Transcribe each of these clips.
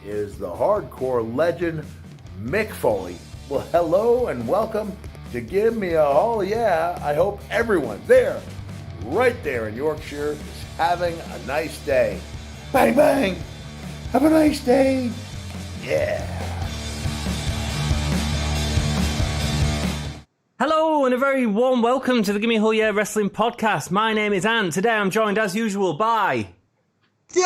is the hardcore legend, Mick Foley. Well, hello and welcome to Gimme a Oh Yeah. I hope everyone there, right there in Yorkshire, is having a nice day. Bang, bang. Have a nice day. Yeah. Hello and a very warm welcome to the Gimme a Oh Yeah Wrestling Podcast. My name is Ant. Today I'm joined as usual by... Yup!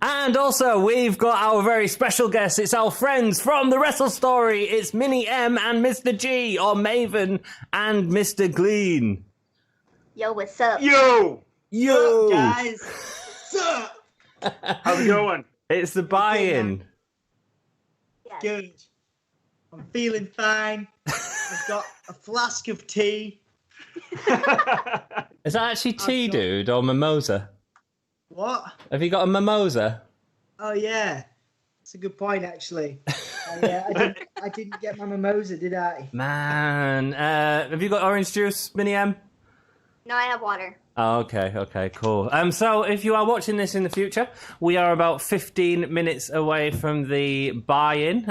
And also we've got our very special guest. It's our friends from the Wrestle Story. It's Minnie M and Mr. G, or Maven and Mr. Glean. Yo, what's up? Yo! What's up, guys? What's up? How's it going? It's the buy-in. Yes. Good. I'm feeling fine. I've got a flask of tea. Is that actually tea, dude, or mimosa? What? Have you got a mimosa? Oh, yeah. That's a good point, actually. I didn't get my mimosa, did I? Man, have you got orange juice, Minnie M? No, I have water. Oh, okay, cool. So if you are watching this in the future, we are about 15 minutes away from the buy-in,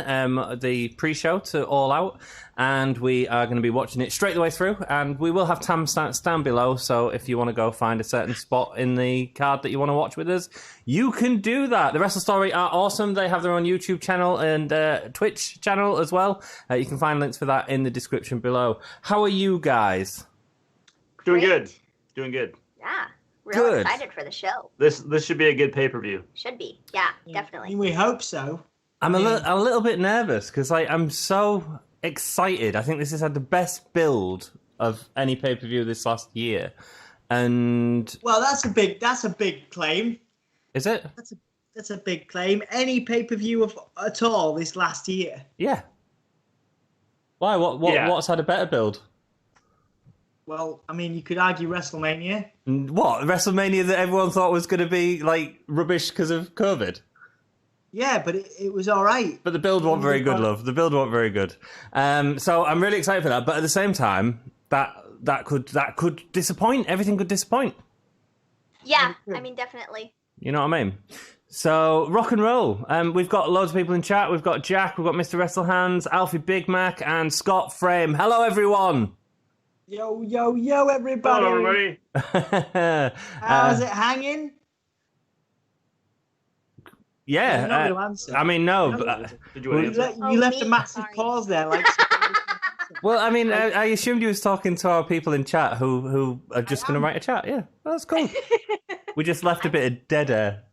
the pre-show to All Out, and we are going to be watching it straight the way through, and we will have timestamps down below, so if you want to go find a certain spot in the card that you want to watch with us, you can do that. The Wrestle Story are awesome. They have their own YouTube channel and Twitch channel as well. You can find links for that in the description below. How are you guys? Doing Great. good. Doing good. Yeah, real Good. excited for the show. This should be a good pay-per-view. Should be. Yeah, I definitely. mean, we hope so. I'm a little bit nervous because I'm so excited. I think this has had the best build of any pay-per-view this last year. And Well, that's a big claim. is it? That's a big claim. Any pay-per-view at all this last year. Yeah. Why? Yeah. What's had a better build? Well, I mean, you could argue WrestleMania. What? WrestleMania that everyone thought was going to be like rubbish because of COVID? Yeah, but it was all right. But the build wasn't very good, love. The build wasn't very good. So I'm really excited for that. But at the same time, that could disappoint. Everything could disappoint. Yeah, I mean, definitely. You know what I mean? So, rock and roll. We've got loads of people in chat. We've got Jack, we've got Mr. Wrestlehands, Alfie Big Mac, and Scott Frame. Hello, everyone. Yo, everybody. Hello, everybody. How's it hanging? Yeah. You're not gonna answer. I mean, no. You're not But, Did you want to answer? You left me? a massive Sorry. pause there. Like, well, I mean, I assumed you was talking to our people in chat who are just going to write a chat. Yeah, that's cool. We just left a bit of dead air.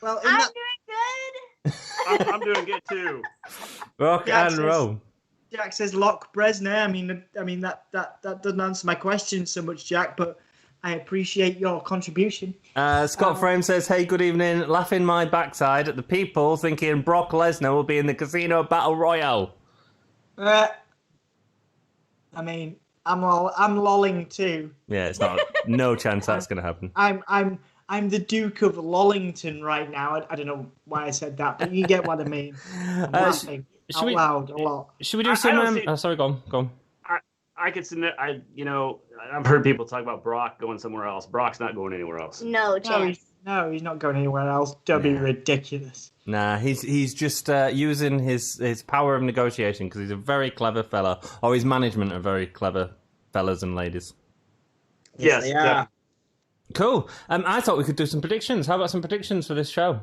well, in I'm that, doing good. I'm doing good too. Rock Yeah, and it says- roll. Jack says Lock Bresner. I mean that doesn't answer my question so much, Jack. But I appreciate your contribution. Scott Frame says, "Hey, good evening. Laughing my backside at the people thinking Brock Lesnar will be in the Casino Battle Royale." I mean, I'm lolling too. Yeah, it's not. No chance that's going to happen. I'm the Duke of Lollington right now. I don't know why I said that, but you get what I mean. I'm laughing should out we- loud a lot. Should we do I some? don't see- Sorry, go on. I could submit. I've heard people talk about Brock going somewhere else. Brock's not going anywhere else. No chance. No, he's not going anywhere else. Don't be ridiculous. Nah, he's just using his power of negotiation because he's a very clever fella, or his management are very clever fellas and ladies. Yes, they yeah. are. Cool. I thought we could do some predictions. How about some predictions for this show?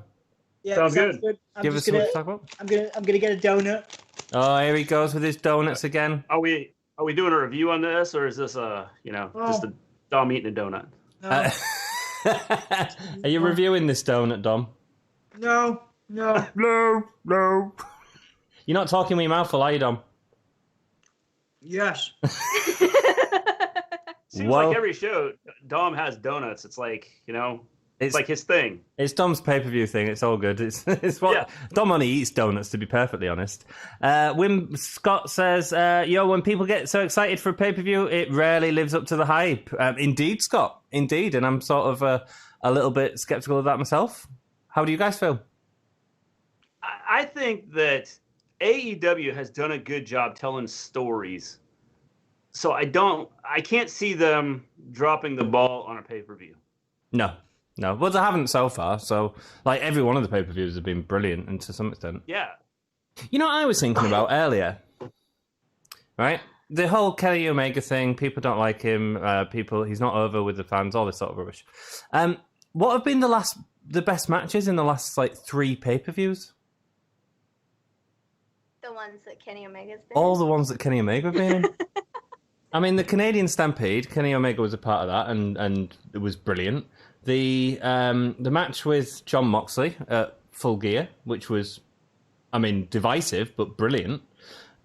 Yeah, Sounds good. I'm Give us just something gonna, to talk about. I'm gonna get a donut. Oh, here he goes with his donuts again. Are we doing a review on this, or is this just a Dom eating a donut? No, Are you reviewing this donut, Dom? no. No. You're not talking with your mouth full, are you, Dom? Yes. Seems Well- like every show, Dom has donuts. It's like It's like his thing. It's Dom's pay-per-view thing. It's all good. It's what Yeah. Dom only eats donuts, to be perfectly honest. Wim Scott says, "Yo, when people get so excited for a pay-per-view, it rarely lives up to the hype." Indeed, Scott. Indeed, and I'm sort of a little bit skeptical of that myself. How do you guys feel? I think that AEW has done a good job telling stories. So I can't see them dropping the ball on a pay-per-view. No, No, well, they haven't so far. So, like, every one of the pay-per-views have been brilliant, and to some extent. Yeah. You know what I was thinking about earlier? Right? The whole Kenny Omega thing, people don't like him, he's not over with the fans, all this sort of rubbish. What have been the best matches in the last, like, 3 pay-per-views? The ones that Kenny Omega's been. All the ones that Kenny Omega have been in. I mean, the Canadian Stampede, Kenny Omega was a part of that, and it was brilliant. The match with John Moxley at Full Gear, which was, I mean, divisive, but brilliant.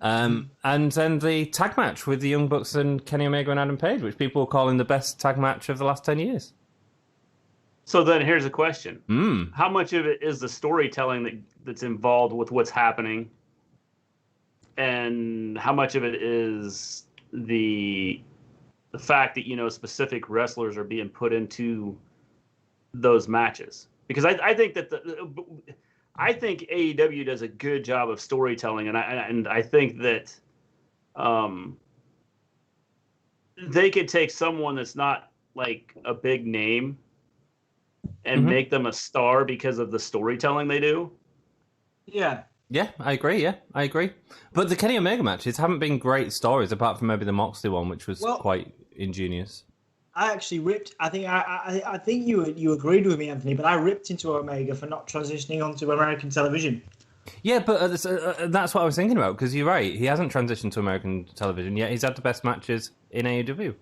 And then the tag match with the Young Bucks and Kenny Omega and Adam Page, which people are calling the best tag match of the last 10 years. So then here's a question. How much of it is the storytelling that's involved with what's happening? And how much of it is the fact that, you know, specific wrestlers are being put into those matches? Because I think that I think AEW does a good job of storytelling, and I think that they could take someone that's not like a big name and make them a star because of the storytelling they do. Yeah. Yeah, I agree. But the Kenny Omega matches haven't been great stories, apart from maybe the Moxley one, which was quite ingenious. I actually ripped. I think you agreed with me, Anthony, but I ripped into Omega for not transitioning onto American television. Yeah, but that's what I was thinking about, because you're right. He hasn't transitioned to American television yet. He's had the best matches in AEW.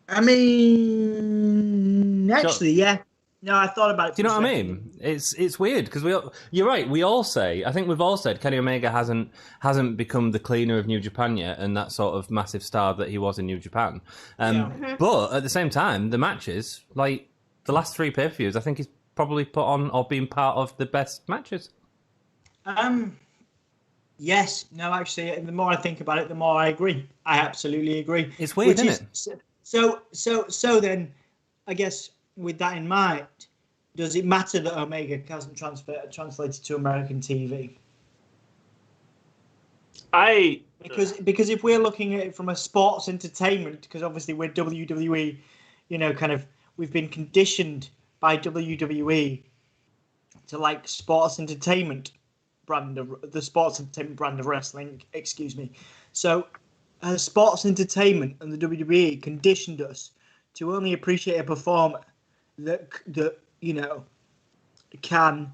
I mean, actually, yeah. No, I thought about it. Do you know what I mean? It's weird because you're right. We all say, I think we've all said, Kenny Omega hasn't become the cleaner of New Japan yet, and that sort of massive star that he was in New Japan. But at the same time, the matches, like the last 3 pay-per-views, I think he's probably put on or been part of the best matches. Yes. No, actually, the more I think about it, the more I agree. I absolutely agree. It's weird, isn't it? So then, I guess, with that in mind, does it matter that Omega hasn't translated to American TV? Because if we're looking at it from a sports entertainment, because obviously we're WWE, you know, kind of we've been conditioned by WWE to like sports entertainment the sports entertainment brand of wrestling. Excuse me. So, sports entertainment and the WWE conditioned us to only appreciate a performer that you know can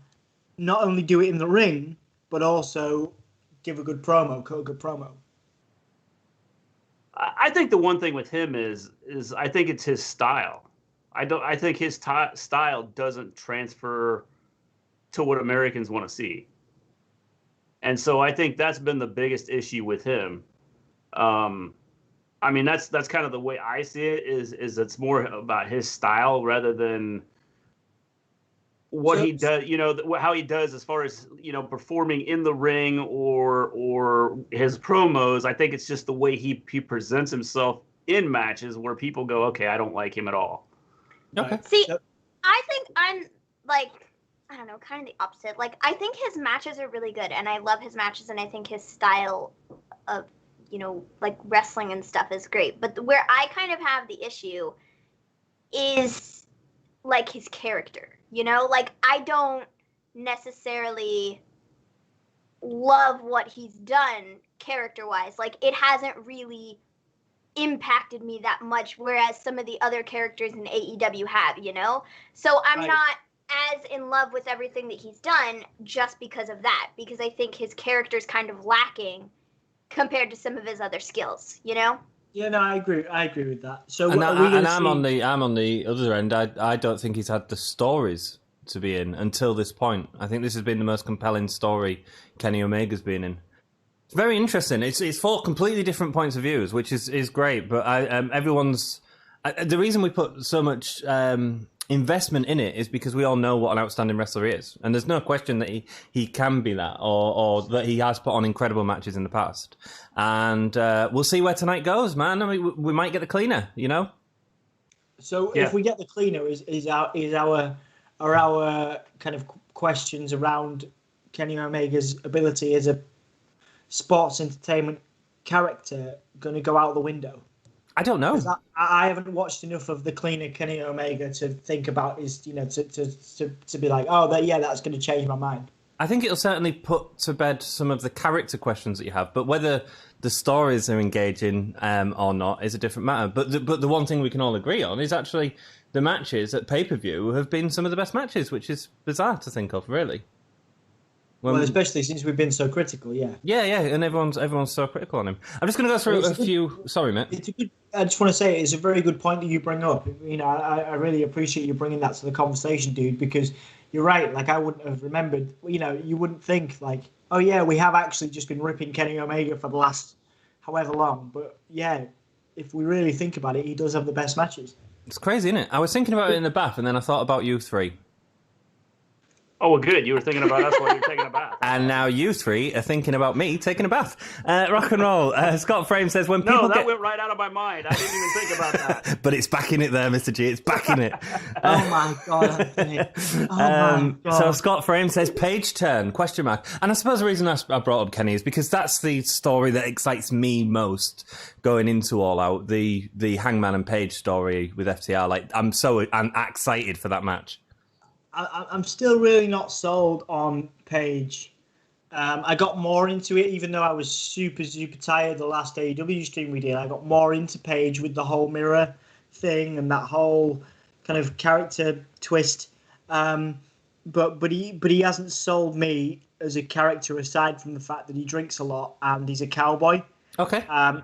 not only do it in the ring but also give a good promo, cut a good promo. I think the one thing with him is I think it's his style. I think his style doesn't transfer to what Americans want to see, and so I think that's been the biggest issue with him. I mean, that's kind of the way I see it. Is it's more about his style rather than what he does. You know, how he does as far as, you know, performing in the ring or his promos. I think it's just the way he presents himself in matches where people go, okay, I don't like him at all. Okay. See, I think I'm like, I don't know, kind of the opposite. Like, I think his matches are really good, and I love his matches, and I think his style of, you know, like wrestling and stuff is great. But where I kind of have the issue is like his character, you know, like I don't necessarily love what he's done character wise. Like it hasn't really impacted me that much, whereas some of the other characters in AEW have, you know? So I'm not as in love with everything that he's done just because of that, because I think his character's kind of lacking compared to some of his other skills, you know? Yeah, no, I agree with that. So I'm on the other end. I don't think he's had the stories to be in until this point. I think this has been the most compelling story Kenny Omega's been in. It's very interesting. It's 4 completely different points of views, which is great. But everyone's the reason we put so much investment in it is because we all know what an outstanding wrestler he is, and there's no question that he can be that, or that he has put on incredible matches in the past. And we'll see where tonight goes, man. I mean, we might get the cleaner, you know. So if we get the cleaner, is our kind of questions around Kenny Omega's ability as a sports entertainment character going to go out the window? I don't know. I haven't watched enough of the cleaner Kenny Omega to think about his, to be like, oh, that's going to change my mind. I think it'll certainly put to bed some of the character questions that you have, but whether the stories are engaging or not is a different matter. But the one thing we can all agree on is actually the matches at pay-per-view have been some of the best matches, which is bizarre to think of, really. Well, especially since we've been so critical, yeah. Yeah, and everyone's so critical on him. I'm just going to go through a few... Sorry, mate. I just want to say it's a very good point that you bring up. I really appreciate you bringing that to the conversation, dude, because you're right. Like, I wouldn't have remembered, you wouldn't think, like, oh, yeah, we have actually just been ripping Kenny Omega for the last however long. But, yeah, if we really think about it, he does have the best matches. It's crazy, isn't it? I was thinking about it in the bath, and then I thought about you three. Oh, well, good. You were thinking about us while you were taking a bath. And now you three are thinking about me taking a bath. Rock and roll. Scott Frame says, when people that went right out of my mind. I didn't even think about that. But it's back in it there, Mr. G. It's back in it. Oh, my God, Anthony. Oh, my God. So Scott Frame says, page turn, question mark. And I suppose the reason I brought up Kenny is because that's the story that excites me most going into All Out, the Hangman and Page story with FTR. Like, I'm excited for that match. I'm still really not sold on Page. I got more into it, even though I was super, super tired the last AEW stream we did. I got more into Page with the whole mirror thing and that whole kind of character twist. But he hasn't sold me as a character aside from the fact that he drinks a lot and he's a cowboy. Okay.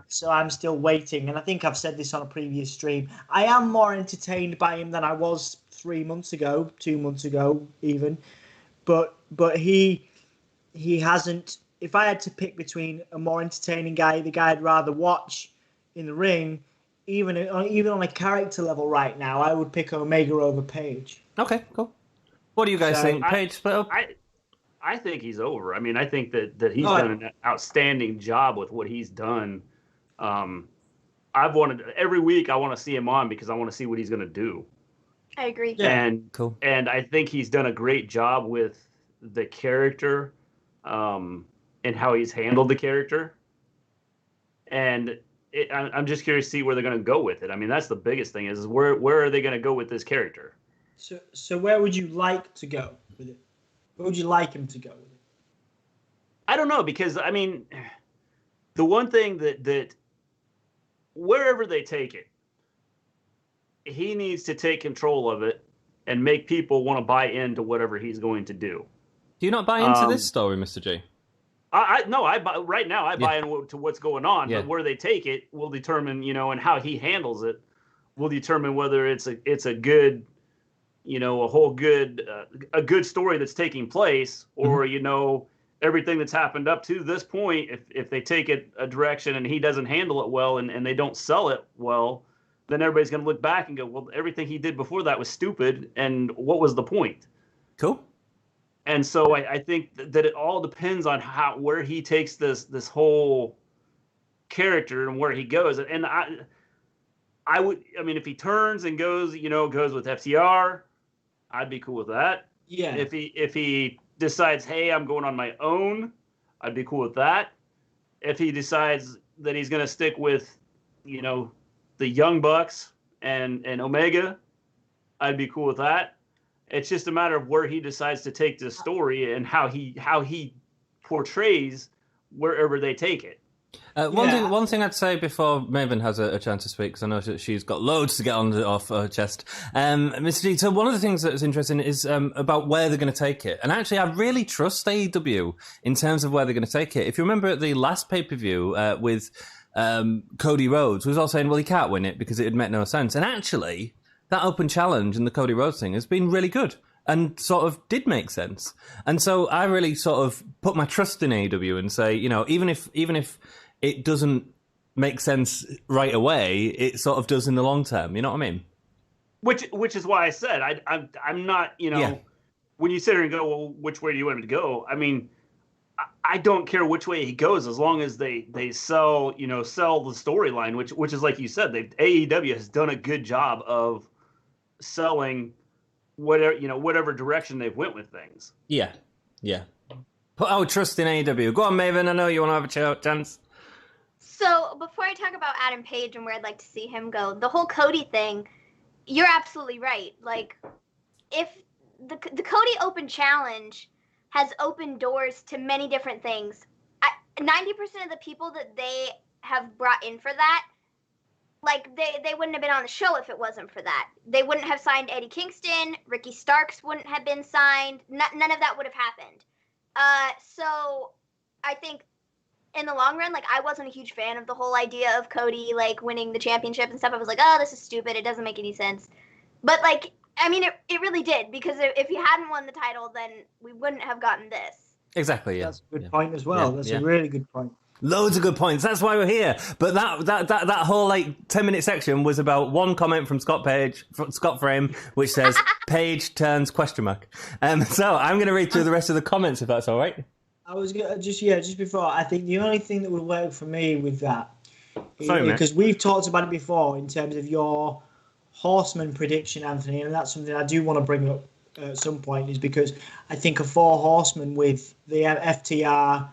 So I'm still waiting, and I think I've said this on a previous stream. I am more entertained by him than I was 3 months ago, 2 months ago even, but he hasn't. If I had to pick between a more entertaining guy, the guy I'd rather watch in the ring, even on a character level right now, I would pick Omega over Page. Okay, cool. What do you guys think? Page split up? I think he's over. I mean, I think that he's done an outstanding job with what he's done. Every week I want to see him on because I want to see what he's going to do. I agree. Yeah. And cool. And I think he's done a great job with the character, and how he's handled the character. And I'm just curious to see where they're going to go with it. I mean, that's the biggest thing is where are they going to go with this character? So where would you like to go with it? Where would you like him to go with it? I don't know, because I mean, the one thing that wherever they take it, he needs to take control of it and make people want to buy into whatever he's going to do. Do you not buy into this story, Mr. G? Right now I buy into what's going on, but where they take it will determine, and how he handles it will determine whether it's a good, a good story that's taking place, or everything that's happened up to this point. If they take it a direction and he doesn't handle it well and they don't sell it well, then everybody's going to look back and go, well, everything he did before that was stupid, and what was the point? Cool. And so I think that it all depends on where he takes this whole character and where he goes. And I would, if he turns and goes with FTR, I'd be cool with that. Yeah. If he decides, hey, I'm going on my own, I'd be cool with that. If he decides that he's going to stick with, the Young Bucks and Omega, I'd be cool with that. It's just a matter of where he decides to take this story and how he portrays wherever they take it. One thing I'd say before Maven has a chance to speak, because I know that she's got loads to get off her chest. Mr. G, so one of the things that's interesting is about where they're going to take it. And actually, I really trust AEW in terms of where they're going to take it. If you remember at the last pay-per-view with Cody Rhodes, was all saying, well, he can't win it because it would make no sense. And actually, that open challenge and the Cody Rhodes thing has been really good and sort of did make sense. And so I really sort of put my trust in AEW and say, even if it doesn't make sense right away, it sort of does in the long term. You know what I mean? Which is why I said I'm not, when you sit here and go, well, which way do you want him to go? I mean, I don't care which way he goes as long as they sell the storyline, which is like you said, AEW has done a good job of selling whatever direction they've went with things. Yeah. Put our trust in AEW. Go on, Maven. I know you want to have a chance. So before I talk about Adam Page and where I'd like to see him go, the whole Cody thing, you're absolutely right. Like, if the Cody Open Challenge has opened doors to many different things, 90% of the people that they have brought in for that, like, they wouldn't have been on the show if it wasn't for that. They wouldn't have signed Eddie Kingston. Ricky Starks wouldn't have been signed. None of that would have happened. So I think in the long run, like, I wasn't a huge fan of the whole idea of Cody, like, winning the championship and stuff. I was like, oh, this is stupid. It doesn't make any sense. But, like, I mean, it really did, because if he hadn't won the title, then we wouldn't have gotten this. Exactly, yeah. That's a good point as well. That's a really good point. Loads of good points. That's why we're here. But that whole, like, 10-minute section was about one comment from Scott Frame, which says, Page turns ? So I'm going to read through the rest of the comments, if that's all right. I was gonna just before. I think the only thing that would work for me with that, because we've talked about it before in terms of your Horseman prediction, Anthony, and that's something I do want to bring up at some point, is because I think a 4 Horseman with the FTR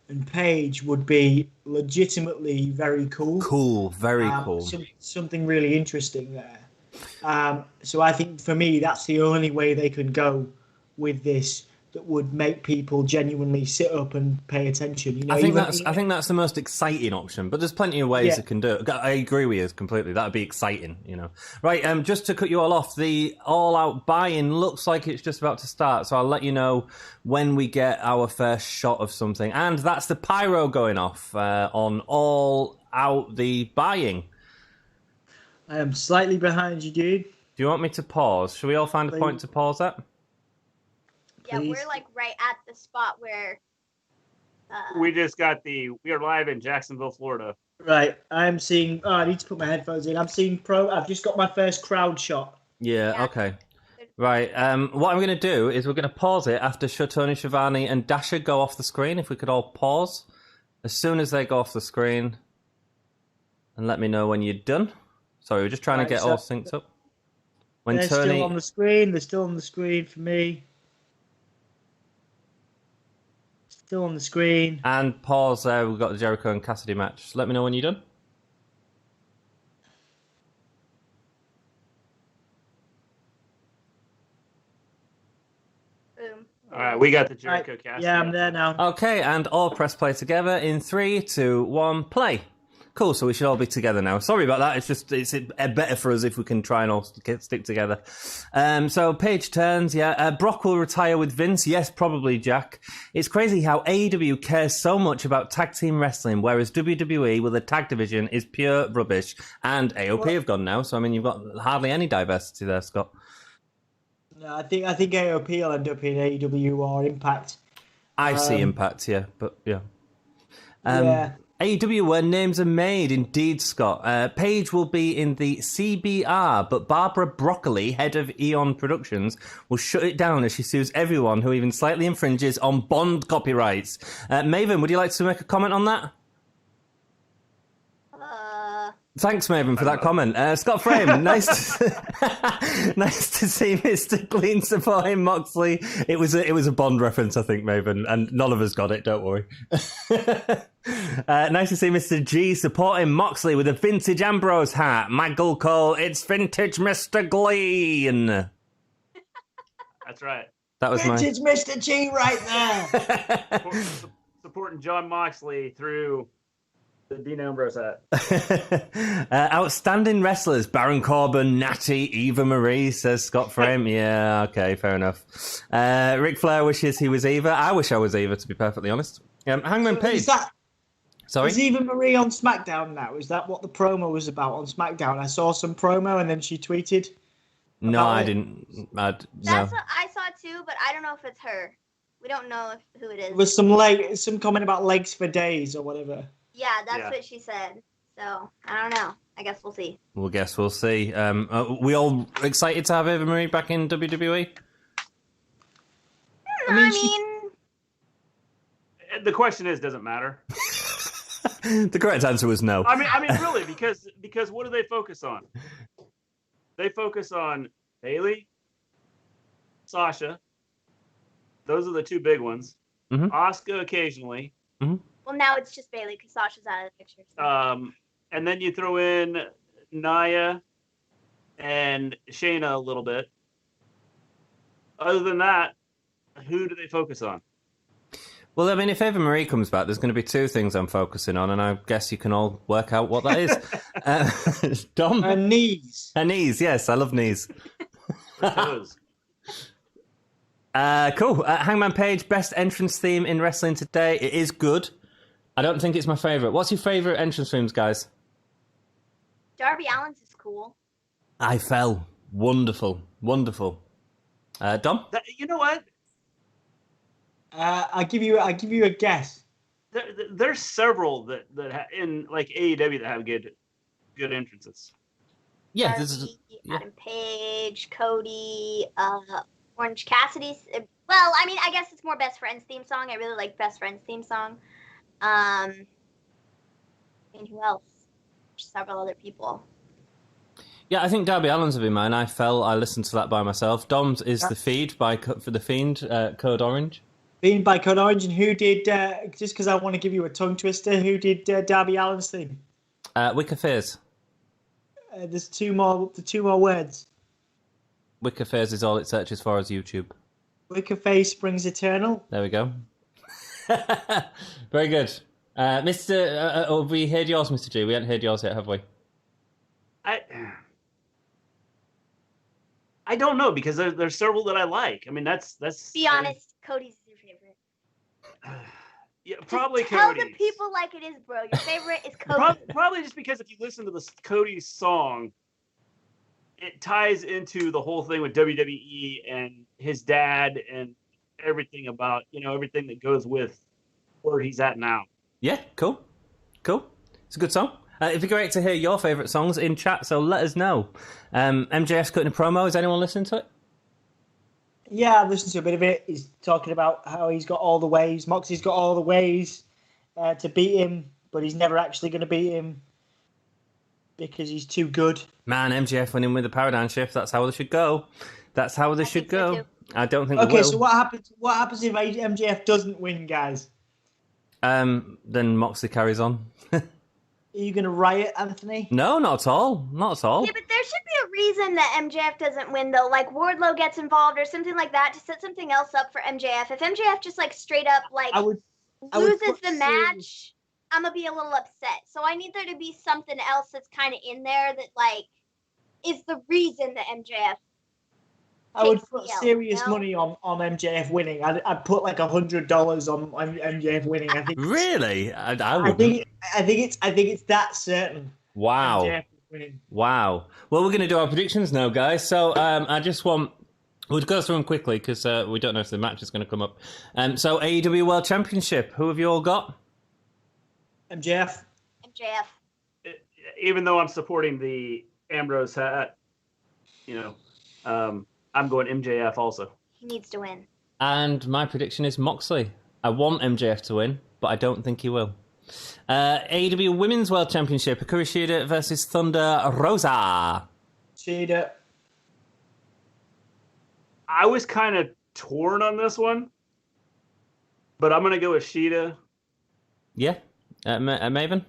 and Page would be legitimately very cool. Cool, very cool. Something really interesting there. So I think for me, that's the only way they can go with this that would make people genuinely sit up and pay attention. You know, I think that's the most exciting option, but there's plenty of ways it can do it. I agree with you completely. That would be exciting, you know. Right, just to cut you all off, the All Out buy-in looks like it's just about to start, so I'll let you know when we get our first shot of something. And that's the pyro going off on All Out, the buy-in. I am slightly behind you, dude. Do you want me to pause? Should we all find a point to pause at? Yeah, we're like right at the spot where we are live in Jacksonville, Florida. Right. I'm seeing I need to put my headphones in. I've just got my first crowd shot. Yeah. Okay. Right. What I'm going to do is we're going to pause it after Tony Schiavone and Dasha go off the screen. If we could all pause as soon as they go off the screen, and let me know when you're done. Sorry, we're just trying to get all synced up. When they're still on the screen. They're still on the screen for me. Still on the screen. And pause there. We've got the Jericho and Cassidy match. Just let me know when you're done. boom. All right, we got the Jericho Cassidy. Yeah, I'm there now. Okay, and all press play together in 3, 2, 1, play. Cool, so we should all be together now. Sorry about that. It's better for us if we can try and all stick together. So Page turns, Brock will retire with Vince. Yes, probably, Jack. It's crazy how AEW cares so much about tag team wrestling, whereas WWE with the tag division is pure rubbish. And AOP have gone now, so I mean you've got hardly any diversity there, Scott. No, I think AOP will end up in AEW or Impact. I see Impact, yeah, but yeah. Yeah. AEW, where names are made, indeed, Scott. Paige will be in the CBR, but Barbara Broccoli, head of Eon Productions, will shut it down as she sues everyone who even slightly infringes on Bond copyrights. Maven, would you like to make a comment on that? Thanks, Maven, for that comment. Scott Frame, nice to see Mr. Clean supporting Moxley. It was a Bond reference, I think, Maven, and none of us got it, don't worry. Nice to see Mr. G supporting Moxley with a vintage Ambrose hat. Michael Cole, it's vintage Mr. Glean. That's right. That was vintage Mr. G right there. Supporting John Moxley through the Dean Ambrose hat. Outstanding wrestlers, Baron Corbin, Natty, Eva Marie, says Scott Frame. Yeah, okay, fair enough. Ric Flair wishes he was Eva. I wish I was Eva, to be perfectly honest. Hangman Page. Sorry? Was Eva Marie on SmackDown now? Is that what the promo was about on SmackDown? I saw some promo and then she tweeted. No, I didn't. That's what I saw too, but I don't know if it's her. We don't know who it is. There was some comment about legs for days or whatever. Yeah, that's what she said. So, I don't know. I guess we'll see. We'll see. Are we all excited to have Eva Marie back in WWE? I mean... The question is, does it matter? The correct answer was no. I mean, really, because what do they focus on? They focus on Bayley, Sasha. Those are the two big ones. Mm-hmm. Asuka occasionally. Mm-hmm. Well, now it's just Bailey because Sasha's out of the picture. So. And then you throw in Nia and Shayna a little bit. Other than that, who do they focus on? Well, I mean, if Eva Marie comes back, there's going to be two things I'm focusing on, and I guess you can all work out what that is. Dom? Her knees. Her knees, yes. I love knees. Toes. Cool. Hangman Page, best entrance theme in wrestling today. It is good. I don't think it's my favourite. What's your favourite entrance themes, guys? Darby Allin's is cool. I Fell. Wonderful. Wonderful. Dom? You know what? I'll give you a guess. There's several that in like AEW that have good entrances. Yeah, Darby, Adam Page, Cody, Orange Cassidy's. Well, I mean, I guess it's more Best Friends theme song. I really like Best Friends theme song. And who else? Several other people. Yeah, I think Darby Allin's will be mine. I listened to that by myself. Dom's is The Feed for The Fiend, Code Orange. Fiend by Code Orange, and who did, just because I want to give you a tongue twister, who did Darby Allin's theme? Wicker Fears. There's two more words. Wicker Fears is all it searches for as YouTube. Wicker Face Springs Eternal. There we go. Very good. Mr. Have we heard yours, Mr. G? We haven't heard yours yet, have we? I don't know, because there's several that I like. I mean, that's. Be honest, Cody's is your favorite. Yeah, probably Tell Cody. the people like it is, bro. Your favorite is Cody. Probably just because if you listen to this Cody's song, it ties into the whole thing with WWE and his dad and everything about, everything that goes with where he's at now. Yeah, cool. It's a good song. It'd be great to hear your favourite songs in chat, so let us know. MJF's cutting a promo. Is anyone listening to it? Yeah, I've listened to a bit of it. He's talking about how he's got all the ways. Moxie's got all the ways to beat him, but he's never actually going to beat him because he's too good. Man, MJF winning with the paradigm shift. That's how they should go. So I don't think they will. Okay, so what happens if MJF doesn't win, guys? Then Moxley carries on. Are you going to riot, Anthony? No, not at all. Not at all. Yeah, but there should be a reason that MJF doesn't win, though. Like Wardlow gets involved or something like that to set something else up for MJF. If MJF just straight up loses the match, I'm gonna be a little upset. So I need there to be something else that's kind of in there that is the reason that MJF. I would put serious money on MJF winning. I'd put $100 on MJF winning. I think. Really? I would. I think it's that certain. Wow. MJF winning. Wow. Well, we're going to do our predictions now, guys. So we'll go through them quickly because we don't know if the match is going to come up. So AEW World Championship. Who have you all got? MJF. Even though I'm supporting the Ambrose hat, I'm going MJF also. He needs to win. And my prediction is Moxley. I want MJF to win, but I don't think he will. AEW Women's World Championship. Hikaru Shida versus Thunder Rosa. Shida. I was kind of torn on this one, but I'm going to go with Shida. Yeah. Maven?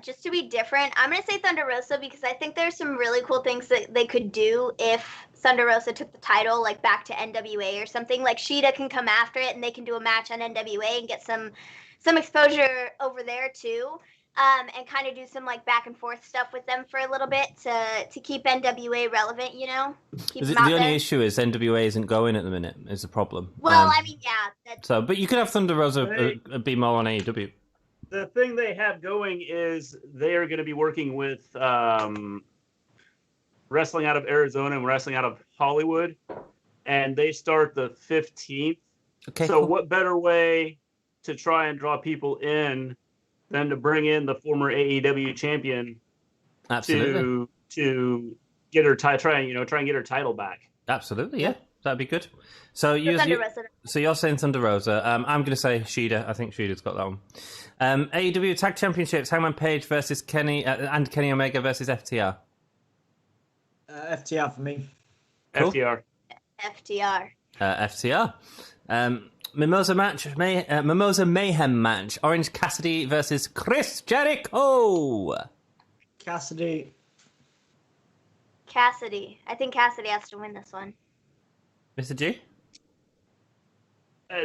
Just to be different, I'm going to say Thunder Rosa because I think there's some really cool things that they could do if Thunder Rosa took the title back to NWA or something. Shida can come after it and they can do a match on NWA and get some exposure over there too, and kind of do some back and forth stuff with them for a little bit to keep NWA relevant, keep them out the only there. issue is NWA isn't going at the minute is the problem. Well, I mean, yeah. But you could have Thunder Rosa be more on AEW. The thing they have going is they are going to be working with wrestling out of Arizona and wrestling out of Hollywood, and they start the 15th. Okay. So cool. what better way to try and draw people in than to bring in the former AEW champion Absolutely. to get her try and get her title back. Absolutely, yeah. That'd be good. So you're saying Thunder Rosa. I'm going to say Shida. I think Shida's got that one. AEW Tag Championships, Hangman Page versus Kenny and Kenny Omega versus FTR. FTR for me. Cool. FTR. FTR. FTR. Mimosa Mayhem match. Orange Cassidy versus Chris Jericho. Cassidy. I think Cassidy has to win this one. Mr. G?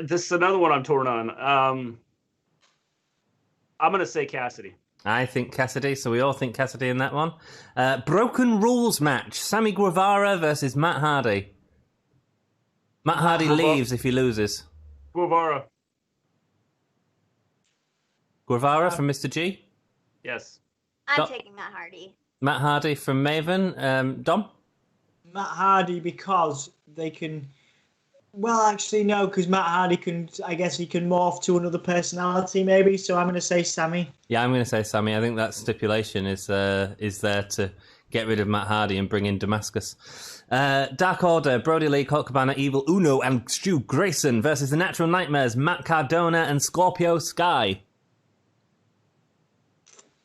This is another one I'm torn on. I'm going to say Cassidy. I think Cassidy, so we all think Cassidy in that one. Broken Rules match. Sammy Guevara versus Matt Hardy. Matt Hardy leaves if he loses. Guevara from Mr. G? Yes. I'm taking Matt Hardy. Matt Hardy from Maven. Dom? Matt Hardy, because they can... Well, actually, no, because Matt Hardy can... I guess he can morph to another personality, maybe, so I'm going to say Sammy. Yeah, I'm going to say Sammy. I think that stipulation is there to get rid of Matt Hardy and bring in Damascus. Dark Order, Brody Lee, Colt Cabana, Evil Uno, and Stu Grayson versus the Natural Nightmares, Matt Cardona and Scorpio Sky.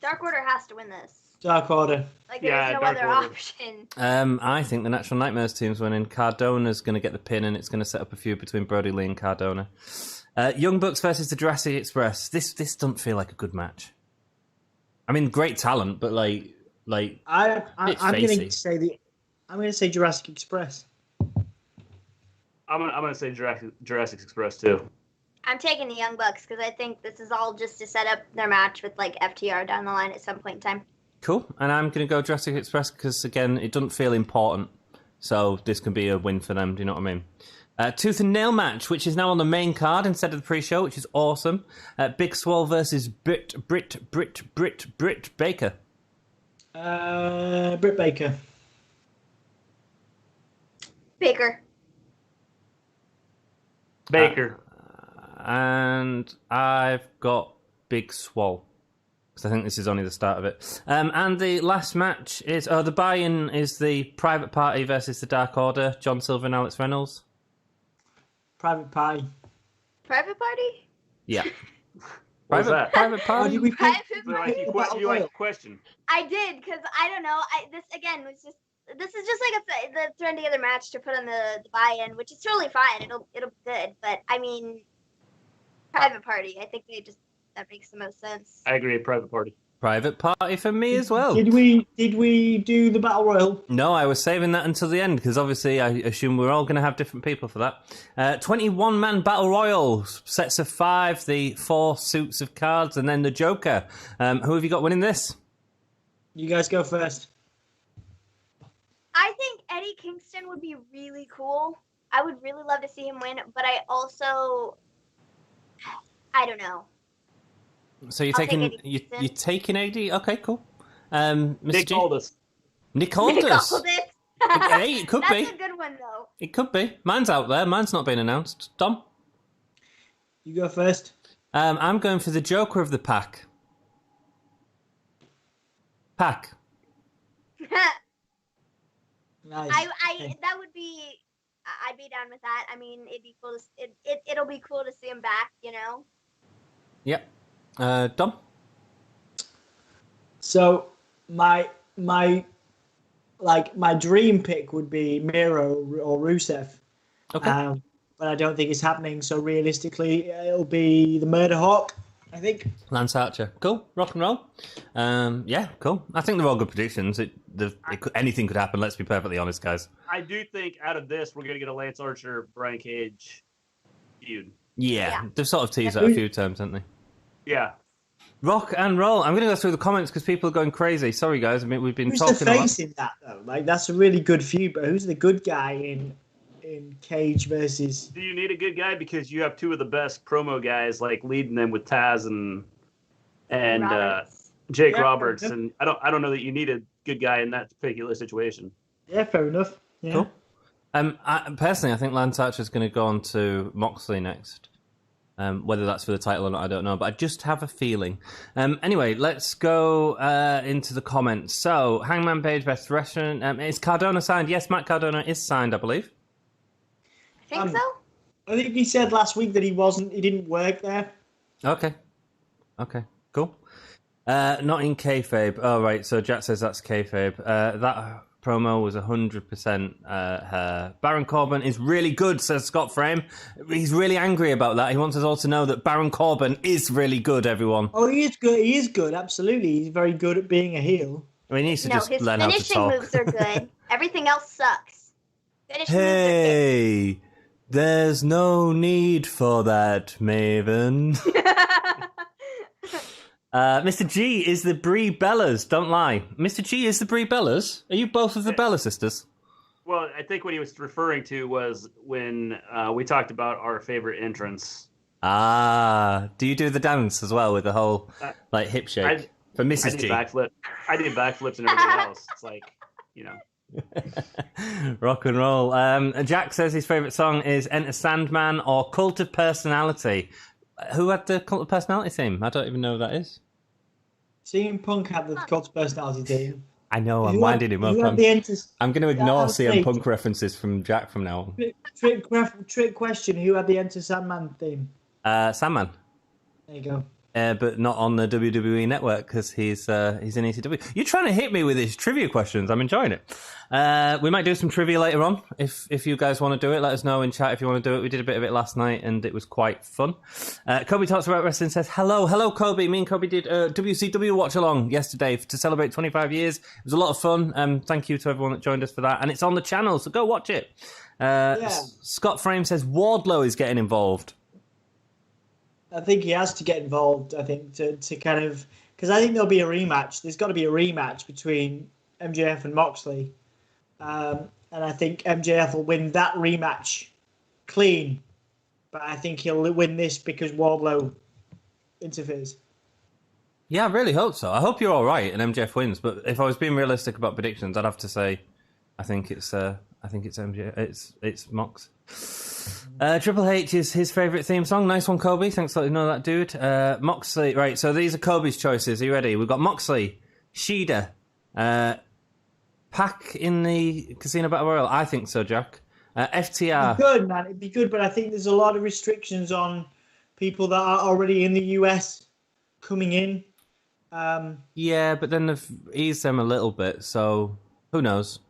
Dark Order has to win this. Dark Order. Like, there's no other option. I think the Natural Nightmares team's winning. Cardona's going to get the pin, and it's going to set up a feud between Brody Lee and Cardona. Young Bucks versus the Jurassic Express. This doesn't feel like a good match. I mean, great talent, but I'm going to say Jurassic Express. I'm going to say Jurassic Express too. I'm taking the Young Bucks because I think this is all just to set up their match with like FTR down the line at some point in time. Cool, and I'm going to go Jurassic Express because, again, it doesn't feel important. So this can be a win for them, do you know what I mean? Tooth and Nail match, which is now on the main card instead of the pre-show, which is awesome. Big Swole versus Britt Baker. Britt Baker. Baker. And I've got Big Swole. I think this is only the start of it. And the last match is... the buy-in is the Private Party versus the Dark Order. John Silver and Alex Reynolds. Private Party? Yeah. What was that? Private Party? You like the question. I did, because I don't know. This is just like the thrown together match to put on the buy-in, which is totally fine. It'll be good. But, I mean, Private Party, I think that makes the most sense. I agree. Private Party for me as well. Did we do the Battle Royal? No, I was saving that until the end because obviously I assume we're all going to have different people for that. 21-man Battle Royal, sets of 5, the 4 suits of cards, and then the Joker. Who have you got winning this? You guys go first. I think Eddie Kingston would be really cool. I would really love to see him win, but I don't know. So you're taking AD? Okay, cool. Nick Aldis. Nick Aldis. Hey, it could be. That's a good one, though. It could be. Mine's out there. Mine's not been announced. Dom? You go first. I'm going for the Joker of the pack. Nice. That would be... I'd be down with that. I mean, it'd be cool. It'll be cool to see him back, you know? Yep. Dom? So my dream pick would be Miro or Rusev. Okay. But I don't think it's happening. So realistically, it'll be the Murder Hawk, I think. Lance Archer. Cool. Rock and roll. Yeah, cool. I think they're all good predictions. Anything could happen, let's be perfectly honest, guys. I do think out of this, we're going to get a Lance Archer, Brian Cage feud. Yeah, they've sort of teased that a few times, haven't they? Yeah. Rock and roll. I'm going to go through the comments because people are going crazy. Sorry, guys. I mean, we've been talking about... Who's the face in that, though? Like, that's a really good feud, but who's the good guy in Cage versus... Do you need a good guy? Because you have 2 of the best promo guys, like, leading them with Taz and Jake Roberts. And I don't know that you need a good guy in that particular situation. Yeah, fair enough. Yeah. Cool. Personally, I think Lance Archer's going to go on to Moxley next. Whether that's for the title or not, I don't know, but I just have a feeling. Anyway, let's go into the comments. So, Hangman Page, Best Wrestling. Is Cardona signed? Yes, Matt Cardona is signed, I believe. I think so. I think he said last week that he didn't work there. Okay, cool. Not in kayfabe. Oh, right, so Jack says that's kayfabe. That promo was 100% her. Baron Corbin is really good, says Scott Frame. He's really angry about that. He wants us all to know that Baron Corbin is really good, everyone. Oh, he is good. He is good, absolutely. He's very good at being a heel. I mean, he needs to just his learn how to finishing talk. moves are good. Everything else sucks. Finishing moves Hey, there's no need for that, Maven. are good. Mr. G is the Brie Bellas. Don't lie. Mr. G is the Brie Bellas. Are you both of the Bella sisters? Well, I think what he was referring to was when we talked about our favorite entrance. Ah, do you do the dance as well with the whole like hip shake for Mrs. G? Backflip. I do backflips and everything else. It's like, you know. Rock and roll. Jack says his favourite song is Enter Sandman or Cult of Personality. Who had the Cult of Personality theme? I don't even know who that is. CM Punk had the Cult of Personality team. I know, I'm winding him up. I'm going to ignore CM Punk references from Jack from now on. Trick question, who had the Enter Sandman theme? Sandman. There you go. But not on the WWE network because he's in ECW. You're trying to hit me with these trivia questions. I'm enjoying it. We might do some trivia later on. If you guys want to do it, let us know in chat if you want to do it. We did a bit of it last night and it was quite fun. Kobe Talks About Wrestling says, hello Kobe. Me and Kobe did a WCW watch along yesterday to celebrate 25 years. It was a lot of fun. Thank you to everyone that joined us for that. And it's on the channel, so go watch it. Scott Frame says Wardlow is getting involved. I think he has to get involved, I think, to kind of... Because I think there'll be a rematch. There's got to be a rematch between MJF and Moxley. And I think MJF will win that rematch clean. But I think he'll win this because Wardlow interferes. Yeah, I really hope so. I hope you're all right and MJF wins. But if I was being realistic about predictions, I'd have to say I think it's MJF. It's Mox. Triple H is his favourite theme song. Nice one, Kobe. Thanks for letting me know that, dude. Moxley. Right, so these are Kobe's choices. Are you ready? We've got Moxley, Shida, Pac in the Casino Battle Royal. I think so, Jack. FTR. It'd be good, man. It'd be good, but I think there's a lot of restrictions on people that are already in the US coming in. Yeah, but then they've eased them a little bit, so who knows?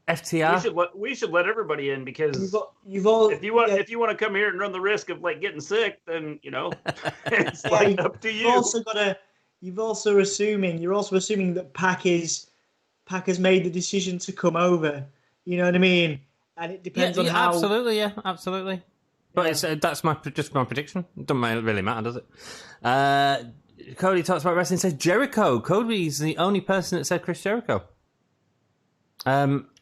FTR. We should let everybody in because if you want to come here and run the risk of like getting sick, then it's like up to you. You're also assuming that Pac has made the decision to come over. You know what I mean? And it depends on how. Absolutely. But that's just my prediction. It doesn't really matter, does it? Cody Talks About Wrestling says Jericho. Cody's the only person that said Chris Jericho.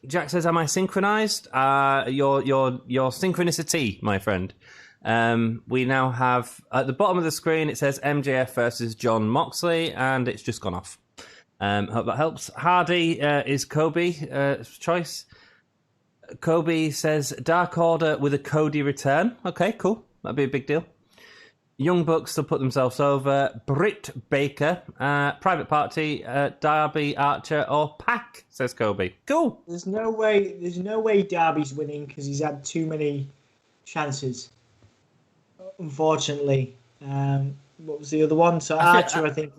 Jack says, "Am I synchronized? Your synchronicity, my friend." We now have at the bottom of the screen it says MJF versus John Moxley, and it's just gone off. Hope that helps. Hardy is Kobe's choice. Kobe says Dark Order with a Cody return. Okay, cool. That'd be a big deal. Young Bucks will put themselves over. Britt Baker, Private Party, Darby Archer, or Pac, says Kobe. Cool. There's no way Darby's winning because he's had too many chances. Unfortunately. What was the other one? So Archer, I think,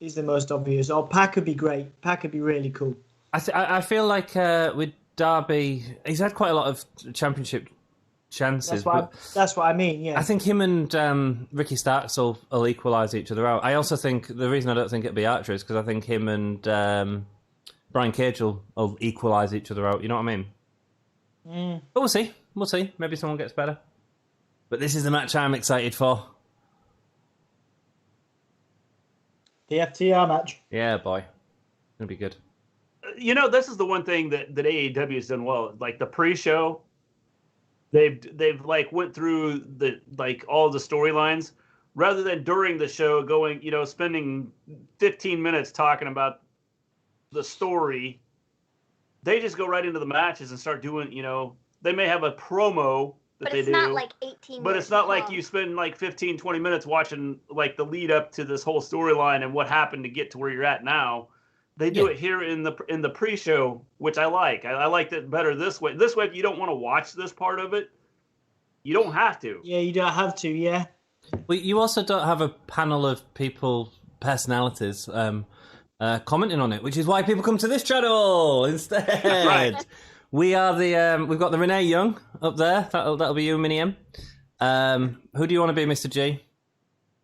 is the most obvious. Or Pac would be great. Pac would be really cool. I feel like with Darby, he's had quite a lot of championship chances. That's what I mean, yeah. I think him and Ricky Starks will equalise each other out. I also think the reason I don't think it'll be Archer is because I think him and Brian Cage will equalise each other out. You know what I mean? But we'll see. Maybe someone gets better. But this is the match I'm excited for. The FTR match. Yeah, boy. It'll be good. This is the one thing that AEW has done well. Like the pre-show, they've like went through the all the storylines rather than during the show going, spending 15 minutes talking about the story. They just go right into the matches and start doing, they may have a promo that they do. But it's not like 18 minutes. But it's not like you spend like 15, 20 minutes watching like the lead up to this whole storyline and what happened to get to where you're at now. They do it here in the pre-show, which I like. I like that better this way. This way, if you don't want to watch this part of it, you don't have to. Yeah, you don't have to, Well, you also don't have a panel of personalities, commenting on it, which is why people come to this channel instead. Right. We are we've got the Renee Young up there. That'll be you, Mini M. Who do you want to be, Mr. G?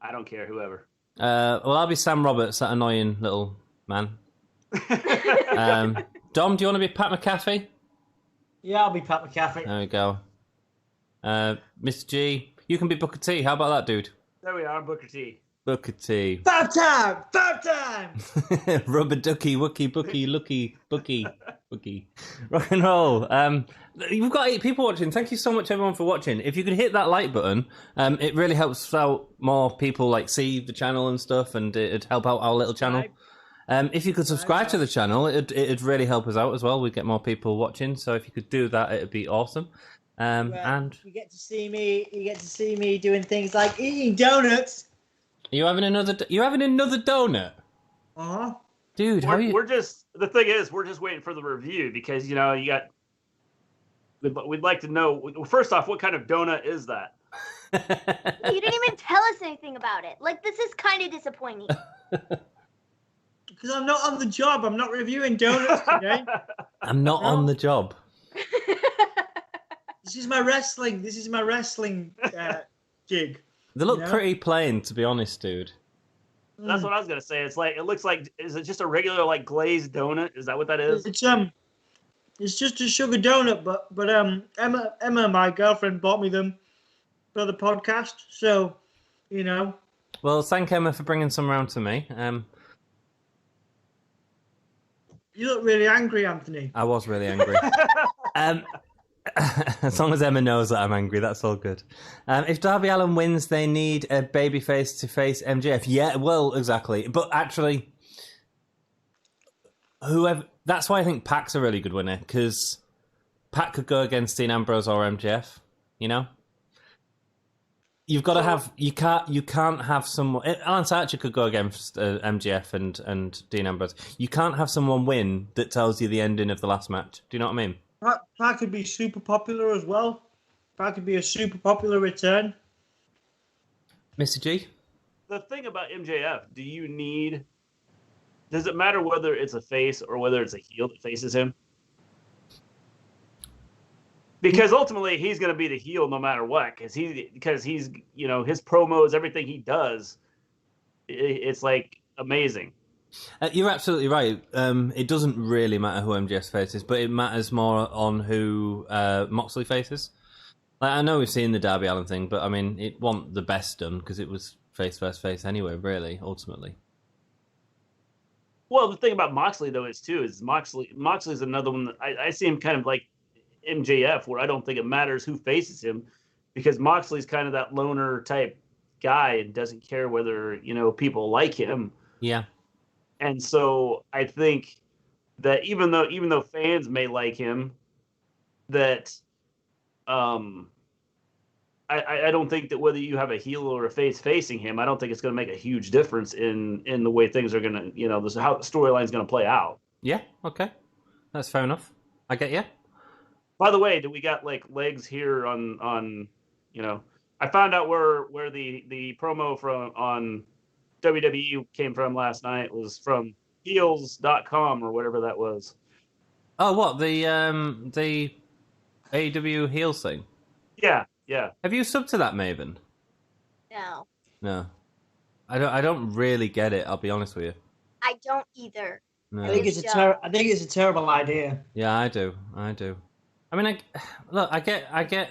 I don't care, whoever. Well, I'll be Sam Roberts, that annoying little man. Dom, do you want to be Pat McAfee? Yeah, I'll be Pat McAfee. There we go. Mr. G, you can be Booker T. How about that, dude? There we are, Booker T. Booker T. Third time! Rubber ducky, wookie, bookie, looky, bookie, bookie. Rock and roll. We've got 8 people watching. Thank you so much, everyone, for watching. If you could hit that like button, it really helps out more people see the channel and stuff, and it'd help out our little channel. If you could subscribe to the channel, it'd really help us out as well. We'd get more people watching. So if you could do that, it'd be awesome. And you get to see me doing things like eating donuts. You're having another donut? Uh-huh. Dude, we're just waiting for the review because we'd like to know, first off, what kind of donut is that? You didn't even tell us anything about it. This is kind of disappointing. Because I'm not on the job. I'm not reviewing donuts today. I'm not on the job. This is my wrestling gig. They look pretty plain, to be honest, dude. That's what I was gonna say. It looks like, is it just a regular glazed donut? Is that what that is? It's just a sugar donut, but Emma, my girlfriend, bought me them for the podcast. So, Well, thank Emma for bringing some round to me. You look really angry, Anthony. I was really angry. As long as Emma knows that I'm angry, that's all good. If Darby Allin wins, they need a babyface to face MJF. Yeah, well, exactly. But actually, whoever. That's why I think Pac's a really good winner, because Pac could go against Dean Ambrose or MJF. You've got to have. You can't have someone. Lance Archer could go against MJF and Dean Ambrose. You can't have someone win that tells you the ending of the last match. Do you know what I mean? Pac could be super popular as well. Pac could be a super popular return. Mr. G? The thing about MJF, does it matter whether it's a face or whether it's a heel that faces him? Because ultimately he's going to be the heel no matter what, because he's his promos, everything he does, it's amazing. You're absolutely right. It doesn't really matter who MJF faces, but it matters more on who Moxley faces. I know we've seen the Darby Allin thing, but I mean, it wasn't the best done because it was face versus face anyway, really, ultimately. Well, the thing about Moxley, though, is Moxley's another one that I see him kind of like MJF, where I don't think it matters who faces him, because Moxley's kind of that loner type guy and doesn't care whether people like him. Yeah. And so I think that even though fans may like him, that I don't think that whether you have a heel or a face facing him, I don't think it's going to make a huge difference in the way things are going to, how the storyline's going to play out. Yeah, okay. That's fair enough. I get you. By the way, do we got legs here on I found out where the promo from on WWE came from last night was from heels.com or whatever that was. Oh, what? The AEW heels thing? Yeah. Have you subbed to that, Maven? No. I don't really get it, I'll be honest with you. I don't either. No. I think it's a terrible idea. Yeah, I do. I mean, I get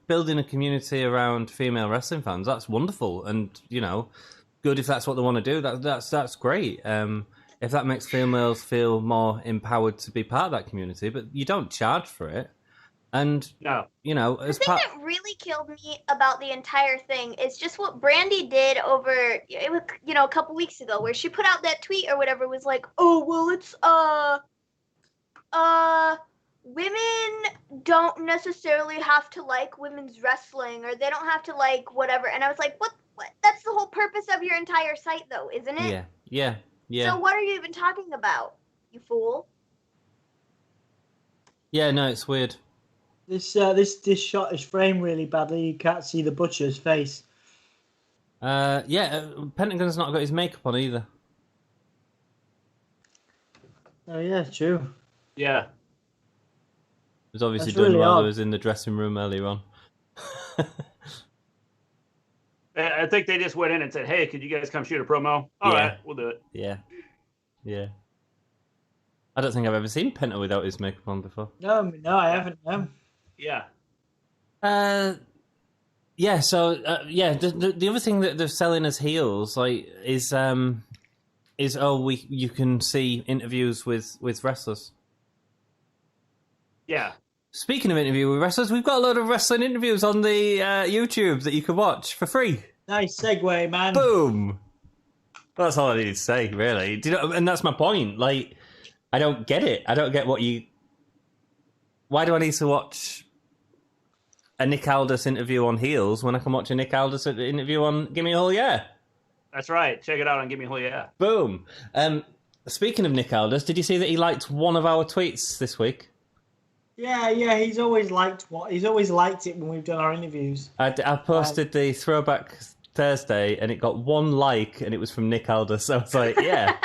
building a community around female wrestling fans. That's wonderful, and good if that's what they want to do. That's great. If that makes females feel more empowered to be part of that community, but you don't charge for it. And no, the thing that really killed me about the entire thing is just what Brandy did over a couple weeks ago, where she put out that tweet or whatever, was like, oh well, it's women don't necessarily have to like women's wrestling, or they don't have to like whatever. And I was like, what? That's the whole purpose of your entire site, though, isn't it? Yeah. So what are you even talking about, you fool? Yeah, no, it's weird. This shot is framed really badly. You can't see the butcher's face. Pentagon's not got his makeup on either. Oh yeah, true. Yeah. It was obviously That's done really while odd. I was in the dressing room earlier on. I think they just went in and said, "Hey, could you guys come shoot a promo?" All Yeah. right, we'll do it. Yeah. Yeah. I don't think I've ever seen Penta without his makeup on before. No, I haven't. No. Yeah. Yeah, so the other thing that they're selling as heels is you can see interviews with wrestlers. Yeah. Speaking of interview with wrestlers, we've got a load of wrestling interviews on the YouTube that you can watch for free. Nice segue, man. Boom. That's all I need to say, really. Do you know, and that's my point. Like, I don't get it. I don't get what you. Why do I need to watch a Nick Aldis interview on Heels when I can watch a Nick Aldis interview on Gimme All Yeah? That's right. Check it out on Gimme. Yeah. Boom. Speaking of Nick Aldis, did you see that he liked one of our tweets this week? Yeah. He's always liked it when we've done our interviews. I posted the Throwback Thursday, and it got one like, and it was from Nick Aldis. So I was like, yeah.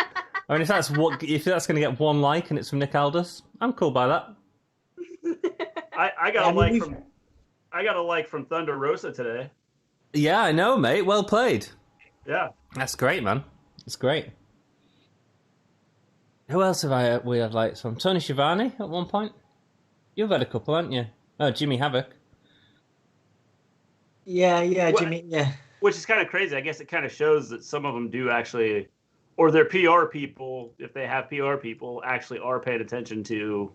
I mean, if that's going to get one like, and it's from Nick Aldis, I'm cool by that. I got a like from Thunder Rosa today. Yeah, I know, mate. Well played. Yeah. That's great, man. It's great. Who else we have likes from? Tony Schiavone at one point. You've had a couple, haven't you? Oh, Jimmy Havoc. Yeah, Jimmy. Yeah. Which is kind of crazy. I guess it kind of shows that some of them do actually, or their PR people, if they have PR people, actually are paying attention to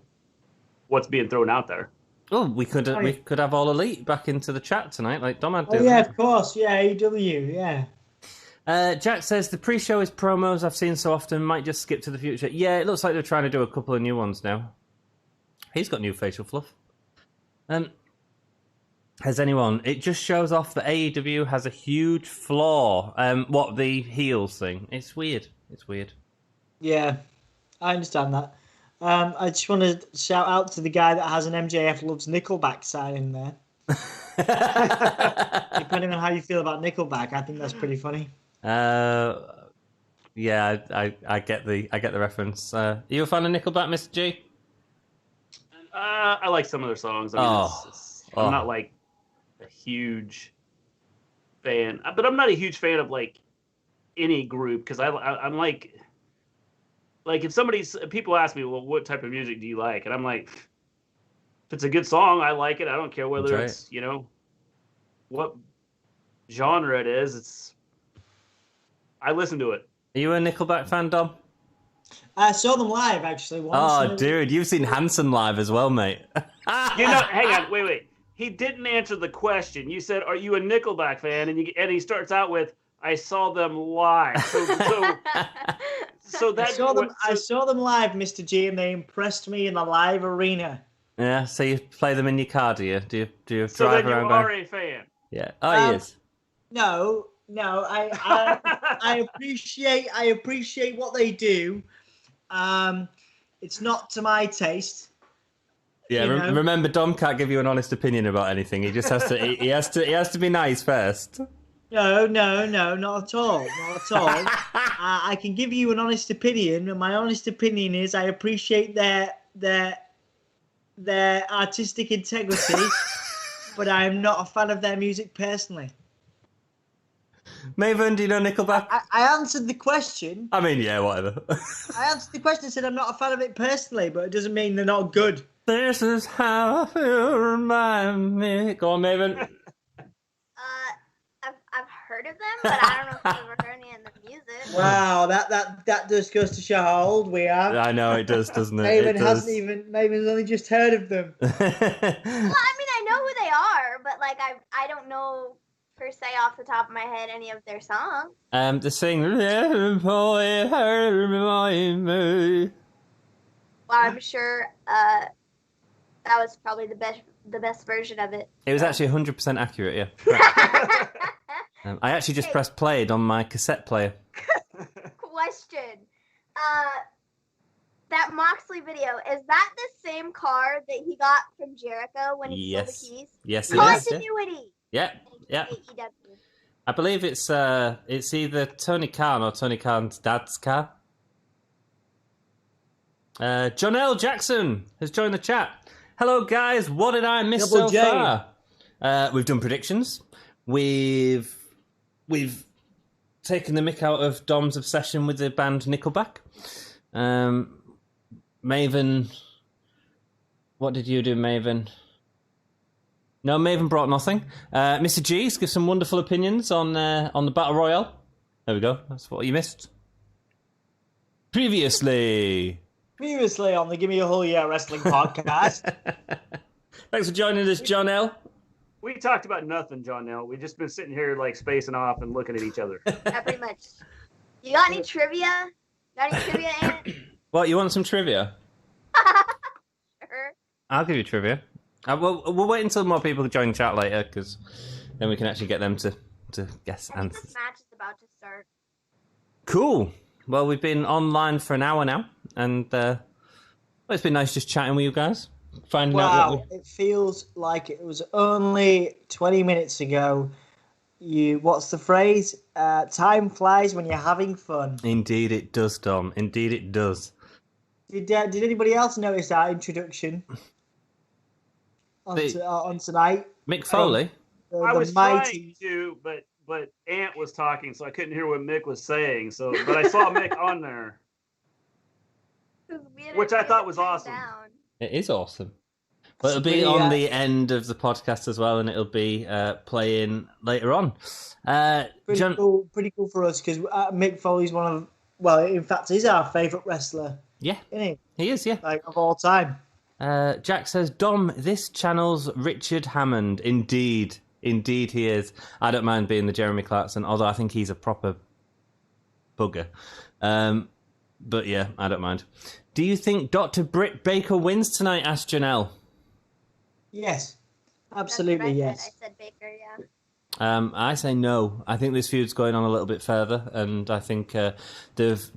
what's being thrown out there. Oh, we could have All Elite back into the chat tonight, like Dom had. Oh yeah, of course. Yeah, AEW. Yeah. Jack says the pre-show is promos I've seen so often. Might just skip to the future. Yeah, it looks like they're trying to do a couple of new ones now. He's got new facial fluff. Has anyone? It just shows off that AEW has a huge flaw. What the heels thing? It's weird. It's weird. Yeah, I understand that. I just want to shout out to the guy that has an MJF loves Nickelback sign in there. Depending on how you feel about Nickelback, I think that's pretty funny. Yeah, I get the reference. Are you a fan of Nickelback, Mr. G? I like some of their songs. I mean, I'm not like a huge fan, but I'm not a huge fan of like any group because I'm like if people ask me, well, what type of music do you like? And I'm like, if it's a good song, I like it. I don't care whether it's what genre it is. I listen to it. Are you a Nickelback fan, Dom? I saw them live actually once. Oh, dude, you've seen Hanson live as well, mate. Hang on, wait. He didn't answer the question. You said, "Are you a Nickelback fan?" And he starts out with, "I saw them live." So I saw them live, Mr. G, and they impressed me in the live arena. Yeah, so you play them in your car, do you? Do you so drive then around? You are a fan. Yeah. Oh, he is. No. I appreciate what they do. It's not to my taste. Yeah, remember, Dom can't give you an honest opinion about anything. He just has to. he has to be nice first. No, not at all. Not at all. I can give you an honest opinion, and my honest opinion is I appreciate their artistic integrity, but I am not a fan of their music personally. Maven, do you know Nickelback? I answered the question. I mean, yeah, whatever. I answered the question and said I'm not a fan of it personally, but it doesn't mean they're not good. This is how I feel, remind me. Go on, Maven. I've heard of them, but I don't know if I've ever heard any of the music. Wow, that just goes to show how old we are. I know it does, doesn't it? Maven's only just heard of them. Well, I mean, I know who they are, but like I don't know per se off the top of my head any of their songs. The sing. Well, I'm sure that was probably the best version of it. It was actually 100% accurate, yeah. I actually just pressed played on my cassette player. Question. That Moxley video, is that the same car that he got from Jericho when he stole the keys? Yes, it is. Continuity. Yeah. AEW. I believe it's either Tony Khan or Tony Khan's dad's car. John L. Jackson has joined the chat. Hello, guys. What did I miss Double so J. far? We've done predictions. We've taken the mick out of Dom's obsession with the band Nickelback. Maven, what did you do, Maven? No, Maven brought nothing. Mr. G's give some wonderful opinions on the Battle Royale. There we go. That's what you missed. Previously on the Gimme a Whole Yeah Wrestling podcast. Thanks for joining us, John L. We talked about nothing, John. Now we've just been sitting here like spacing off and looking at each other. Yeah, pretty much. You got any trivia? Ant? What, you want some trivia? Sure. I'll give you trivia. We'll wait until more people join the chat later, because then we can actually get them to guess I think answers. this match is about to start. Cool. Well, we've been online for an hour now, and it's been nice just chatting with you guys. Finding out what It feels like it was only 20 minutes ago. What's the phrase? Time flies when you're having fun. Indeed it does, Dom. Indeed it does. Did anybody else notice our introduction on tonight? Mick Foley? I was trying to, but Ant was talking, so I couldn't hear what Mick was saying. But I saw Mick on there, which I thought was awesome. It is awesome. But it'll be on the end of the podcast as well, and it'll be playing later on. Pretty cool for us, because Mick Foley's in fact, he's our favourite wrestler. Yeah. Isn't he is, yeah. Like, of all time. Jack says, Dom, this channel's Richard Hammond. Indeed he is. I don't mind being the Jeremy Clarkson, although I think he's a proper bugger. But yeah, I don't mind. Do you think Dr. Britt Baker wins tonight? Asked Janelle. Yes, absolutely. Yes. I said Baker, yeah. I say no. I think this feud's going on a little bit further, and I think they've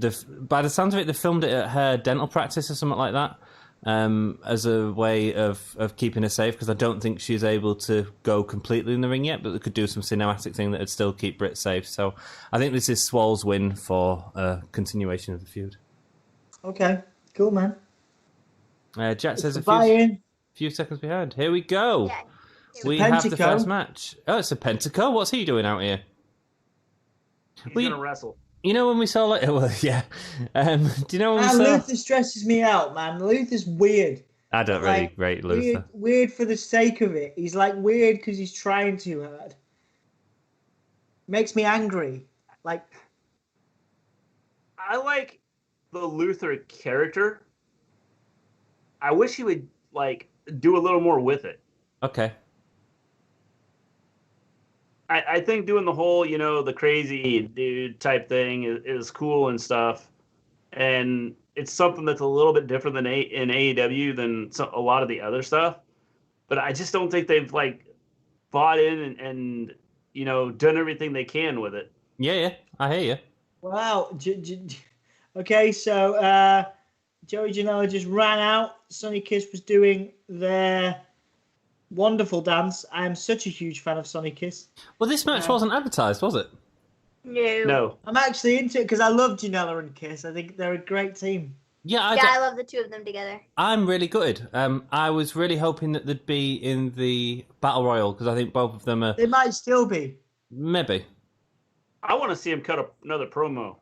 by the sounds of it, they filmed it at her dental practice or something like that, as a way of keeping her safe, because I don't think she's able to go completely in the ring yet, but they could do some cinematic thing that would still keep Britt safe. So I think this is Swole's win for a continuation of the feud. Okay, cool, man. Jack says few seconds behind. Here we go. Yeah. We have the first match. Oh, it's a Pentaco. What's he doing out here? He's going to wrestle. You know when we saw well, yeah. Do you know when we saw... Luther stresses me out, man. Luther's weird. I don't really rate Luther. Weird for the sake of it. He's like weird because he's trying too hard. Makes me angry. Like, I like the Luther character. I wish he would do a little more with it. Okay. I think doing the whole, the crazy dude type thing is cool and stuff. And it's something that's a little bit different than in AEW than a lot of the other stuff. But I just don't think they've bought in and done everything they can with it. Yeah, I hear you. Wow. Okay, so Joey Janela just ran out. Sonny Kiss was doing their wonderful dance. I am such a huge fan of Sonny Kiss. Well, this match wasn't advertised, was it? No. I'm actually into it because I love Janela and Kiss. I think they're a great team. Yeah, I love the two of them together. I'm really gutted. I was really hoping that they'd be in the Battle Royal, because I think both of them are... They might still be. Maybe. I want to see him cut another promo.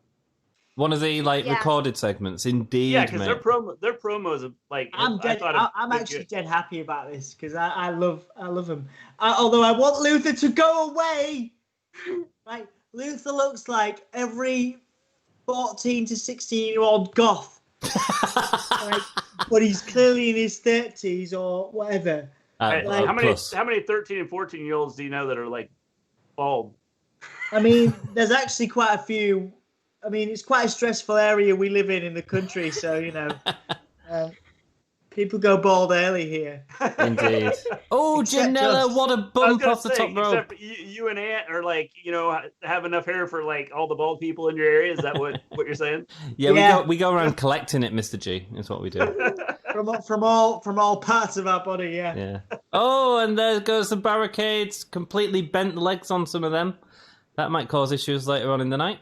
One of the recorded segments, indeed. Yeah, because their promos are I'm actually dead happy about this because I love him. Although I want Luther to go away. Right, Luther looks like every 14 to 16-year-old goth, but he's clearly in his 30s or whatever. How many 13 and 14-year-olds do you know that are bald? I mean, there's actually quite a few. I mean, it's quite a stressful area we live in the country, so, people go bald early here. Indeed. Oh, Janela, what a bump off the top rope. You and Ant are have enough hair for all the bald people in your area. Is that what you're saying? Yeah, we go around collecting it, Mr. G, is what we do. From all parts of our body, yeah. Yeah. Oh, and there goes the barricades, completely bent legs on some of them. That might cause issues later on in the night.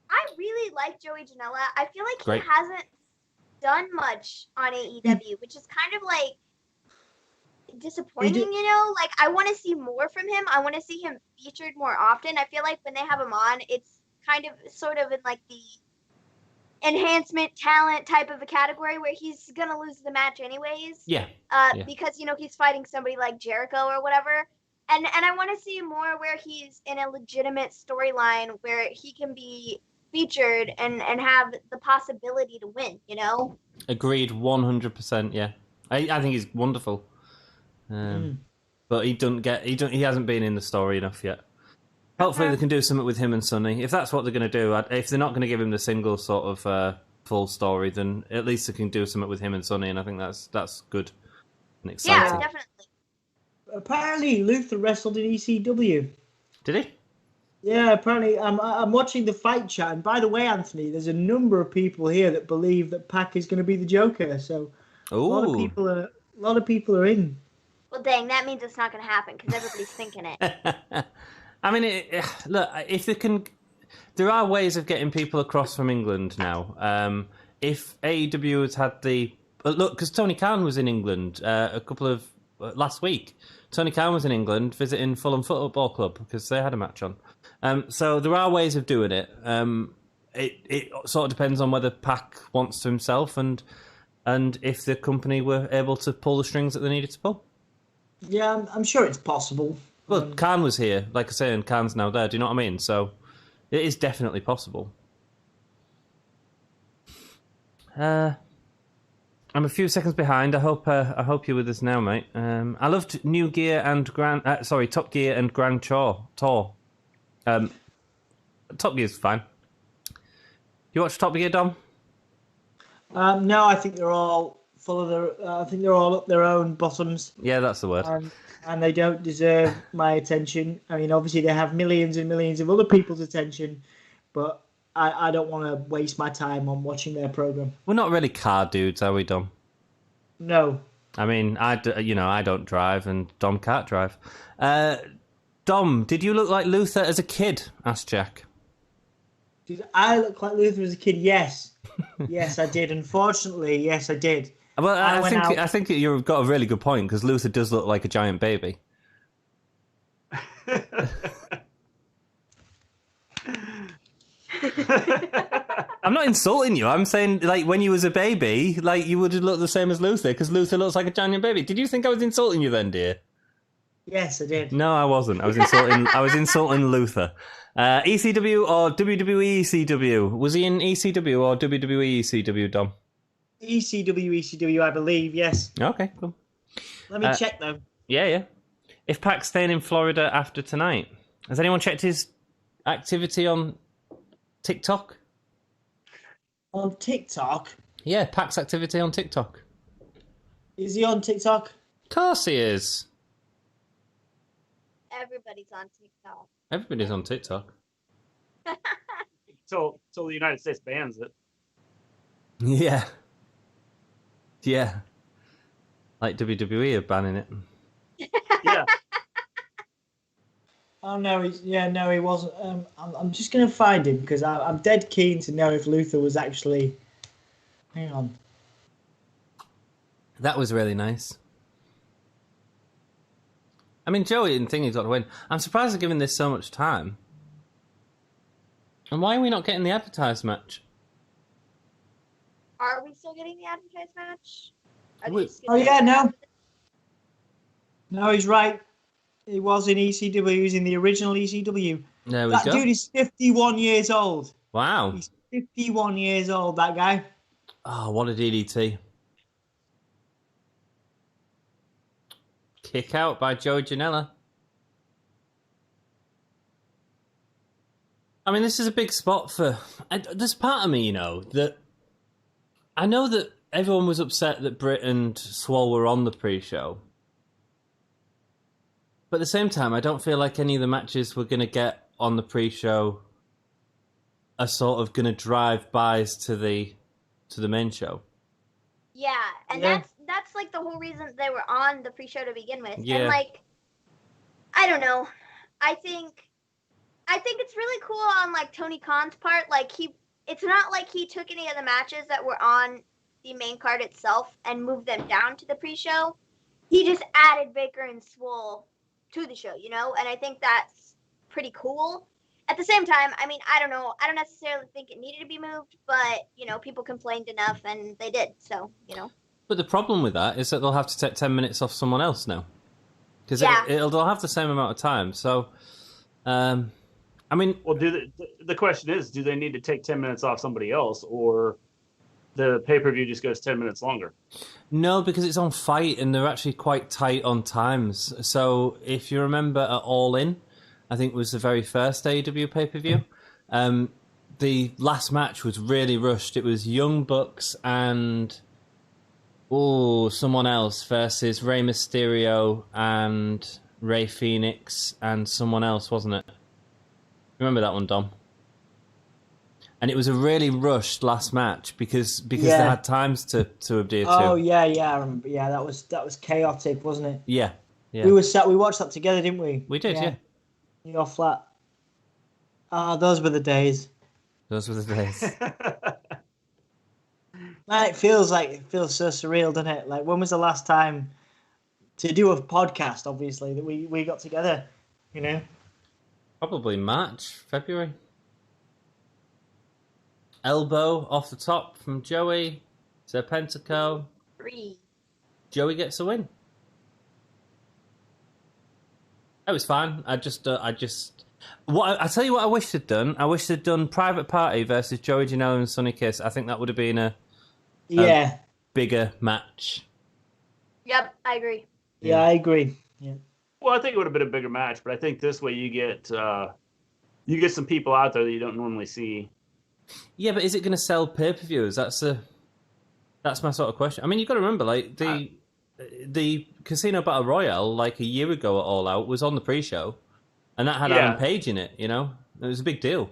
I really like Joey Janela. I feel like Great. he hasn't done much on AEW, which is kind of like disappointing, you know? Like, I want to see more from him. I want to see him featured more often. I feel like when they have him on, it's kind of sort of in like the enhancement talent type of a category where he's gonna lose the match anyways. Yeah. Because he's fighting somebody like Jericho or whatever. And I want to see more where he's in a legitimate storyline where he can be featured and have the possibility to win, you know? Agreed, 100%. Yeah, I think he's wonderful, but he hasn't been in the story enough yet. Hopefully, they can do something with him and Sonny. If that's what they're going to do, if they're not going to give him the single sort of full story, then at least they can do something with him and Sonny, and I think that's good and exciting. Yeah, definitely. Apparently, Luther wrestled in ECW. Did he? Yeah, apparently. I'm watching the fight chat, and by the way, Anthony, there's a number of people here that believe that Pac is going to be the Joker. So a lot of people are in. Well, dang, that means it's not going to happen because everybody's thinking it. I mean, look, if they can, there are ways of getting people across from England now. If AEW has had look, because Tony Khan was in England last week. Tony Khan was in England visiting Fulham Football Club because they had a match on. So there are ways of doing it. It sort of depends on whether Pac wants to himself and if the company were able to pull the strings that they needed to pull. Yeah, I'm sure it's possible. Well, Khan was here, like I say, and Khan's now there. Do you know what I mean? So it is definitely possible. I'm a few seconds behind. I hope you're with us now, mate. I loved New Gear and Top Gear and Grand Tour. Top Gear's fine. You watch Top Gear, Dom? No, I think they're all full of I think they're all up their own bottoms. Yeah, that's the word. And they don't deserve my attention. I mean, obviously they have millions and millions of other people's attention, but I don't want to waste my time on watching their program. We're not really car dudes, are we, Dom? No. I mean, I don't drive, and Dom can't drive. Dom, did you look like Luther as a kid? Asked Jack. Did I look like Luther as a kid? Yes. Yes, I did. Unfortunately, yes, I did. Well, I think you've got a really good point, because Luther does look like a giant baby. I'm not insulting you. I'm saying, like, when you was a baby, like, you would have looked the same as Luther, because Luther looks like a giant baby. Did you think I was insulting you then, dear? Yes, I did. No, I wasn't. I was insulting Luther. ECW or WWE ECW? Was he in ECW or WWE ECW, Dom? ECW, I believe, yes. Okay, cool. Let me check, though. Yeah. If Pac's staying in Florida after tonight, has anyone checked his activity on TikTok? On TikTok? Yeah, Pac's activity on TikTok. Is he on TikTok? Of course he is. Everybody's on TikTok. Everybody's on TikTok. So the United States bans it. Yeah. Yeah. Like WWE are banning it. Yeah. Oh, no, he wasn't. I'm just going to find him, because I'm dead keen to know if Luther was actually... Hang on. That was really nice. I mean, Joey didn't think he's got to win. I'm surprised they're giving this so much time. And why are we not getting the advertised match? Are we still getting the advertised match? Oh, yeah, no. No, he's right. He was in ECW. He was in the original ECW. There we go. That dude is 51 years old. Wow. He's 51 years old, that guy. Oh, what a DDT. Kick out by Joey Janela. I mean, this is a big spot for... There's part of me, that... I know that everyone was upset that Britt and Swole were on the pre-show. But at the same time, I don't feel like any of the matches we're going to get on the pre-show are sort of going to drive buys to the main show. Yeah, and that's like the whole reason they were on the pre-show to begin with. Yeah. And like, I don't know. I think it's really cool on like Tony Khan's part. Like it's not like he took any of the matches that were on the main card itself and moved them down to the pre-show. He just added Baker and Swole to the show, and I think that's pretty cool. At the same time, I mean, I don't know. I don't necessarily think it needed to be moved, but, people complained enough and they did, so. But the problem with that is that they'll have to take 10 minutes off someone else now. Because they'll have the same amount of time, so... I mean... Well, the question is, do they need to take 10 minutes off somebody else, or the pay-per-view just goes 10 minutes longer? No, because it's on Fight, and they're actually quite tight on times. So, if you remember at All In, I think it was the very first AEW pay-per-view, the last match was really rushed. It was Young Bucks and... someone else versus Rey Mysterio and Rey Fenix and someone else, wasn't it? Remember that one, Dom? And it was a really rushed last match because they had times to adhere to. Oh yeah, I remember. Yeah, that was chaotic, wasn't it? Yeah. We watched that together, didn't we? We did, yeah. New York Flat. Those were the days. Those were the days. Man, it feels so surreal, doesn't it? Like, when was the last time to do a podcast, obviously, that we got together, Probably March, February. Elbow off the top from Joey. Serpentico. 3. Joey gets a win. It was fine. I tell you what I wish they'd done. I wish they'd done Private Party versus Joey Janela and Sonny Kiss. I think that would have been a bigger match. Yep, I agree. Yeah, I agree. Yeah. Well, I think it would have been a bigger match, but I think this way you get some people out there that you don't normally see. Yeah, but is it going to sell pay-per-views? That's my sort of question. I mean, you've got to remember, like, the Casino Battle Royale, like a year ago at All Out, was on the pre-show, and that had Adam Page in it. It was a big deal.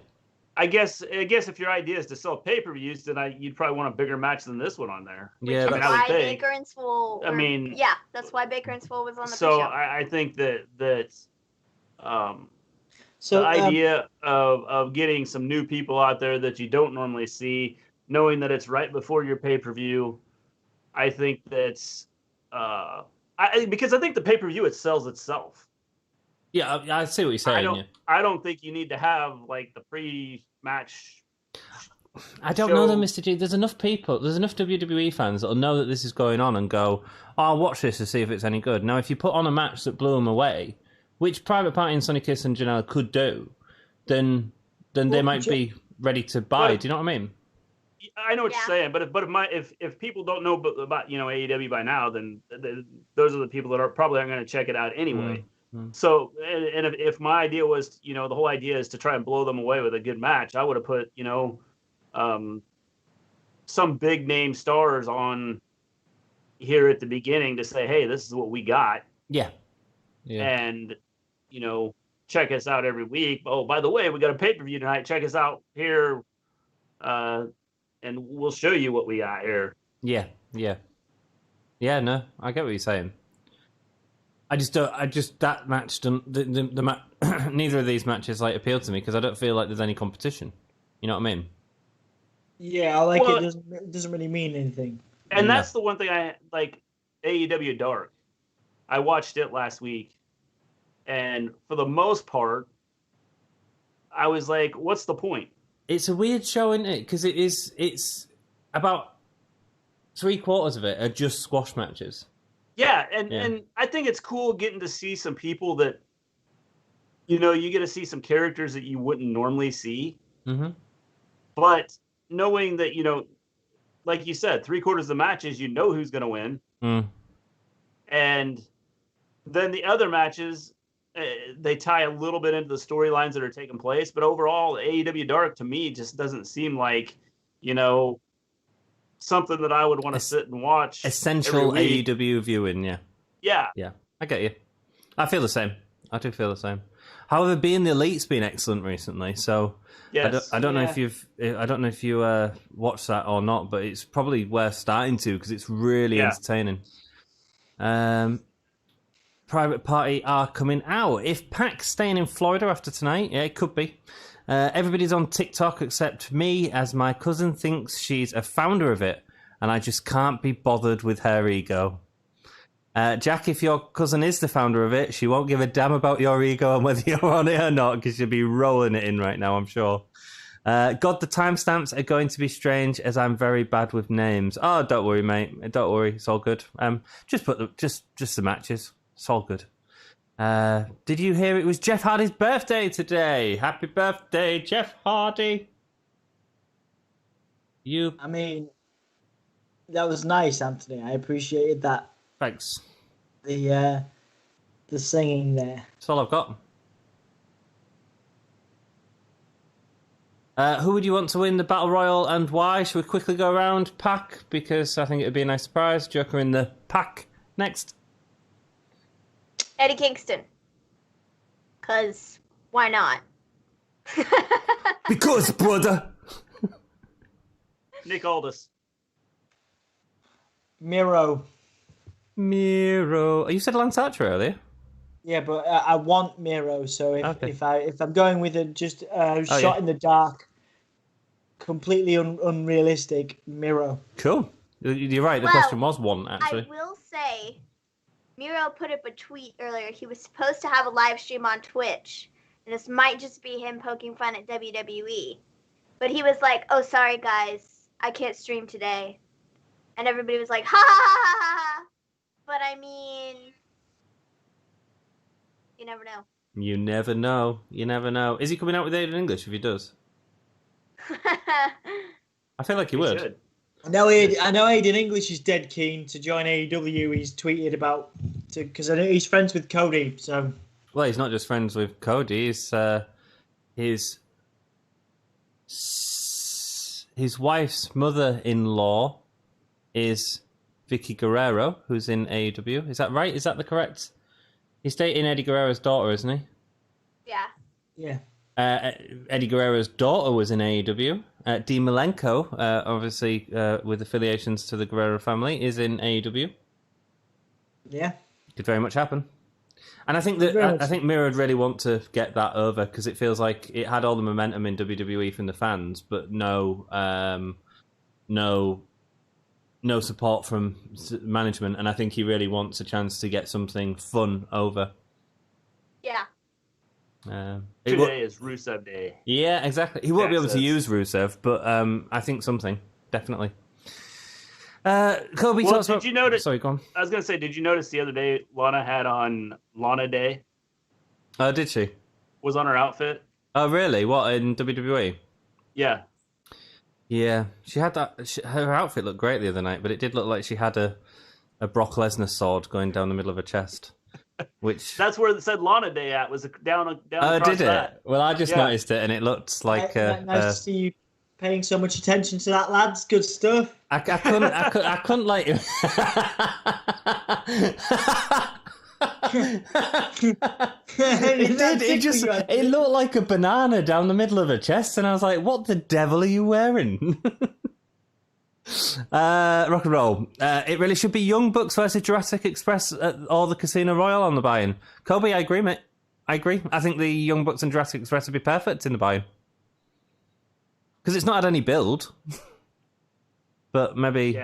I guess if your idea is to sell pay-per-views, then you'd probably want a bigger match than this one on there. Yeah, that's why Baker and Swole. That's why Baker and Swole was on the pre-show. So I think that the idea of getting some new people out there that you don't normally see, knowing that it's right before your pay-per-view, I think that's because I think the pay-per-view it sells itself. Yeah, I see what you're saying. I don't think you need to have like the pre-match. I don't know though, Mr. G. There's enough people, there's enough WWE fans that'll know that this is going on and go, I'll watch this to see if it's any good. Now, if you put on a match that blew them away, which Private Party and Sonny Kiss and Janela could do, then they might be ready to buy. Do you know what I mean? I know what you're saying, but if people don't know about AEW by now, then those are the people that probably aren't going to check it out anyway. Mm-hmm. So, and if my idea was, the whole idea is to try and blow them away with a good match, I would have put, some big name stars on here at the beginning to say, hey, this is what we got. Yeah. And, check us out every week. Oh, by the way, we got a pay-per-view tonight. Check us out here. And we'll show you what we got here. Yeah. Yeah, no, I get what you're saying. That match, neither of these matches appeal to me because I don't feel like there's any competition. You know what I mean? Yeah, it doesn't really mean anything. And that's the one thing I like. AEW Dark. I watched it last week, and for the most part, I was like, "What's the point?" It's a weird show, isn't it? Because it's about 3/4 of it are just squash matches. Yeah, and I think it's cool getting to see some people that, you get to see some characters that you wouldn't normally see. Mm-hmm. But knowing that, like you said, 3/4 of the matches, who's going to win. Mm. And then the other matches, they tie a little bit into the storylines that are taking place. But overall, AEW Dark, to me, just doesn't seem like, something that I would want to sit and watch. Essential AEW viewing, yeah. Yeah, I get you. I feel the same. I do feel the same. However, Being the Elite's been excellent recently, so yes. I don't know if you watched that or not, but it's probably worth starting to because it's really entertaining. Private Party are coming out. If Pac's staying in Florida after tonight, it could be. Everybody's on TikTok except me, as my cousin thinks she's a founder of it. and I just can't be bothered with her ego. Jack, if your cousin is the founder of it, she won't give a damn about your ego and whether you're on it or not, because she'll be rolling it in right now, I'm sure. God, the timestamps are going to be strange, as I'm very bad with names. Oh, don't worry, mate. Don't worry, it's all good. Just put the matches. It's all good. Did you hear it was Jeff Hardy's birthday today? Happy birthday, Jeff Hardy. I mean, that was nice, Anthony. I appreciated that. Thanks. The singing there. That's all I've got. Who would you want to win the Battle Royal and why? Should we quickly go around pack? Because I think it would be a nice surprise. Joker in the pack next. Eddie Kingston. Because why not? Because, brother. Nick Aldis. Miro. You said Lance Archer earlier. Yeah, but I want Miro. So if I'm going with a shot in the dark, completely unrealistic, Miro. Cool. You're right. The question was one, actually. I will say, Miro put up a tweet earlier. He was supposed to have a live stream on Twitch, and this might just be him poking fun at WWE. But he was like, "Oh, sorry guys, I can't stream today," and everybody was like, "Ha ha ha ha ha!" But I mean, you never know. You never know. You never know. Is he coming out with it in English if he does? I feel like he would. Should. I know Aiden English is dead keen to join AEW. He's tweeted about because I know he's friends with Cody. So well, he's not just friends with Cody. He's his wife's mother-in-law is Vicky Guerrero, who's in AEW. Is that right? Is that the correct? He's dating Eddie Guerrero's daughter, isn't he? Yeah. yeah. Eddie Guerrero's daughter was in AEW. Dee Malenko, obviously with affiliations to the Guerrero family, is in AEW. Yeah. Could very much happen. And I think I think Miro would really want to get that over because it feels like it had all the momentum in WWE from the fans, but no support from management. And I think he really wants a chance to get something fun over. Yeah. Today is Rusev Day. Yeah, exactly. He won't be able to Access. use Rusev, but I think something definitely. Kobe, Well, did you notice? Sorry, go on. I was gonna say, did you notice the other day Lana had on Lana Day? Oh, did she? Was on her outfit. Oh, really? What, in WWE? Yeah. Yeah, she had that. Her outfit looked great the other night, but it did look like she had a Brock Lesnar sword going down the middle of her chest. Which That's where it said Lana Day at, was down. Oh, across did it? that. Well, I just noticed it, and it looked like. Nice to see you paying so much attention to that, lads. Good stuff. I couldn't like. It did. It looked like a banana down the middle of her chest, and I was like, "What the devil are you wearing?" Rock and roll. It really should be Young Bucks versus Jurassic Express or the Casino Royale on the buy-in. Kobe, I agree, mate. I agree. I think the Young Bucks and Jurassic Express would be perfect in the buy-in because it's not had any build. But maybe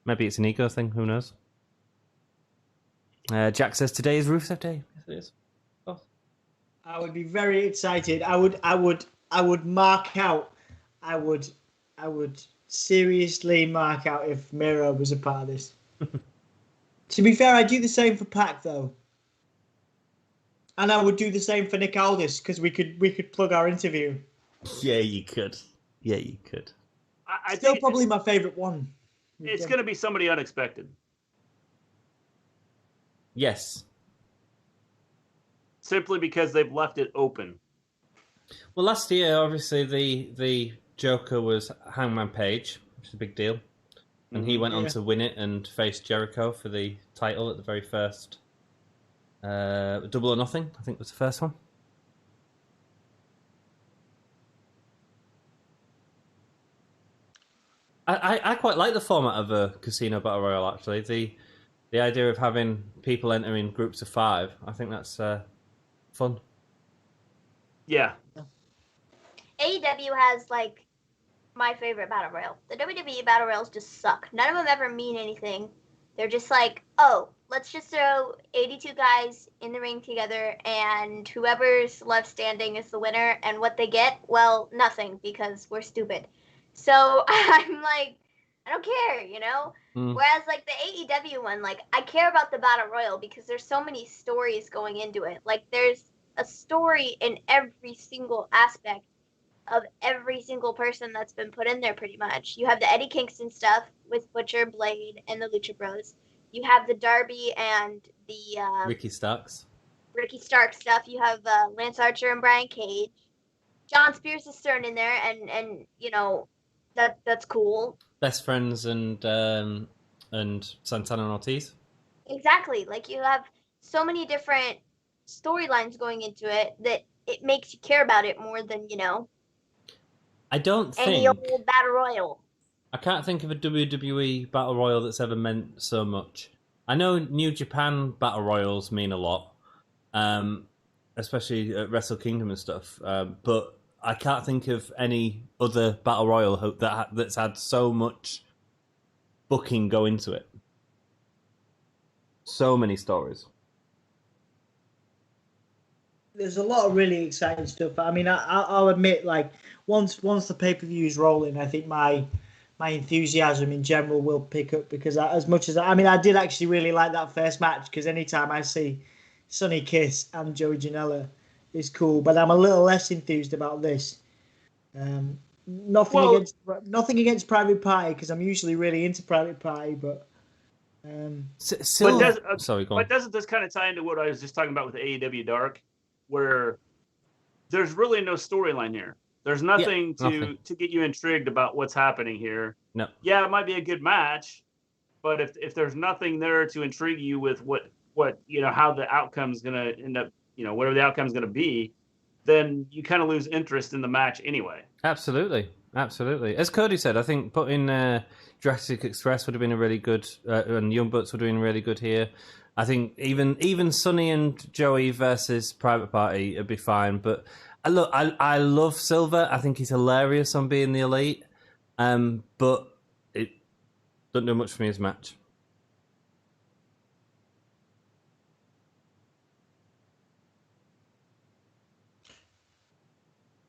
it's an ego thing. Who knows? Jack says today is Rusev Day. Yes, it is. Oh. I would be very excited. I would mark out. I would seriously mark out if Miro was a part of this. To be fair, I do the same for Pac though, and I would do the same for Nick Aldis because we could plug our interview. Yeah, you could. Yeah, you could. I Still think probably my favorite one. it's going to be somebody unexpected. Yes. Simply because they've left it open. Well, last year, obviously, the Joker was Hangman Page, which is a big deal. And he went on to win it and face Jericho for the title at the very first Double or Nothing, I think was the first one. I quite like the format of a Casino Battle Royale, actually. The idea of having people entering groups of 5, I think that's fun. Yeah. AEW has like my favorite battle royal. The WWE battle royals just suck. None of them ever mean anything. They're just like, oh, let's just throw 82 guys in the ring together, and whoever's left standing is the winner. And what they get? Well, nothing, because we're stupid. So I'm like, I don't care, you know? Whereas, like, the AEW one, like, I care about the battle royal because there's so many stories going into it. Like, there's a story in every single aspect of every single person that's been put in there, pretty much. You have the Eddie Kingston stuff with Butcher, Blade, and the Lucha Bros. You have the Darby and the Ricky Starks stuff. You have Lance Archer and Brian Cage. John Spears is thrown in there, and you know that's cool. Best Friends and Santana and Ortiz. Exactly. Like, you have so many different storylines going into it that it makes you care about it more than, you know, I don't think any old battle royal. I can't think of a WWE Battle Royal that's ever meant so much. I know New Japan Battle Royals mean a lot, especially at Wrestle Kingdom and stuff, but I can't think of any other Battle Royal that's had so much booking go into it. So many stories. There's a lot of really exciting stuff. I mean, I'll admit, like, once the pay-per-view is rolling, I think my enthusiasm in general will pick up, because as much as I did actually really like that first match, because anytime I see Sonny Kiss and Joey Janela is cool, but I'm a little less enthused about this. Nothing against Private Party, because I'm usually really into Private Party, but sorry, go on. But doesn't this kind of tie into what I was just talking about with AEW Dark, where there's really no storyline here? There's nothing to get you intrigued about what's happening here. No. Yeah, it might be a good match, but if there's nothing there to intrigue you with what you know, how the outcome's gonna end up, you know, whatever the outcome's gonna be, then you kind of lose interest in the match anyway. Absolutely. As Cody said, I think putting Jurassic Express would have been a really good, and Young Bucks would have been really good here. I think even Sonny and Joey versus Private Party would be fine. But I love Silver. I think he's hilarious on Being the Elite. But it doesn't do much for me as a match.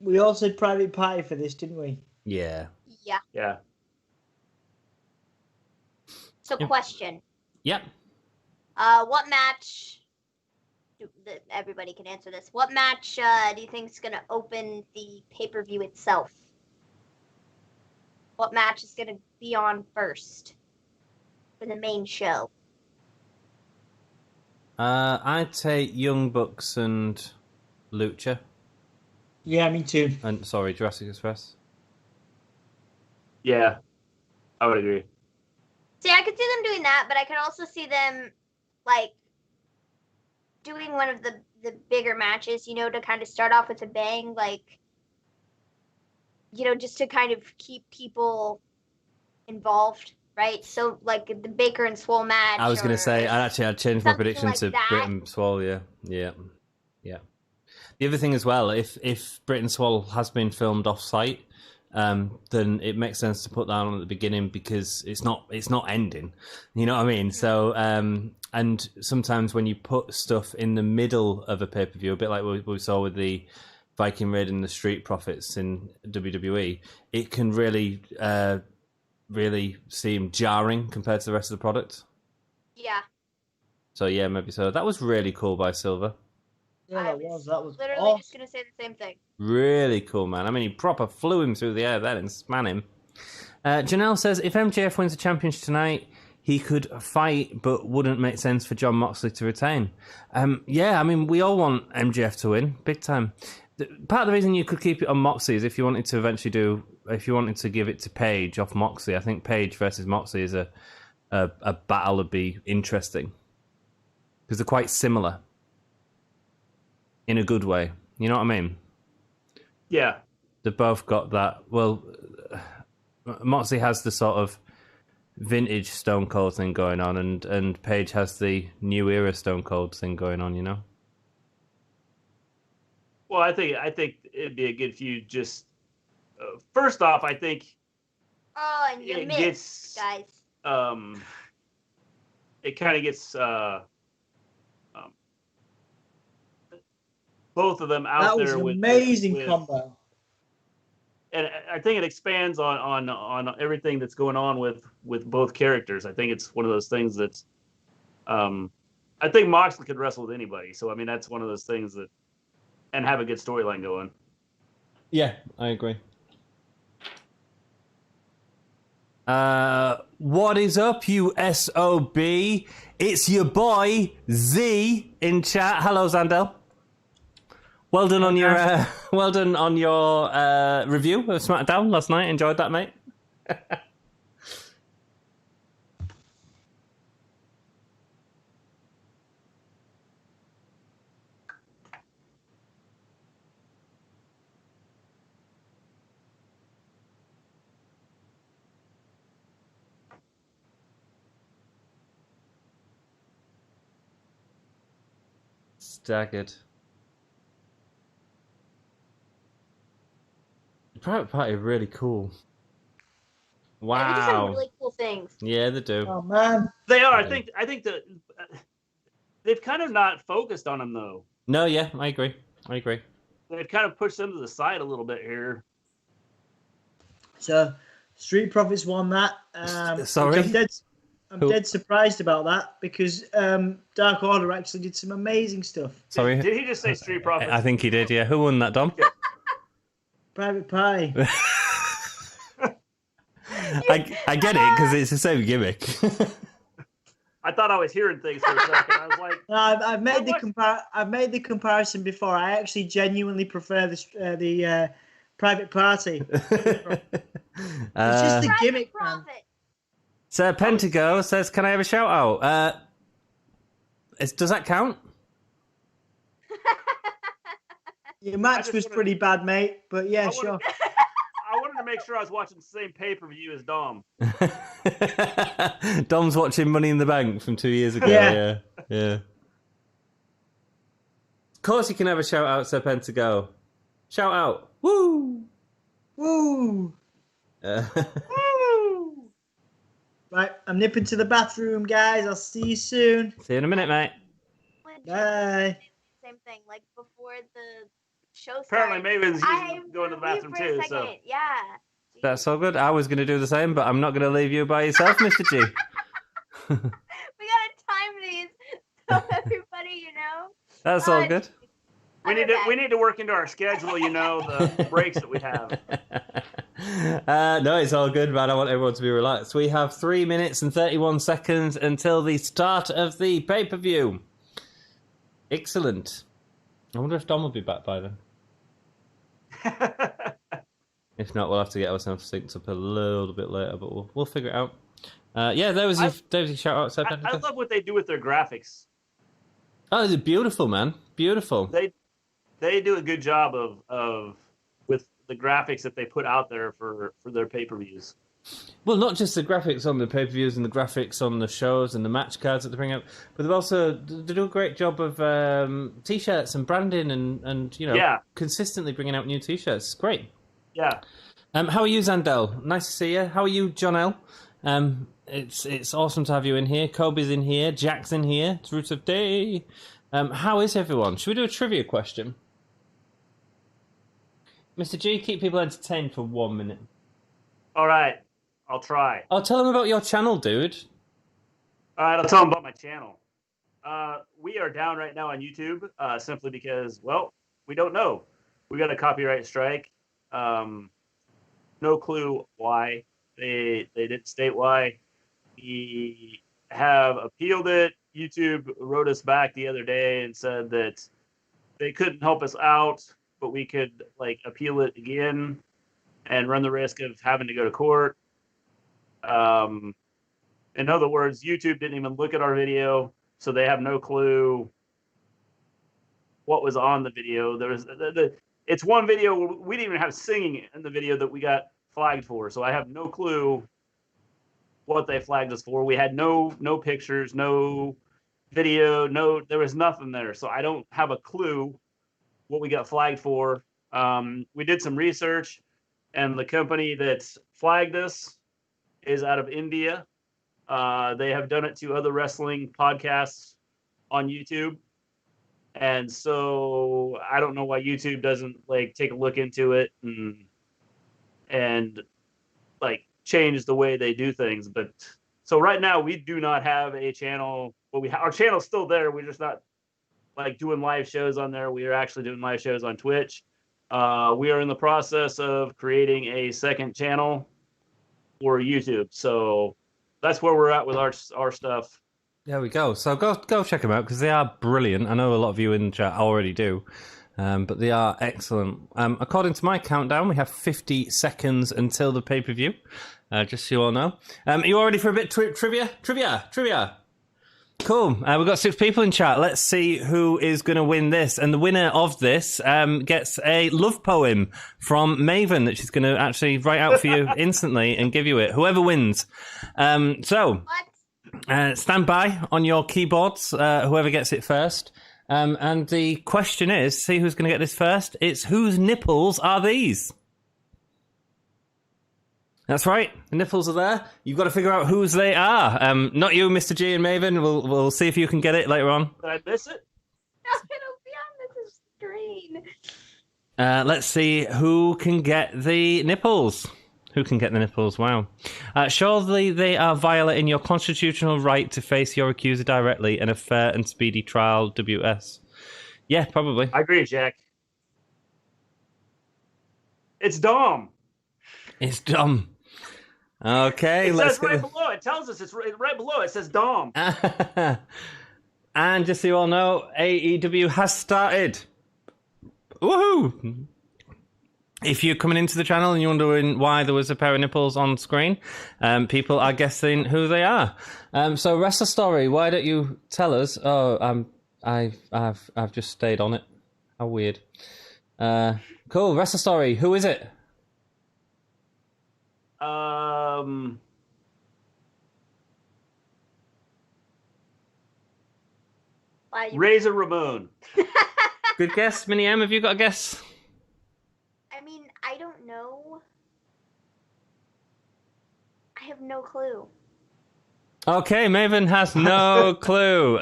we all said Private Party for this, didn't we? Yeah. Yeah. So, question. Yep. What match? Everybody can answer this. What match do you think is going to open the pay-per-view itself? What match is going to be on first for the main show? I'd take Young Bucks and Lucha. Yeah, me too. And sorry, Jurassic Express. Yeah, I would agree. See, I could see them doing that, but I could also see them, like, doing one of the bigger matches, you know, to kind of start off with a bang, like, you know, just to kind of keep people involved, right? So, like, the Baker and Swole match. I was going to say, I'd changed my prediction like to that. Britain Swole, yeah. The other thing as well, if Britain Swole has been filmed off-site, then it makes sense to put that on at the beginning, because it's not ending. You know what I mean? So, and sometimes when you put stuff in the middle of a pay-per-view, a bit like what we saw with the Viking Raid and the Street Profits in WWE, it can really, really seem jarring compared to the rest of the product. Yeah. So yeah, maybe so. That was really cool by Silver. Yeah, that was literally awesome. just going to say the same thing. Really cool, man. I mean, he proper flew him through the air then and span him. Janelle says, if MJF wins the championship tonight, he could fight, but wouldn't make sense for Jon Moxley to retain. Yeah, I mean, we all want MJF to win, big time. Part of the reason you could keep it on Moxley is if you wanted to give it to Paige off Moxley. I think Paige versus Moxley is a battle would be interesting, because they're quite similar in a good way. You know what I mean? Yeah. They've both got that. Well, Moxley has the sort of vintage Stone Cold thing going on, and Paige has the new era Stone Cold thing going on, you know? Well, I think it'd be a good feud. Just first off, I think Oh, and you it missed, gets guys. it kind of gets both of them out That was there an with amazing combo. and I think it expands on everything that's going on with both characters. I think it's one of those things that's I think Moxley could wrestle with anybody. So I mean that's one of those things that and have a good storyline going. Yeah, I agree. What is up, you SOB? It's your boy Z in chat. Hello, Zandel. Well done on your review of SmackDown last night. Enjoyed that, mate. Staggered. The Private Party are really cool. Wow. Yeah, they do some really cool things. Yeah, they do. Oh man, They are. I think that they've kind of not focused on them though. No, yeah, I agree. They've kind of pushed them to the side a little bit here. so Street Profits won that. Sorry? I'm dead surprised about that because Dark Order actually did some amazing stuff. Sorry. Did he just say Street Profits? I think he did, yeah. Who won that, Dom? Private Party. I get it, because it's the same gimmick. I thought I was hearing things for a second. I was like, No, I've made the comparison before. I actually genuinely prefer the Private Party. It's just the gimmick, man. So Pentago says, "Can I have a shout out?" Does that count? Your match was pretty bad, mate. But yeah, sure. I wanted to make sure I was watching the same pay-per-view as Dom. Dom's watching Money in the Bank from 2 years ago. Yeah. Of course, you can have a shout out, Sir Pentago. Shout out! Woo! Woo! Right, I'm nipping to the bathroom, guys. I'll see you soon. See you in a minute, mate. Bye. Same thing, like before the show started. Apparently, Maven's going to the bathroom too. So yeah. That's all good. I was going to do the same, but I'm not going to leave you by yourself, Mr. G. We gotta time these so everybody, That's all good. we need to work into our schedule. The breaks that we have. No, it's all good, man. I want everyone to be relaxed. We have 3 minutes and 31 seconds until the start of the pay-per-view. Excellent. I wonder if Dom will be back by then. If not, we'll have to get ourselves synced up a little bit later, but we'll figure it out. There was your shout out. I love what they do with their graphics. Oh, they're beautiful, man. Beautiful. They do a good job of with the graphics that they put out there for their pay-per-views. Well, not just the graphics on the pay-per-views and the graphics on the shows and the match cards that they bring out, but they do a great job of t-shirts and branding and consistently bringing out new t-shirts. It's great. Yeah. How are you, Zandel? Nice to see you. How are you, John L? It's awesome to have you in here. Kobe's in here. Jack's in here. It's Root of Day. How is everyone? Should we do a trivia question? Mr. G, keep people entertained for 1 minute. All right. I'll try. Oh, tell them about your channel, dude. All right, I'll tell them about my channel. We are down right now on YouTube simply because, we don't know. We got a copyright strike. No clue why. They didn't state why. We have appealed it. YouTube wrote us back the other day and said that they couldn't help us out, but we could appeal it again and run the risk of having to go to court. In other words, YouTube didn't even look at our video, so they have no clue what was on the video. There was it's one video where we didn't even have singing in the video that we got flagged for, so I have no clue what they flagged us for. We had no pictures, no video, there was nothing there, so I don't have a clue what we got flagged for. We did some research, and the company that flagged us is out of India. They have done it to other wrestling podcasts on YouTube. And so I don't know why YouTube doesn't like take a look into it and like change the way they do things. But so right now we do not have a channel. Well, our channel's still there. We're just not like doing live shows on there. We are actually doing live shows on Twitch. We are in the process of creating a second channel for YouTube. So that's where we're at with our stuff. There we go. So go check them out because they are brilliant. I know a lot of you in the chat already do, but they are excellent. According to my countdown, we have 50 seconds until the pay-per-view, just so you all know. Are you all ready for a bit trivia? Trivia. Cool. We've got 6 people in chat. Let's see who is going to win this. And the winner of this gets a love poem from Maven that she's going to actually write out for you instantly and give you it. Whoever wins. Stand by on your keyboards, whoever gets it first. And the question is, see who's going to get this first. It's whose nipples are these? That's right. The nipples are there. You've got to figure out whose they are. Not you, Mr. G and Maven. We'll see if you can get it later on. Did I miss it? No, it'll be on this screen. Let's see who can get the nipples. Who can get the nipples? Wow. Surely they are violating your constitutional right to face your accuser directly in a fair and speedy trial, WS. Yeah, probably. I agree, Jack. It's Dom. It's Dom. Okay, let's go. Right below. It tells us it's right below. It says Dom. And just so you all know, AEW has started. Woohoo! If you're coming into the channel and you're wondering why there was a pair of nipples on screen, people are guessing who they are. So, Wrestle Story, why don't you tell us? Oh, I've just stayed on it. How weird. Cool, Wrestle Story, who is it? Razor Ramon. Good guess, Mini M. Have you got a guess? I mean, I don't know. I have no clue. Okay, Maven has no clue.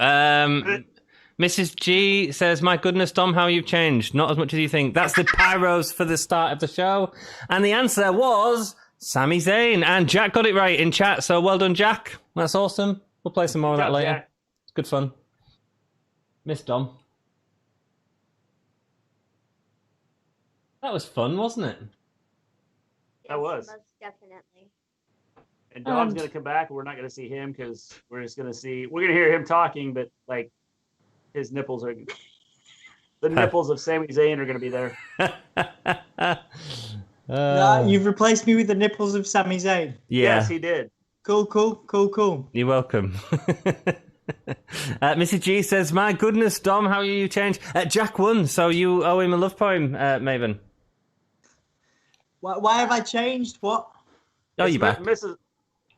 Mrs. G says, my goodness, Dom, how you've changed. Not as much as you think. That's the pyros for the start of the show. And the answer was Sami Zayn. And Jack got it right in chat, so well done, Jack. That's awesome. We'll play some more of that later. Jack. It's good fun. Miss Dom. That was fun, wasn't it? Yes, that was. Most definitely. And Dom's going to come back, and we're not going to see him because we're just going to we're going to hear him talking, but like his nipples are, the nipples of Sami Zayn are going to be there. You've replaced me with the nipples of Sami Zayn. Yeah. Yes, he did. Cool. You're welcome. Mrs. G says, my goodness, Dom, how you changed. Jack won, so you owe him a love poem, Maven. Why have I changed? What? Oh, you back.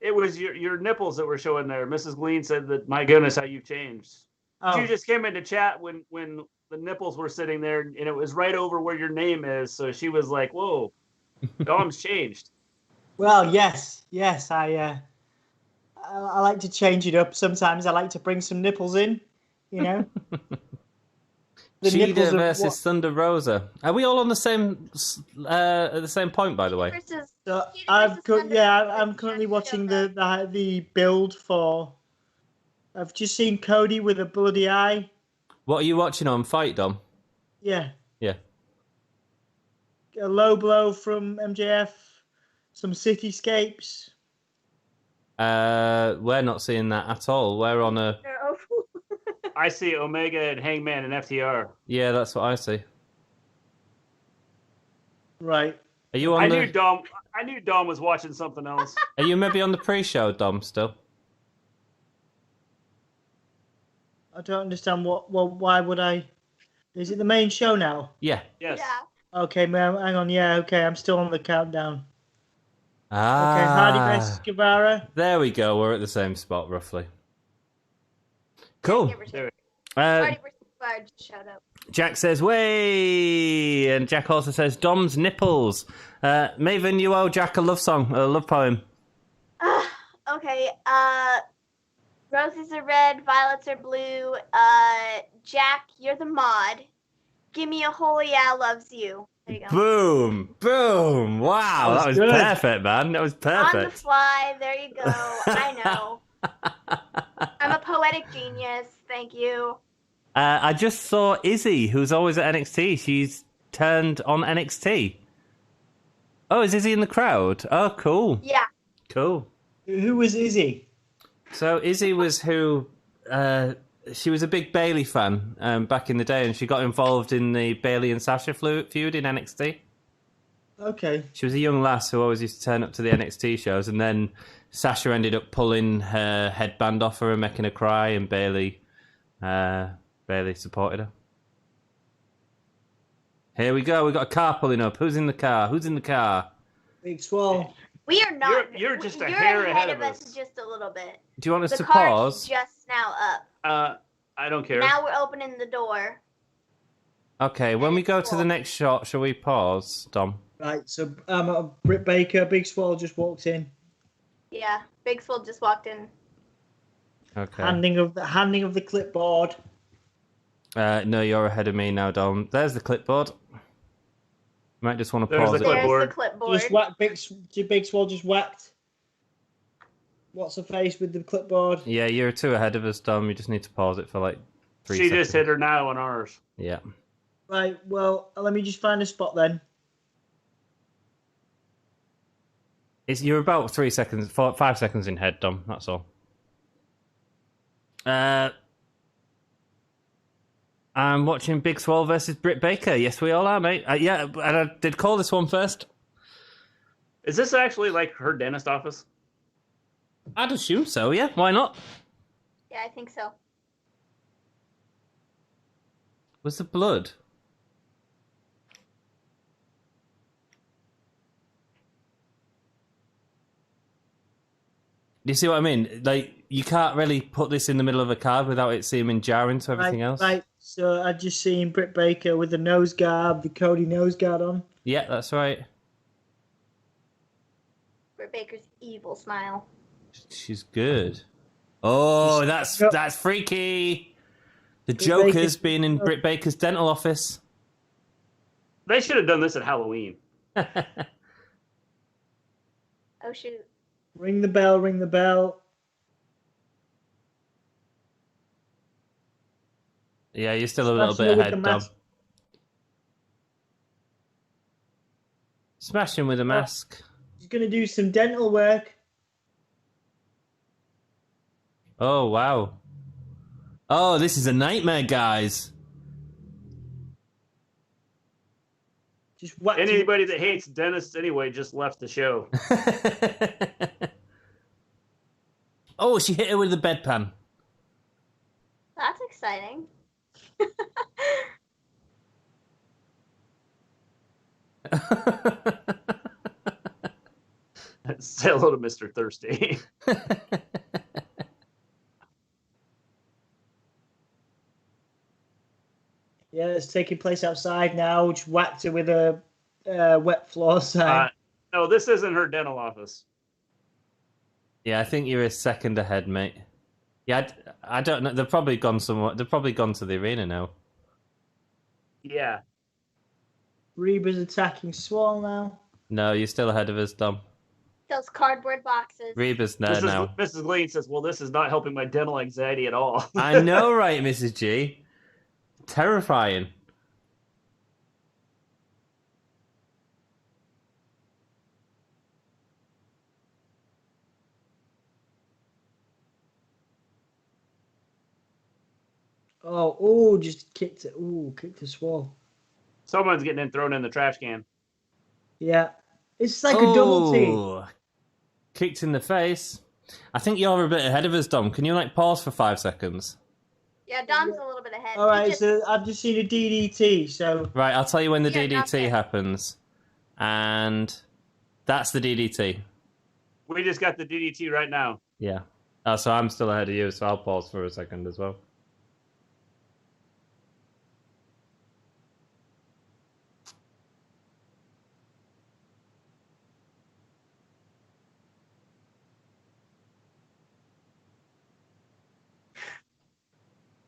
It was your nipples that were showing there. Mrs. Glean said that, my goodness, how you've changed. Oh. She just came into chat when the nipples were sitting there, and it was right over where your name is. So she was like, whoa, Dom's changed. Well, yes. I like to change it up. Sometimes I like to bring some nipples in, you know. Cheetah versus Thunder Rosa. Are we all on the same at the same point, by the way? I'm currently watching the build for. I've just seen Cody with a bloody eye. What are you watching on Fight, Dom? Yeah. Yeah. A low blow from MJF. Some cityscapes. We're not seeing that at all. We're on a. I see Omega and Hangman and FTR. Yeah, that's what I see. Right. Are you on? I knew Dom was watching something else. Are you maybe on the pre-show, Dom? Still. I don't understand why would I? Is it the main show now? Yeah. Yes. Yeah. Okay, man. Hang on. Yeah. Okay, I'm still on the countdown. Ah. Okay, Hardy versus Guevara. There we go. We're at the same spot, roughly. Cool. Hardy versus Guevara, shout out. Jack says, way! And Jack also says, Dom's nipples. Maven, you owe Jack a love song, a love poem. Okay. Roses are red, violets are blue. Jack, you're the mod. Gimme a holy yeah loves you. There you go. Boom! Boom! Wow, that was good. perfect, man. That was On the perfect. fly. There you go. I know. I'm a poetic genius. Thank you. I just saw Izzy, who's always at NXT. She's turned on NXT. Oh, is Izzy in the crowd? Oh, cool. Yeah. Cool. Who was Izzy? So Izzy was who... she was a big Bailey fan back in the day, and she got involved in the Bailey and Sasha feud in NXT. Okay. She was a young lass who always used to turn up to the NXT shows, and then Sasha ended up pulling her headband off her and making her cry, and Bailey supported her. Here we go. We got a car pulling up. Who's in the car? Who's in the car? Big Swole. We are not. You're just a you're hair ahead of of us just a little bit. Do you want us The to car's pause? just now up. I don't care. Now we're opening the door. Okay, when we it's go to full. the next shot, shall we pause, Dom? Right, so Britt Baker, Big Swole just walked in. Yeah, Big Swole just walked in. Okay. Handing of the clipboard. No, you're ahead of me now, Dom. There's the clipboard. Might just want to There's pause the it. clipboard. There's the clipboard. Just whacked Big Swole just whacked. What's her face with the clipboard? Yeah, you're 2 ahead of us, Dom. You just need to pause it for like 3 She seconds. just hit her now on ours. Yeah. Right, well, let me just find a spot then. You're about 5 seconds in head, Dom. That's all. I'm watching Big Swole versus Britt Baker. Yes, we all are, mate. Yeah, and I did call this one first. Is this actually like her dentist office? I'd assume so, yeah. Why not? Yeah, I think so. Was the blood? Do you see what I mean? Like, you can't really put this in the middle of a card without it seeming jarring to everything else. Right, so I've just seen Britt Baker with the nose guard, the Cody nose guard on. Yeah, that's right. Britt Baker's evil smile. She's good. Oh, that's freaky. The Joker's been in Britt Baker's dental office. They should have done this at Halloween. Oh shoot. Ring the bell, ring the bell. Yeah, you're still a little Smashing bit with ahead, the Dom. mask. Smashing with a mask. She's going to do some dental work. Oh, wow. Oh, this is a nightmare, guys. Just whack Anybody that hates dentists anyway just left the show. Oh, she hit her with the bedpan. That's exciting. Say hello to Mr. Thirsty. Yeah, it's taking place outside now. Just whacked her with a wet floor sign. No, this isn't her dental office. Yeah, I think you're a second ahead, mate. Yeah, I don't know. They've probably gone somewhere. They've probably gone to the arena now. Yeah. Reba's attacking Swole now. No, you're still ahead of us, Dom. Those cardboard boxes. Reba's there now. Mrs. Glean says, well, this is not helping my dental anxiety at all. I know, right, Mrs. G? Terrifying. Oh, just kicked it. Ooh, kicked the Swole. Someone's getting thrown in the trash can. Yeah. It's like a double team. Oh, kicked in the face. I think you're a bit ahead of us, Dom. Can you, pause for 5 seconds? Yeah, Dom's a little bit ahead. All right, so I've just seen a DDT, so... Right, I'll tell you when the Yeah, not DDT there. happens. And that's the DDT. We just got the DDT right now. Yeah. Oh, so I'm still ahead of you, so I'll pause for a second as well.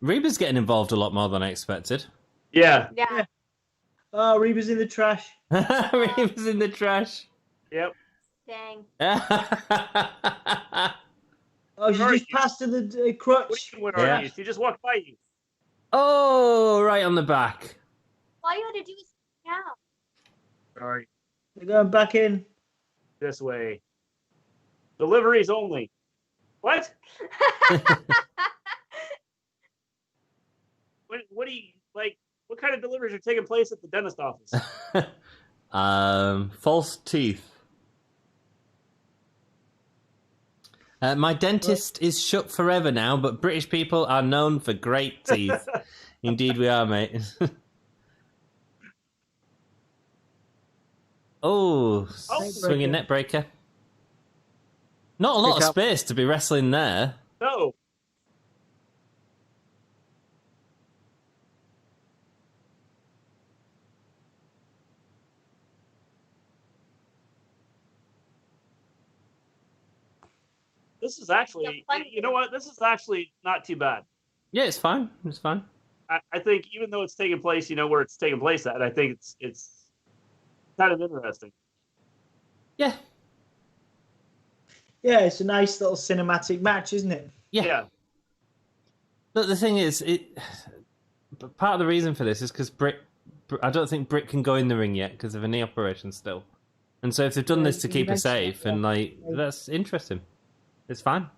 Reba's getting involved a lot more than I expected. Yeah. Yeah. Oh, Reba's in the trash. Reba's in the trash. Yep. Dang. Oh, she Where just passed to the crutch. Where Yeah. are you? She just walked by you. Oh, right on the back. All you had to do was now. Sorry. They're going back in. This way. Deliveries only. What? What do you like? What kind of deliveries are taking place at the dentist office? False teeth. My dentist is shut forever now, but British people are known for great teeth. Indeed, we are, mate. Swinging net breaker. Not a lot of space to be wrestling there. No. This is actually, you know what? This is actually not too bad. Yeah, it's fine. It's fine. I think even though it's taking place, where it's taking place at, I think it's kind of interesting. Yeah. Yeah, it's a nice little cinematic match, isn't it? Yeah. Look, the thing is, part of the reason for this is because I don't think Britt can go in the ring yet because of a knee operation still. And so if they've done this to keep her safe, and that's interesting. It's fine.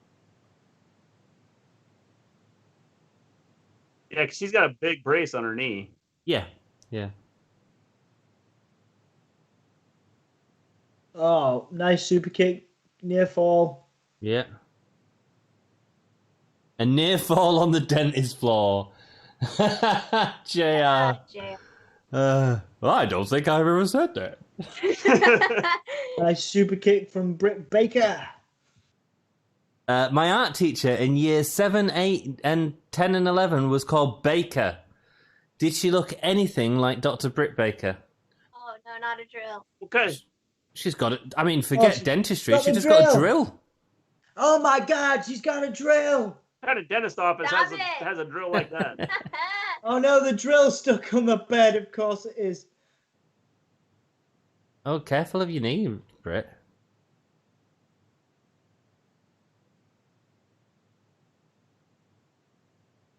Yeah, because she's got a big brace on her knee. Yeah. Yeah. Oh, nice super kick. Near fall. Yeah. A near fall on the dentist floor. JR. I don't think I've ever said that. Nice super kick from Britt Baker. My art teacher in years 7, 8, and 10 and 11 was called Baker. Did she look anything like Dr. Britt Baker? Oh, no, not a drill. Okay. She's got it. I mean, forget dentistry. She just drill. got a drill. Oh my God, she's got a drill. What kind of dentist office has a drill like that? Oh no, the drill's stuck on the bed. Of course it is. Oh, careful of your knee, Britt.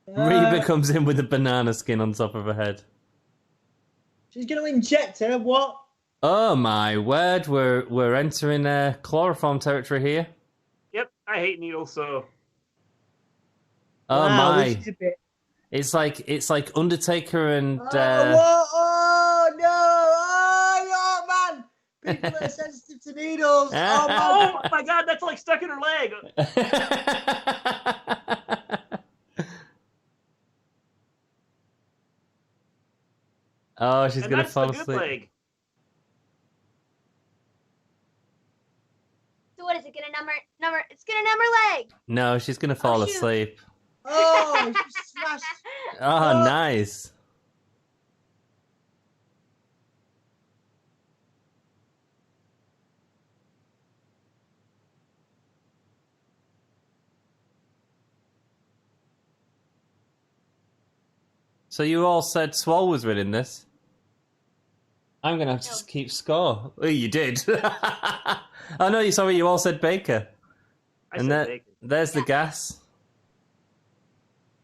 Reba comes in with a banana skin on top of her head. She's going to inject her. What? Oh my word, we're entering chloroform territory here. Yep, I hate needles, so. Oh wow, my! this is a bit... It's like Undertaker and. Oh no! Oh man! People are sensitive to needles. Oh my God, that's like stuck in her leg. Oh, she's gonna fall the asleep. Good leg. So what is it gonna number? It's gonna number leg. No, she's gonna fall asleep. Oh, she smashed. Oh, nice. So you all said Swole was winning this? I'm going to have to just keep score. Oh, you did. Oh, no, sorry, you all said Baker. I said Baker. There's the gas.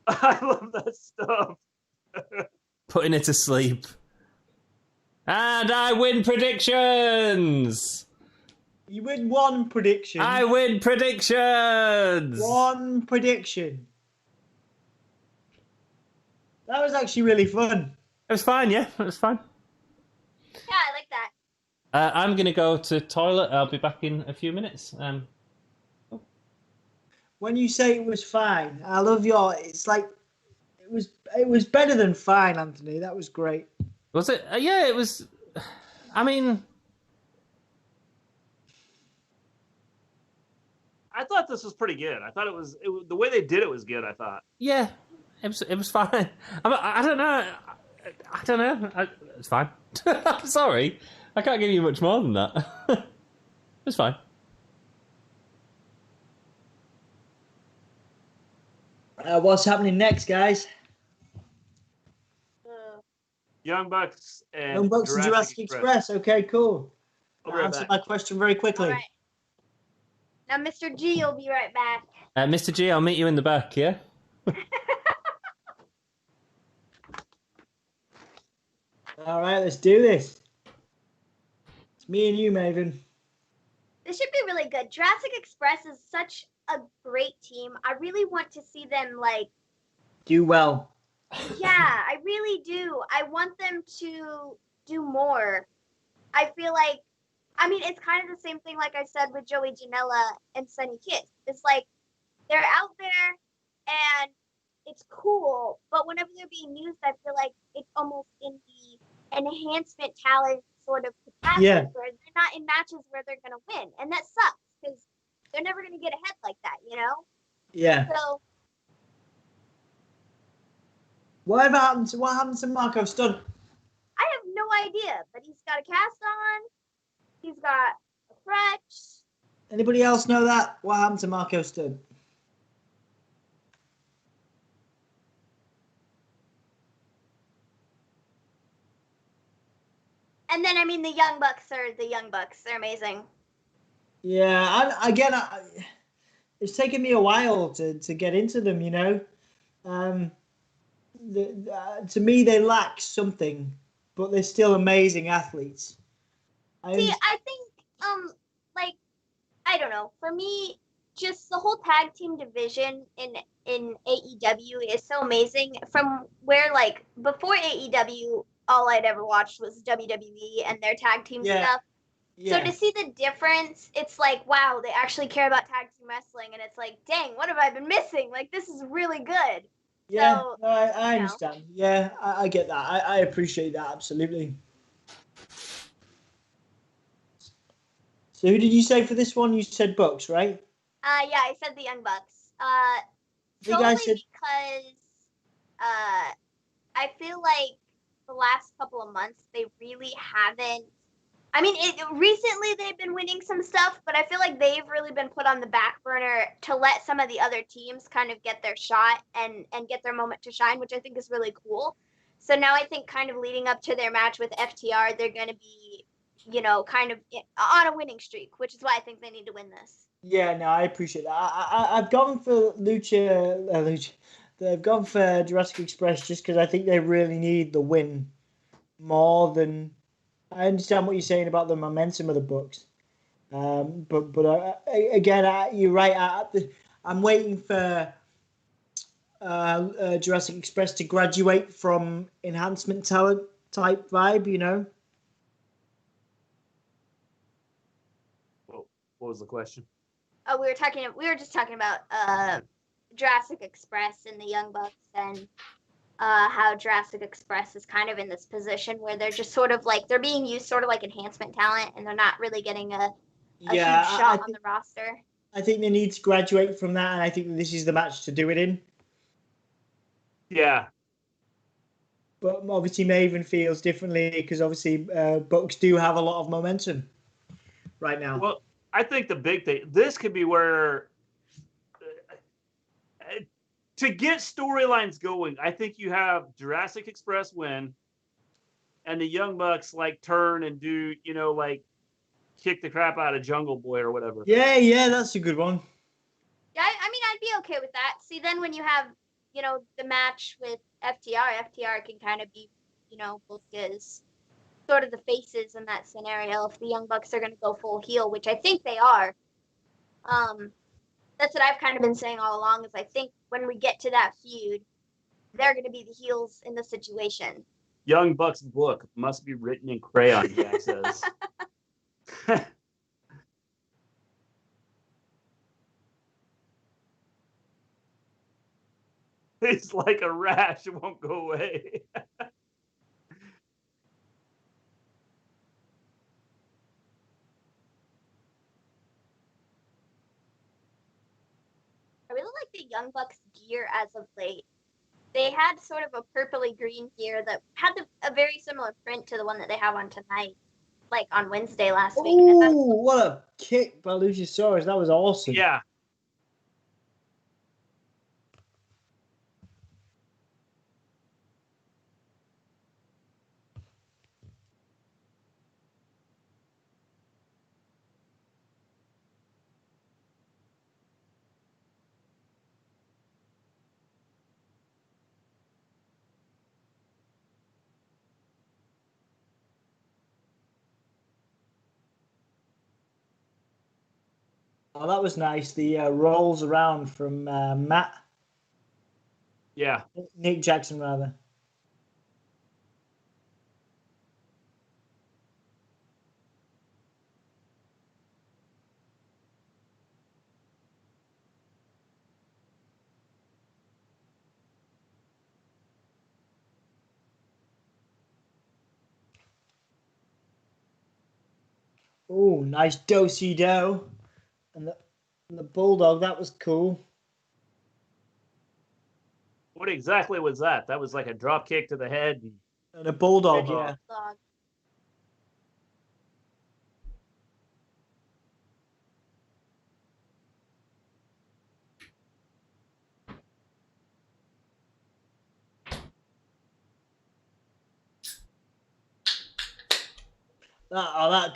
I love that stuff. Putting it to sleep. And I win predictions! You win one prediction. I win predictions! One prediction. That was actually really fun. It was fine, yeah. It was fine. Yeah, I like that. I'm going to go to toilet. I'll be back in a few minutes. When you say it was fine, I love your... It's like... It was better than fine, Anthony. That was great. Was it? Yeah, it was... I mean... I thought this was pretty good. I thought it was the way they did it was good, I thought. Yeah, it was fine. I don't know. I don't know. It's fine. I'm sorry. I can't give you much more than that. It's fine. What's happening next, guys? Young Bucks and Young Bucks and Jurassic Express. Okay, cool. I'll be right Answer back. my question very quickly. All right. Now, Mr. G will be right back. Mr. G, I'll meet you in the back, yeah? All right, let's do this. It's me and you, Maven. This should be really good. Jurassic Express is such a great team. I really want to see them, like, Do well. yeah, I really do. I want them to do more. I feel like, I mean, it's kind of the same thing, like I said, with Joey Janela and Sunny Kiss. It's like they're out there and it's cool, but whenever they're being used, I feel like it's almost in the enhancement talent sort of capacity where they're not in matches where they're going to win. And that sucks because they're never going to get ahead like that, you know? Yeah. So, What happened to Marco Stunt? I have no idea, but he's got a cast on. He's got a crutch. Anybody else know that? What happened to Marco Stunt? And then, I mean, the Young Bucks are the Young Bucks. They're amazing. Yeah, it's taken me a while to get into them, you know. To me, they lack something, but they're still amazing athletes. I think, like, I don't know. For me, just the whole tag team division in AEW is so amazing. From where, like, before AEW, all I'd ever watched was WWE and their tag team stuff. Yeah. So to see the difference, it's like, wow, they actually care about tag team wrestling, and it's like, dang, what have I been missing? Like, this is really good. Yeah, so, I understand. Yeah, I get that. I appreciate that, absolutely. So who did you say for this one? You said Bucks, right? Yeah, I said the Young Bucks. Solely because I feel like the last couple of months they really haven't. I mean, recently they've been winning some stuff, but I feel like they've really been put on the back burner to let some of the other teams kind of get their shot and get their moment to shine, which I think is really cool. So now I think kind of leading up to their match with FTR, they're going to be, you know, kind of on a winning streak, which is why I think they need to win this. Yeah, no, I appreciate that. I've gone for Lucha. They've gone for Jurassic Express just because I think they really need the win more than. I understand what you're saying about the momentum of the Bucks, but again, you're right. I'm waiting for Jurassic Express to graduate from enhancement talent type vibe, you know. What was the question? Oh, we were just talking about Jurassic Express and the Young Bucks and how Jurassic Express is kind of in this position where they're just sort of like, they're being used sort of like enhancement talent and they're not really getting a huge shot on the roster. I think they need to graduate from that, and I think this is the match to do it in. Yeah. But obviously Maven feels differently because obviously Bucks do have a lot of momentum right now. Well, I think the big thing, this could be where to get storylines going, I think you have Jurassic Express win and the Young Bucks like turn and do, you know, like kick the crap out of Jungle Boy or whatever. Yeah, that's a good one. Yeah, I mean, I'd be okay with that. See, then when you have, you know, the match with FTR can kind of be, you know, booked as sort of the faces in that scenario if the Young Bucks are going to go full heel, which I think they are. That's what I've kind of been saying all along is I think when we get to that feud, they're going to be the heels in the situation. Young Bucks book must be written in crayon, Jack says. It's like a rash. It won't go away. I really like the Young Bucks gear as of late. They had sort of a purpley green gear that had a very similar print to the one that they have on tonight, like on Wednesday last week. Oh, what a kick by Luchasaurus. That was awesome. Yeah. Oh, that was nice. The rolls around from Yeah. Nick Jackson, rather. Oh, nice do-si-do. And the bulldog, that was cool. What exactly was that? That was like a drop kick to the head. And a bulldog, Oh. yeah. Dog.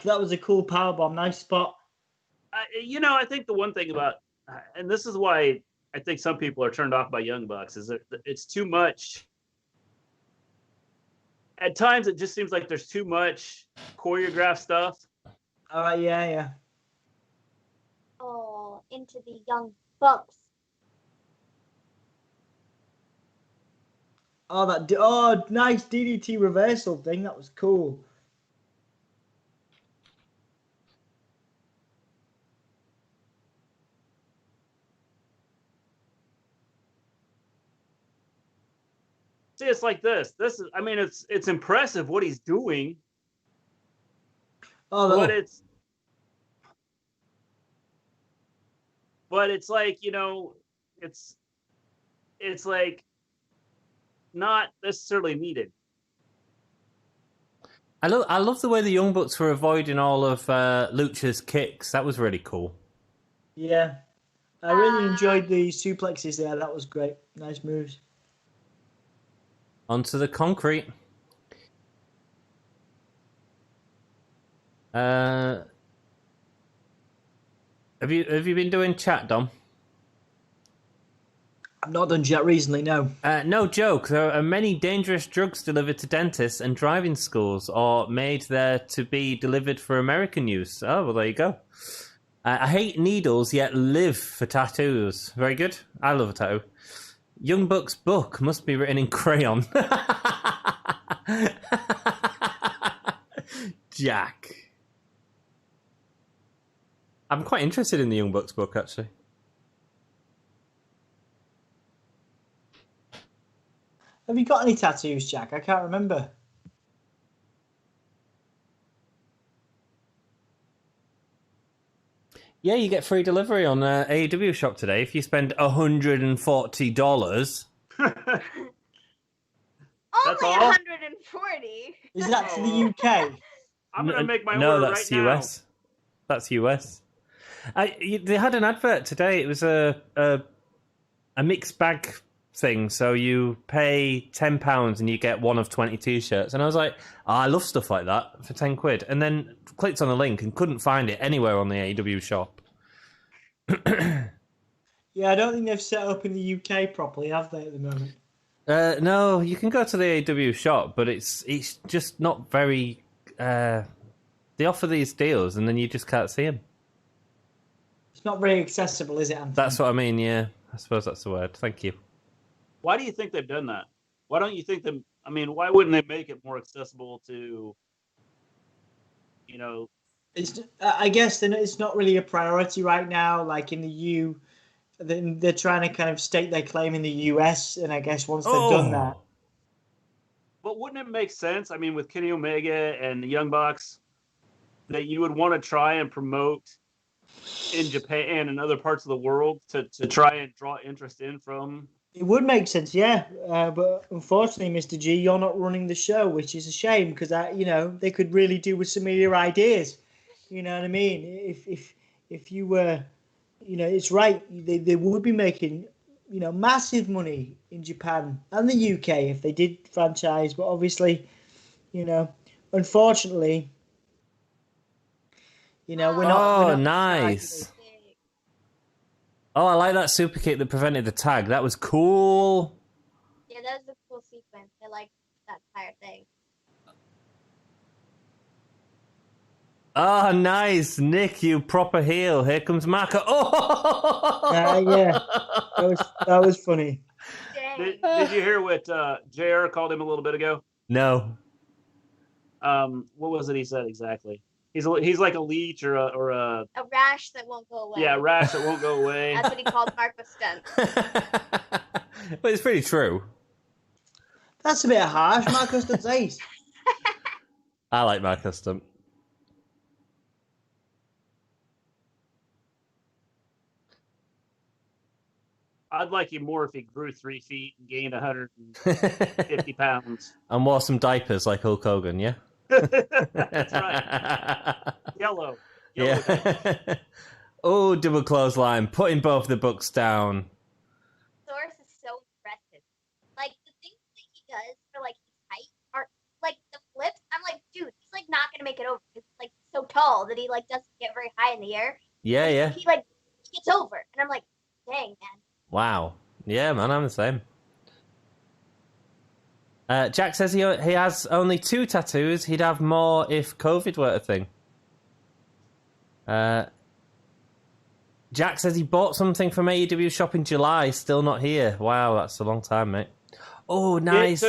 That was a cool powerbomb. Nice spot. I think the one thing about, and this is why I think some people are turned off by Young Bucks, is that it's too much. At times, it just seems like there's too much choreographed stuff. All right, yeah. Oh, into the Young Bucks. Oh, nice DDT reversal thing. That was cool. See, it's like this. This is, I mean, it's impressive what he's doing, Oh, but look. it's like, it's like not necessarily needed. I love the way the Young Bucks were avoiding all of Lucha's kicks. That was really cool. Yeah. I really enjoyed the suplexes there. That was great. Nice moves. Onto the concrete. Have you been doing chat, Dom? I've not done jet recently, no. No joke. There are many dangerous drugs delivered to dentists and driving schools, or made there to be delivered for American use. Oh, well, there you go. I hate needles, yet live for tattoos. Very good. I love a tattoo. Young Buck's book must be written in crayon. Jack. I'm quite interested in the Young Bucks book, actually. Have you got any tattoos, Jack? I can't remember. Yeah, you get free delivery on AEW shop today if you spend $140. Only That's all? 140. Is that to the UK? I'm going to make my no, order that's right US. That's US. They had an advert today. It was a mixed bag thing. So you pay £10 and you get one of 20 t-shirts. And I was like, I love stuff like that for £10. And then clicked on the link and couldn't find it anywhere on the AEW shop. Yeah, I don't think they've set up in the UK properly, have they, at the moment? No, you can go to the AEW shop, but it's just not very... they offer these deals and then you just can't see them. It's not very accessible, is it, Anthony? That's what I mean, yeah. I suppose that's the word. Thank you. Why do you think they've done that? Why don't you think them? I mean, why wouldn't they make it more accessible to, It's, I guess then it's not really a priority right now. Like in the they're trying to kind of stake their claim in the US, and I guess once they've done that. But wouldn't it make sense? I mean, with Kenny Omega and the Young Bucks, that you would want to try and promote in Japan and other parts of the world to try and draw interest in from. It would make sense, yeah. But unfortunately, Mr. G, you're not running the show, which is a shame because they could really do with some of your ideas. You know what I mean? If you were, it's right. They would be making, massive money in Japan and the UK if they did franchise. But obviously, unfortunately, we're not. Oh, we're not nice. Oh, I like that super kick that prevented the tag. That was cool. Yeah, that was a cool sequence. I like that entire thing. Oh, nice. Nick, you proper heel. Here comes Marco. Oh! Yeah. That was funny. Dang. Did you hear what JR called him a little bit ago? No. What was it he said exactly? He's like a leech or a A rash that won't go away. yeah, rash that won't go away. That's what he called Marco Stunt. But it's pretty true. That's a bit harsh, Marco Stunt's ace. I like Marco Stunt. I'd like him more if he grew 3 feet and gained 150 pounds. And wore some diapers like Hulk Hogan, yeah? That's right. Yellow. Yeah. Oh, double clothesline, putting both the books down. Source is so impressive. Like the things that he does for like his height are like the flips. I'm like, dude, he's like not gonna make it over. He's like so tall that he like doesn't get very high in the air. Yeah, yeah. He like gets over, and I'm like, dang man. Wow. Yeah, man, I'm the same. Jack says he has only 2 tattoos. He'd have more if COVID were a thing. Jack says he bought something from AEW shop in July, still not here. Wow, that's a long time, mate. Oh, nice.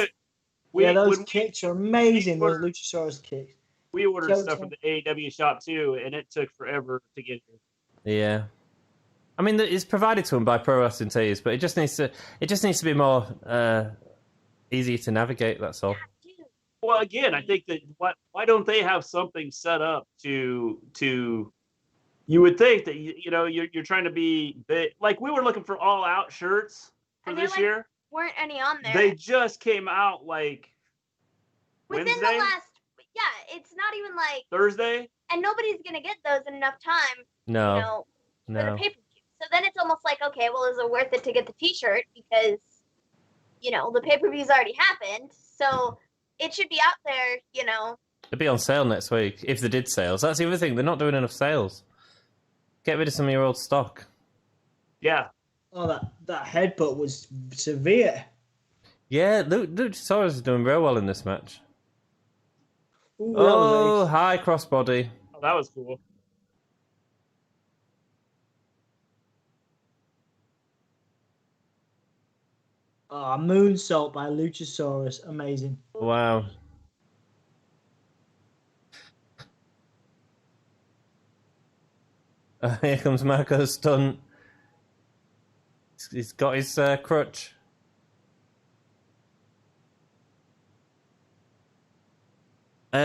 Those kicks are amazing, those Luchasaurus kicks. We ordered stuff from the AEW shop too, and it took forever to get here. Yeah. I mean, it's provided to him by Pro Wrestling Tees, but it just needs to be more easy to navigate, that's all. Well, again, I think that why don't they have something set up to you would think that you're trying to be big. Like we were looking for All Out shirts for this year. Weren't any on there. They just came out like within Wednesday? the last. Yeah, it's not even like Thursday. And nobody's gonna get those in enough time. No. For the pay-per-view. So then it's almost like, okay, well, is it worth it to get the T-shirt because the pay-per-view's already happened, so it should be out there. It'll be on sale next week if they did sales. That's the other thing; they're not doing enough sales. Get rid of some of your old stock. Yeah. Oh, that headbutt was severe. Yeah, Luchasaurus is doing real well in this match. Ooh, high crossbody. Oh, that was cool. Oh, moonsault by Luchasaurus, amazing. Wow. Here comes Marco's stunt. He's got his crutch.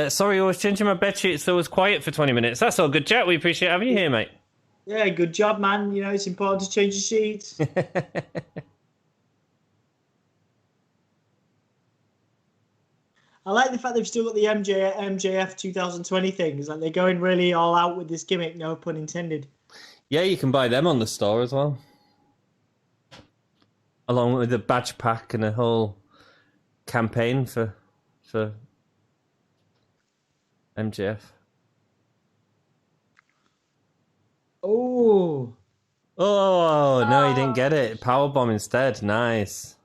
Sorry, I was changing my bedsheet so it was quiet for 20 minutes. That's all good, Jack. We appreciate having you here, mate. Yeah, good job, man. It's important to change the sheets. I like the fact they've still got the MJF 2020 thing. It's like they're going really all out with this gimmick, no pun intended. Yeah, you can buy them on the store as well. Along with a badge pack and a whole campaign for MJF. Oh. Oh, no, he didn't get it. Powerbomb instead. Nice.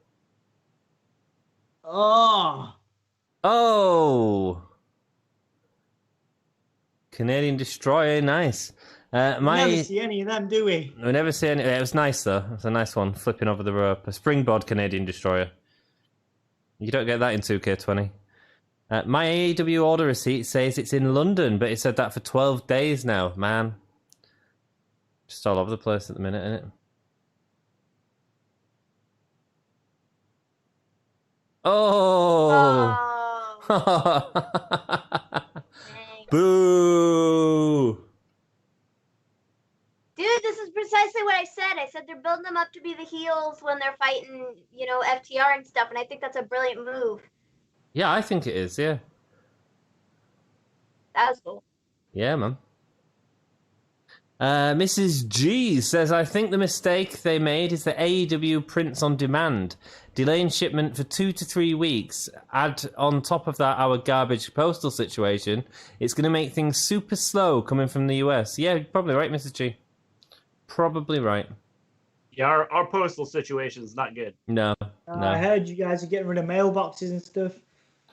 Oh. Oh. Canadian Destroyer. Nice. We never see any of them, do we? We never see any. It was nice, though. It was a nice one. Flipping over the rope. A springboard Canadian Destroyer. You don't get that in 2K20. My AEW order receipt says it's in London, but it said that for 12 days now, man. Just all over the place at the minute, isn't it? Oh! Boo! Dude, this is precisely what I said. I said they're building them up to be the heels when they're fighting, FTR and stuff, and I think that's a brilliant move. Yeah, I think it is, yeah. That was cool. Yeah, man. Mrs. G says, I think the mistake they made is that AEW prints on demand, delaying shipment for 2 to 3 weeks. Add on top of that our garbage postal situation. It's going to make things super slow coming from the US. Yeah, probably right, Mrs. G. Probably right. Yeah, our postal situation is not good. No. I heard you guys are getting rid of mailboxes and stuff.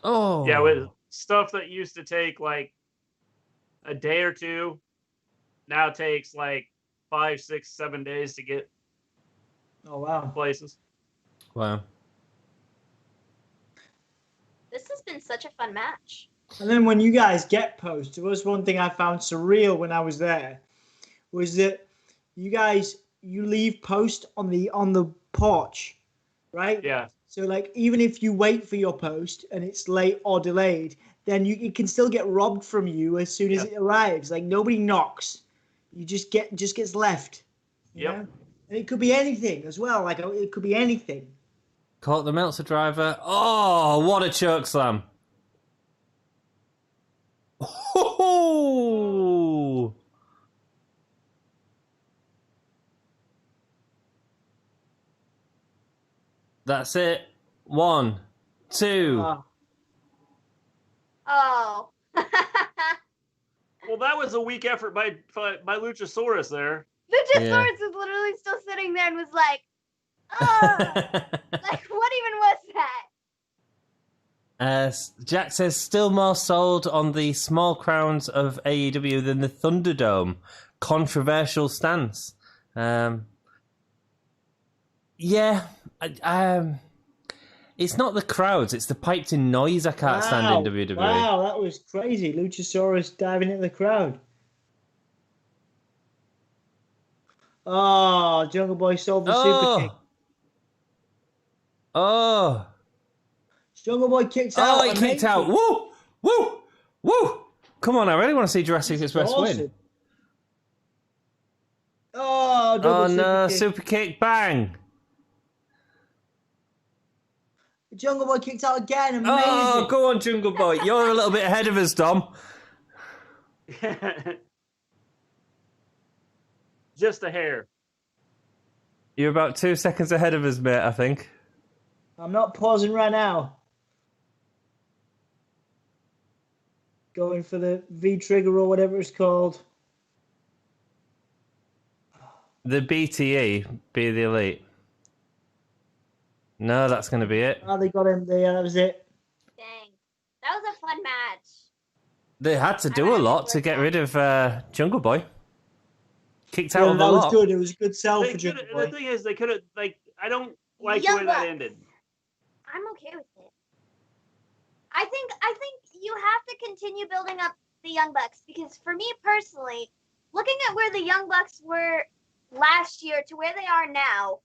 Oh. Yeah, with stuff that used to take like a day or two. Now takes like 5, 6, 7 days to get Oh wow. places. Wow. This has been such a fun match. And then when you guys get post, there was one thing I found surreal when I was there, was that you leave post on the porch, right? Yeah. So like even if you wait for your post and it's late or delayed, then it can still get robbed from you as soon as it arrives. Like nobody knocks, you just gets left. You know? And it could be anything as well. Like it could be anything. Caught the Meltzer driver. Oh, what a choke slam! Oh! That's it. 1, 2. Oh. Well, that was a weak effort by Luchasaurus there. Luchasaurus was literally still sitting there and was like, oh. Like, what even was that? Jack says, still more sold on the small crowns of AEW than the Thunderdome. Controversial stance. It's not the crowds, it's the piped-in noise I can't stand in WWE. Wow, that was crazy. Luchasaurus diving into the crowd. Oh, Jungle Boy sold the super kick. Oh! Jungle Boy kicks out. Oh, he kicked out. Woo! Woo! Woo! Come on, I really want to see Jurassic Express win. Oh, no, kick. super kick, bang! Jungle Boy kicks out again. Amazing. Oh, go on, Jungle Boy. You're a little bit ahead of us, Dom. Just a hair. You're about 2 seconds ahead of us, mate, I think. I'm not pausing right now. Going for the V-trigger or whatever it's called. The BTE, be the elite. No, that's going to be it. Oh, they got him there. That was it. Dang. That was a fun match. They had to do a lot to get rid of Jungle Boy. Kicked out of a that lot. was good. It was a good sell for Jungle Boy. The thing is, they could have, like, I don't like the way that ended. I'm okay with it. I think you have to continue building up the Young Bucks, because for me personally, looking at where the Young Bucks were last year to where they are now,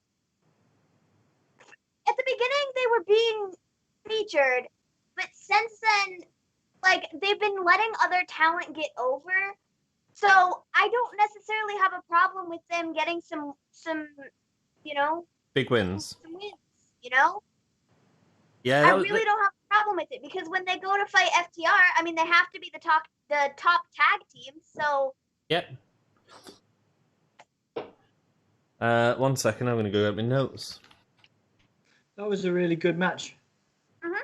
at the beginning they were being featured, but since then, like, they've been letting other talent get over. So I don't necessarily have a problem with them getting some big wins. Some wins, you know? Yeah, I really don't have a problem with it, because when they go to fight FTR, I mean, they have to be the top tag team. So yep. 1 second, I'm going to go get my notes. That was a really good match. Mhm.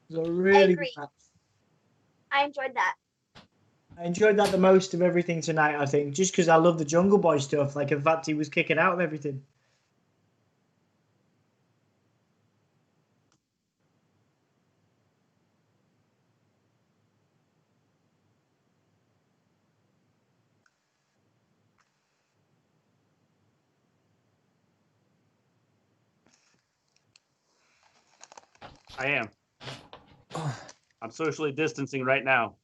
It was a really good match. I enjoyed that. I enjoyed that the most of everything tonight, I think, just because I love the Jungle Boy stuff. Like, in fact, he was kicking out of everything. I am. I'm socially distancing right now.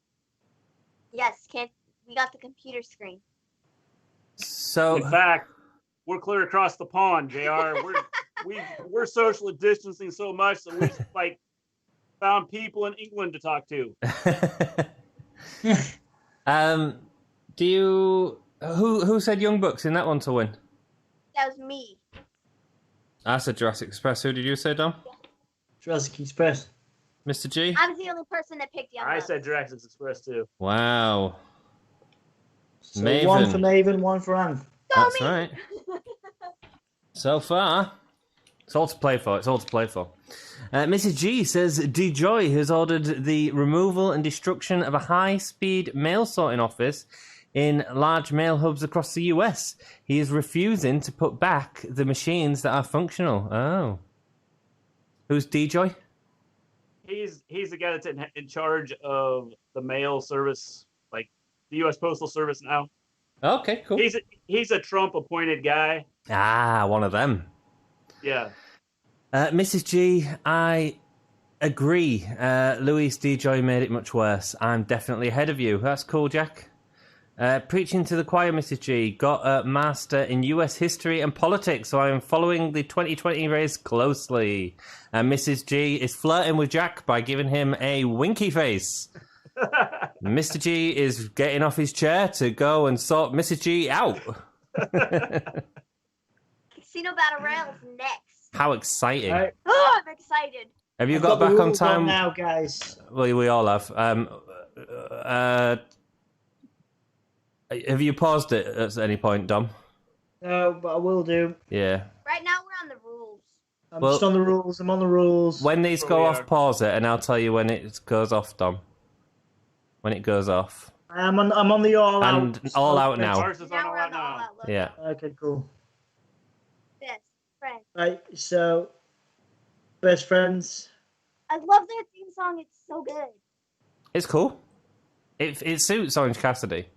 Yes, we got the computer screen. So, in fact, we're clear across the pond, JR. We're socially distancing so much that we like found people in England to talk to. do you who said Young Bucks in that one to win? That was me. I said Jurassic Express. Who did you say, Dom? Jurassic Express. Mr. G? I was the only person that picked Young Bucks. I said Jurassic Express too. Wow. So Maven. one for Maven, one for Anne. That's right. So far, it's all to play for. Mrs. G says DJoy has ordered the removal and destruction of a high-speed mail sorting office in large mail hubs across the US. He is refusing to put back the machines that are functional. Oh. Who's DJoy? He's the guy that's in charge of the mail service, like the U.S. Postal Service now. Okay, cool. He's a Trump appointed guy. Ah, one of them. Yeah. Mrs. G, I agree. Luis D. Joy made it much worse. I'm definitely ahead of you. That's cool, Jack. Preaching to the choir, Mrs. G. Got a master in US history and politics, so I am following the 2020 race closely. Mrs. G is flirting with Jack by giving him a winky face. Mr. G is getting off his chair to go and sort Mrs. G out. Casino Battle Royale is next. How exciting. Right. Oh, I'm excited. Have you I've got the back on rules time? now, guys. Well, we all have. Have you paused it at any point, Dom? No, but I will do. Yeah. Right now we're on the rules. I'm Well- just on the rules. I'm on the rules. When these Where go we off, are. pause it, and I'll tell you when it goes off, Dom. When it goes off. I'm on the all out. And all out now. Ours is on Now all we're out on the All now. Out logo. Yeah. Okay, cool. Best friend. Right, so best friends. I love that theme song. It's so good. It's cool. It suits Orange Cassidy.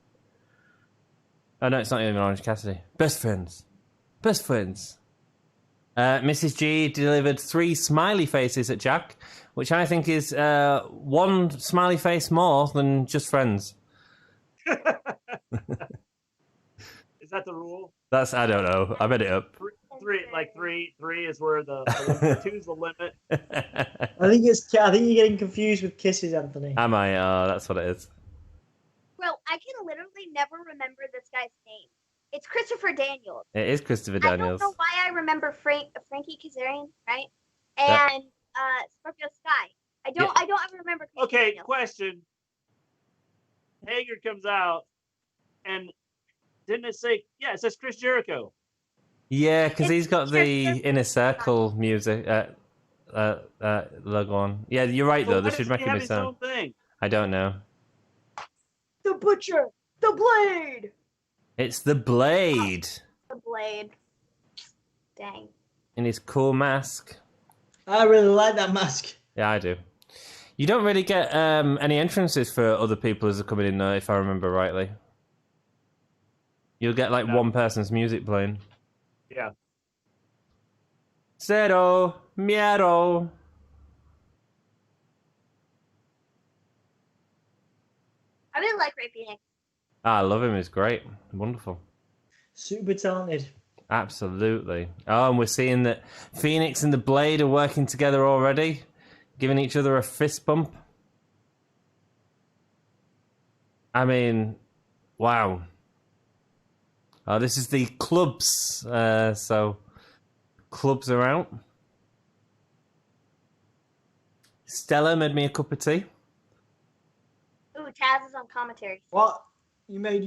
Oh, no, it's not even Orange Cassidy. Best friends. Best friends. Mrs. G delivered 3 smiley faces at Jack, which I think is 1 smiley face more than just friends. Is that the rule? That's, I don't know. I made it up. Three is where the two's the limit. I think you're getting confused with kisses, Anthony. Am I? Oh, that's what it is. Bro, I can literally never remember this guy's name. It's Christopher Daniels. It is Christopher I don't Daniels. know why I remember Frankie Kazarian, right? That- And Scorpio Sky. I don't ever remember Christopher Okay, Daniels. question. Hager comes out, and didn't it say? Yeah, it says Chris Jericho. Yeah, because he's got the It's- Inner Circle music logo on. Yeah, you're right, though. So They why should doesn't make he him have his his own. own thing? I don't know. The Butcher, the Blade, It's the Blade the Blade. Dang. in his cool mask. I really like that mask. Yeah, I do. You don't really get any entrances for other people as they're coming in, though, if I remember rightly. You'll get, like, No. one person's music playing. Yeah. Cero, miedo. I really like Ray Phoenix. I love him. He's great. Wonderful. Super talented. Absolutely. Oh, and we're seeing that Phoenix and the Blade are working together already, giving each other a fist bump. I mean, wow. Oh, this is the clubs. So, clubs are out. Stella made me a cup of tea. Ooh, Taz is on commentary. What? You made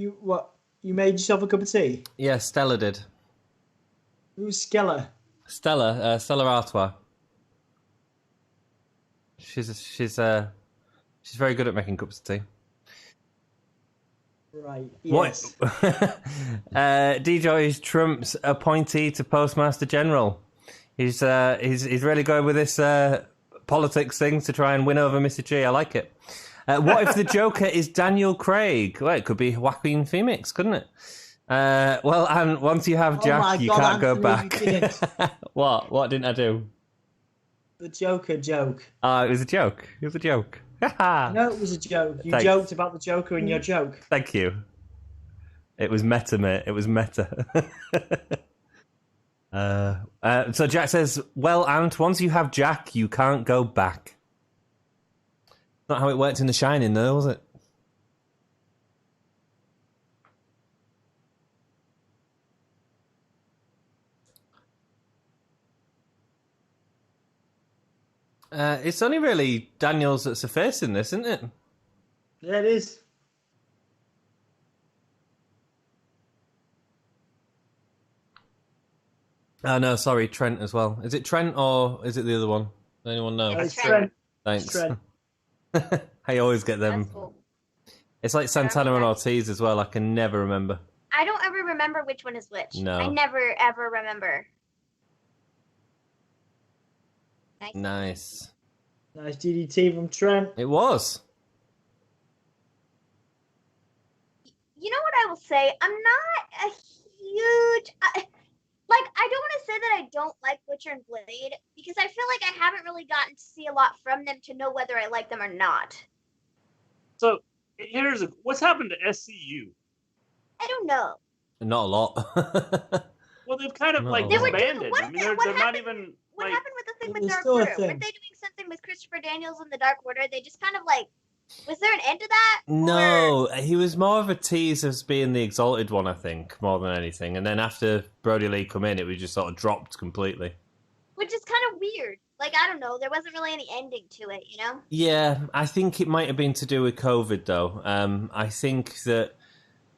yourself a cup of tea? Yeah, Stella did. Who's Skella? Stella Artois. She's very good at making cups of tea. Right. Yes. What? D-Joy is Trump's appointee to Postmaster General. He's really going with this politics thing to try and win over Mr. G. I like it. What if the Joker is Daniel Craig? Well, it could be Joaquin Phoenix, couldn't it? Well, and once you have Oh Jack, my you God, can't go Anthony, you back. didn't. What? What didn't I do? The Joker joke. It was a joke. It was a joke. No, it was a joke. You Thanks. joked about the Joker in your joke. Thank you. It was meta, mate. It was meta. So Jack says, well, Ant, once you have Jack, you can't go back. Not how it worked in The Shining, though, was it? It's only really Daniels that's a face in this, isn't it? Yeah, it is. Oh, no, sorry, Trent as well. Is it Trent or is it the other one? Does anyone know? It's Trent. Trent. Thanks. Trent. I always get them. That's cool. It's like Santana and Ortiz as well. I can never remember. I don't ever remember which one is which. No. I never ever remember. Nice. Nice. Nice DDT from Trent. It was. will say I'm not a huge. I don't want to say that I don't like Butcher and Blade because I feel like I haven't really gotten to see a lot from them to know whether I like them or not. So what's happened to SCU? I don't know. Not a lot. Well, they've kind of No. like They were disbanded. what I mean, happened- they're what not happened- even What like. happened with the thing It with was Dark still a Order? thing. Weren't they doing something with Christopher Daniels and the Dark Order? They just kind of like. Was there an end to that? No, he was more of a tease as being the exalted one, I think, more than anything. And then after Brody Lee come in, it was just sort of dropped completely. Which is kind of weird. Like, I don't know. There wasn't really any ending to it, you know? Yeah, I think it might have been to do with COVID, though. I think that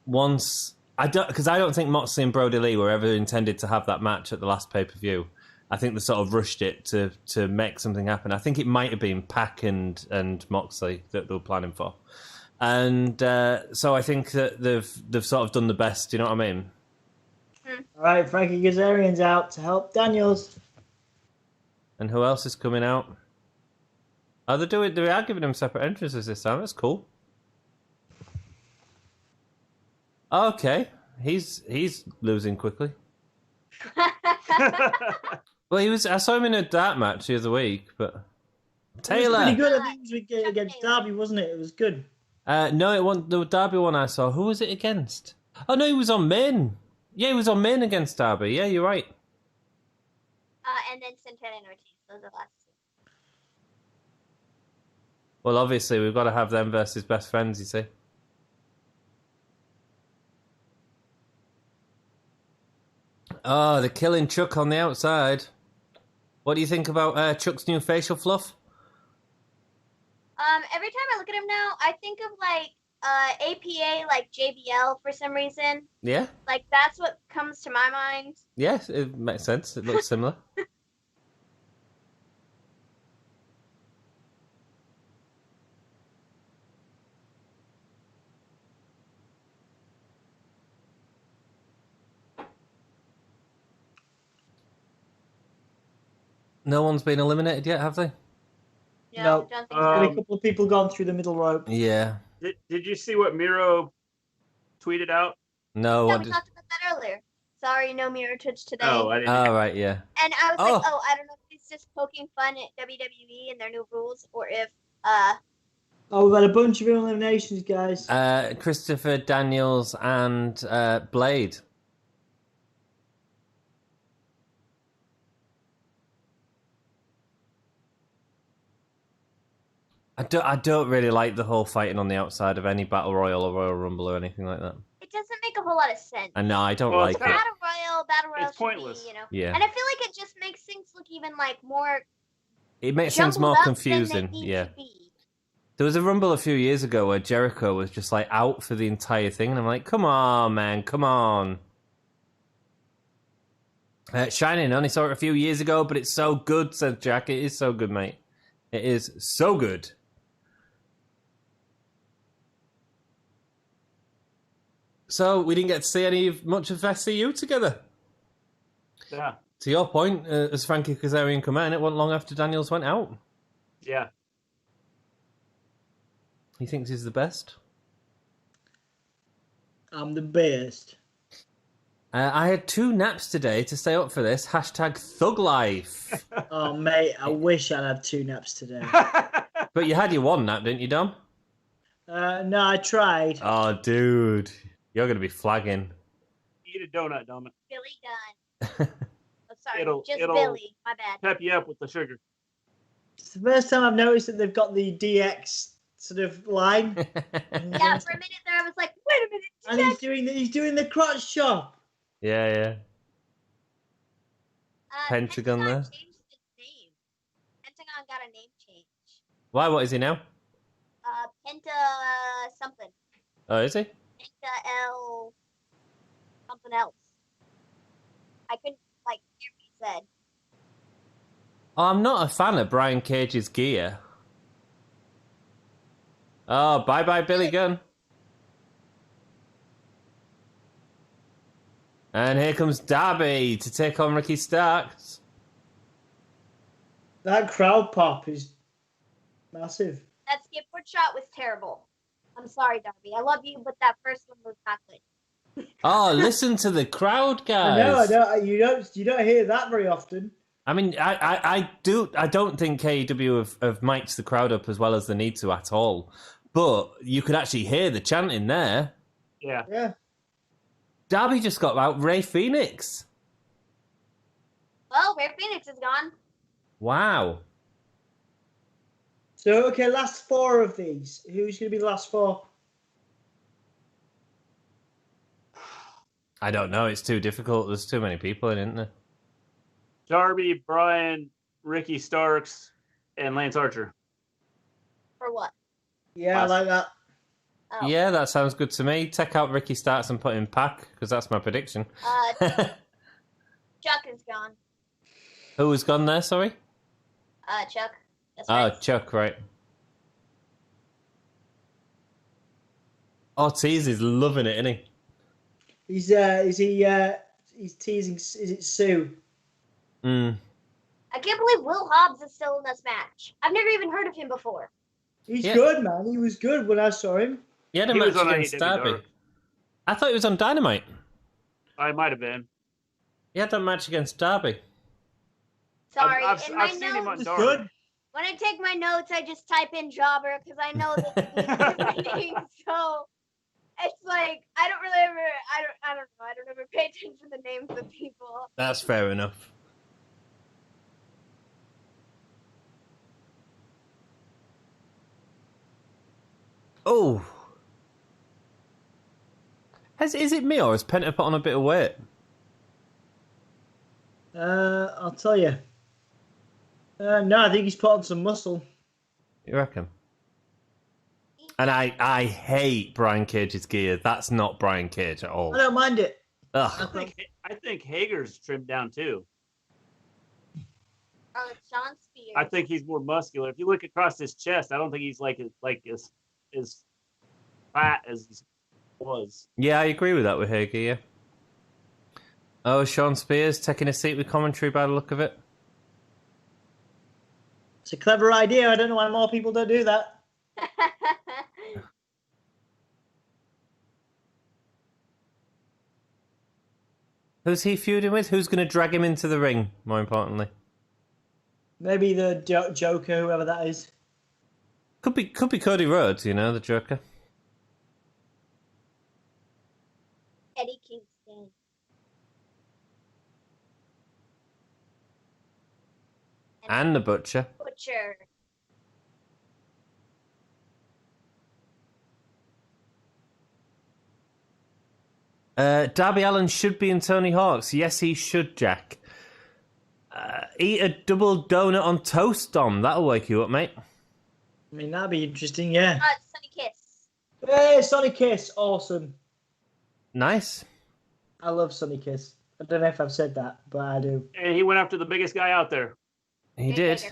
once I don't think Moxley and Brody Lee were ever intended to have that match at the last pay-per-view. I think they sort of rushed it to make something happen. I think it might have been Pac and Moxley that they were planning for, and so I think that they've sort of done the best. You know what I mean? All right, Frankie Kazarian's out to help Daniels. And who else is coming out? Oh, they are giving them separate entrances this time. That's cool. Okay, he's losing quickly. Well, I saw him in a dart match the other week, but Taylor. It was pretty good. I think it was against Darby, wasn't it? It was good. No, it wasn't the Derby one I saw. Who was it against? Oh no, he was on Main. Yeah, he was on Main against Derby. Yeah, you're right. And then Santana and Ortiz. Those are the last two. Well, obviously we've got to have them versus best friends. You see. Oh, they're killing Chuck on the outside. What do you think about Chuck's new facial fluff? Every time I look at him now, I think of like APA, like JBL for some reason. Yeah. Like that's what comes to my mind. Yes, it makes sense. It looks similar. No one's been eliminated yet, have they? No. Don't think Got a so. couple of people gone through the middle rope. Yeah. Did you see what Miro tweeted out? No. Yeah, we talked about that earlier. Sorry, no mirror touch today. Oh, I didn't. Oh, right, yeah. And I was like, I don't know if he's just poking fun at WWE and their new rules, or if Oh, we've had a bunch of eliminations, guys. Christopher Daniels and Blade. I don't really like the whole fighting on the outside of any Battle Royal or Royal Rumble or anything like that. it doesn't make a whole lot of sense. And no, I don't Well, like it's it. kinda- Battle Royal It's should pointless. be, you know. Yeah. And I feel like it just makes things look even like more It makes things jumbled more up confusing. than they need Yeah. to be. There was a Rumble a few years ago where Jericho was just like out for the entire thing, and I'm like, come on, man, come on. Shining, only saw it a few years ago, but it's so good, said Jack. It is so good, mate. It is so good. So we didn't get to see much of SCU together. Yeah. To your point, as Frankie Kazarian come in, it wasn't long after Daniels went out. Yeah. He thinks he's the best. I'm the best. I had 2 naps today to stay up for this. Hashtag Thug Life. Oh, mate, I wish I'd had 2 naps today. But you had your 1 nap, didn't you, Dom? No, I tried. Oh, dude. You're going to be flagging. Eat a donut, Dominic. Billy Gunn. Oh, sorry, It'll- just it'll- Billy. My bad. Pep you up with the sugar. It's the first time I've noticed that they've got the DX sort of line. Yeah, for a minute there, I was like, wait a minute. And he's doing the crotch chop. Yeah. Pentagon there. changed his name. Pentagon got a name change. Why? What is he now? Penta something. Oh, is he? Penta L something else. I couldn't hear what he said. Oh, I'm not a fan of Brian Cage's gear. Oh, bye-bye, Billy Gunn. And here comes Darby to take on Ricky Starks. That crowd pop is massive. That skateboard shot was terrible. I'm sorry, Darby. I love you, but that first one was not good. Oh, listen to the crowd, I know, guys. you don't hear that very often. I mean, I don't think AEW have mic'd the crowd up as well as they need to at all. But you could actually hear the chanting there. Yeah. Yeah. Darby just got out Ray Phoenix. Well, Rare Phoenix is gone. Wow. So, okay, last 4 of these. Who's going to be the last 4? I don't know. It's too difficult. There's too many people in, isn't there? Darby, Bryan, Ricky Starks, and Lance Archer. For what? Yeah, I like that. Oh. Yeah, that sounds good to me. Take out Ricky Starks and put in Pac, because that's my prediction. Chuck is gone. Who was gone there, sorry? Chuck. That's Oh, right. Chuck, right. Ortiz is loving it, isn't he? He's teasing. Is it Sue? Mm. I can't believe Will Hobbs is still in this match. I've never even heard of him before. He's Yeah. good, man. He was good when I saw him. He had a He match was on against AEW Darby. Dark. I thought he was on Dynamite. I might have been. He had that match against Darby. Sorry, I've in my seen him on notes, Dark. Good. when I take my notes, I just type in jobber because I know that he's writing. So it's like I don't know. I don't ever pay attention to the names of people. That's fair enough. Oh. Is it me or has Penta put on a bit of weight? I'll tell you. No, I think he's put on some muscle. You reckon? And I hate Brian Cage's gear. That's not Brian Cage at all. I don't mind it. Ugh. I think Hager's trimmed down too. Sean Spears. I think he's more muscular. If you look across his chest, I don't think he's as fat as he was. Yeah, I agree with that with Hager, yeah. Oh, Sean Spears taking a seat with commentary by the look of it. It's a clever idea. I don't know why more people don't do that. Who's he feuding with? Who's going to drag him into the ring, more importantly? Maybe the Joker, whoever that is. Could be Cody Rhodes, you know, the Joker. Eddie Kingston. And the Butcher. Butcher. Darby Allin should be in Tony Hawk's. Yes, he should, Jack. Eat a double donut on toast, Dom. That'll wake you up, mate. I mean, that'd be interesting, yeah. Sunny Kiss. Hey, Sonny Kiss. Awesome. Nice. I love Sonny Kiss. I don't know if I've said that, but I do. And he went after the biggest guy out there. He did.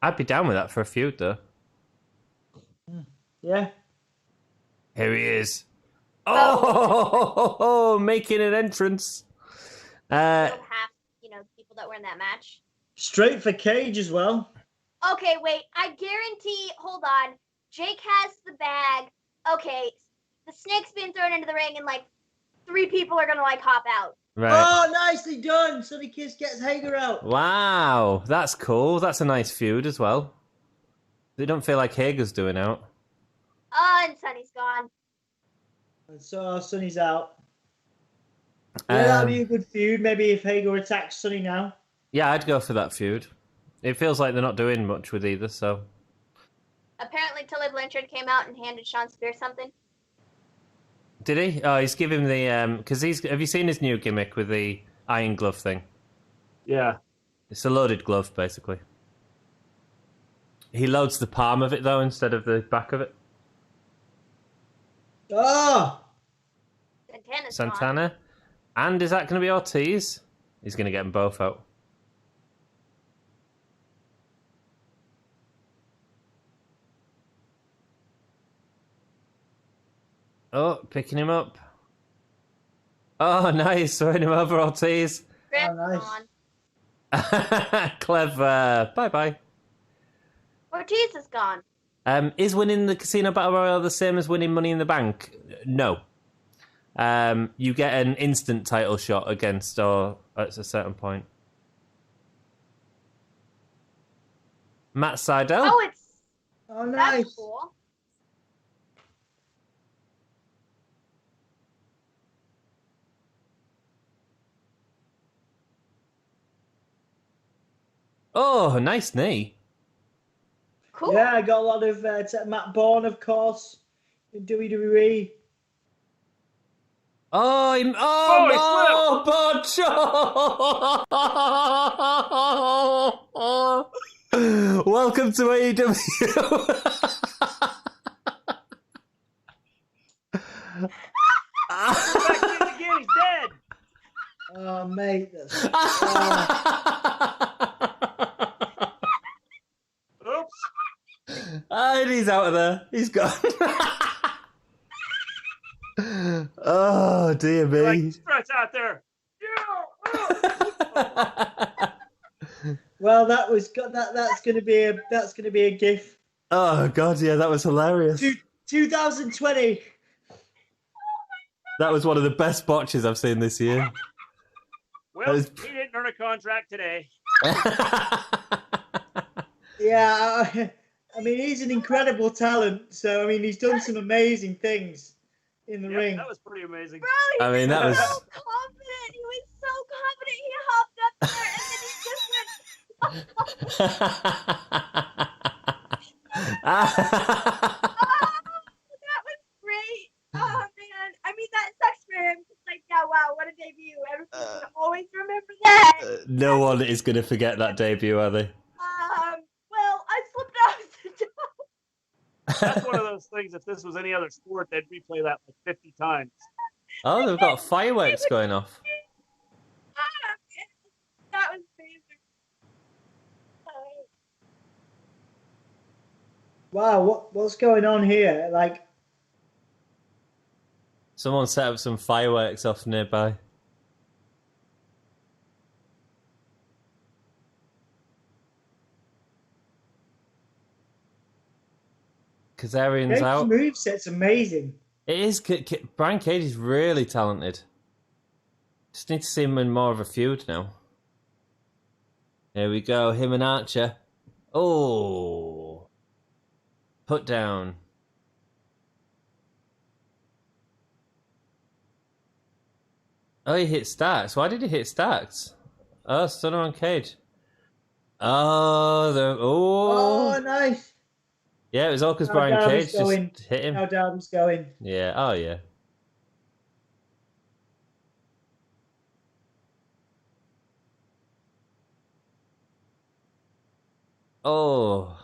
I'd be down with that for a feud, though. Yeah. Here he is. Oh, making an entrance. Half, people that were in that match. Straight for Cage as well. Okay, wait. I guarantee. Hold on. Jake has the bag. Okay, the snake's being thrown into the ring, and 3 people are gonna hop out. Right. Oh, nicely done. Sonny Kiss gets Hager out. Wow, that's cool. That's a nice feud as well. They don't feel like Hager's doing out. And Sunny's gone. And so Sonny's out. Yeah, that'd be a good feud. Maybe if Hager attacks Sonny now. Yeah, I'd go for that feud. It feels like they're not doing much with either, so. Apparently, Tully Blanchard came out and handed Sean Spears something. Did he? Oh, he's giving the because have you seen his new gimmick with the iron glove thing? Yeah. It's a loaded glove, basically. He loads the palm of it though instead of the back of it. Oh! Santana's Santana, and is that going to be Ortiz? He's going to get them both out. Oh, picking him up. Oh, nice. Throwing him over Ortiz. Gone. Oh, nice. Clever. Bye-bye. Ortiz is gone. Is winning the Casino Battle Royale the same as winning Money in the Bank? No. You get an instant title shot against or at a certain point. Matt Sydal. Oh, Oh, nice. that's cool. Oh, nice knee. Cool. Yeah, I got a lot of Matt Bourne, of course, in WWE. Oh, Butch! Welcome to AEW. He's dead. Oh, mate. That's... Oops. And he's out of there. He's gone. Oh, dear me. Like, stretch out there. Well, that's going to be a gif. Oh, God, yeah, that was hilarious. 2020. That was one of the best botches I've seen this year. Well, he didn't earn a contract today. Yeah, I mean, he's an incredible talent. So, I mean, he's done some amazing things in the ring. That was pretty amazing. Bro, I mean, that was... so confident. He was so confident. He hopped up there and then he just went. Oh, that was great. Oh man, I mean that sucks for him. It's like, yeah, wow, what a debut. Everyone's gonna always remember that. No one is going to forget that debut, are they? Well, I slipped off the top. That's one of those things. If this was any other sport, they'd replay that like 50 times. Oh, they've got fireworks going off. That was amazing. Wow, what's going on here? Like, Someone set up some fireworks off nearby. Kazarian's out. Moveset's amazing. It is. Brian Cage is really talented. Just need to see him in more of a feud now. Here we go. Him and Archer. Oh. Put down. Oh, he hit Starks. Why did he hit Starks? Oh, Stunner on Cage. Oh, Oh, nice. Yeah, it was all because How Brian Darby's Cage going. just hit him. How Darby's going. Yeah, oh yeah. Oh.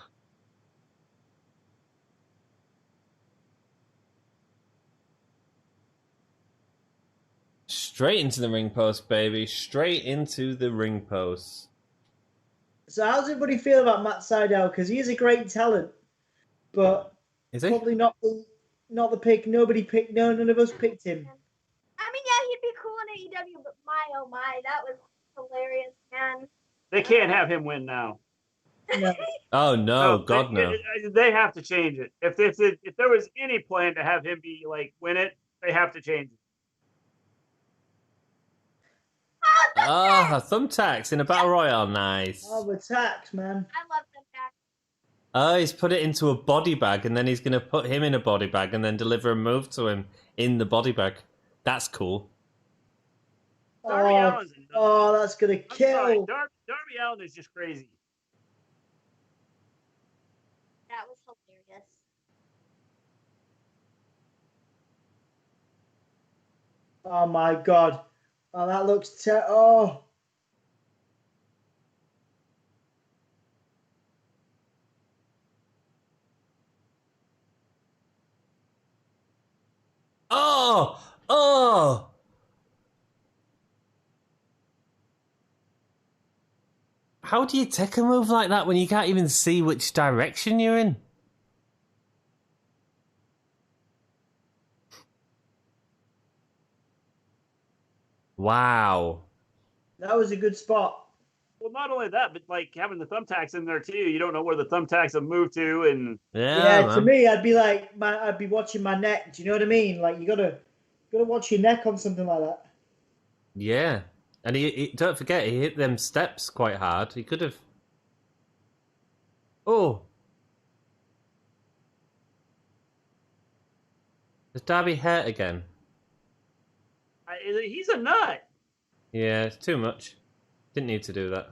Straight into the ring post, baby. Straight into the ring post. So how does everybody feel about Matt Sydal? Because he is a great talent, but Is he? probably not the pick. Nobody picked. No, none of us picked him. I mean, yeah, he'd be cool in AEW, but my oh my, that was hilarious, man. They can't have him win now. No. Oh no, God no. They have to change it. If there was any plan to have him be like win it, they have to change it. Ah, thumbtacks in a battle royale, nice. Oh, the tax, man. I love them back. Oh, he's put it into a body bag, and then he's going to put him in a body bag, and then deliver a move to him in the body bag. That's cool. Darby Allin's That's gonna kill. Darby Allin is just crazy. That was hilarious. Oh my god. Oh, that looks oh. Oh! Oh! How do you take a move like that when you can't even see which direction you're in? Wow. That was a good spot. Well, not only that, but like having the thumbtacks in there too. You don't know where the thumbtacks have moved to, and Yeah, to man. me, I'd be like, I'd be watching my neck. Do you know what I mean? Like, you gotta watch your neck on something like that. Yeah. And he don't forget, he hit them steps quite hard. He could have... Oh! Is Darby hurt again? he's a nut. Yeah, it's too much. Didn't need to do that.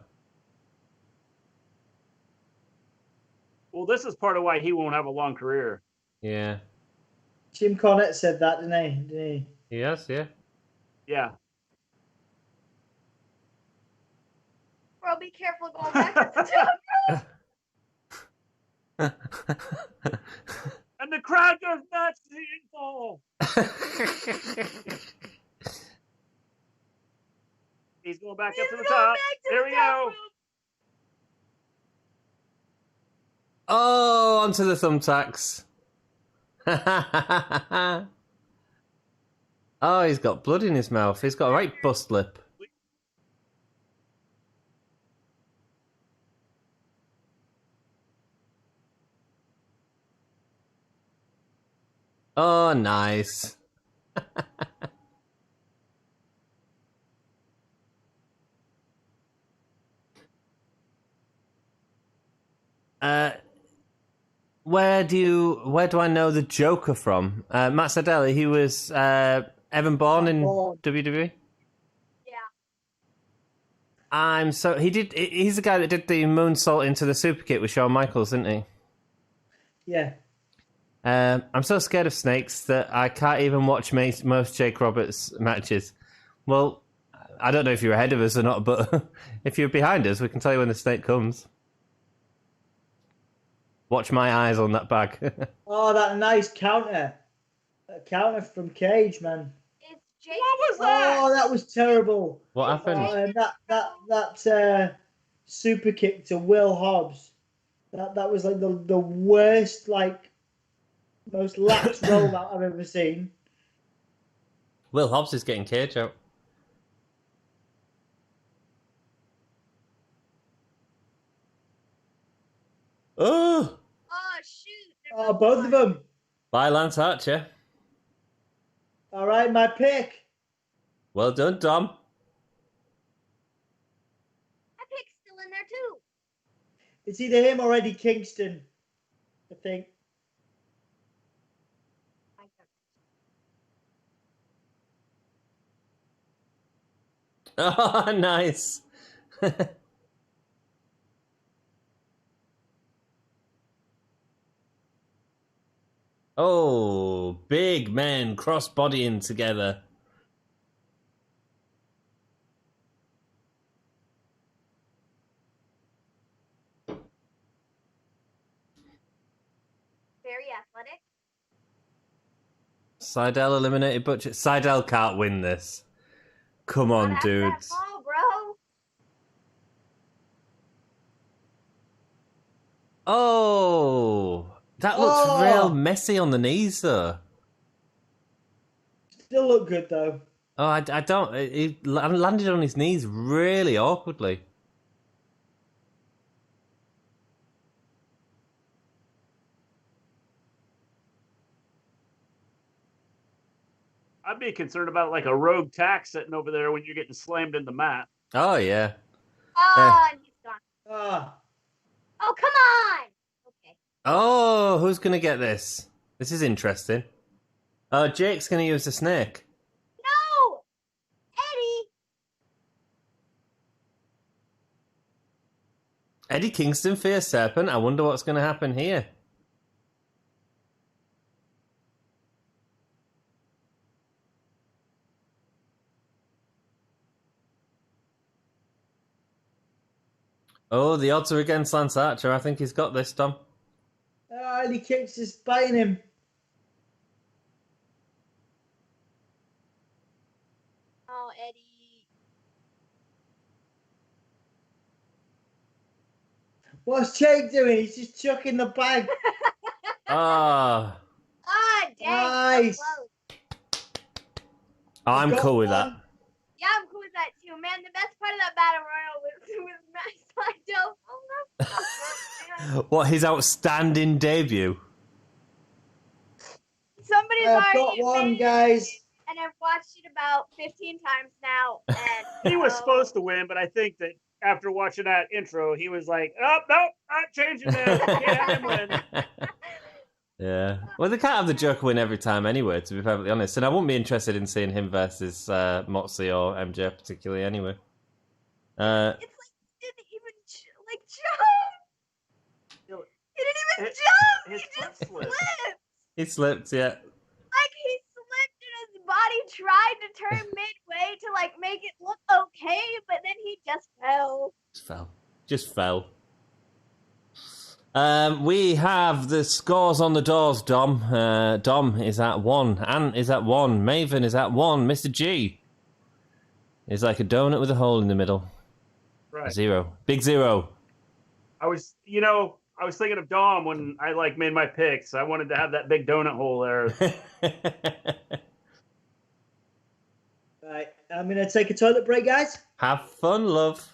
Well, this is part of why he won't have a long career. Yeah. Jim Cornette said that, didn't he? He has, yeah. Yeah. Bro, be careful going back to the top. And the crowd goes nuts. The info. He's going back up to the top. There we go. Oh, onto the thumbtacks. Oh, he's got blood in his mouth. He's got a right bust lip. Oh, nice. Where do I know the Joker from? Matt Sardella, he was Evan Bourne in WWE. Yeah. He's the guy that did the moonsault into the super kick with Shawn Michaels, isn't he? Yeah. I'm so scared of snakes that I can't even watch most Jake Roberts matches. Well, I don't know if you're ahead of us or not, but if you're behind us, we can tell you when the snake comes. Watch my eyes on that bag. Oh, that nice counter. That counter from Cage, man. It's Jake. What was that? Oh, that was terrible. What happened? That super kick to Will Hobbs. That was like the worst, like, most lax rollout I've ever seen. Will Hobbs is getting Cage out. Oh! Oh, shoot. Oh, both of them. Bye, Lance Archer. All right, my pick. Well done, Tom. My pick's still in there, too. It's either him or Eddie Kingston, I think. Oh, nice. Oh, big men cross-bodying together. Very athletic. Seidel eliminated Butcher. Seidel can't win this. Come on, Not after that dudes. fall, bro. Oh, that looks real messy on the knees, though. Still look good, though. Oh, I don't. He landed on his knees really awkwardly. I'd be concerned about like a rogue tack sitting over there when you're getting slammed in the mat. Oh, yeah. Oh, and he's gone. Ah, Oh, come on. Okay. Oh, who's going to get this? This is interesting. Oh, Jake's going to use the snake. No! Eddie! Eddie Kingston, Fear Serpent. I wonder what's going to happen here. Oh, the odds are against Lance Archer. I think he's got this, Tom. Eddie Kingston's biting him. Oh, Eddie. What's Jake doing? He's just chucking the bag. Ah. Ah, dang. Nice. So close. I'm Got cool with one. that. Yeah, I'm cool with that too, man. The best part of that battle royal was What, his outstanding debut? Somebody's I've got already one, made guys. it, and I've watched it about 15 times now. And He was supposed to win, but I think that after watching that intro, he was like, "Oh nope, not changing this. Can't have him win." Yeah. Well, they can't have the Joker win every time anyway, to be perfectly honest. And I wouldn't be interested in seeing him versus Moxley or MJF particularly anyway. It's like he didn't even jump. He didn't even jump. His He foot just slipped. slipped. He slipped, yeah. Like he slipped and his body tried to turn midway to like make it look okay, but then he just fell. Just fell. We have the scores on the doors, Dom. Dom is at 1. Ant is at 1. Maven is at 1. Mr. G is like a donut with a hole in the middle. Right. 0. Big 0. I was thinking of Dom when I made my picks. I wanted to have that big donut hole there. Right, I'm going to take a toilet break, guys. Have fun, love.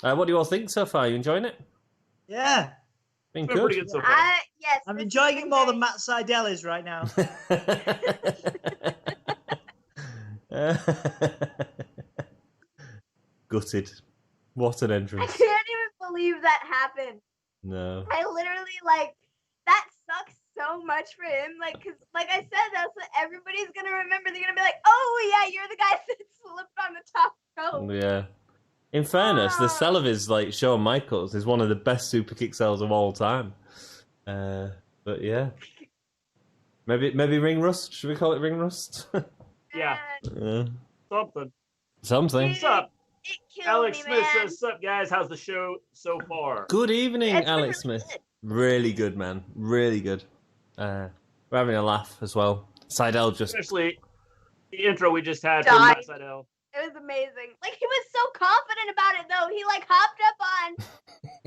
What do you all think so far? You enjoying it? Yeah. Been It's been pretty good. good so far. Yes. I'm this enjoying has it been more great. than Matt Seidel is right now. Gutted. What an I entrance. can't even believe that happened. No. I literally that sucks so much for him. Cause I said, that's what everybody's gonna remember. They're gonna be like, "Oh yeah, you're the guy that slipped on the top rope." Yeah. In fairness, the Oh. sell of his Shawn Michaels is one of the best super kick sells of all time. But yeah. Maybe ring rust? Should we call it ring rust? Yeah. And Something. What's up? it killed Alex me, Smith man. says, "Sup guys? How's the show so far?" Good evening, It's been Alex really Smith. good. Really good, man. Really good. We're having a laugh as well. Seidel just... Especially the intro we just had from Died. Matt Seidel. It was amazing. He was so confident about it though. He hopped up on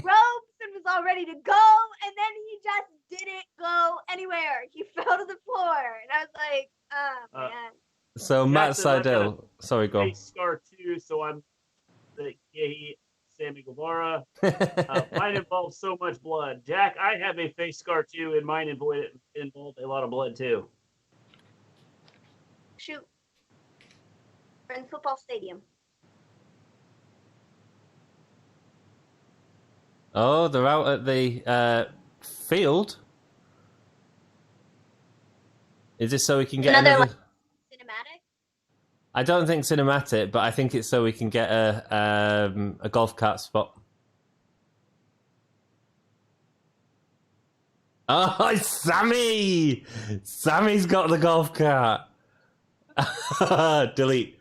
ropes and was all ready to go, and then he just didn't go anywhere. He fell to the floor, and I was like, "Oh man." So Jack Matt says, "I've got Seidel... Sorry, go on. Face scar too, so I'm the gay Sammy Guevara. Mine involves so much blood. Jack, I have a face scar too, and mine involved a lot of blood too. Shoot. We're in the football stadium. Oh, they're out at the field. Is this so we can get Another, another... Cinematic? I don't think cinematic, but I think it's so we can get a golf cart spot. Oh, it's Sammy! Sammy's got the golf cart. Delete.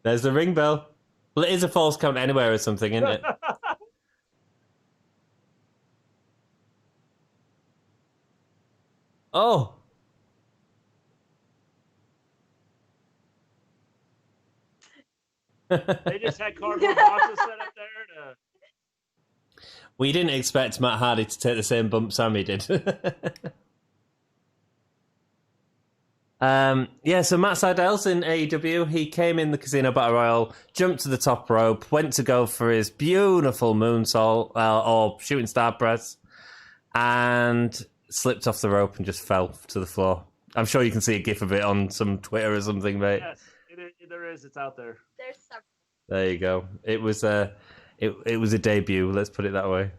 There's the ring bell. Well, it is a false count anywhere or something, isn't it? Oh. They just had cardboard boxes set up there to... We didn't expect Matt Hardy to take the same bump Sammy did. So Matt Seidel's in AEW. He came in the Casino Battle Royal, jumped to the top rope, went to go for his beautiful moonsault or shooting star press, and slipped off the rope and just fell to the floor. I'm sure you can see a gif of it on some Twitter or something, mate. Yes, there is. It's out there. There's several. There you go. It was a debut. Let's put it that way.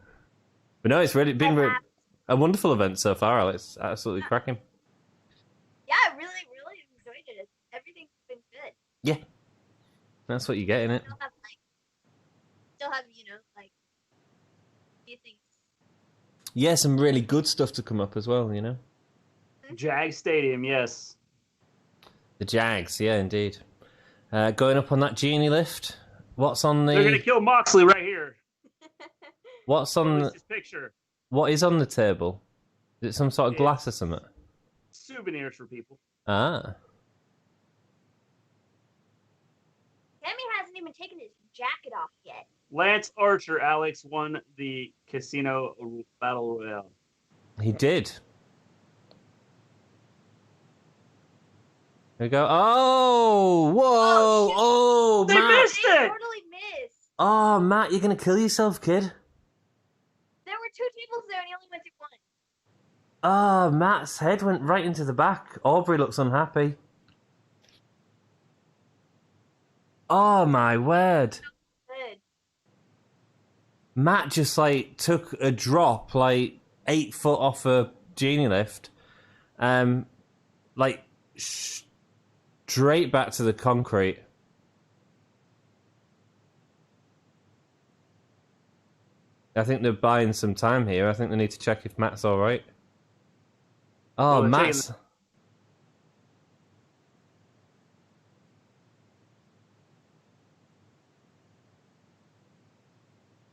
But no, it's really been a wonderful event so far, Alex. Absolutely cracking. Yeah, I really, really enjoyed it. Everything's been good. Yeah, that's what you get in it. Still have few things. Yeah, some really good stuff to come up as well, you know. Jag Stadium, yes. The Jags, yeah, indeed. Going up on that genie lift. What's on the... They're going to kill Moxley right here. What's on This picture. What is on the table? Is it some sort of glass or something? Souvenirs for people. Ah. Sammy hasn't even taken his jacket off yet. Lance Archer, Alex, won the Casino Battle Royale. He did. There we go. Oh, whoa, Oh, oh, They Matt. missed They it! totally missed. Oh, Matt, you're going to kill yourself, kid. There were 2 tables there, and he only went through 1. Oh, Matt's head went right into the back. Aubrey looks unhappy. Oh, my word. Good. Matt just, like, took a drop, like, 8 foot off a genie lift. Like, straight back to the concrete. I think they're buying some time here. I think they need to check if Matt's all right. Oh, Well, Matt's...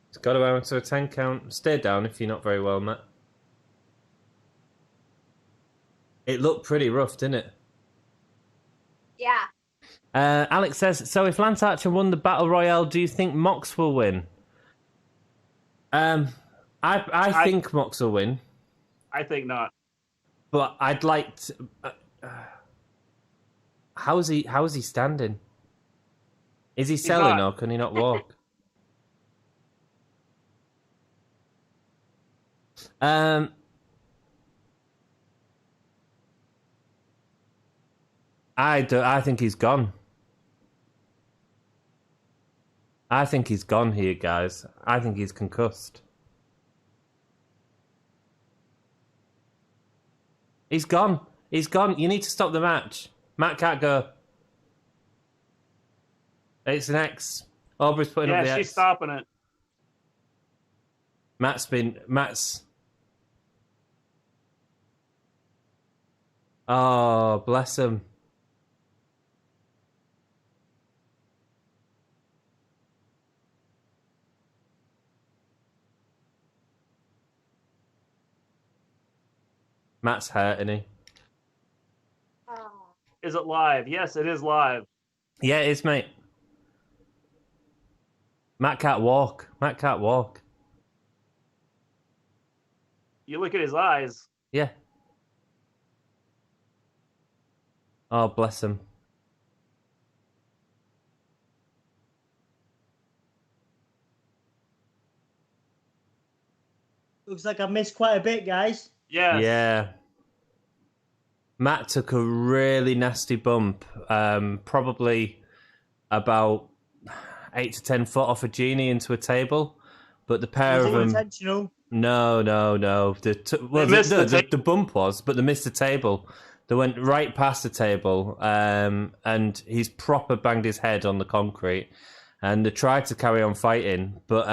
It's got to go into a 10 count. Stay down if you're not very well, Matt. It looked pretty rough, didn't it? Yeah. Alex says, so if Lance Archer won the Battle Royale, do you think Mox will win? I think Mox will win. I think not. But I'd like to... How is he standing? Is he selling or can he not walk? I think he's gone. I think he's gone here, guys. I think he's concussed. He's gone. He's gone. You need to stop the match. Matt can't go. It's an X. Aubrey's putting up the X. Yeah, she's stopping it. Matt's... Oh, bless him. Matt's hurt, isn't he? Oh. Is it live? Yes, it is live. Yeah, it is, mate. Matt can't walk. You look at his eyes. Yeah. Oh, bless him. Looks like I've missed quite a bit, guys. Yes. Yeah. Matt took a really nasty bump, probably about 8 to 10 foot off a genie into a table, but the pair of them... intentional? No. The bump was, but they missed the table. They went right past the table, and he's proper banged his head on the concrete, and they tried to carry on fighting, but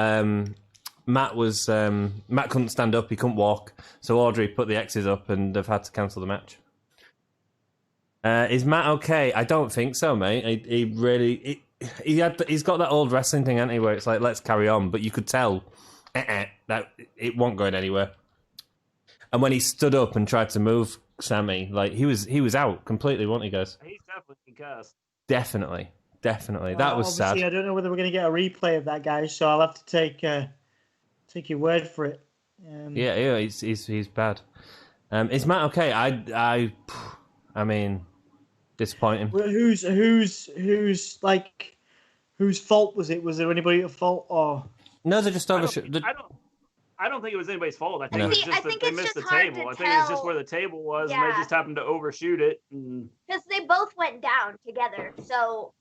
Matt couldn't stand up, he couldn't walk, so Audrey put the X's up, and they've had to cancel the match. Is Matt okay? I don't think so, mate. He's got that old wrestling thing, hasn't he, where it's like, let's carry on, but you could tell that it wasn't going anywhere. And when he stood up and tried to move Sammy, like he was out completely, wasn't he, guys? He's definitely concussed. Definitely. That was sad. I don't know whether we're going to get a replay of that, guys, so I'll have to take your word for it. Yeah, he's bad. Is Matt okay? I mean, disappointing. Well, whose fault was it? Was there anybody at fault or? No, they're just overshot. I don't think it was anybody's fault. I think No. it was just that they missed the table. I think it was just where the table was, and they just happened to overshoot it. Because they both went down together, so...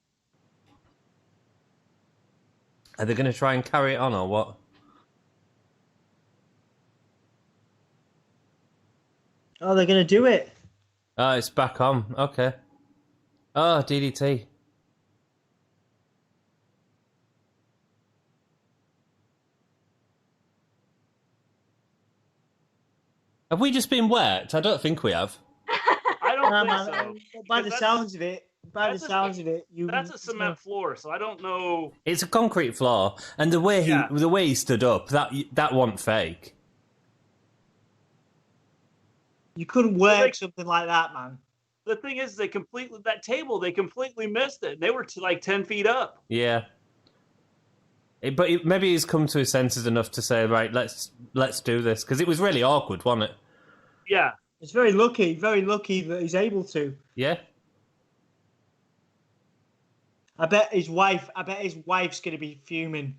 Are they going to try and carry it on, or what? Oh, they're going to do it. Oh, it's back on. Okay. Oh, DDT. Have we just been worked? I don't think we have. I don't think so. By the sounds of it, that's a cement floor, so I don't know. It's a concrete floor, and the way he stood up, that wasn't fake. You couldn't work something like that, man. The thing is, they completely missed it. They were like 10 feet up. Yeah. Maybe he's come to his senses enough to say, right, let's do this, because it was really awkward, wasn't it? Yeah. It's very lucky that he's able to. Yeah. I bet his wife's gonna be fuming.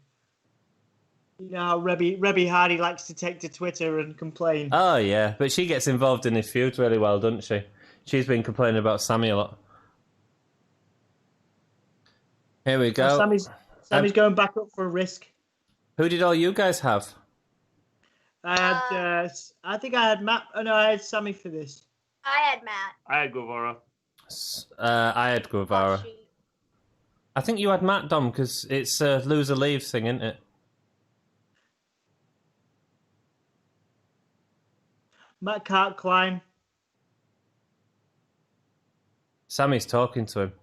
You know how Rebby Hardy likes to take to Twitter and complain. Oh yeah, but she gets involved in his feud really well, doesn't she? She's been complaining about Sammy a lot. Here we go. Well, Sammy's going back up for a risk. Who did all you guys have? I had I think I had Matt. Oh no, I had Sammy for this. I had Matt. I had Guevara. I had Guevara. Oh, shoot. I think you had Matt, Dom, because it's a loser leaves thing, isn't it? Matt can't climb. Sammy's talking to him.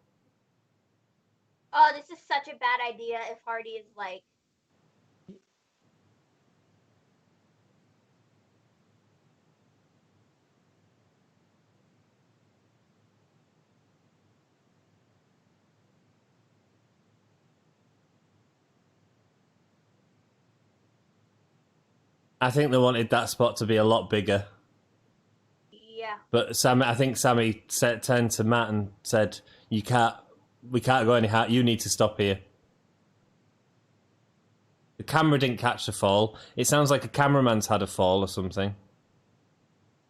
Oh, this is such a bad idea if Hardy is like. I think they wanted that spot to be a lot bigger. Yeah. But I think Sammy turned to Matt and said, we can't go any higher. You need to stop here. The camera didn't catch the fall. It sounds like a cameraman's had a fall or something.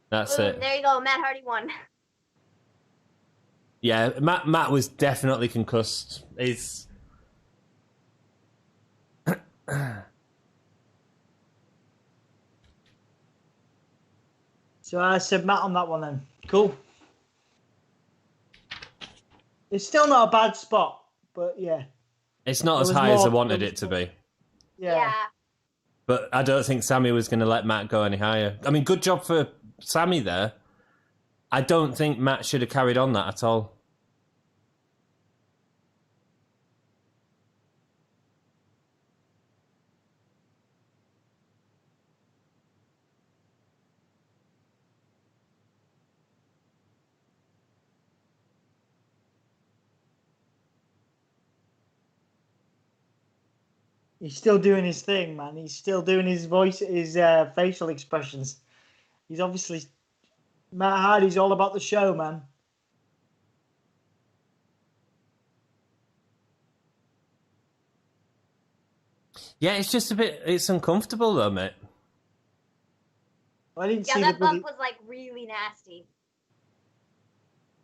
That's Ooh, it. There you go. Matt Hardy won. Yeah, Matt was definitely concussed. He's... So I said Matt on that one then. Cool. It's still not a bad spot, but yeah. It's not as high as I wanted it to be. Yeah. But I don't think Sammy was going to let Matt go any higher. I mean, good job for Sammy there. I don't think Matt should have carried on that at all. He's still doing his thing, man. He's still doing his voice, his facial expressions. He's obviously... Matt Hardy's all about the show, man. Yeah, it's just a bit... It's uncomfortable, though, mate. I didn't Yeah, see that the bloody... bump was like really nasty.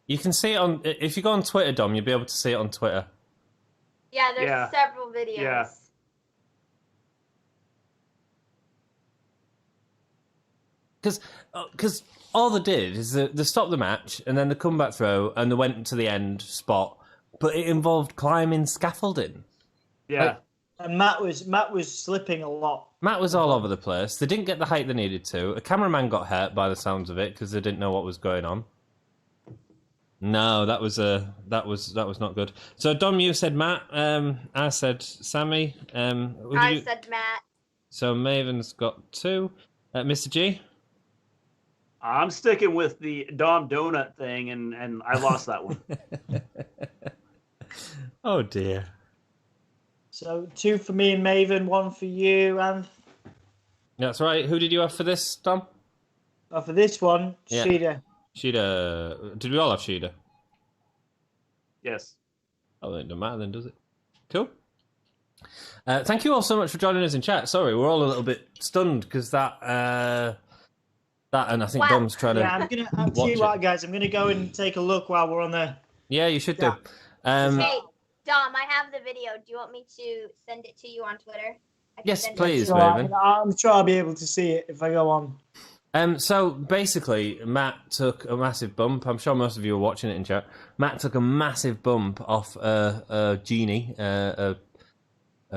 You can see it on... If you go on Twitter, Dom, you'll be able to see it on Twitter. Yeah, there's Yeah. several videos. Yeah. Because all they did is they stopped the match and then they come back through and they went to the end spot, but it involved climbing scaffolding. Yeah. And Matt was slipping a lot. Matt was all over the place. They didn't get the height they needed to. A cameraman got hurt by the sounds of it because they didn't know what was going on. No, that was not good. So Dom, you said Matt. I said Sammy. I said Matt. So Maven's got 2. Mr. G. I'm sticking with the Dom Donut thing, and I lost that one. Oh dear. So 2 for me and Maven, 1 for you, and That's right. Who did you have for this, Dom? for this one, Yeah. Shida. Sheeta. Did we all have Sheeta? Yes. Oh, it doesn't matter then, does it? Cool. Thank you all so much for joining us in chat. Sorry, we're all a little bit stunned because that, and I think Wow. Dom's trying to. Yeah, I'm watch tell you it. what, guys. I'm gonna go and take a look while we're on there. Yeah, you should Yeah. do. Hey, Dom, I have the video. Do you want me to send it to you on Twitter? I can Yes, send it please. to So you. Maven. I'm sure I'll be able to see it if I go on. So basically, Matt took a massive bump. I'm sure most of you are watching it in chat. Matt took a massive bump off a genie, a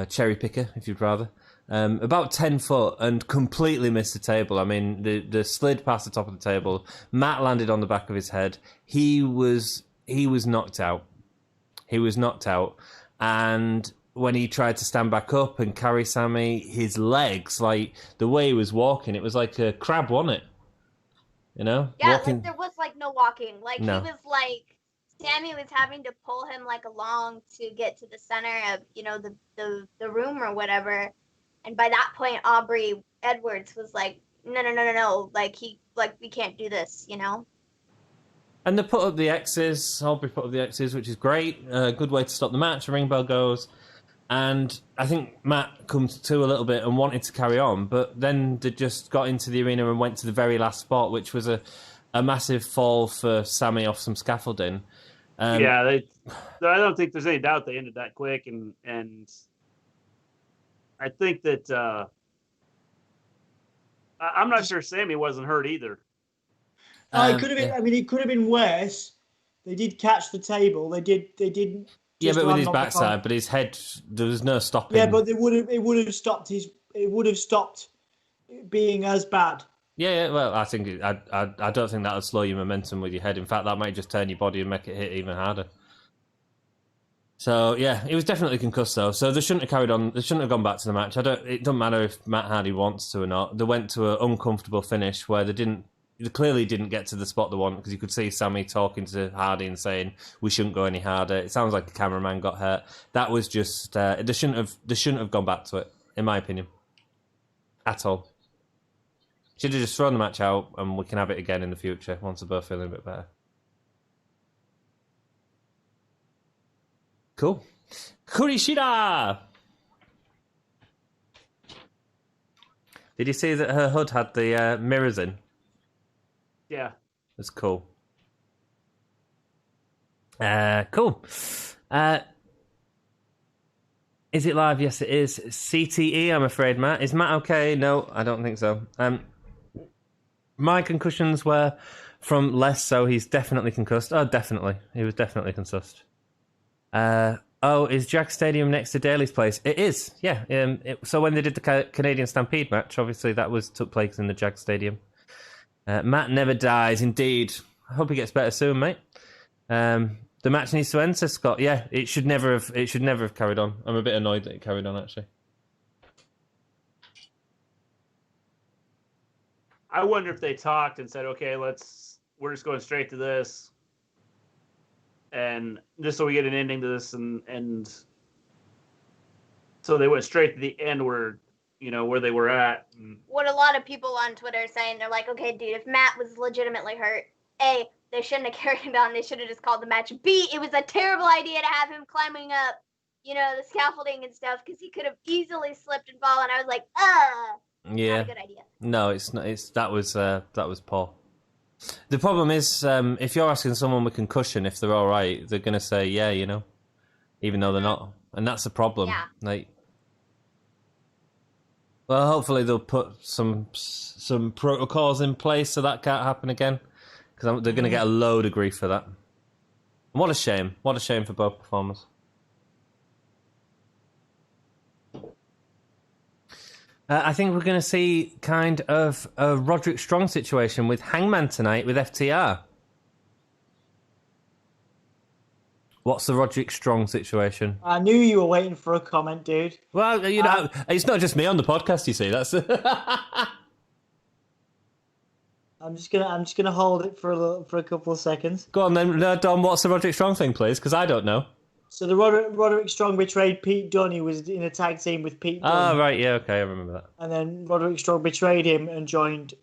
cherry picker, if you'd rather, about 10 foot, and completely missed the table. I mean, the slid past the top of the table. Matt landed on the back of his head. He was knocked out. He was knocked out, and when he tried to stand back up and carry Sammy, his legs, like the way he was walking, it was like a crab, wasn't it? You know? Yeah, walking... like there was like no walking. Like No. he was like Sammy was having to pull him like along to get to the center of the room or whatever. And by that point, Aubrey Edwards was like, no, like we can't do this, And they put up the X's. Aubrey put up the X's, which is great. Good way to stop the match. The ring bell goes. And I think Matt comes to a little bit and wanted to carry on, but then they just got into the arena and went to the very last spot, which was a massive fall for Sammy off some scaffolding. I don't think there's any doubt they ended that quick, and I think that I'm not sure Sammy wasn't hurt either. It could have been. Yeah. I mean, it could have been worse. They did catch the table. They did. Yeah, but with his backside, but his head, there was no stopping. Yeah, but it would have stopped it would have stopped being as bad. Yeah. Well, I think I don't think that would slow your momentum with your head. In fact, that might just turn your body and make it hit even harder. So yeah, he was definitely concussed though. So they shouldn't have carried on. They shouldn't have gone back to the match. It doesn't matter if Matt Hardy wants to or not. They went to an uncomfortable finish where they clearly didn't get to the spot they want, because you could see Sammy talking to Hardy and saying we shouldn't go any harder. It sounds like the cameraman got hurt. That was just they shouldn't have gone back to it, in my opinion, at all. Should have just thrown the match out and we can have it again in the future once they're both feeling a bit better. Cool. Kurishida! Did you see that her hood had the mirrors in? Yeah. That's cool. Cool. Is it live? Yes, it is. CTE, I'm afraid, Matt. Is Matt okay? No, I don't think so. My concussions were from Les, so he's definitely concussed. Oh, definitely. He was definitely concussed. Is Jag Stadium next to Daly's place? It is, yeah. So when they did the Canadian Stampede match, obviously that took place in the Jag Stadium. Matt never dies, indeed. I hope he gets better soon, mate. The match needs to end, says Scott. Yeah, it should never have carried on. I'm a bit annoyed that it carried on, actually. I wonder if they talked and said, okay, we're just going straight to this. And just so we get an ending to this, and so they went straight to the end where they were at. What a lot of people on Twitter are saying, they're like, okay, dude, if Matt was legitimately hurt, A, they shouldn't have carried him on. They should have just called the match. B, it was a terrible idea to have him climbing up, the scaffolding and stuff, because he could have easily slipped and fallen. I was like, yeah, not a good idea. No, it's not. That was poor. The problem is, if you're asking someone with concussion if they're all right, they're going to say, yeah, even though they're not. And that's the problem. Yeah. Well, hopefully they'll put some protocols in place so that can't happen again, because they're going to get a load of grief for that. What a shame. What a shame for both performers. I think we're going to see kind of a Roderick Strong situation with Hangman tonight with FTR. What's the Roderick Strong situation? I knew you were waiting for a comment, dude. Well, it's not just me on the podcast, you see. That's I'm just gonna hold it for a couple of seconds. Go on then, Dom. What's the Roderick Strong thing, please? Because I don't know. So the Roderick Strong betrayed Pete Dunne. He was in a tag team with Pete Dunne. Oh, right, yeah, okay, I remember that. And then Roderick Strong betrayed him and joined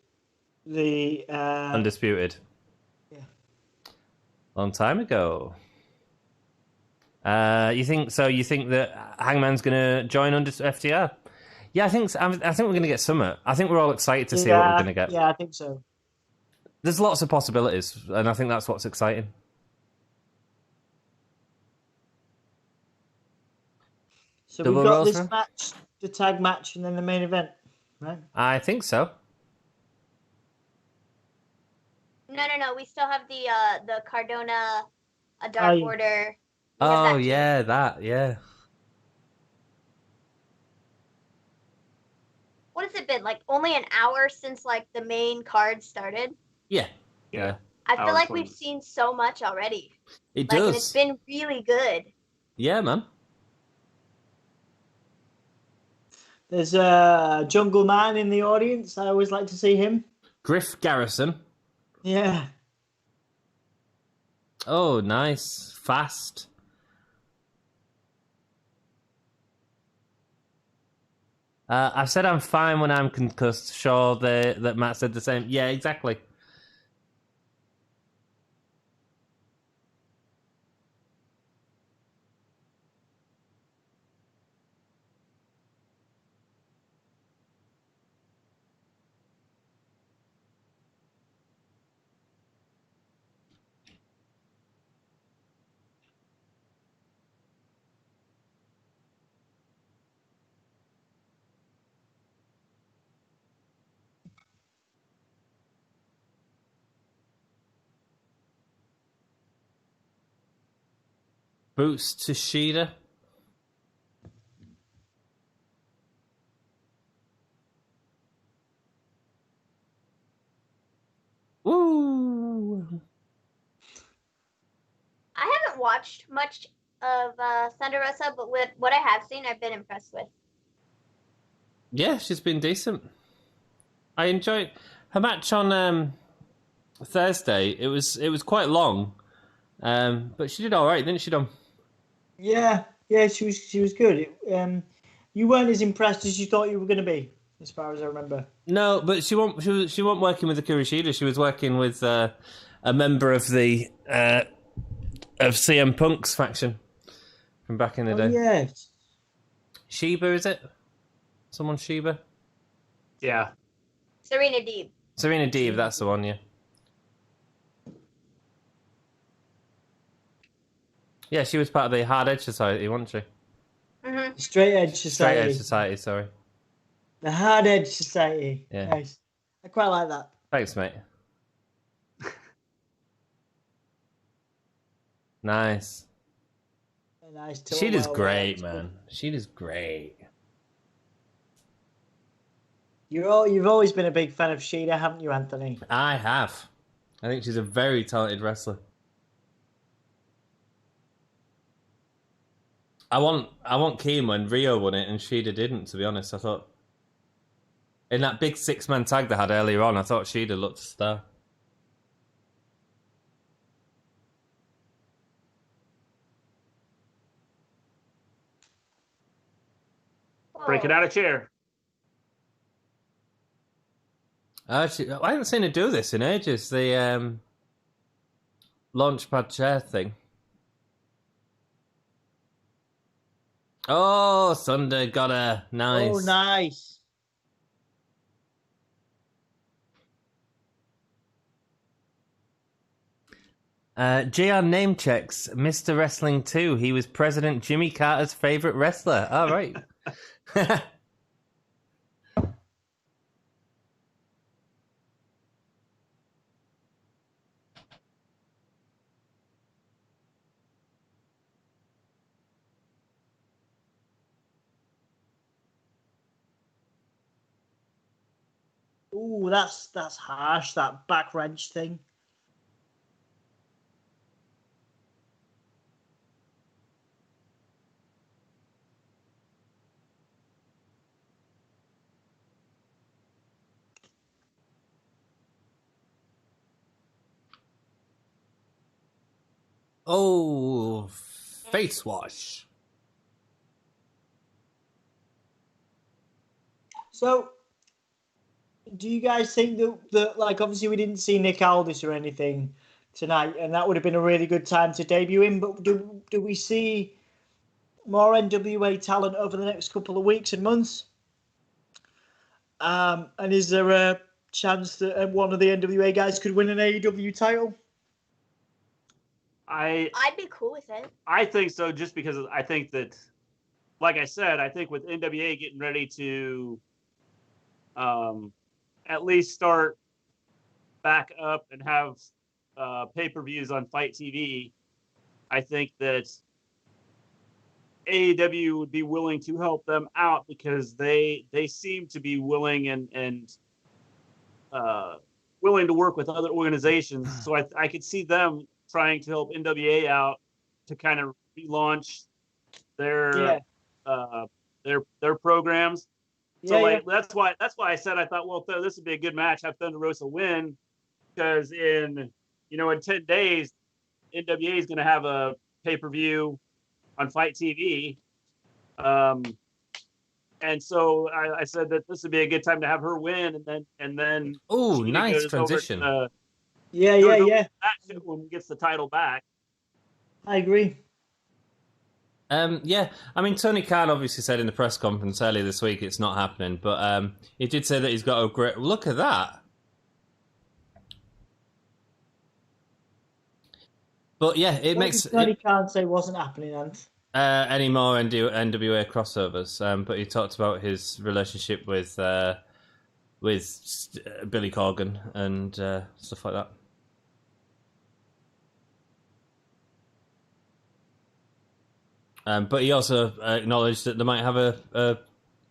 the... Undisputed. Yeah. Long time ago. You think that Hangman's going to join under FTR? Yeah, I think we're going to get Summit. I think we're all excited to see what we're going to get. Yeah, I think so. There's lots of possibilities, and I think that's what's exciting. So we've got this match, the tag match, and then the main event, right? I think so. No. We still have the Cardona, a Dark Order. Oh, yeah, that, yeah. What has it been? Like, only an hour since, the main card started? Yeah. I feel like we've seen so much already. It does. And it's been really good. Yeah, man. There's a Jungle Man in the audience. I always like to see him. Griff Garrison. Yeah. Oh, nice. Fast. I said I'm fine when I'm concussed. Sure, that Matt said the same. Yeah, exactly. Boots to Shida. Woo! I haven't watched much of Thunder Rosa, but with what I have seen, I've been impressed with. Yeah, she's been decent. I enjoyed her match on Thursday. It was quite long, but she did all right, didn't she, Dom? Yeah, she was good. You weren't as impressed as you thought you were going to be, as far as I remember. No, but she wasn't working with the Kurishida. She was working with a member of the of CM Punk's faction from back in the day. Yeah. Sheba, is it? Someone Sheba? Yeah. Serena Deeb. Serena Deeb, that's the one, yeah. Yeah, she was part of the Hard Edge Society, wasn't she? Mm-hmm. Straight Edge Society. Straight Edge Society, sorry. The Hard Edge Society. Yeah. Nice. I quite like that. Thanks, mate. Nice. A nice She does well great, well. man. She does great. You've always been a big fan of Shida, haven't you, Anthony? I have. I think she's a very talented wrestler. I want Keem when Rio won it and Shida didn't, to be honest. I thought in that big 6-man tag they had earlier on, I thought Shida looked a star. Breaking out a chair. Actually, I haven't seen her do this in ages. The launchpad chair thing. Oh, Thunder got her. Nice. Oh, nice. JR name checks Mr. Wrestling 2. He was President Jimmy Carter's favorite wrestler. All right. Ooh, that's harsh, that back wrench thing. Oh, face wash. So, do you guys think that like, obviously we didn't see Nick Aldis or anything tonight, and that would have been a really good time to debut him, but do we see more NWA talent over the next couple of weeks and months? And is there a chance that one of the NWA guys could win an AEW title? I'd be cool with it. I think so, just because I think that, like I said, I think with NWA getting ready to at least start back up and have pay-per-views on Fight TV, I think that AEW would be willing to help them out because they seem to be willing and willing to work with other organizations. So I could see them trying to help NWA out to kind of relaunch their programs. So that's why I said I thought, well, this would be a good match. Have Thunder Rosa win because in 10 days, NWA is going to have a pay-per-view on Fight TV. And so I said that this would be a good time to have her win, and then oh, nice transition. When he gets the title back. I agree. Yeah, I mean, Tony Khan obviously said in the press conference earlier this week it's not happening, but he did say that he's got a great look at that. But yeah, it makes Tony Khan say wasn't happening, Ant. Any more NWA crossovers, but he talked about his relationship with Billy Corgan and stuff like that. But he also acknowledged that they might have a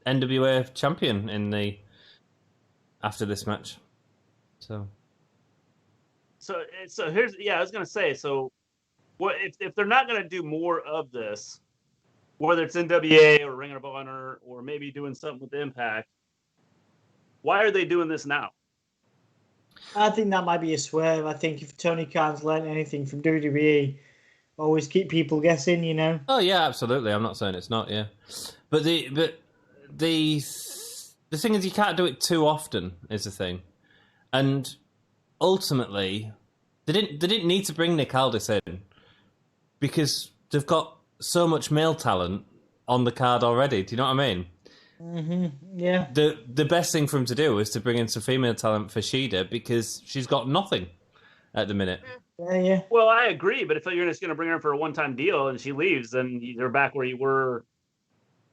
NWA champion after this match. So here's I was gonna say, so what if they're not gonna do more of this, whether it's NWA or Ring of Honor or maybe doing something with Impact, why are they doing this now? I think that might be a swerve. I think if Tony Khan's learned anything from WWE, always keep people guessing, you know. Oh yeah, absolutely. I'm not saying it's not. Yeah, but the thing is, you can't do it too often. Is the thing, and ultimately, they didn't need to bring Nick Aldis in because they've got so much male talent on the card already. Do you know what I mean? Mm-hmm. Yeah. The best thing for him to do is to bring in some female talent for Shida because she's got nothing at the minute. Yeah. Well, I agree, but if you're just going to bring her for a one-time deal and she leaves, then you're back where you were.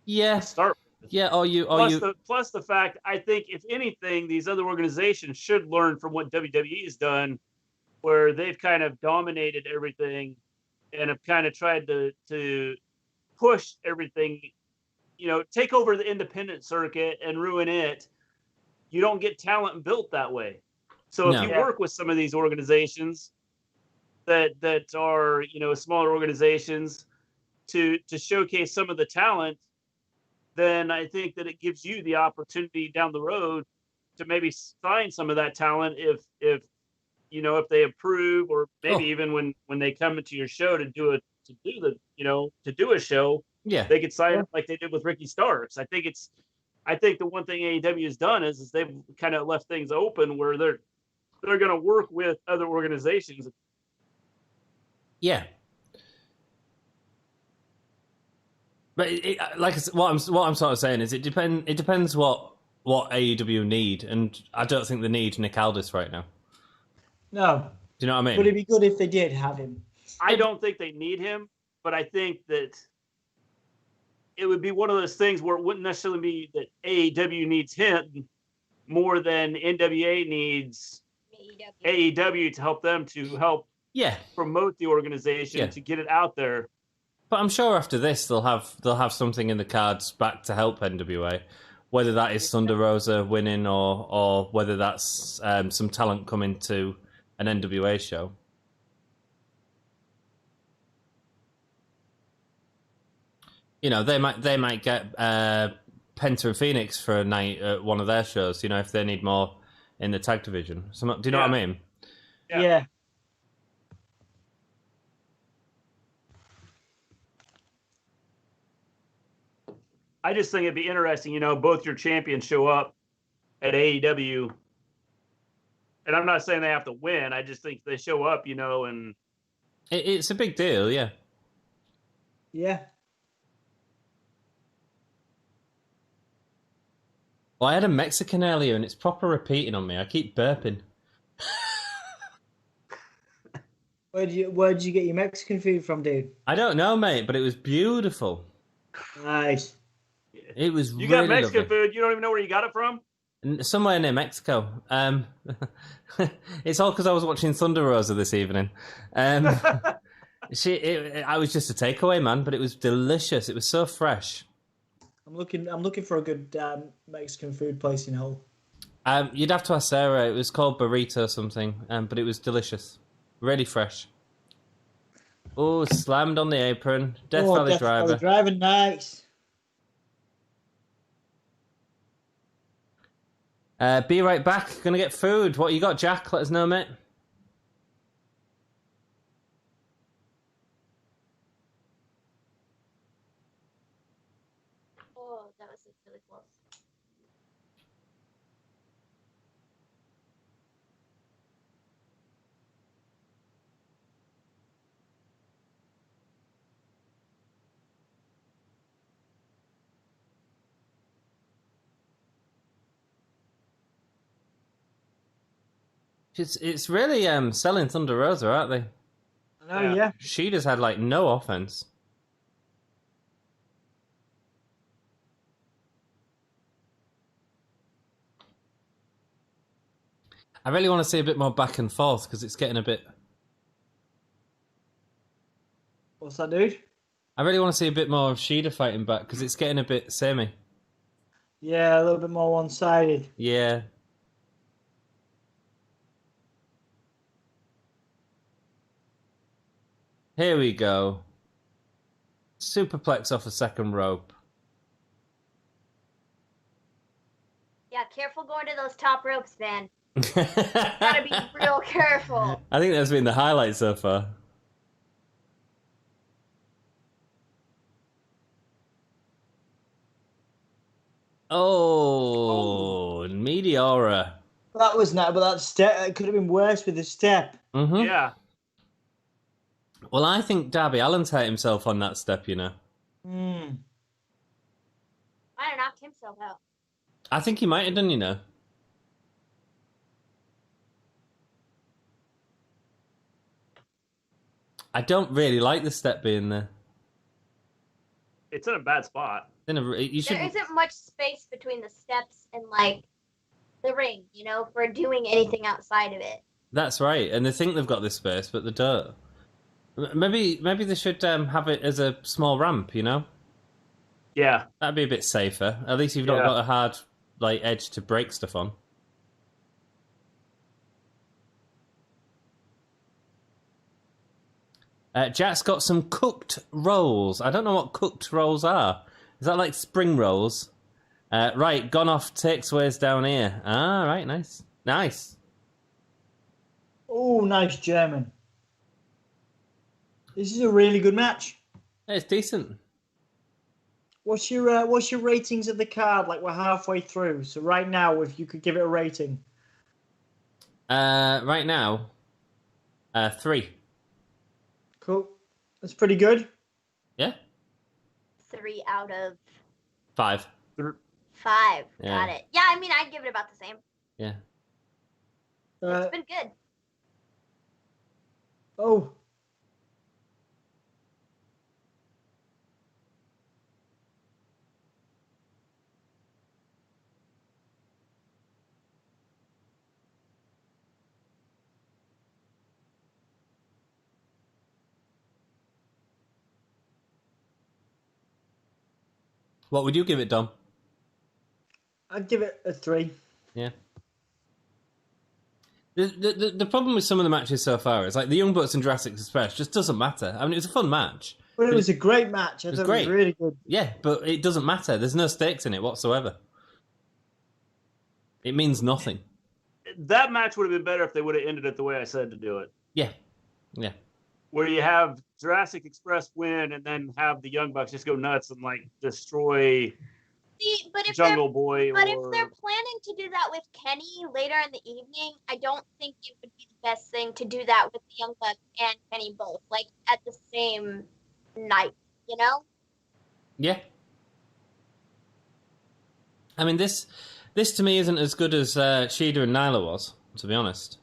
Yeah. To start with. Yeah. Plus the fact, I think if anything, these other organizations should learn from what WWE has done, where they've kind of dominated everything and have kind of tried to push everything, take over the independent circuit and ruin it. You don't get talent built that way. So if you work with some of these organizations that are, smaller organizations to showcase some of the talent, then I think that it gives you the opportunity down the road to maybe sign some of that talent if they approve, or maybe even when they come into your show to do a show, they could sign it like they did with Ricky Starks. I think the one thing AEW has done is they've kind of left things open where they're going to work with other organizations. Yeah. But what I'm sort of saying is it depends what AEW need, and I don't think they need Nick Aldis right now. No. Do you know what I mean? Would it be good if they did have him? I don't think they need him, but I think that it would be one of those things where it wouldn't necessarily be that AEW needs him more than NWA needs AEW to help them promote the organization to get it out there. But I'm sure after this they'll have something in the cards back to help NWA, whether that is Thunder Rosa winning or whether that's some talent coming to an NWA show. They might get Penta and Phoenix for a night at one of their shows. If they need more in the tag division. So, do you know what I mean? Yeah. I just think it'd be interesting, both your champions show up at AEW, and I'm not saying they have to win. I just think they show up, and it's a big deal, yeah. Yeah. Well, I had a Mexican earlier, and it's proper repeating on me. I keep burping. Where did you get your Mexican food from, dude? I don't know, mate, but it was beautiful. Nice. It was you really got Mexican lovely. food. You don't even know where you got it from? Somewhere near Mexico. It's all because I was watching Thunder Rosa this evening. I was just a takeaway, man, but it was delicious. It was so fresh. I'm looking for a good Mexican food place in Hull. You'd have to ask Sarah. It was called Burrito something, but it was delicious, really fresh. Oh, slammed on the apron. Death Valley Driver. Driving nice. Be right back. Gonna get food. What you got, Jack? Let us know, mate. Oh, that was really close. It's really selling Thunder Rosa, aren't they? I know, yeah. Sheeta's had no offense. I really want to see a bit more back and forth because it's getting a bit. What's that, dude? I really want to see a bit more of Shida fighting back because it's getting a bit samey. Yeah, a little bit more one-sided. Yeah. Here we go. Superplex off the second rope. Yeah, careful going to those top ropes, man. Gotta be real careful. I think that's been the highlight so far. Oh, Meteora. That was not, but that step it could have been worse with the step. Mm-hmm. Yeah. Well, I think Darby Allin's hurt himself on that step, you know. Hmm. Might have knocked himself out. I think he might have done, you know. I don't really like the step being there. It's in a bad spot. You should... There isn't much space between the steps and like the ring, you know, for doing anything outside of it. That's right, and they think they've got this space, but they don't. Maybe they should have it as a small ramp, you know? Yeah. That'd be a bit safer. At least you've not got a hard edge to break stuff on. Jack's got some cooked rolls. I don't know what cooked rolls are. Is that like spring rolls? Right, gone off takes ways down here. Ah, right, nice. Nice. Oh, nice German. This is a really good match. It's decent. What's your ratings of the card? Like we're halfway through. So right now, if you could give it a rating. Right now, 3. Cool. That's pretty good. Yeah? 3 out of 5. 5. Yeah. Got it. Yeah, I mean, I'd give it about the same. Yeah. It's been good. Oh. What would you give it, Dom? I'd give it a 3. Yeah. The problem with some of the matches so far is like the Young Bucks and Jurassic Express just doesn't matter. I mean, it was a fun match. But it was a great match. I thought great. it was really good. Yeah, but it doesn't matter. There's no stakes in it whatsoever. It means nothing. That match would have been better if they would have ended it the way I said to do it. Yeah. Yeah. Where you have Jurassic Express win and then have the Young Bucks just go nuts and like destroy But if Jungle Boy. But if they're planning to do that with Kenny later in the evening, I don't think it would be the best thing to do that with the Young Bucks and Kenny both, like at the same night, you know? Yeah. I mean, this to me isn't as good as Shida and Nyla was, to be honest.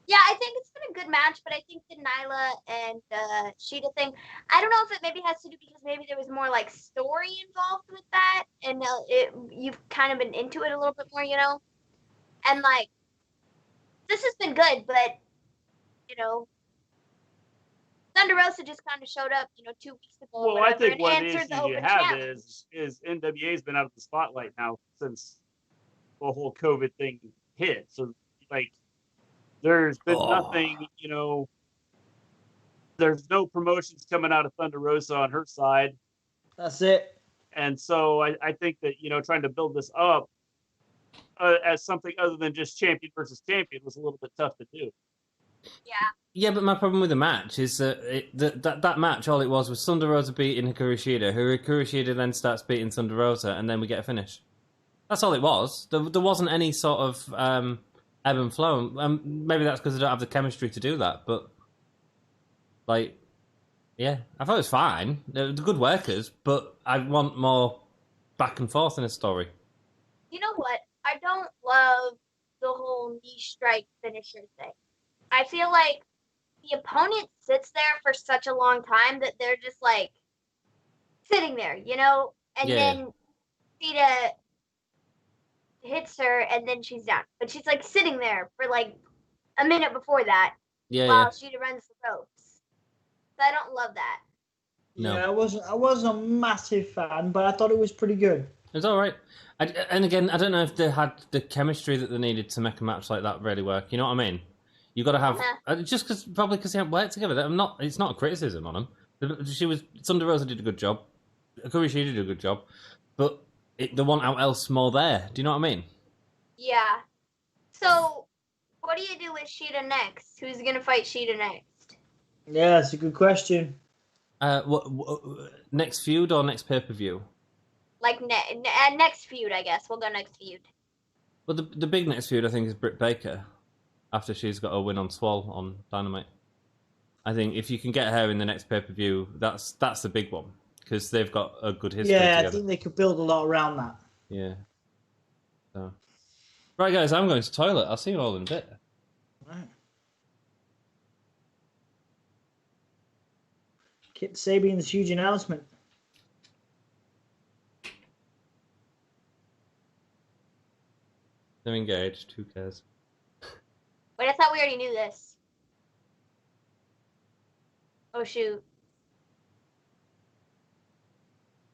Yeah, I think it's been a good match, but I think the Nyla and Shida thing, I don't know if it maybe has to do because maybe there was more like story involved with that, and you've kind of been into it a little bit more, you know? And like, this has been good, but, you know, Thunder Rosa just kind of showed up, you know, 2 weeks ago. Well, I think what answered issue you have is NWA's been out of the spotlight now since the whole COVID thing hit. So, like, there's been nothing, you know, there's no promotions coming out of Thunder Rosa on her side. That's it. And so I think that, you know, trying to build this up as something other than just champion versus champion was a little bit tough to do. Yeah. Yeah, but my problem with the match is that that match, all it was Thunder Rosa beating Hikaru Shida. Hikaru Shida then starts beating Thunder Rosa, and then we get a finish. That's all it was. There wasn't any sort of ebb and flow. Maybe that's because I don't have the chemistry to do that, but like, yeah, I thought it was fine. They're good workers, but I want more back and forth in a story. You know what? I don't love the whole knee strike finisher thing. I feel like the opponent sits there for such a long time that they're just like sitting there, you know? And then Shida hits her and then she's down. But she's like sitting there for like a minute before that while Shida runs the ropes. So I don't love that. No. Yeah, I wasn't a massive fan, but I thought it was pretty good. It was all right. And again, I don't know if they had the chemistry that they needed to make a match like that really work. You know what I mean? You got to have just probably because they haven't worked together. It's not a criticism on them. Thunder Rosa did a good job. Kurishi did a good job, but they want out else more there. Do you know what I mean? Yeah. So, what do you do with Sheeta next? Who's gonna fight Sheeta next? Yeah, that's a good question. Next feud or next pay-per-view? Like next feud, I guess. We'll go next feud. Well, the big next feud I think is Britt Baker after she's got a win on Swole on Dynamite. I think if you can get her in the next pay-per-view, that's the big one because they've got a good history together. I think they could build a lot around that. Yeah. So. Right, guys, I'm going to the toilet. I'll see you all in a bit. Right. Kip Sabian's huge announcement. They're engaged. Who cares? Wait, I thought we already knew this. Oh, shoot.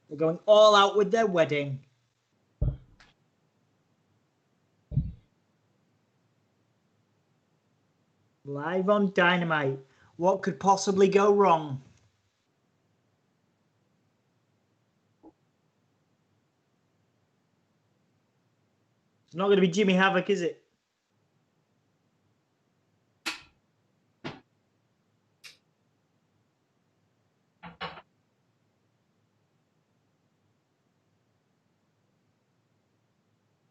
They're going all out with their wedding. Live on Dynamite. What could possibly go wrong? It's not going to be Jimmy Havoc, is it?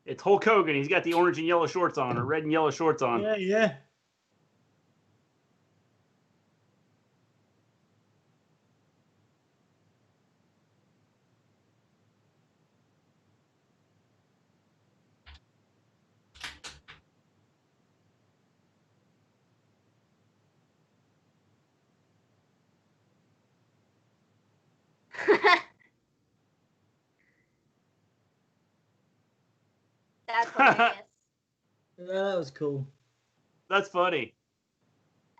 It's Hulk Hogan. He's got the orange and yellow shorts on, or red and yellow shorts on. Yeah. That's hilarious. Yeah, that was cool. That's funny.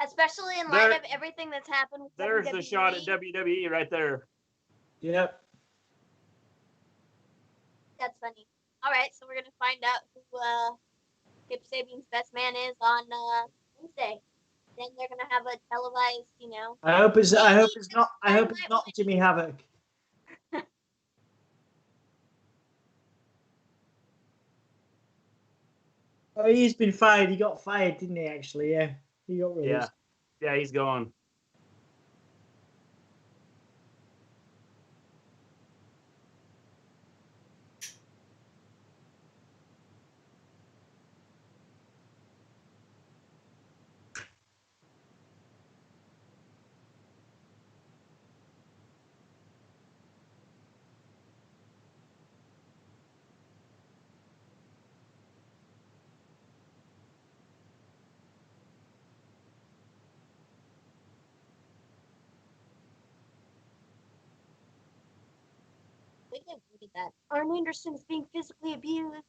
Especially in light of everything that's happened with There's WWE. the shot at WWE right there. Yep. That's funny. All right, so we're gonna find out who Kip Sabian's best man is on Wednesday. Then they're gonna have a televised, I hope it's not Jimmy Havoc. Oh, he's been fired. He got fired, didn't he? Actually, yeah, he got released. Yeah, he's gone. We can read that. Arn Anderson is being physically abused.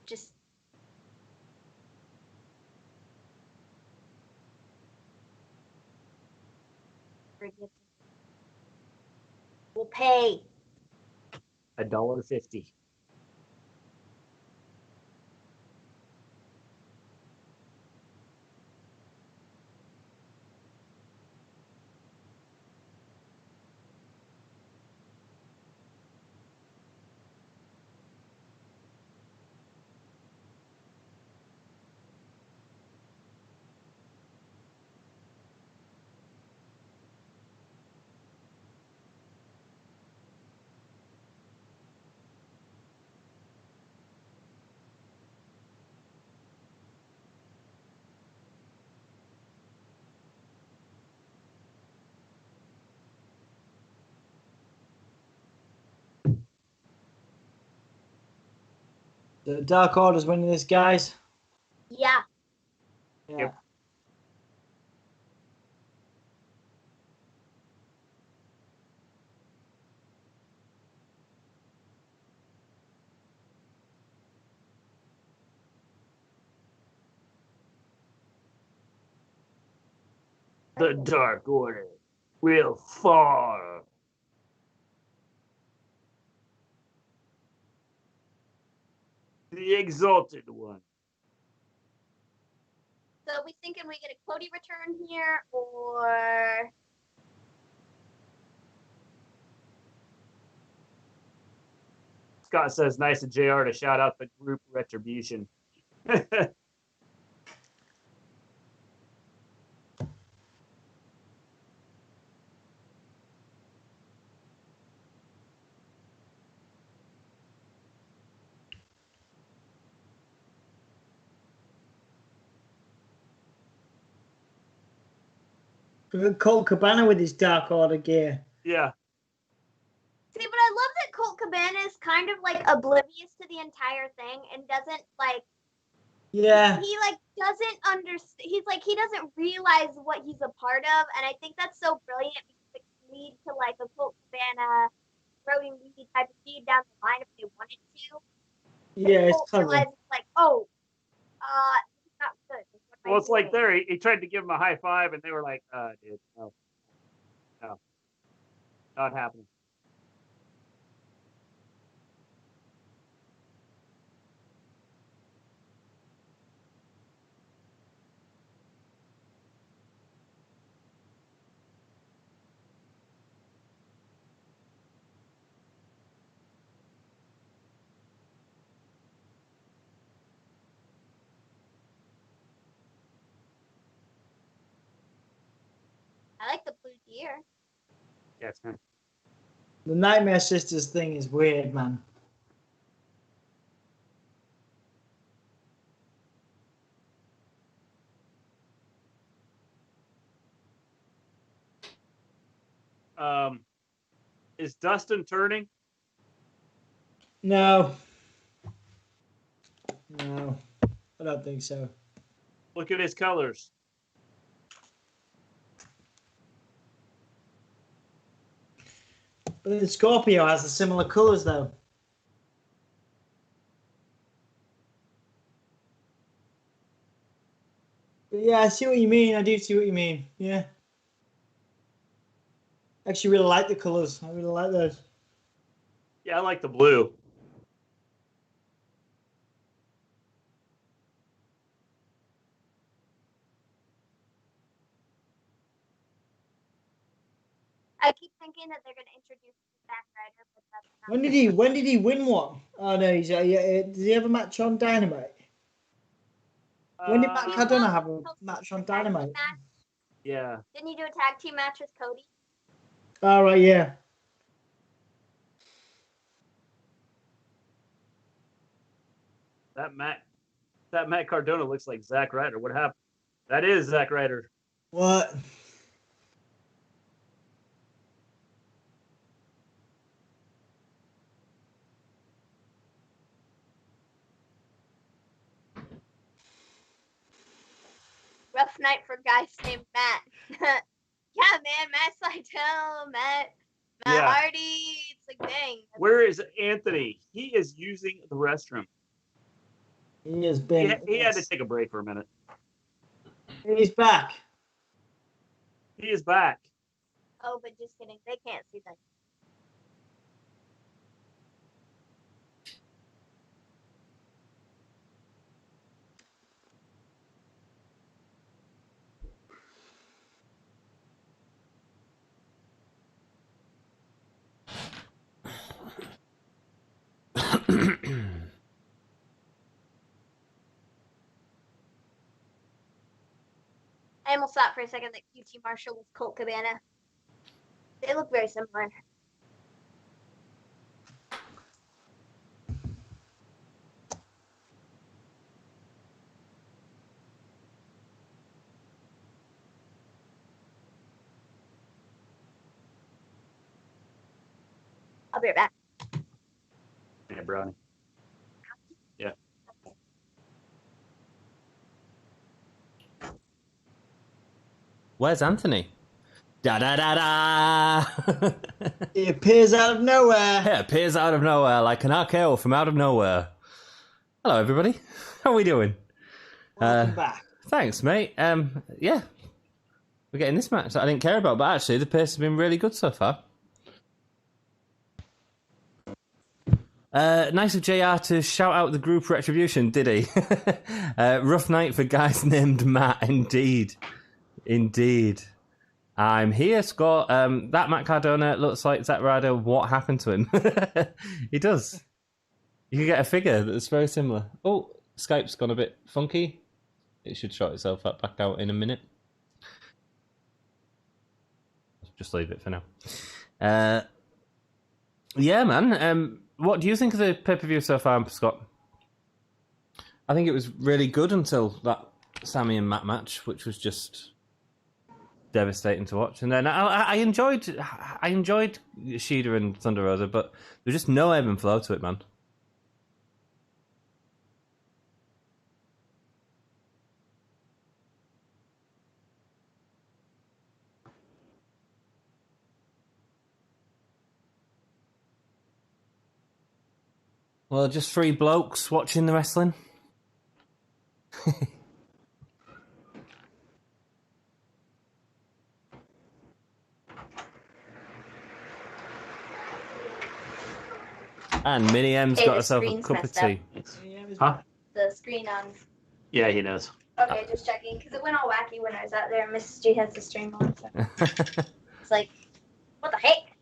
Just. We'll pay. $1.50. The Dark Order's winning this, guys. Yeah. Yeah. Yep. The Dark Order will fall. The Exalted One. So are we thinking we get a Cody return here, or Scott says, nice of JR to shout out the group Retribution. Colt Cabana with his Dark Order gear. Yeah. see? But I love that Colt Cabana is kind of like oblivious to the entire thing and doesn't like. Yeah. He like doesn't understand. He's like he doesn't realize what he's a part of, and I think that's so brilliant because it can lead to like a Colt Cabana growing Weedy type of feed down the line if they wanted to. Yeah, it's Colt clever. realizes like, oh, this is not good. What am I Well, it's like doing? there. He tried to give him a high five, and they were like, dude, no. Not happening. I like the blue deer. Yeah, it's fine. The Nightmare Sisters thing is weird, man. Is Dustin turning? No. No. I don't think so. Look at his colors. But the Scorpio has the similar colours, though. But yeah, I see what you mean. I do see what you mean. Yeah. I actually really like the colours. I really like those. Yeah, I like the blue. I keep thinking that they're going to introduce Zack Ryder, but that's not. When did he win one? Oh no, he's did he have a match on Dynamite? When did Matt Uh, Cardona have a He'll match do on a tag team Dynamite? match. yeah. Didn't he do a tag team match with Cody? Oh right, yeah. That Matt Cardona looks like Zack Ryder. What happened? That is Zack Ryder. What? Rough night for guys named Matt. Yeah, man, Matt Sydal, Matt Yeah. Hardy. It's like, dang. Where is Anthony? He is using the restroom. He has been. He had to take a break for a minute. He's back. He is back. Oh, but just kidding. They can't see that. I almost thought for a second that QT Marshall was Colt Cabana. They look very similar. I'll be right back. Yeah, Brownie. Yeah. Where's Anthony? Da da da da! He appears out of nowhere. It appears out of nowhere like an RKO from out of nowhere. Hello, everybody. How are we doing? Welcome back. Thanks, mate. Yeah. We're getting this match that I didn't care about, but actually the pace has been really good so far. Nice of JR to shout out the group Retribution, did he? Rough night for guys named Matt, indeed. Indeed. I'm here, Scott. That Matt Cardona looks like Zack Ryder. What happened to him? He does. You can get a figure that's very similar. Oh, Skype's gone a bit funky. It should sort itself back out in a minute. Just leave it for now. Yeah, man. What do you think of the pay-per-view so far, Scott? I think it was really good until that Sammy and Matt match, which was just devastating to watch. And then I enjoyed Shida and Thunder Rosa, but there's just no ebb and flow to it, man. Well, just three blokes watching the wrestling. And Minnie M's got herself a cup of tea. Huh? The screen on. Yeah, he knows. Okay, just checking, because it went all wacky when I was out there, and Mrs. G has the stream on. So. It's like, what the heck?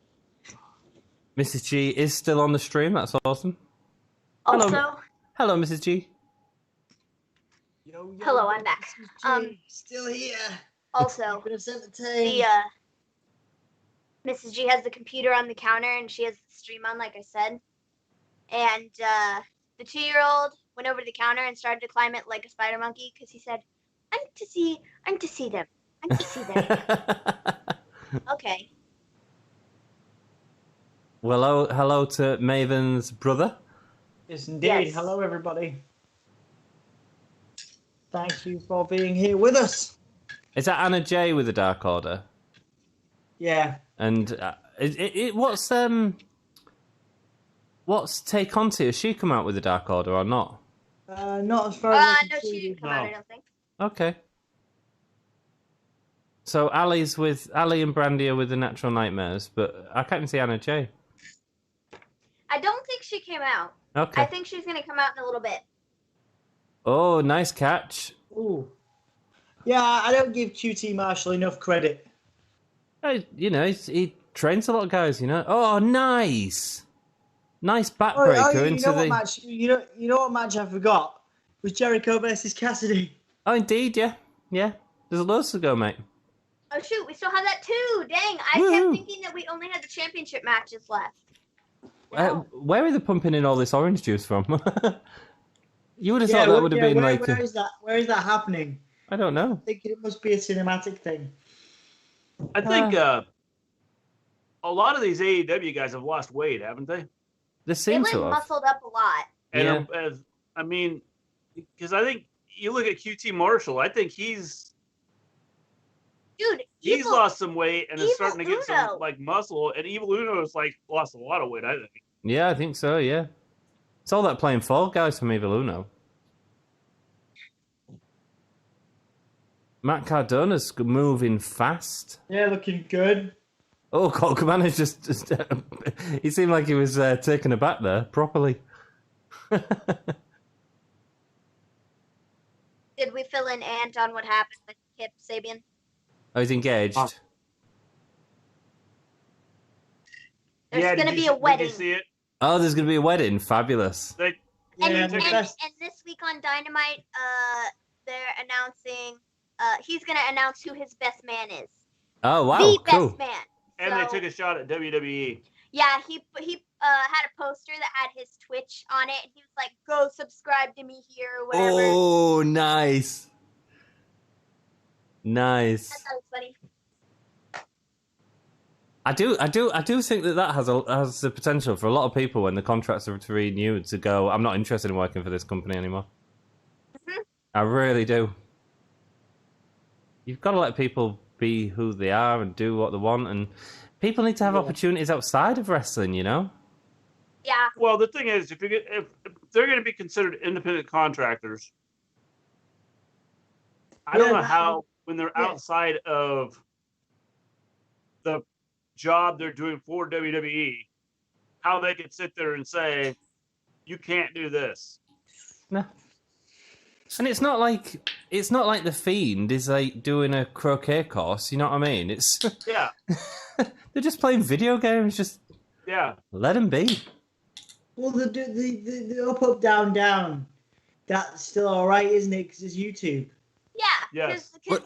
Mrs. G is still on the stream. That's awesome. Also, hello, Mrs. G. Yo, hello, I'm back. Still here. Also, Mrs. G has the computer on the counter, and she has the stream on, like I said. And the 2-year-old went over to the counter and started to climb it like a spider monkey because he said, "I'm to see them. I'm to see them." Okay. Well, hello to Maven's brother. Yes, indeed. Yes. Hello, everybody. Thank you for being here with us. Is that Anna J with the Dark Order? Yeah. And what's Tay Conti? Has she come out with the Dark Order or not? Not as far as I can No, see. she didn't come out, I don't think. Okay. So Ali and Brandy are with the Natural Nightmares, but I can't see Anna J. I don't think she came out. Okay. I think she's going to come out in a little bit. Oh, nice catch. Ooh. Yeah, I don't give QT Marshall enough credit. He trains a lot of guys, you know. Oh, nice. Nice backbreaker into the... Match, you know what match I forgot? Was Jericho versus Cassidy. Oh, indeed, yeah. Yeah. There's loads to go, mate. Oh, shoot, we still have that too. Dang, I Woo-hoo. kept thinking that we only had the championship matches left. Where are they pumping in all this orange juice from? You would have thought that would have been like... Where is that? Where is that happening? I don't know. I think it must be a cinematic thing. I think a lot of these AEW guys have lost weight, haven't they? They seem They've to have. muscled up a lot. And I mean, because I think you look at QT Marshall, I think he's lost some weight and is starting to get some like muscle. And Evil Uno's like lost a lot of weight, I think. Yeah, I think so, yeah. It's all that playing Fall Guys from Evil Uno. Matt Cardona's moving fast. Yeah, looking good. Oh, Colt Cabana's just he seemed like he was taken aback there, properly. Did we fill in Ant on what happened with Kip Sabian? Oh, he's engaged. Oh. There's going to be a wedding. Did you see it? Oh, there's going to be a wedding. Fabulous. And this week on Dynamite, they're announcing, he's going to announce who his best man is. Oh, wow, the cool. best man. And they took a shot at WWE. Yeah, he had a poster that had his Twitch on it, and he was like, "Go subscribe to me here," or whatever. Oh, nice. Nice. That was funny. I do think that has the potential for a lot of people when the contracts are renewed to go, I'm not interested in working for this company anymore. Mm-hmm. I really do. You've got to let people be who they are and do what they want, and people need to have opportunities outside of wrestling, you know? Yeah. Well, the thing is, if they're going to be considered independent contractors, I don't know how when they're outside of the job they're doing for WWE, how they could sit there and say, you can't do this. No. And it's not like the Fiend is like doing a croquet course. You know what I mean? It's Yeah. they're just playing video games. Just let them be. Well, the up, down, down. That's still all right, isn't it? Because it's YouTube. Yeah, because it was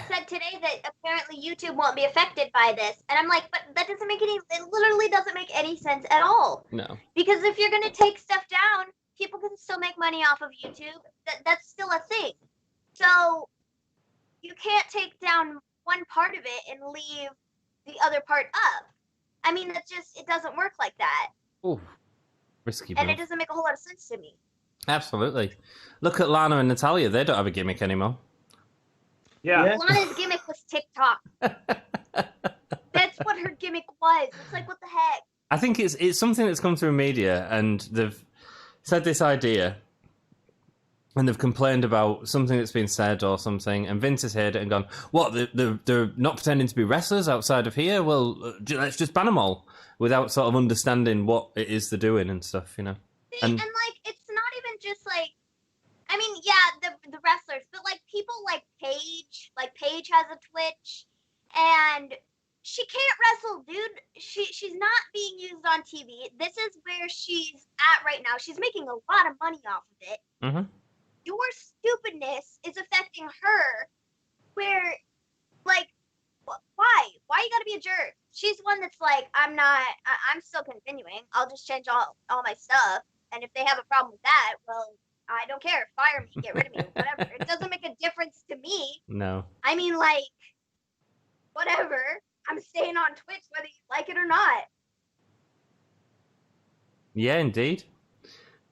said today that apparently YouTube won't be affected by this, and I'm like, but that doesn't make it literally doesn't make any sense at all. No. Because if you're gonna take stuff down, people can still make money off of YouTube. That's still a thing. So you can't take down one part of it and leave the other part up. I mean, it doesn't work like that. Ooh, risky. And move. it doesn't make a whole lot of sense to me. Absolutely. Look at Lana and Natalia. They don't have a gimmick anymore. Yeah. Lana's gimmick was TikTok. That's what her gimmick was. It's like, what the heck? I think it's something that's come through media, and they've said this idea, and they've complained about something that's been said or something, and Vince has heard it and gone, what, they're not pretending to be wrestlers outside of here? Well, let's just ban them all, without sort of understanding what it is they're doing and stuff, you know? See, and like, it's not even just like, I mean, yeah, the wrestlers, but like people like Paige has a Twitch, and she can't wrestle, dude. She's not being used on TV. This is where she's at right now. She's making a lot of money off of it. Mm-hmm. Your stupidness is affecting her, where, like, why? Why you gotta be a jerk? She's one that's like, I'm still continuing. I'll just change all my stuff, and if they have a problem with that, well, I don't care. Fire me, get rid of me, whatever. It doesn't make a difference to me. No. I mean, like, whatever. I'm staying on Twitch whether you like it or not. Yeah, indeed.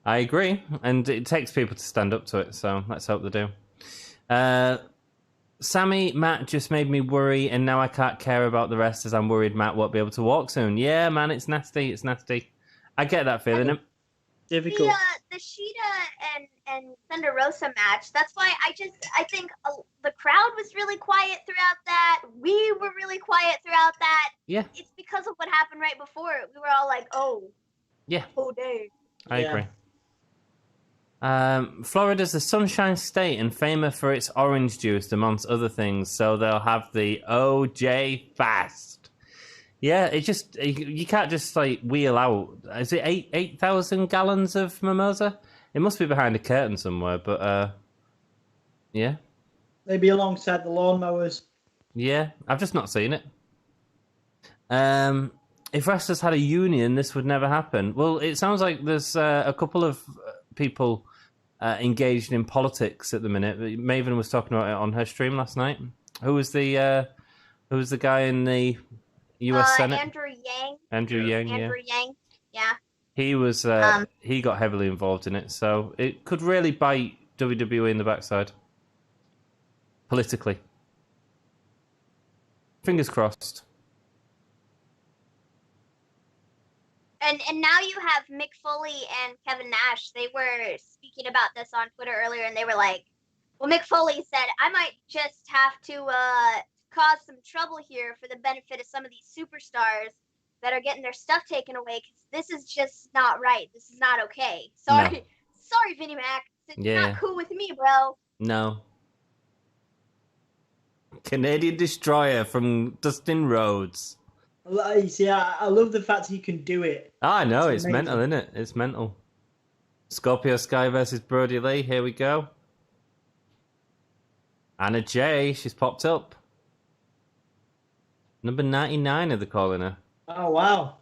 I agree. And it takes people to stand up to it, so let's hope they do. Sammy, Matt just made me worry, and now I can't care about the rest as I'm worried Matt won't be able to walk soon. Yeah, man, it's nasty. It's nasty. I get that feeling. Difficult. The Sheeta and Thunder Rosa match, that's why I think the crowd was really quiet throughout that. We were really quiet throughout that. Yeah. It's because of what happened right before it. We were all like, oh. Yeah. Oh, dang. I agree. Florida's the Sunshine State and famous for its orange juice, amongst other things, so they'll have the OJ Fast. Yeah, it just you can't just like wheel out. Is it 8,000 gallons of mimosa? It must be behind a curtain somewhere, but yeah. Maybe alongside the lawnmowers. Yeah, I've just not seen it. If wrestlers had a union, this would never happen. Well, it sounds like there's a couple of people engaged in politics at the minute. Maven was talking about it on her stream last night. Who was the guy in the U.S. Senate? Andrew Yang. Yeah. He was. He got heavily involved in it, so it could really bite WWE in the backside politically. Fingers crossed. And now you have Mick Foley and Kevin Nash. They were speaking about this on Twitter earlier, and they were like, well, Mick Foley said, I might just have to cause some trouble here for the benefit of some of these superstars that are getting their stuff taken away, because this is just not right. This is not okay. Sorry, Vinnie Mac. It's not cool with me, bro. No. Canadian Destroyer from Dustin Rhodes. You see, I love the fact he can do it. I know, it's mental, isn't it? It's mental. Scorpio Sky versus Brody Lee. Here we go. Anna Jay, she's popped up. Number 99 are they calling her. Oh, wow.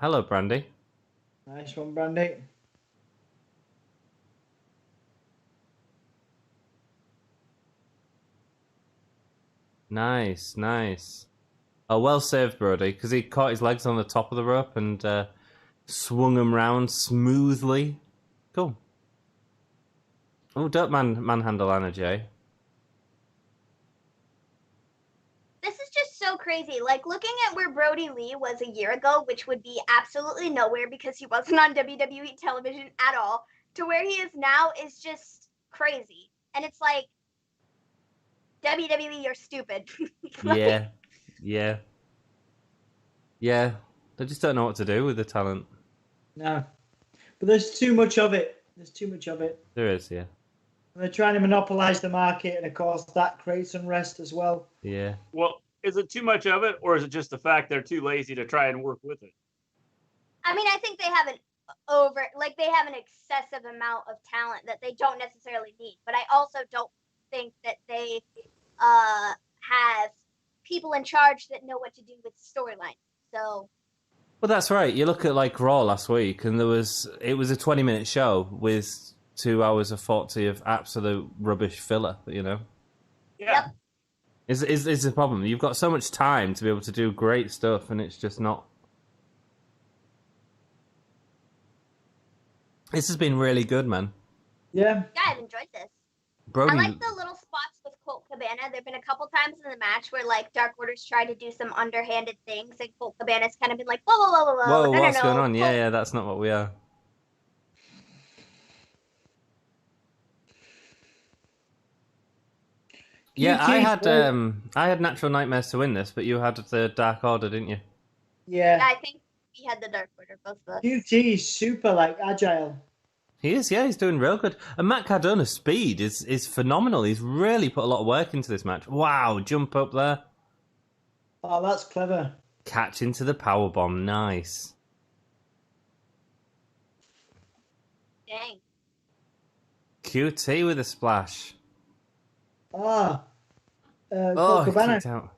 Hello, Brandy. Nice one, Brandy. Nice. Oh, well saved, Brody, because he caught his legs on the top of the rope and swung them round smoothly. Cool. Oh, don't manhandle Anna Jay. This is just so crazy. Like, looking at where Brody Lee was a year ago, which would be absolutely nowhere because he wasn't on WWE television at all, to where he is now is just crazy. And it's like, WWE, you're stupid. Yeah. They just don't know what to do with the talent. No. But there's too much of it. There is, yeah. And they're trying to monopolize the market, and of course that creates unrest as well. Yeah. Well, is it too much of it, or is it just the fact they're too lazy to try and work with it? I mean, I think they have they have an excessive amount of talent that they don't necessarily need. But I also don't think that they have people in charge that know what to do with storyline. So. Well, that's right. You look at like Raw last week, and it was a 20-minute show with 2 hours of 40 of absolute rubbish filler. You know. Yeah. Yep. Is the problem? You've got so much time to be able to do great stuff, and it's just not. This has been really good, man. Yeah. Yeah, I've enjoyed this. Brody, I like the little spots with Colt Cabana. There've been a couple times in the match where like Dark Order's tried to do some underhanded things, and Colt Cabana's kind of been like, whoa, no, what's no, going on? Colt. Yeah, that's not what we are. Yeah, I had Natural Nightmares to win this, but you had the Dark Order, didn't you? Yeah. I think we had the Dark Order, both of us. QT is super like agile. He is, yeah, he's doing real good. And Matt Cardona's speed is phenomenal. He's really put a lot of work into this match. Wow, jump up there. Oh, that's clever. Catch into the powerbomb, nice. Dang. QT with a splash. Ah. Colt Cabana. Kicked out.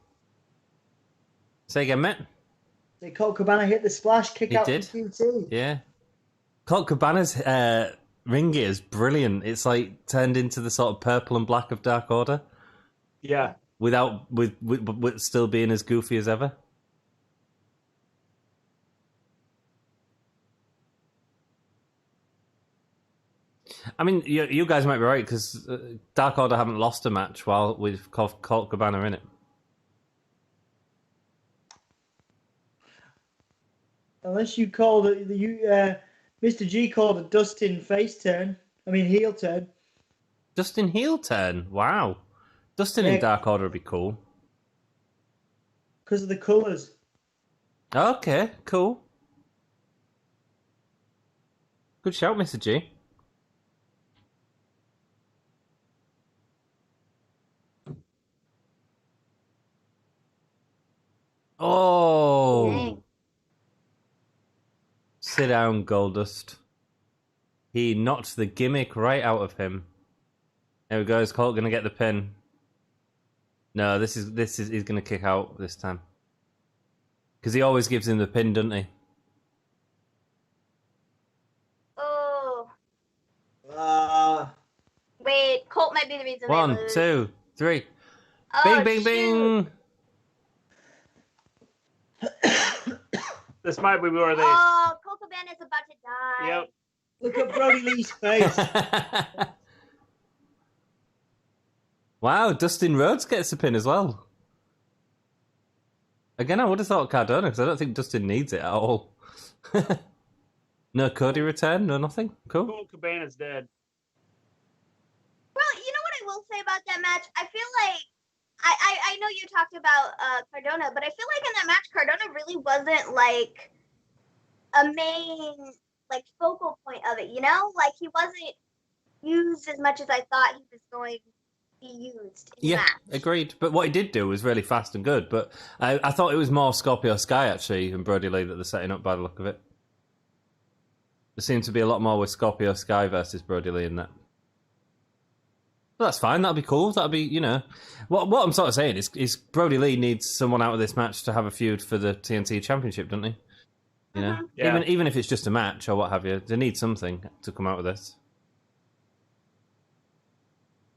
Say again, Matt. Colt Cabana hit the splash, kick He out did. to QT. Yeah. Colt Cabana's ring gear is brilliant. It's like turned into the sort of purple and black of Dark Order. Yeah. With still being as goofy as ever. I mean, you guys might be right, because Dark Order haven't lost a match while with Colt Cabana in it. Unless you called it, Mr. G called a Dustin heel turn. Dustin heel turn? Wow. Dustin in Dark Order would be cool. Because of the colours. Okay, cool. Good shout, Mr. G. Oh. Dang. Sit down, Goldust. He knocked the gimmick right out of him. There we go. Is Colt going to get the pin? No, this is he's going to kick out this time. Because he always gives him the pin, doesn't he? Oh. Wait, Colt might be the reason. 1, they lose. 2, 3. Oh, Bing, bing, shoot. bing. This might be where they. Oh, Colt Cabana's about to die. Yep. look at Brody Lee's face. Wow, Dustin Rhodes gets a pin as well. Again, I would have thought Cardona, because I don't think Dustin needs it at all. No Cody return, no nothing. Cool. Colt Cabana's dead. Well, you know what I will say about that match? I feel like I know you talked about Cardona, but I feel like in that match, Cardona really wasn't like a main like focal point of it. You know, like he wasn't used as much as I thought he was going to be used in the match. Agreed. But what he did do was really fast and good. But I thought it was more Scorpio Sky actually and Brody Lee that they're setting up by the look of it. There seemed to be a lot more with Scorpio Sky versus Brody Lee in that. Well, that's fine. That'll be cool. That'll be, you know, what I'm sort of saying is Brody Lee needs someone out of this match to have a feud for the TNT Championship, doesn't he? You know, Yeah. even if it's just a match or what have you, they need something to come out of this.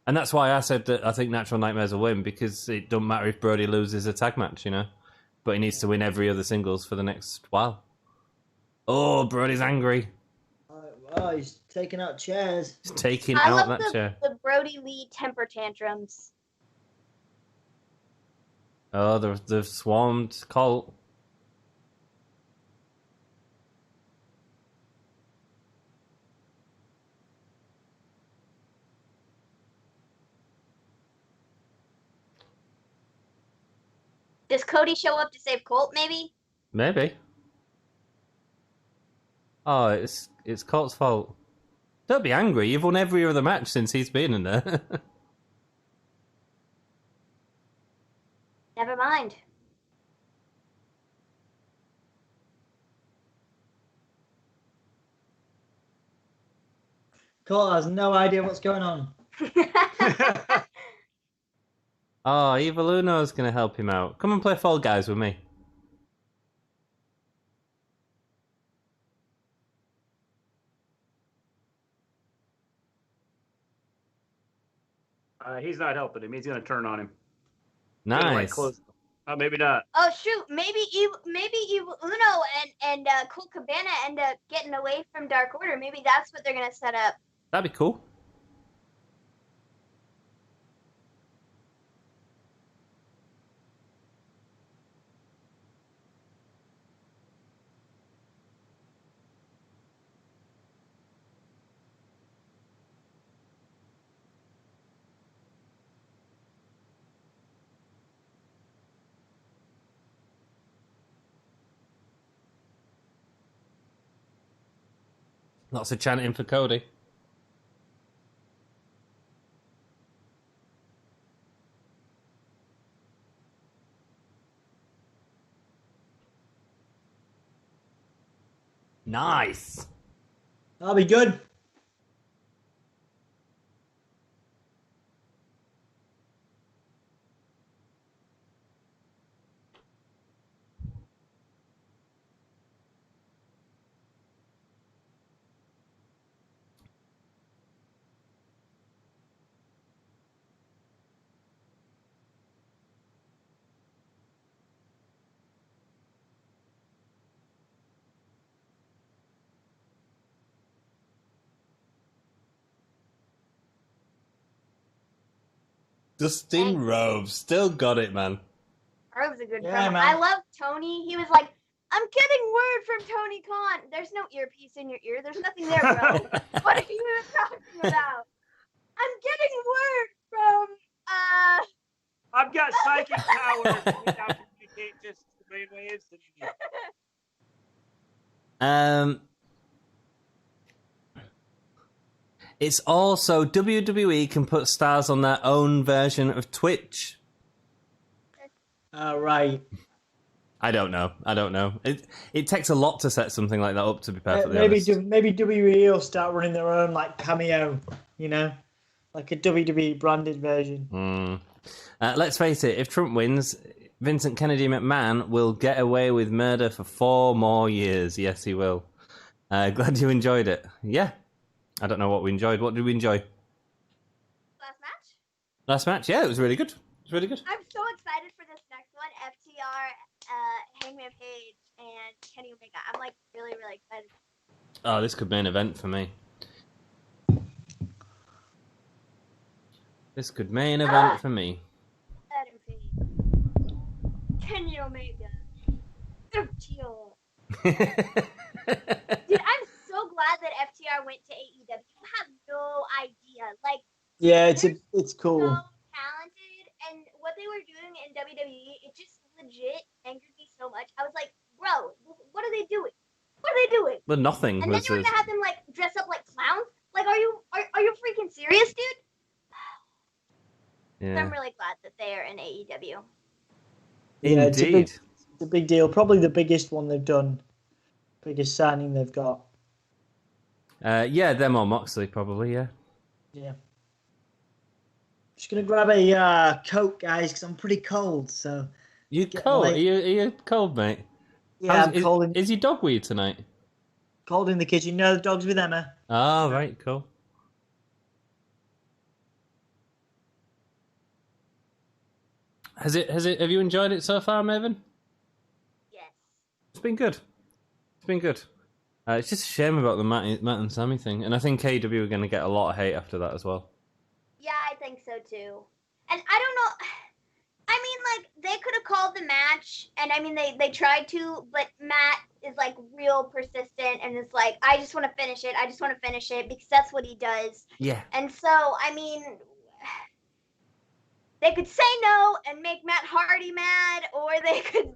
And that's why I said that I think Natural Nightmares will win, because it doesn't matter if Brody loses a tag match, you know, but he needs to win every other singles for the next while. Oh, Brody's angry. Oh, he's taking out chairs. He's taking I out love that chair. the Brody Lee temper tantrums. Oh, they've swarmed Colt. Does Cody show up to save Colt? Maybe. Maybe. Oh, it's Colt's fault. Don't be angry. You've won every other match since he's been in there. Never mind. Colt has no idea what's going on. Oh, Evil Uno's going to help him out. Come and play Fall Guys with me. He's not helping him. He's going to turn on him. Nice. Close. Oh, maybe not. Oh shoot! Maybe Evil Uno and Colt Cabana end up getting away from Dark Order. Maybe that's what they're gonna set up. That'd be cool. Lots of chanting for Cody. Nice. That'll be good. Dustin Rhodes still got it, man. That was a good Yeah, promo. man. I love Tony. He was like, "I'm getting word from Tony Khan. There's no earpiece in your ear. There's nothing there, bro. What are you talking about? I'm getting word from I've got psychic powers. We now communicate just the brainwaves. It's also WWE can put stars on their own version of Twitch. Right. I don't know. It takes a lot to set something like that up, to be perfectly honest. Maybe WWE will start running their own like cameo, like a WWE branded version. Let's face it, if Trump wins, Vincent Kennedy McMahon will get away with murder for 4 more years. Yes, he will. Glad you enjoyed it. Yeah. I don't know what we enjoyed. What did we enjoy? last match. Last match? Yeah, it was really good. I'm so excited for this next one. FTR, Hangman Page, and Kenny Omega. I'm like really, really excited. Oh, this could be an event for me. This could be an event for me. Adam Page, Kenny Omega, FTR. Dude, I'm so glad that FTR went to AEW. You have no idea. Like, Yeah, it's cool. so talented, and what they were doing in WWE, it just legit angered me so much. I was like, bro, what are they doing? What are they doing? But nothing. And then you were gonna have them like dress up like clowns. Like, are you freaking serious, dude? So Yeah. I'm really glad that they are in AEW. Yeah, Indeed. it's a big deal. Probably the biggest one they've done. Biggest signing they've got. Yeah, them or Moxley, probably, yeah. Yeah. Just gonna grab a Coke, guys, because I'm pretty cold. So You Getting cold? late. Are you cold, mate? yeah, I'm cold. Is your dog with you tonight? Cold in the kitchen. No, the dog's with Emma. Oh, right, cool. Have you enjoyed it so far, Maven? Yes. It's been good. It's just a shame about the Matt and Sammy thing, and I think AEW are going to get a lot of hate after that as well. Yeah, I think so too. And I don't know. I mean, like, they could have called the match, and I mean, they tried to, but Matt is like real persistent, and it's like, I just want to finish it, because that's what he does. Yeah. And so, I mean, they could say no and make Matt Hardy mad, or they could,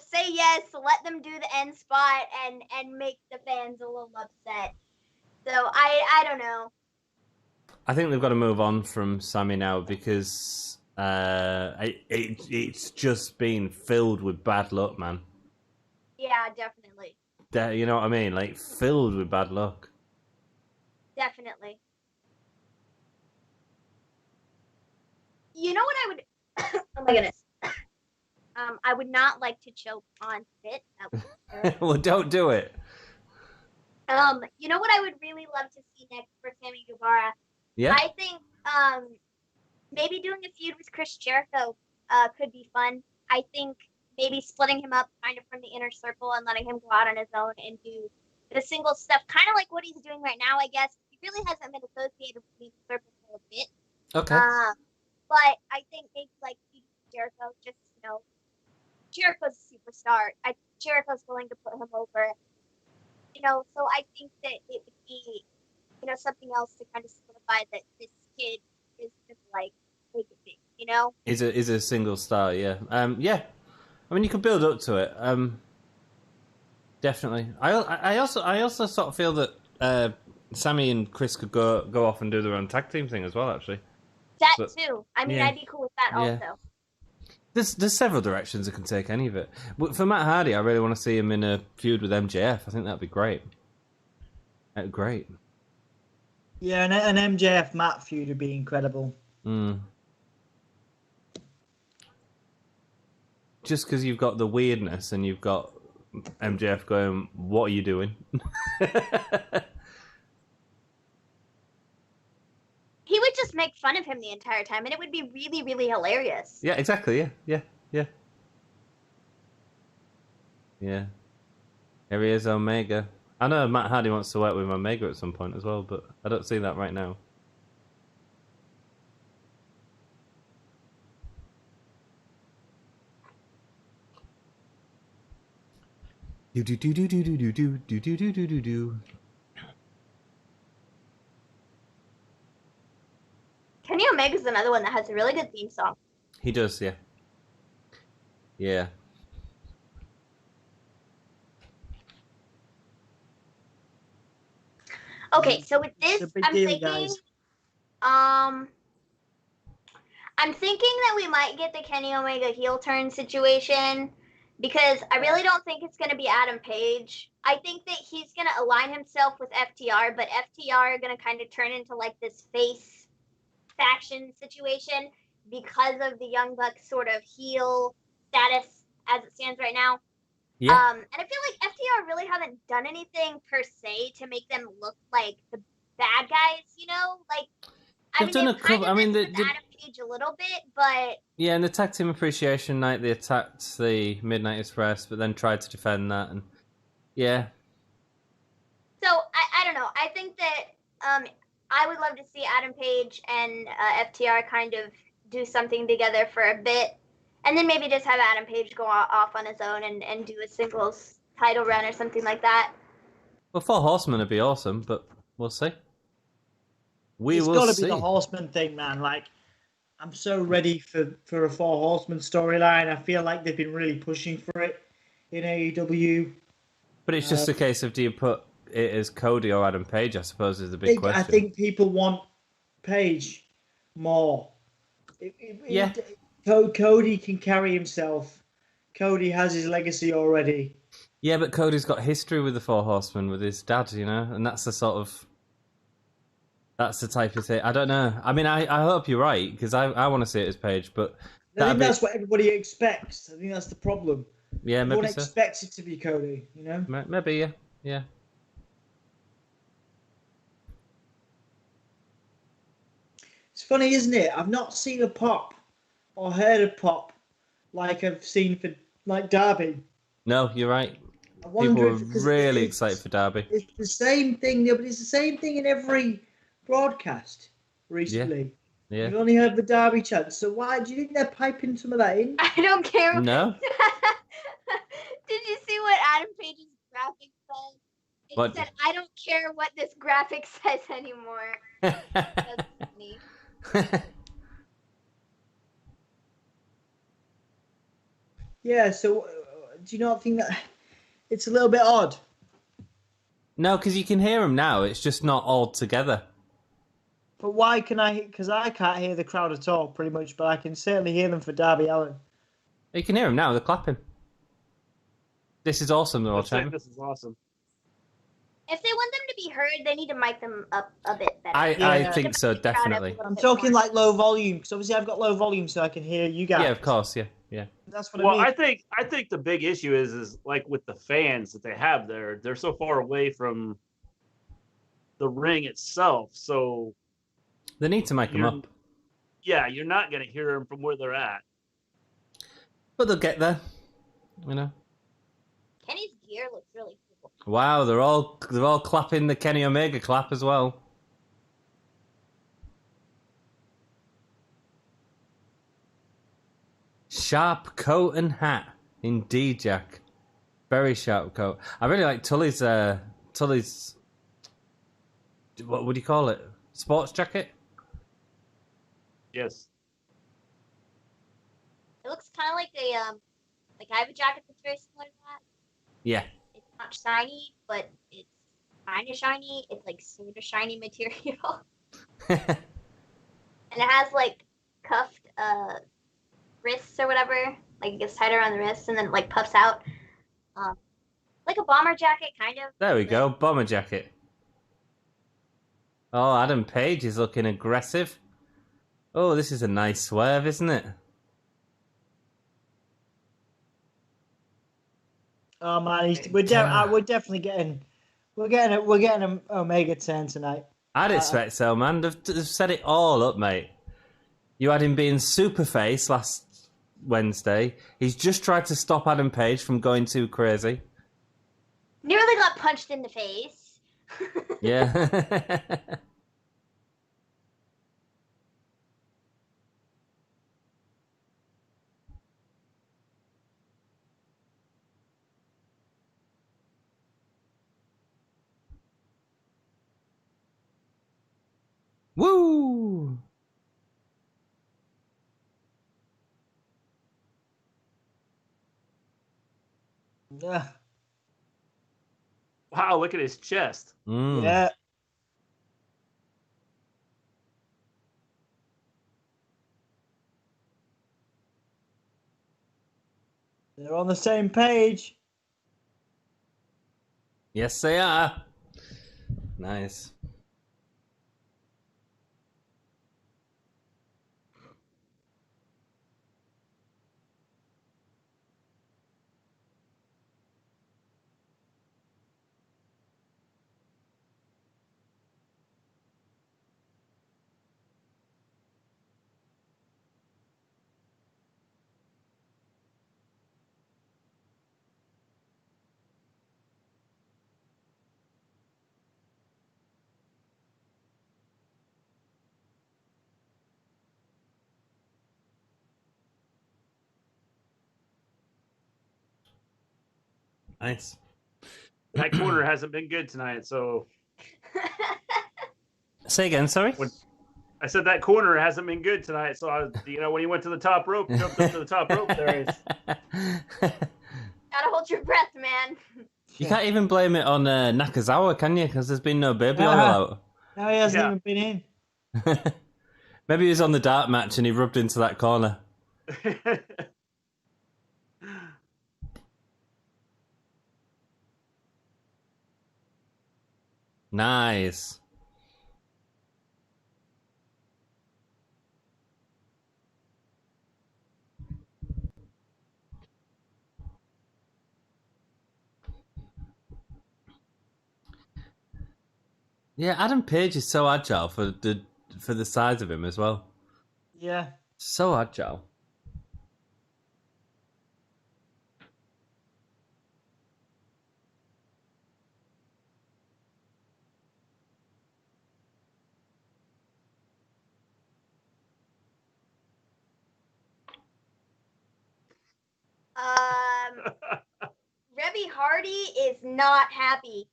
say yes, let them do the end spot and make the fans a little upset. So I don't know. I think they've got to move on from Sammy now because it's just been filled with bad luck, man. Yeah, definitely. You know what I mean? Like, filled with bad luck. Definitely. You know what I would? Oh my goodness. I would not like to choke on spit. That would be terrible. Well, don't do it. You know what I would really love to see next for Sammy Guevara? Yeah. I think maybe doing a feud with Chris Jericho could be fun. I think maybe splitting him up kind of from the inner circle and letting him go out on his own and do the single stuff, kind of like what he's doing right now, I guess. He really hasn't been associated with the circle for a bit. Okay. But I think maybe like Jericho, just, Jericho's a superstar. Jericho's willing to put him over. So I think that it would be, something else to kind of solidify that this kid is just like make it big, Is a single star, yeah. Yeah. I mean, you could build up to it. Definitely. I also sort of feel that Sammy and Chris could go off and do their own tag team thing as well, actually. That too. I mean, yeah. I'd be cool with that also. There's several directions it can take any of it. But for Matt Hardy, I really want to see him in a feud with MJF. I think that'd be great. Great. Yeah, an MJF Matt feud would be incredible. Just because you've got the weirdness and you've got MJF going, "What are you doing?" He would just make fun of him the entire time, and it would be really, really hilarious. Yeah, exactly. Yeah. Here he is, Omega. I know Matt Hardy wants to work with Omega at some point as well, but I don't see that right now. Do. Kenny Omega's another one that has a really good theme song. He does, yeah. Yeah. Okay, so with this, I'm thinking, guys. I'm thinking that we might get the Kenny Omega heel turn situation because I really don't think it's going to be Adam Page. I think that he's going to align himself with FTR, but FTR are going to kind of turn into like this face faction situation because of the Young Bucks sort of heel status as it stands right now. Yeah. And I feel like FTR really haven't done anything per se to make them look like the bad guys, Like, They've done a couple. I mean, Adam Page a little bit, but yeah, in the Tag Team Appreciation Night, they attacked the Midnight Express, but then tried to defend that, and yeah. So I don't know. I think that I would love to see Adam Page and FTR kind of do something together for a bit. And then maybe just have Adam Page go off on his own and do a singles title run or something like that. Well, 4 Horsemen would be awesome, but we'll see. It's got to be the Horseman thing, man. Like, I'm so ready for a 4 Horsemen storyline. I feel like they've been really pushing for it in AEW. But it's just a case of, do you put it as Cody or Adam Page, I suppose, is the big question. I think people want Page more. Yeah. Cody can carry himself. Cody has his legacy already. Yeah, but Cody's got history with the 4 Horsemen with his dad, and that's the type of thing. I don't know. I mean, I hope you're right because I want to see it as Page, but I think that's what everybody expects. I think that's the problem. Yeah, maybe Everyone expects it to be Cody, Maybe, yeah. It's funny, isn't it? I've not seen a pop or heard a pop like I've seen for Darby. No, you're right. People were really excited for Darby. It's the same thing, but it's the same thing in every broadcast recently. Yeah. You've only heard the Darby chant, so why do you think they're piping some of that in? I don't care. No. Did you see what Adam Page's graphic said? It said, "I don't care what this graphic says anymore." That's funny. Yeah. So, do you not think that it's a little bit odd? No, because you can hear them now. It's just not all together. But why can I? Because I can't hear the crowd at all, pretty much. But I can certainly hear them for Darby Allin. You can hear them now. They're clapping. This is awesome. They're all chanting. This is awesome. If they want them to be heard, they need to mic them up a bit better. I think so, definitely. I'm talking like low volume, because obviously I've got low volume, so I can hear you guys. Yeah, of course. Yeah. That's what Well, I mean. I think the big issue is like with the fans that they have there. They're so far away from the ring itself, so They need to mic them up. Yeah, you're not going to hear them from where they're at. But they'll get there. You know. Kenny's gear looks really cool. Wow, they're all clapping the Kenny Omega clap as well. Sharp coat and hat, indeed, Jack. Very sharp coat. I really like Tully's. What would you call it? Sports jacket. Yes. It looks kind of like like I have a jacket that's very similar to that. Yeah. It's not shiny, but it's kind of shiny. It's like sort of shiny material, and it has like cuffed wrists or whatever. Like it gets tighter around the wrists and then like puffs out, like a bomber jacket, kind of. There we go, bomber jacket. Oh, Adam Page is looking aggressive. Oh, this is a nice swerve, isn't it? Oh man, we're definitely getting an Omega turn tonight. I'd expect so, man. They've set it all up, mate. You had him being Superface last Wednesday. He's just tried to stop Adam Page from going too crazy. Nearly got punched in the face. Yeah. Woo! Yeah. Wow, look at his chest. Mm. Yeah. They're on the same page. Yes, they are. Nice. Nice. That corner hasn't been good tonight, so. Say again, sorry? I said that corner hasn't been good tonight, so when he went to the top rope, jumped up to the top rope there. Gotta hold your breath, man. You can't even blame it on Nakazawa, can you? Because there's been no baby all out. No, he hasn't even been in. Maybe he was on the dark match and he rubbed into that corner. Nice. Yeah, Adam Page is so agile for the size of him as well. Yeah. So agile. Rebby Hardy is not happy.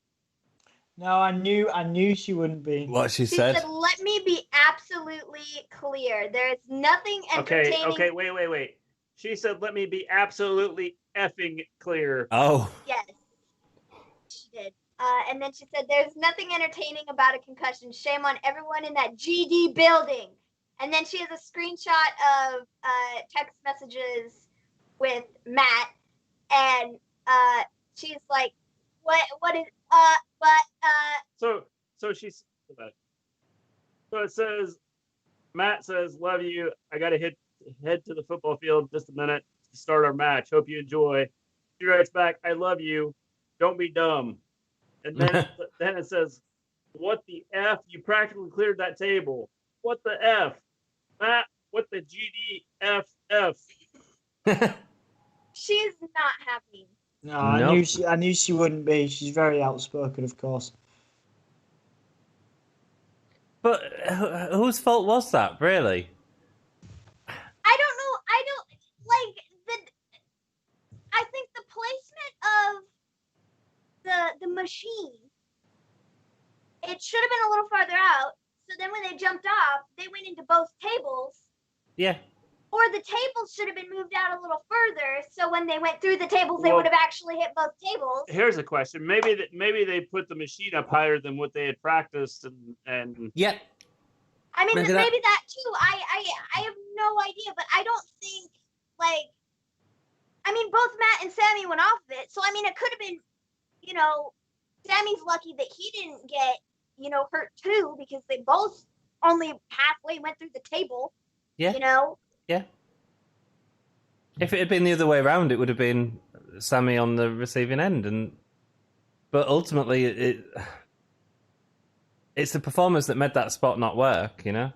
No, I knew she wouldn't be. What she She said? said, "Let me be absolutely clear. There is nothing entertaining." Okay, wait. She said, "Let me be absolutely effing clear." Oh. Yes, she did. And then she said, "There's nothing entertaining about a concussion. Shame on everyone in that GD building." And then she has a screenshot of text messages with Matt, and she's like, "What is So she's so it says, Matt says, "Love you. I got to head to the football field just a minute to start our match. Hope you enjoy." She writes back, "I love you. Don't be dumb." And then it says, "What the F? You practically cleared that table. What the F? Matt, what the GDFF?" She's not happy." No, Nope. I knew she wouldn't be. She's very outspoken, of course. But whose fault was that, really? I don't know. I don't like the. I think the placement of the machine. It should have been a little farther out. So then when they jumped off, they went into both tables. Yeah. Or the tables should have been moved out a little further. So when they went through the tables, they Well, would have actually hit both tables. Here's a question: maybe they put the machine up higher than what they had practiced, and Yeah. I mean, Maybe maybe that- that too. I have no idea, but I don't think like. I mean, both Matt and Sammy went off of it, so I mean, it could have been, Sammy's lucky that he didn't get, hurt too, because they both only halfway went through the table. Yeah. Yeah. If it had been the other way around, it would have been Sammy on the receiving end, but ultimately it's the performance that made that spot not work, yeah,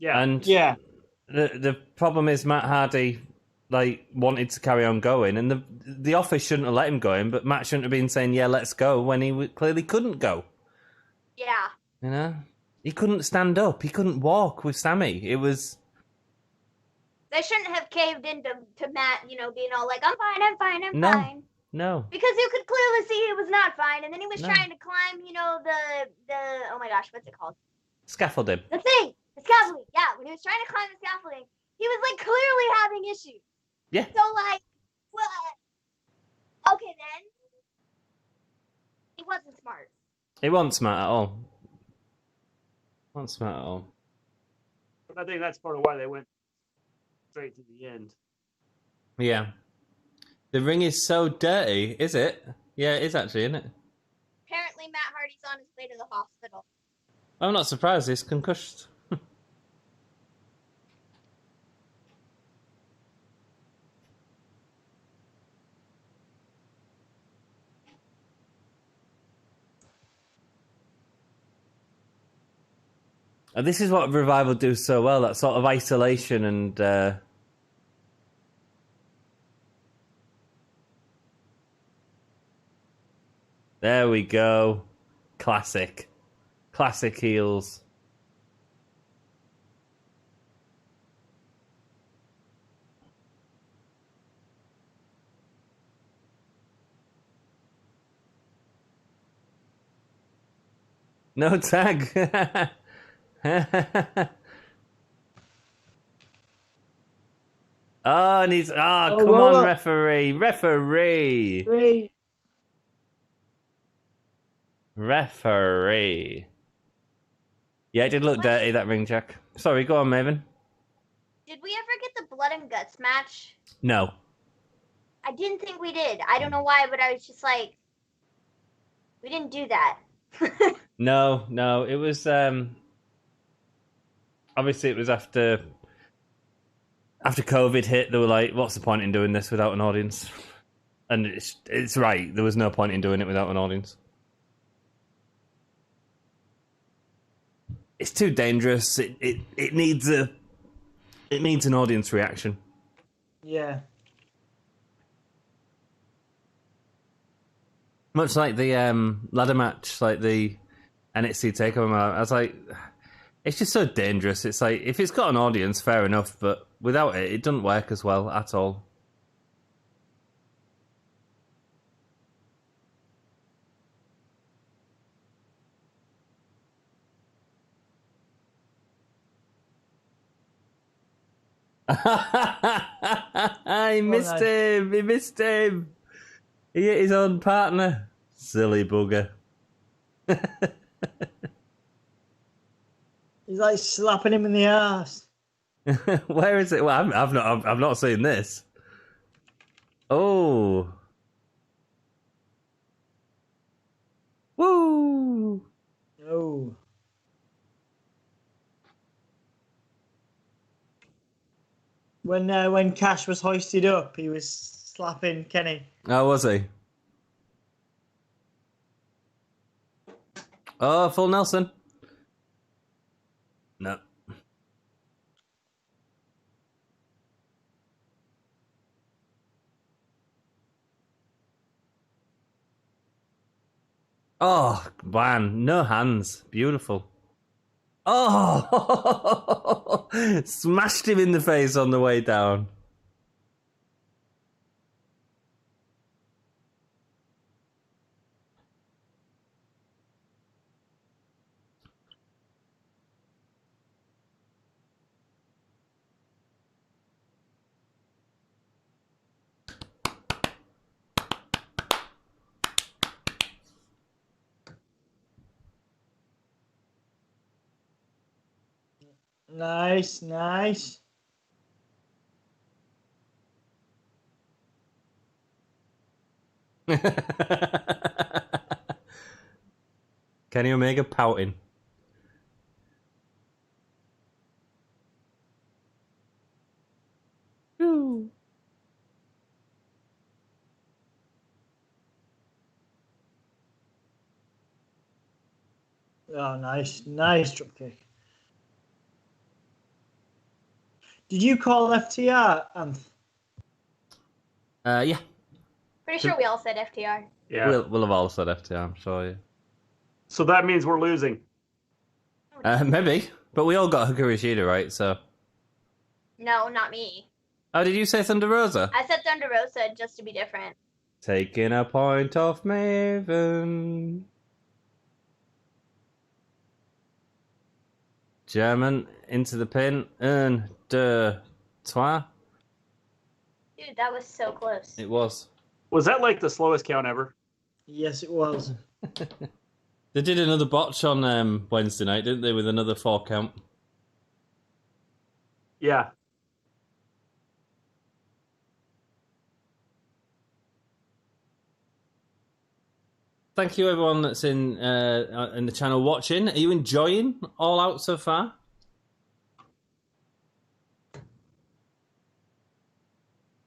And Yeah. the problem is Matt Hardy wanted to carry on going, and the office shouldn't have let him go in, but Matt shouldn't have been saying, "Yeah, let's go," when he clearly couldn't go. Yeah. He couldn't stand up, he couldn't walk with Sammy. It was. They shouldn't have caved into Matt, being all like, "I'm fine, I'm fine, I'm No. fine." No. Because you could clearly see he was not fine, and then he was No. trying to climb, the oh my gosh, what's it called? Scaffolding. The thing, the scaffolding. Yeah, when he was trying to climb the scaffolding, he was like clearly having issues. Yeah. So like, well, okay then. He wasn't smart. It wasn't smart at all. Wasn't smart at all. but I think that's part of why they went straight to the end. Yeah. The ring is so dirty, is it? Yeah, it is actually, isn't it? Apparently, Matt Hardy's on his way to the hospital. I'm not surprised he's concussed. And this is what Revival do so well, that sort of isolation and... There we go. Classic. Classic heels. No tag. Oh, and he's... Oh, come on, referee. Referee. Referee. Yeah, it did look dirty, that ring check. Sorry, go on, Maven. Did we ever get the blood and guts match? No. I didn't think we did. I don't know why, but I was just like, we didn't do that. No. It was... Obviously, it was after COVID hit. They were like, what's the point in doing this without an audience? And it's right. There was no point in doing it without an audience. It's too dangerous. It needs an audience reaction. Yeah. Much like the ladder match, like the NXT Takeover match. I was like, it's just so dangerous. It's like, if it's got an audience, fair enough, but without it, it doesn't work as well at all. He missed him. He missed him. He hit his own partner. Silly bugger. He's like slapping him in the ass. Where is it? Well, I've not seen this. Oh. Woo. Oh. When Cash was hoisted up, he was slapping Kenny. Oh, was he? Oh, full Nelson. No. Oh, man, no hands. Beautiful. Oh, smashed him in the face on the way down. Nice, nice. Kenny Omega pouting. Ooh. Oh, nice, nice dropkick. Did you call FTR, Anth? Yeah. Pretty sure we all said FTR. Yeah. We'll have all said FTR, I'm sure. Yeah. So that means we're losing. Maybe, but we all got Hikaru Shida, right? So. No, not me. Oh, did you say Thunder Rosa? I said Thunder Rosa just to be different. Taking a point off Maven. German into the pin. Un, deux, trois. Dude, that was so close. It was. Was that like the slowest count ever? Yes, it was. They did another botch on Wednesday night, didn't they, with another 4 count? Yeah. Thank you, everyone that's in the channel watching. Are you enjoying All Out so far?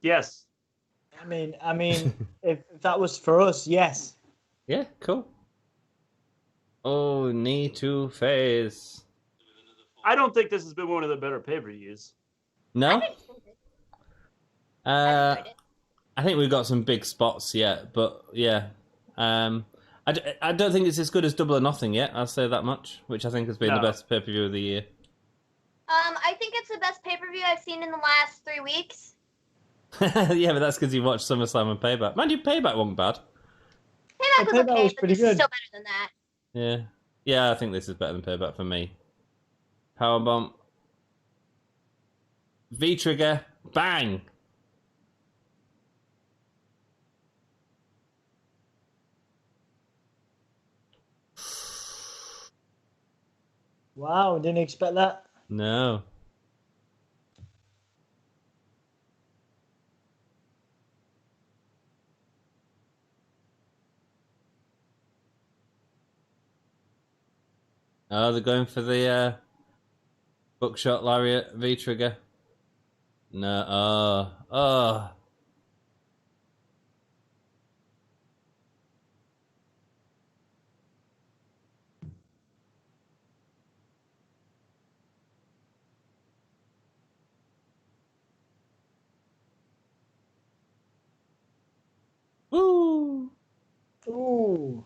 Yes. I mean, if that was for us, yes. Yeah, cool. Oh, knee to face. I don't think this has been one of the better pay-per-views. No? I enjoyed it. I think we've got some big spots yet, but yeah. I don't think it's as good as Double or Nothing yet, I'll say that much, which I think has been the best pay-per-view of the year. I think it's the best pay-per-view I've seen in the last 3 weeks. Yeah, but that's because you watched SummerSlam and Payback. Mind you, Payback wasn't bad. Payback was Payback okay, was but pretty this is good. still better than that. Yeah. Yeah, I think this is better than Payback for me. Powerbomb. V-trigger. Bang! Wow, didn't expect that. No. Oh, they're going for the buckshot lariat V-trigger. No. Oh. Oh. Woo! Ooh.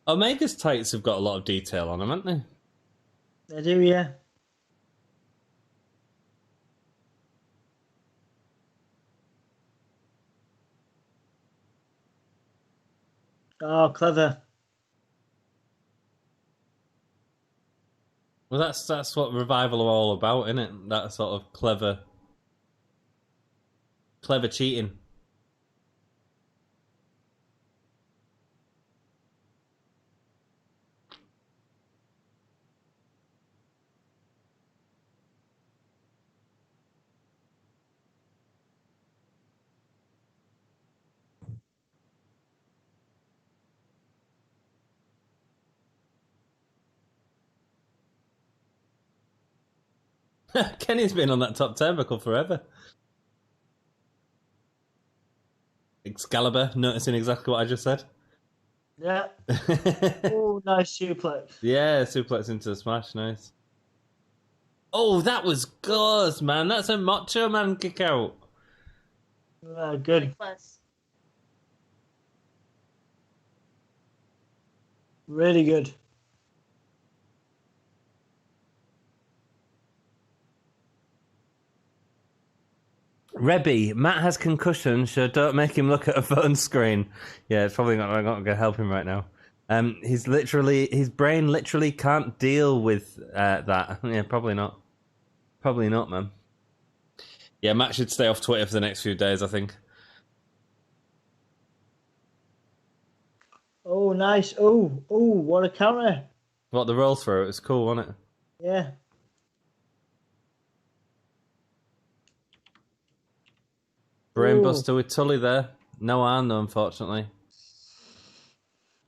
Omega's tights have got a lot of detail on them, haven't they? They do, yeah. Oh, clever. Well, that's what Revival are all about, isn't it? That sort of clever cheating. Kenny's been on that top turnbuckle forever. Excalibur, noticing exactly what I just said. Yeah. Oh, nice suplex. Yeah, suplex into the smash, nice. Oh, that was gorgeous, man. That's a Macho Man kick out. Good. Really close. Really good. Rebby, Matt has concussion, so don't make him look at a phone screen. Yeah, it's probably not going to help him right now. His brain literally can't deal with that. Yeah, probably not. Probably not, man. Yeah, Matt should stay off Twitter for the next few days, I think. Oh, nice. Oh, what a counter. What, the roll through? It was cool, wasn't it? Yeah. Brainbuster with Tully there. No arm, though, unfortunately.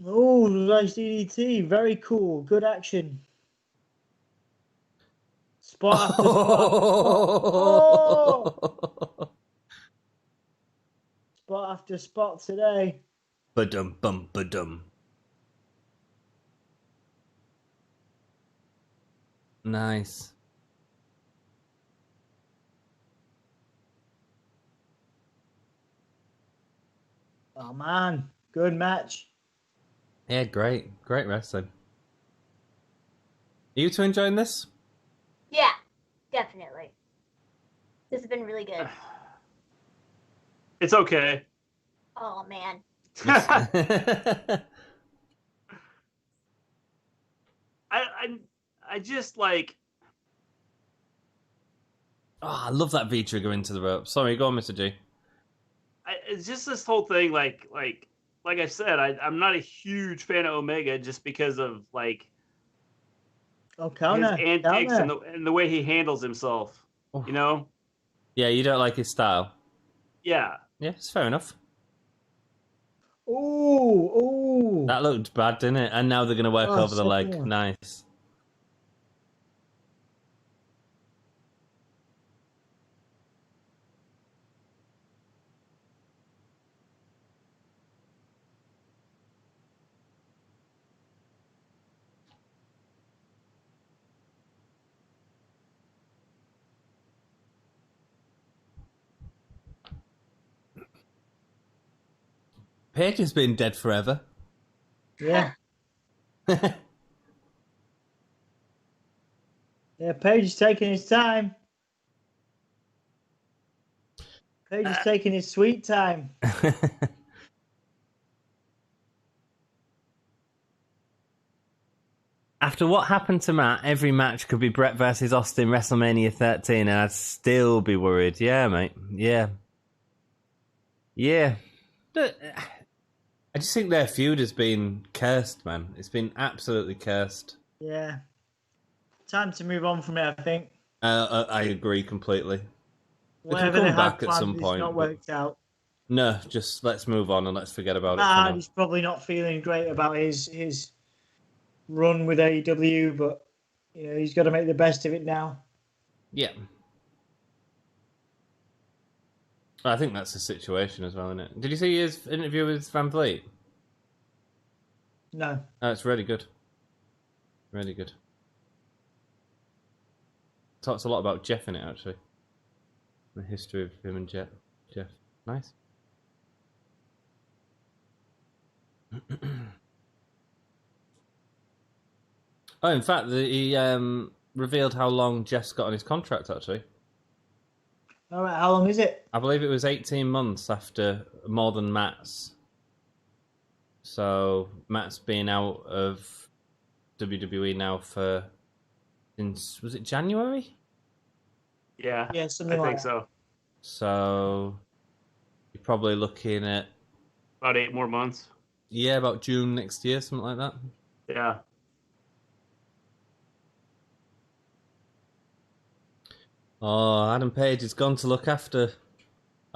Oh, nice DDT. Very cool. Good action. Spot after spot. Oh! Spot after spot today. Ba-dum, bum, ba-dum. Nice. Oh, man. Good match. Yeah, great wrestling. Are you two enjoying this? Yeah, definitely. This has been really good. It's okay. Oh man. I just like. Oh, I love that V trigger into the rope. Sorry, go on, Mr. G. It's just this whole thing, like I said, I'm not a huge fan of Omega just because of like his antics and the way he handles himself. Oh. You know? Yeah, you don't like his style. Yeah. Yeah, it's fair enough. Ooh. That looked bad, didn't it? And now they're going to work over the leg. One. Nice. Paige has been dead forever. Yeah. Yeah, Paige is taking his time. Paige is taking his sweet time. After what happened to Matt, every match could be Brett versus Austin WrestleMania 13, and I'd still be worried. Yeah, mate. Yeah. I just think their feud has been cursed, man. It's been absolutely cursed. Yeah. Time to move on from it, I think. I agree completely. Whatever they they can come back have at some planned, point. it's not worked out. No, just let's move on and let's forget about it for now. He's probably not feeling great about his run with AEW, but you know he's got to make the best of it now. Yeah. I think that's the situation as well, isn't it? Did you see his interview with Van Vliet? No. Oh, it's really good. Really good. Talks a lot about Jeff in it, actually. The history of him and Jeff. Nice. Oh, in fact, he revealed how long Jeff's got on his contract, actually. All right, how long is it? I believe it was 18 months after more than Matt's. So Matt's been out of WWE now since, was it January? Yeah, Yeah, I something think like that. so. So you're probably looking at, About 8 more months. yeah, about June next year, something like that. Yeah. Oh, Adam Page has gone to look after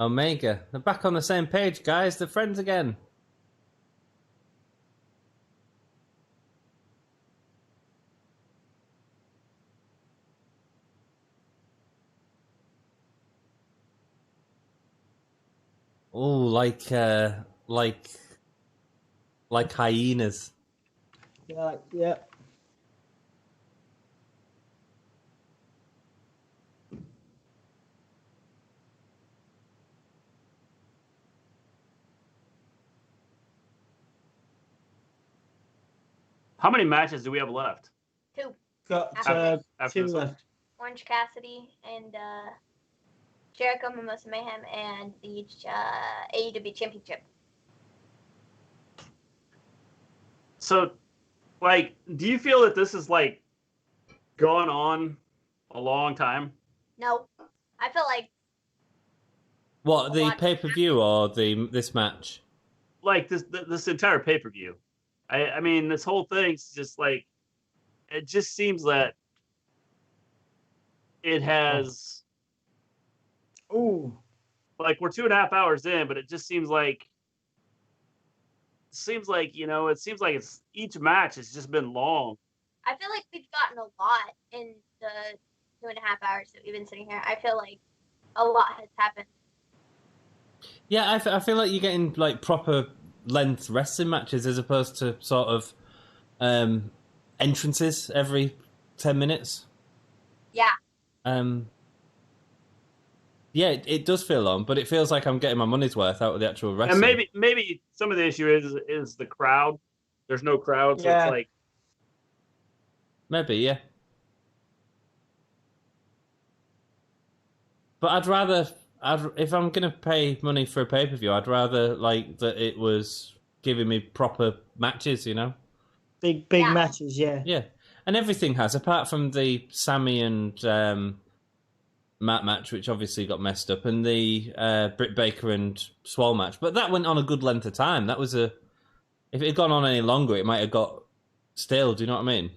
Omega. They're back on the same page, guys. They're friends again. Oh, like hyenas. Yeah. How many matches do we have left? 2. Got After 2 this one? left. Orange Cassidy and Jericho, Mimosa Mayhem, and the AEW Championship. So, like, do you feel that this is like gone on a long time? No, I feel like What, the Watch. pay-per-view or this match? Like this entire pay-per-view. I mean, this whole thing's just like, it just seems that it has, Ooh. like, we're 2.5 hours in, but it just seems like it's each match has just been long. I feel like we've gotten a lot in the 2.5 hours that we've been sitting here. I feel like a lot has happened. Yeah, I feel like you're getting like proper length wrestling matches as opposed to sort of entrances every 10 minutes. Yeah. Yeah, it does feel long, but it feels like I'm getting my money's worth out of the actual wrestling. And maybe some of the issue is the crowd. There's no crowd, so Yeah. it's like, Maybe, yeah. But if I'm going to pay money for a pay-per-view, I'd rather like that it was giving me proper matches, you know? Big Yeah. matches, yeah. Yeah. And everything has, apart from the Sammy and Matt match, which obviously got messed up, and the Britt Baker and Swole match. But that went on a good length of time. If it had gone on any longer, it might have got stale, do you know what I mean?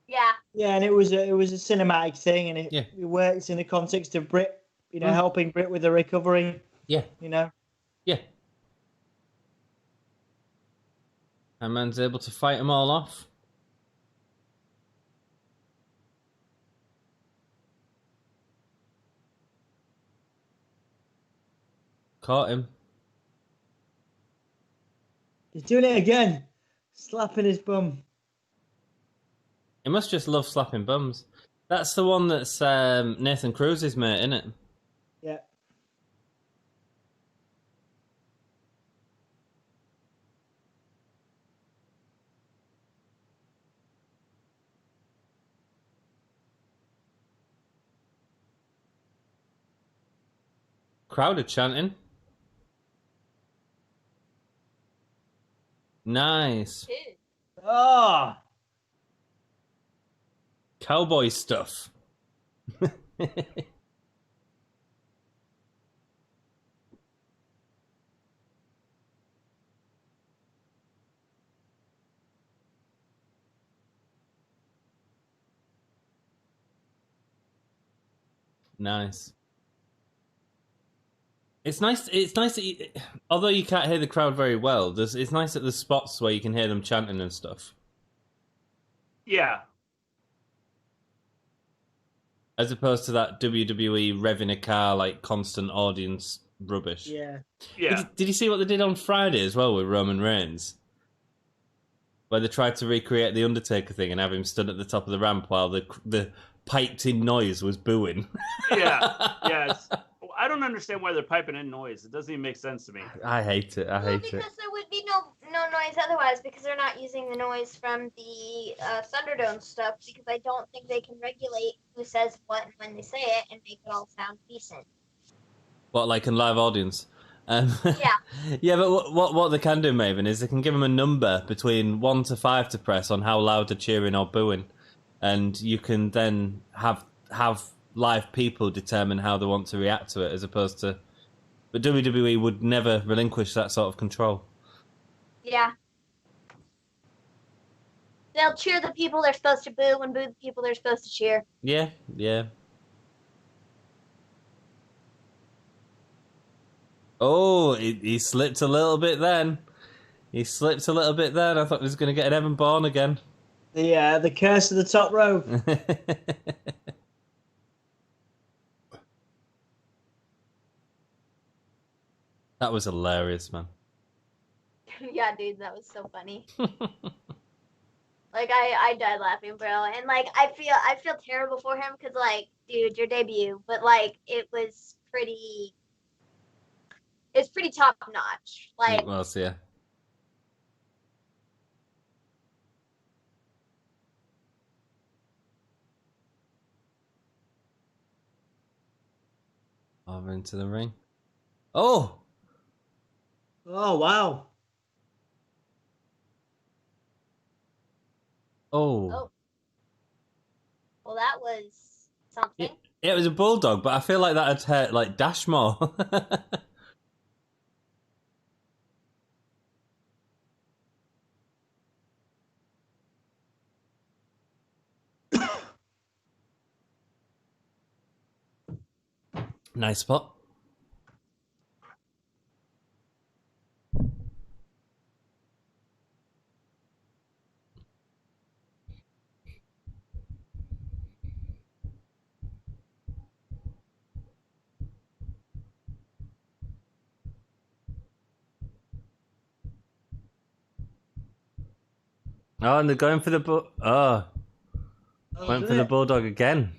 Yeah. Yeah, and it was a cinematic thing, and Yeah. it works in the context of Britt, helping Britt with the recovery. Yeah. Yeah. And man's able to fight them all off. Caught him. He's doing it again, slapping his bum. He must just love slapping bums. That's the one that's Nathan Cruz's mate, isn't it? Yeah. Crowd are chanting. Nice. Oh, Cowboy stuff. Nice. It's nice. It's nice that although you can't hear the crowd very well, it's nice that there's spots where you can hear them chanting and stuff, yeah. as opposed to that WWE revving a car like constant audience rubbish. yeah. Yeah. Did you see what they did on Friday as well with Roman Reigns? Where they tried to recreate the Undertaker thing and have him stood at the top of the ramp while the piped-in noise was booing. Yeah. I don't understand why they're piping in noise. It doesn't even make sense to me. I hate it. Because there would be no noise otherwise, because they're not using the noise from the Thunderdome stuff, because I don't think they can regulate who says what and when they say it and make it all sound decent. What, like in live audience? Yeah. Yeah, but what they can do, Maven, is they can give them a number between 1 to 5 to press on how loud they're cheering or booing, and you can then have live people determine how they want to react to it, as opposed to. But WWE would never relinquish that sort of control. Yeah. They'll cheer the people they're supposed to boo and boo the people they're supposed to cheer. Yeah, yeah. Oh, he slipped a little bit then. I thought he was going to get an Evan Bourne again. The curse of the top rope. That was hilarious, man. Yeah, dude, that was so funny. Like I died laughing, bro, and like I feel terrible for him because like, dude, your debut, but like it's pretty top notch. Like, It was, yeah. Over into the ring. Oh! Oh wow. Oh. well, that was something. Yeah, it was a bulldog, but I feel like that had hurt like Dash more. Nice spot. Oh, and they're going for the went for the bulldog again.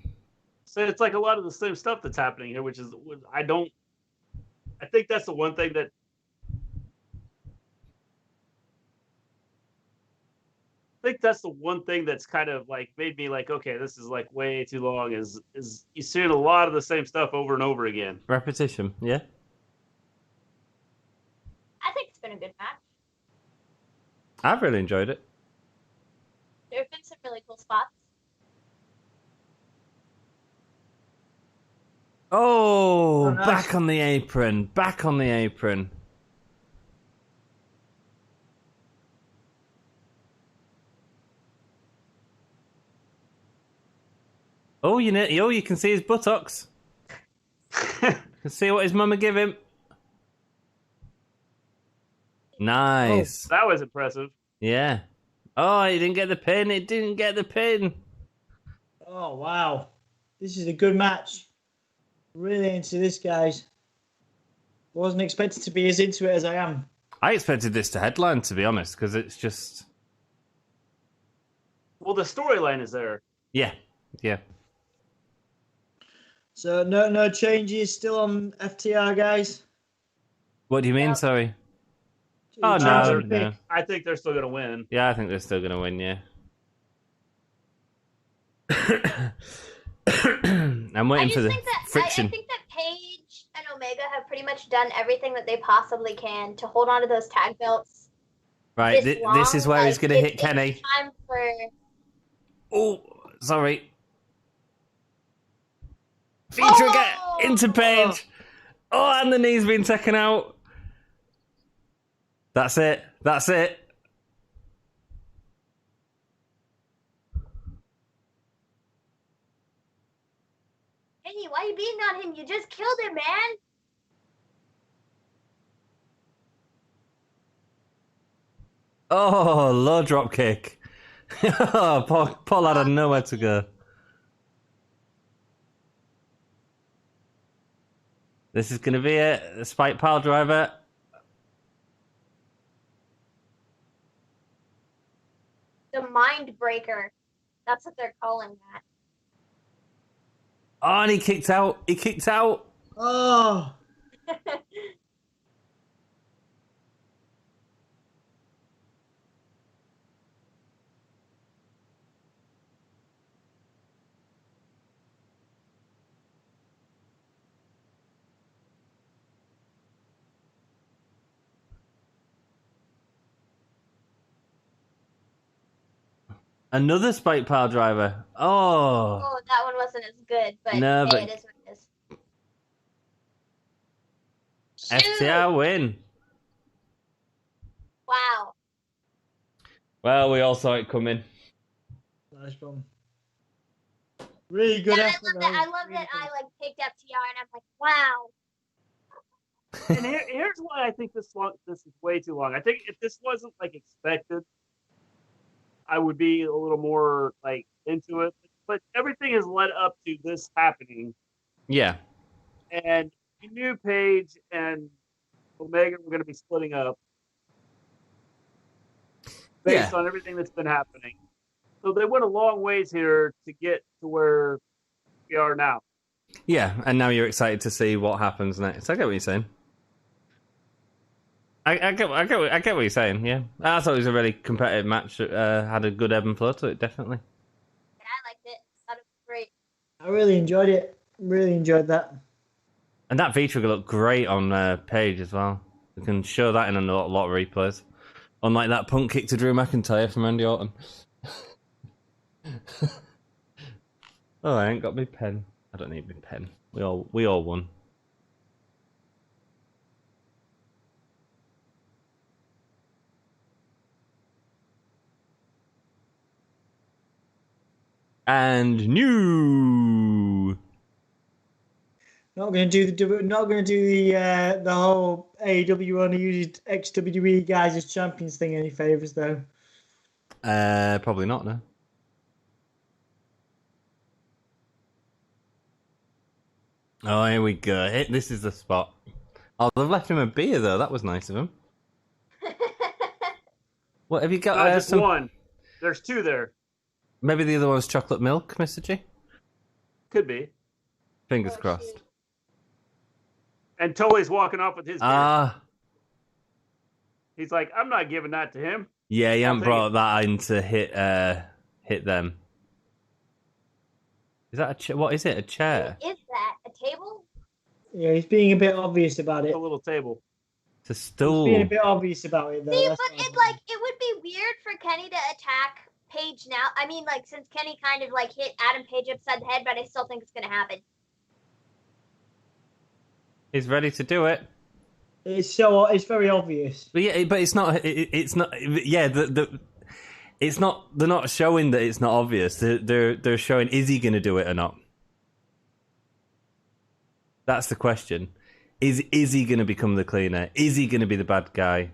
So it's like a lot of the same stuff that's happening here, which is I think that's the one thing that that's kind of like made me like, okay, this is like way too long. Is you're seeing a lot of the same stuff over and over again. Repetition, yeah. I think it's been a good match. I've really enjoyed it. There have been some really cool spots. Oh, nice. back on the apron. Back on the apron. Oh, you can see his buttocks. You can see what his mama give him. Nice. Oh, that was impressive. Yeah. Oh, he didn't get the pin. It didn't get the pin. Oh wow. This is a good match. Really into this, guys. Wasn't expected to be as into it as I am. I expected this to headline, to be honest, because it's just... Well, the storyline is there. Yeah. So no changes. Still on FTR, guys. What do you mean, Yeah. sorry? You Oh, change no, your pick. no. I think they're still going to win. Yeah, I think they're still going to win, yeah. I'm waiting for the friction. I think that Paige and Omega have pretty much done everything that they possibly can to hold on to those tag belts. Right, this is where he's going to hit it's Kenny. Time for... Oh, sorry. Feature again into Paige. Oh, and the knee's been taken out. That's it. Kenny, why are you beating on him? You just killed him, man. Oh, low drop kick. Paul had nowhere to go. This is going to be a spike pile driver. The Mind Breaker. That's what they're calling that. Oh, and he kicked out. Oh. Another spike pile driver. Oh. Oh, that one wasn't as good, but No, hey, but it is what it is. FTR Shoot! win. Wow. Well, we all saw it coming. Nice one. Really good Yeah, effort. I love that I like picked up TR and I'm like, wow. And here's why I think this is way too long. I think if this wasn't like expected, I would be a little more like into it. But everything has led up to this happening, Yeah. and you knew Paige and Omega were going to be splitting up based on everything that's been happening. So they went a long ways here to get to where we are now. Yeah, and now you're excited to see what happens next. I get what you're saying. I get what you're saying. Yeah, I thought it was a really competitive match. Had a good ebb and flow to it, definitely. Yeah, I liked it. Thought it was great. I really enjoyed it. Really enjoyed that. And that V-trigger looked great on Page as well. We can show that in a lot of replays. Unlike that punk kick to Drew McIntyre from Randy Orton. Oh, I ain't got my pen. I don't need my pen. We all won. And new. Not going to do the whole AEW only uses XWE guys as champions thing any favors though. Probably not. No. Oh, here we go. This is the spot. Oh, they've left him a beer though. That was nice of him. What have you got? Not just one. There's two there. Maybe the other one's chocolate milk, Mr. G. Could be. Fingers crossed. Shoot. And Tully's walking off with his beer. Ah. He's like, I'm not giving that to him. Yeah, he I'll hasn't take brought it. that in to hit them. Is that what is it? A chair? What is that? A table? Yeah, he's being a bit obvious about it. A little table. It's a He's stool. being a bit obvious about it though. See, That's but what it like it would be weird for Kenny to attack Paige now. I mean, like since Kenny kind of like hit Adam Page upside the head, but I still think it's gonna happen. He's ready to do it. it's very obvious. But yeah, but it's not. It's not. Yeah, it's not. They're not showing that it's not obvious. They're showing is he going to do it or not. That's the question. Is he going to become the cleaner? Is he going to be the bad guy?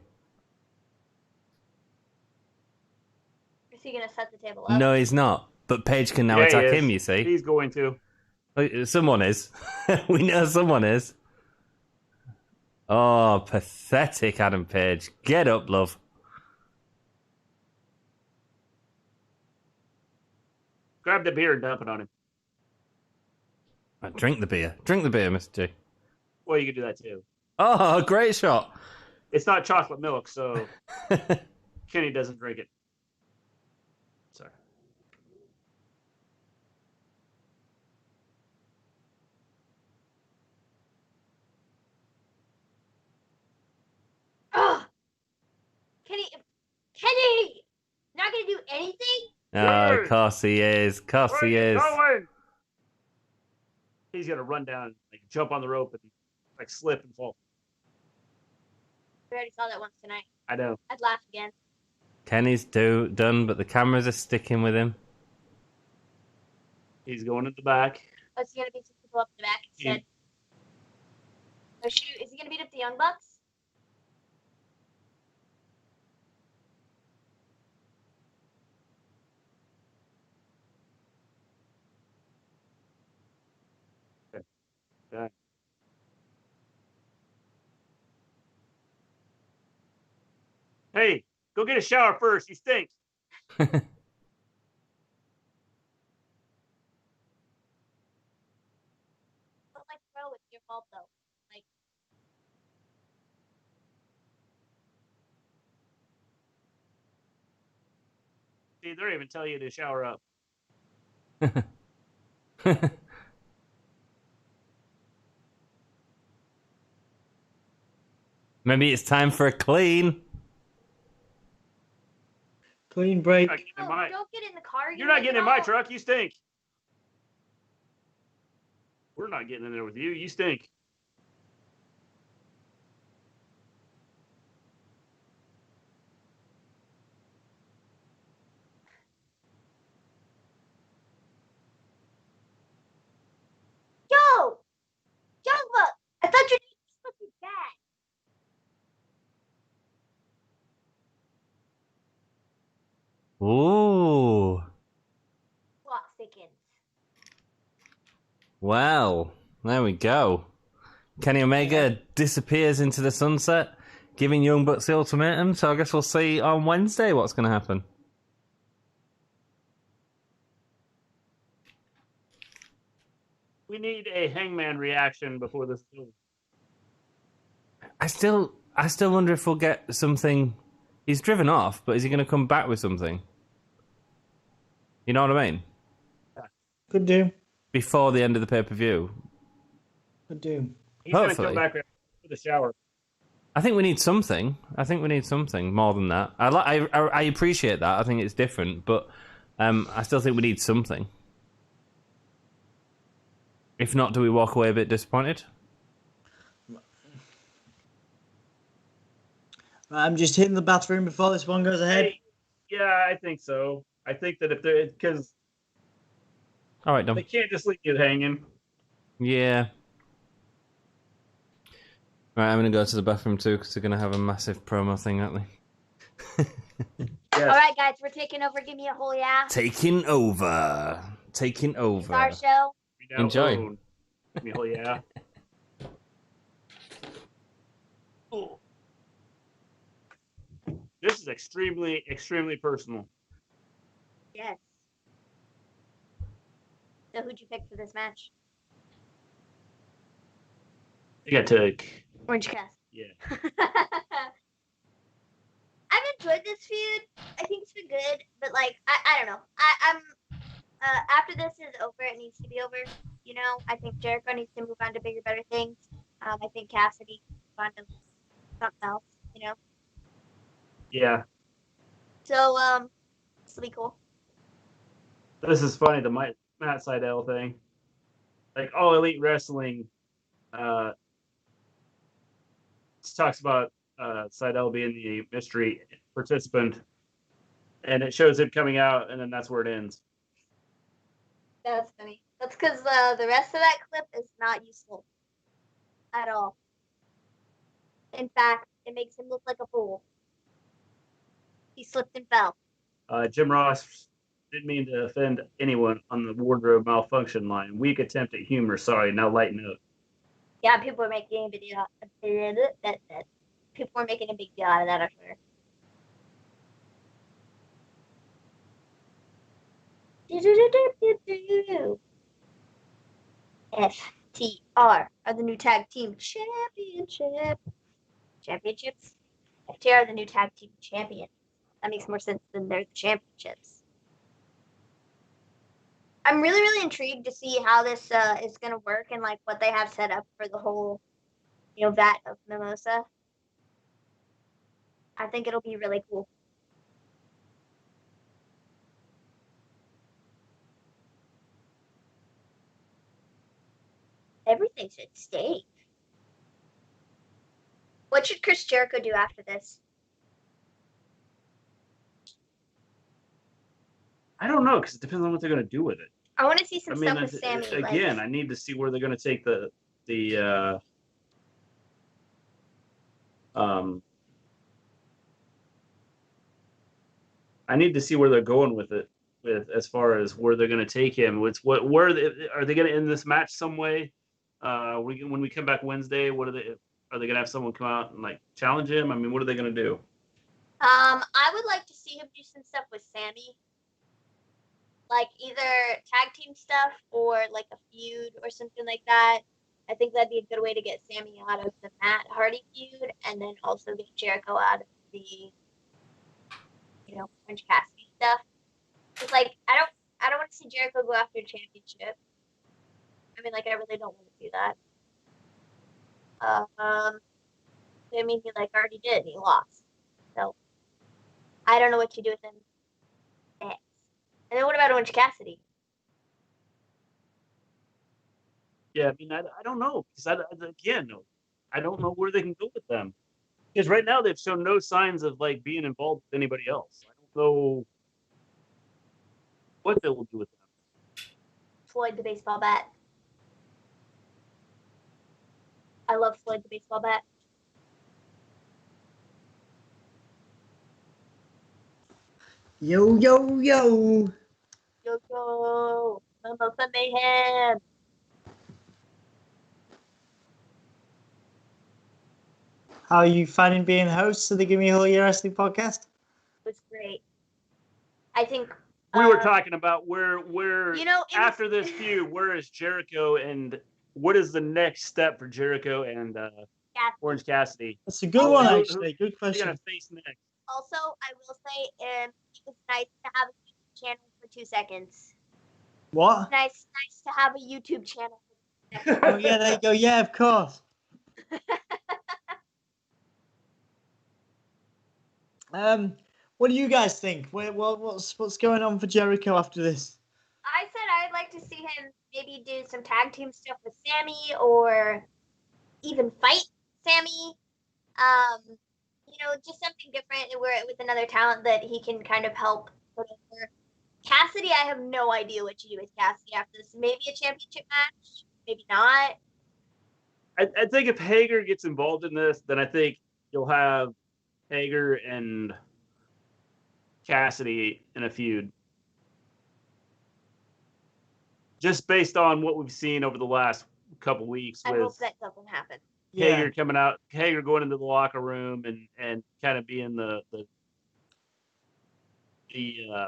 Is he gonna set the table up? No, he's not. But Paige can now Yeah, he attack is. him. You see, He's going to. someone is. We know someone is. Oh, pathetic, Adam Page. Get up, love. Grab the beer and dump it on him. Drink the beer. Drink the beer, Mr. G. Well, you can do that too. Oh, great shot. It's not chocolate milk, so Kenny doesn't drink it. Sorry. Ugh! Kenny, not gonna do anything. Oh, of course he is. Of course he Where are you is. going? He's gonna run down, like jump on the rope, and like slip and fall. We already saw that once tonight. I know. I'd laugh again. Kenny's done, but the cameras are sticking with him. He's going at the back. Oh, is he gonna beat some people up in the back instead? Oh shoot, is he gonna beat up the Young Bucks? Yeah. Hey, go get a shower first. You stink. But like, bro, it's your fault though. Like, See, they're even telling you to shower up. Maybe it's time for a clean. Clean break. Don't get in the car. You're not getting in my truck. You stink. We're not getting in there with you. You stink. Yo! Jumba! I thought your name was fucking bad. Ooh. Plot thickens. Well, there we go. Kenny Omega disappears into the sunset, giving Young Bucks the ultimatum. So I guess we'll see on Wednesday what's going to happen. We need a Hangman reaction before this. I still wonder if we'll get something. He's driven off, but is he going to come back with something? You know what I mean? Could do. Before the end of the pay-per-view. Could do. He's going to Hopefully. come back for the shower. I think we need something. I think we need something more than that. I appreciate that. I think it's different, but I still think we need something. If not, do we walk away a bit disappointed? I'm just hitting the bathroom before this one goes ahead. Yeah, I think so. I think that if they're because All right, they Dom. can't just leave you hanging. Yeah. Right, I'm going to go to the bathroom too because they're going to have a massive promo thing, aren't they? All right, guys, we're taking over. Give me a whole yeah. Taking over. It's our show. Enjoy. Oh, yeah. This is extremely, extremely personal. Yes. So who'd you pick for this match? I got to. Orange Cassidy. Yeah. I've enjoyed this feud. I think it's been good, but like I don't know. I'm after this is over, it needs to be over. You know, I think Jericho needs to move on to bigger, better things. I think Cassidy move on to something else. You know. Yeah. So this will be cool. This is funny, the Matt Sydal thing. Like, All Elite Wrestling talks about Sydal being the mystery participant, and it shows him coming out, and then that's where it ends. That's funny. That's because the rest of that clip is not useful at all. In fact, it makes him look like a fool. He slipped and fell. Jim Ross didn't mean to offend anyone on the wardrobe malfunction line. Weak attempt at humor. Sorry, now lighten up. Yeah, people are making a video. People are making a big deal out of that, I'm sure. FTR are the new tag team championships. FTR are the new tag team champions. That makes more sense than they're the championships. I'm really, really intrigued to see how this is going to work and like what they have set up for the whole, vat of mimosa. I think it'll be really cool. Everything's at stake. What should Chris Jericho do after this? I don't know, because it depends on what they're going to do with it. I want to see some stuff with Sammy. Again, I need to see where they're going to take I need to see where they're going with it, as far as where they're going to take him. Are they going to end this match some way? When we come back Wednesday, are they going to have someone come out and like challenge him? I mean, what are they going to do? I would like to see him do some stuff with Sammy, like either tag team stuff or like a feud or something like that. I think that'd be a good way to get Sammy out of the Matt Hardy feud, and then also get Jericho out of the Orange Cassidy stuff. It's like I don't want to see Jericho go after a championship. I mean, like, I really don't want to do that. I mean, he already did, and he lost. So I don't know what to do with him Orange Cassidy. Yeah, I mean, I don't know because I don't know where they can go with them. Because right now they've shown no signs of like being involved with anybody else. I don't know what they will do with them. Floyd the baseball bat. I love Floyd the baseball bat. Yo, yo, yo. Yo, yo. Mama for mayhem. How are you finding being host of the Gimme All Year Wrestling podcast? It was great. I think We were talking about where after was... this feud, where is Jericho and what is the next step for Jericho and Orange Cassidy? That's a good one, actually. Good Who are question. going to face next? Also, I will say it was nice to have a YouTube channel for 2 seconds. What? Nice to have a YouTube channel. Oh, yeah, there you go. Yeah, of course. What do you guys think? What's going on for Jericho after this? I said I'd like to see him maybe do some tag team stuff with Sammy or even fight Sammy. Just something different with another talent that he can kind of help put over. Cassidy, I have no idea what to do with Cassidy after this. Maybe a championship match, maybe not. I think if Hager gets involved in this, then I think you'll have Hager and Cassidy in a feud. Just based on what we've seen over the last couple weeks. I hope that doesn't happen. Hager coming out, Hager going into the locker room and kind of being the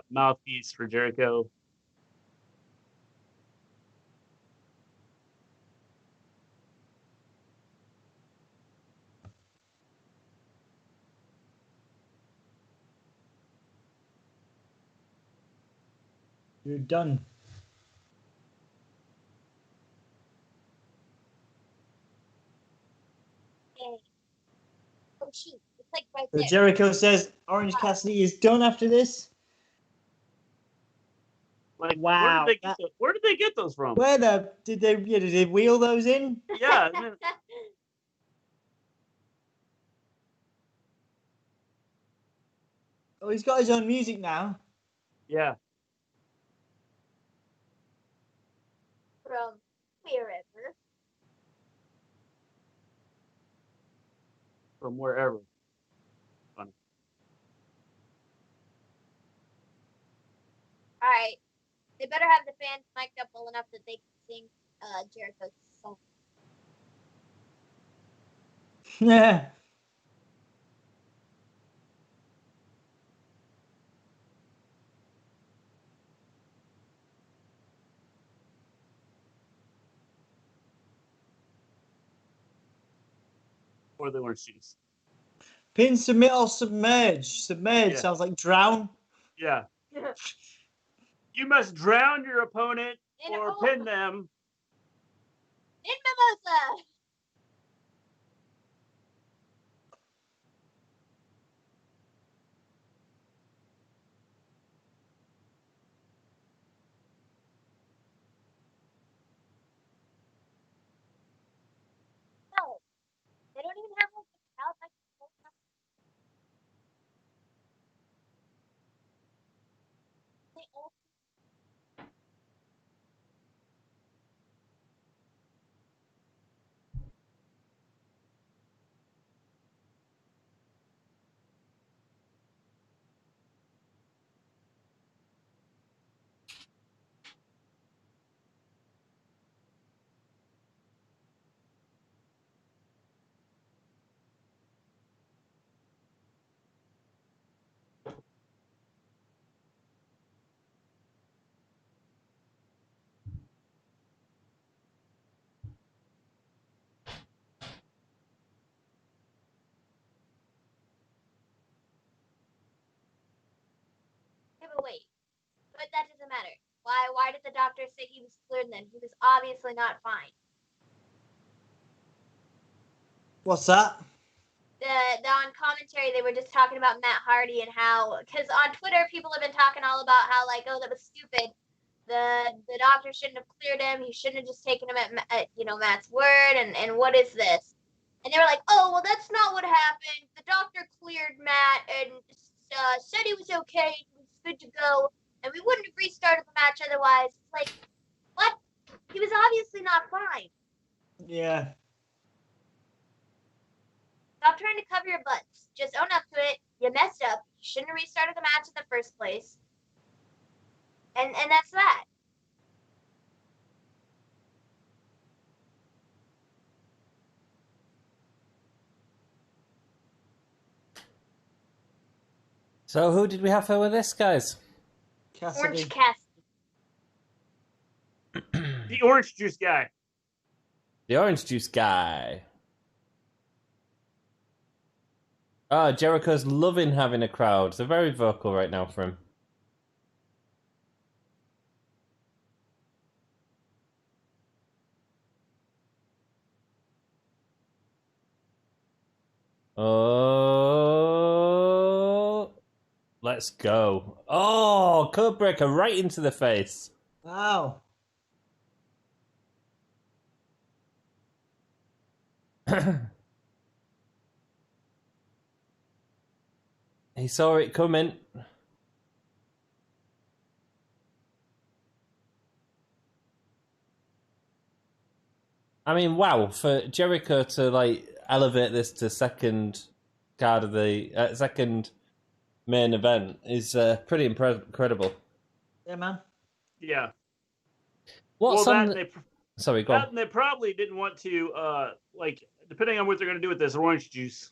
mouthpiece for Jericho. You're done. Hey. Oh, shoot. It's like right So there. Jericho says Orange Cassidy is done after this. Like, wow. Where did they get those from? Where did they wheel those in? Yeah. Oh, he's got his own music now. Yeah. From wherever. From wherever. Funny. All right. They better have the fans mic'd up well enough that they can sing Jericho's song. Yeah. Or the orange juice. Pin, submit, or submerge. Submerge sounds like drown. Yeah. You must drown your opponent or pin them. In Mimosa. No. They don't even have like the crowd like they all wait. But that doesn't matter. Why did the doctor say he was cleared then? He was obviously not fine. What's that? The on commentary they were just talking about Matt Hardy and how, because on Twitter people have been talking all about how like, oh, that was stupid the doctor shouldn't have cleared him. He shouldn't have just taken him at Matt's word. And what is this? And they were like, oh, well, that's not what happened. The doctor cleared Matt and said he was okay. He was good to go. And we wouldn't have restarted the match otherwise. It's like, what? He was obviously not fine. Yeah. Stop trying to cover your butts. Just own up to it. You messed up. You shouldn't have restarted the match in the first place. And that's that. So who did we have for with this, guys? Cassidy. Orange Cassidy. The orange juice guy. The orange juice guy. Oh, Jericho's loving having a crowd. They're very vocal right now for him. Oh, let's go. Oh, code breaker right into the face. Wow. He saw it coming. I mean, wow, for Jericho to like elevate this to second card of the second main event is pretty incredible. Yeah, man. Yeah. What's well, on? that, Sorry, go on. they probably didn't want to, depending on what they're going to do with this orange juice,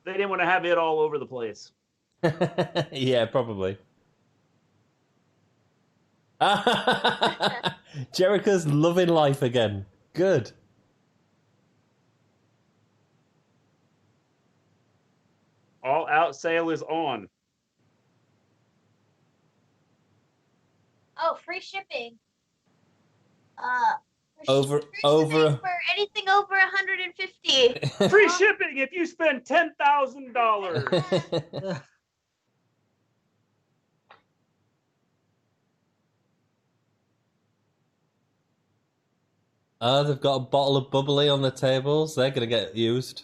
they didn't want to have it all over the place. Yeah, probably. Jericho's loving life again. Good. All Out sale is on. Oh, free shipping. Over for anything over 150. Free shipping if you spend $10,000. Oh, they've got a bottle of bubbly on the tables. They're going to get used.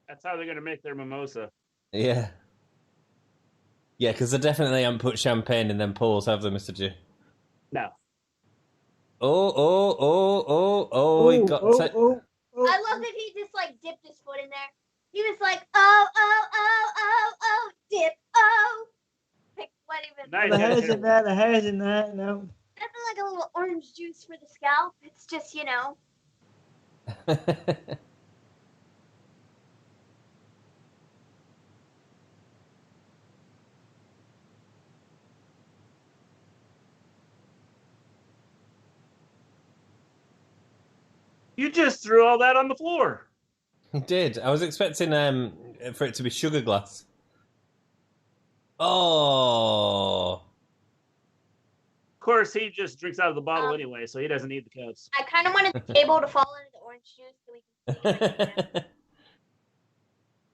That's how they're going to make their mimosa. Yeah. Yeah, because they definitely haven't put champagne in them pools, have they, Mr. G? No. Oh, he got... I love that he just, like, dipped his foot in there. He was like, oh, dip, oh. Like, what even? Nice. The hair's in there, no. Nothing like a little orange juice for the scalp. It's just, You just threw all that on the floor. He did. I was expecting for it to be sugar glass. Oh. Of course, he just drinks out of the bottle anyway, so he doesn't need the cups. I kind of wanted the table to fall into the orange juice so we can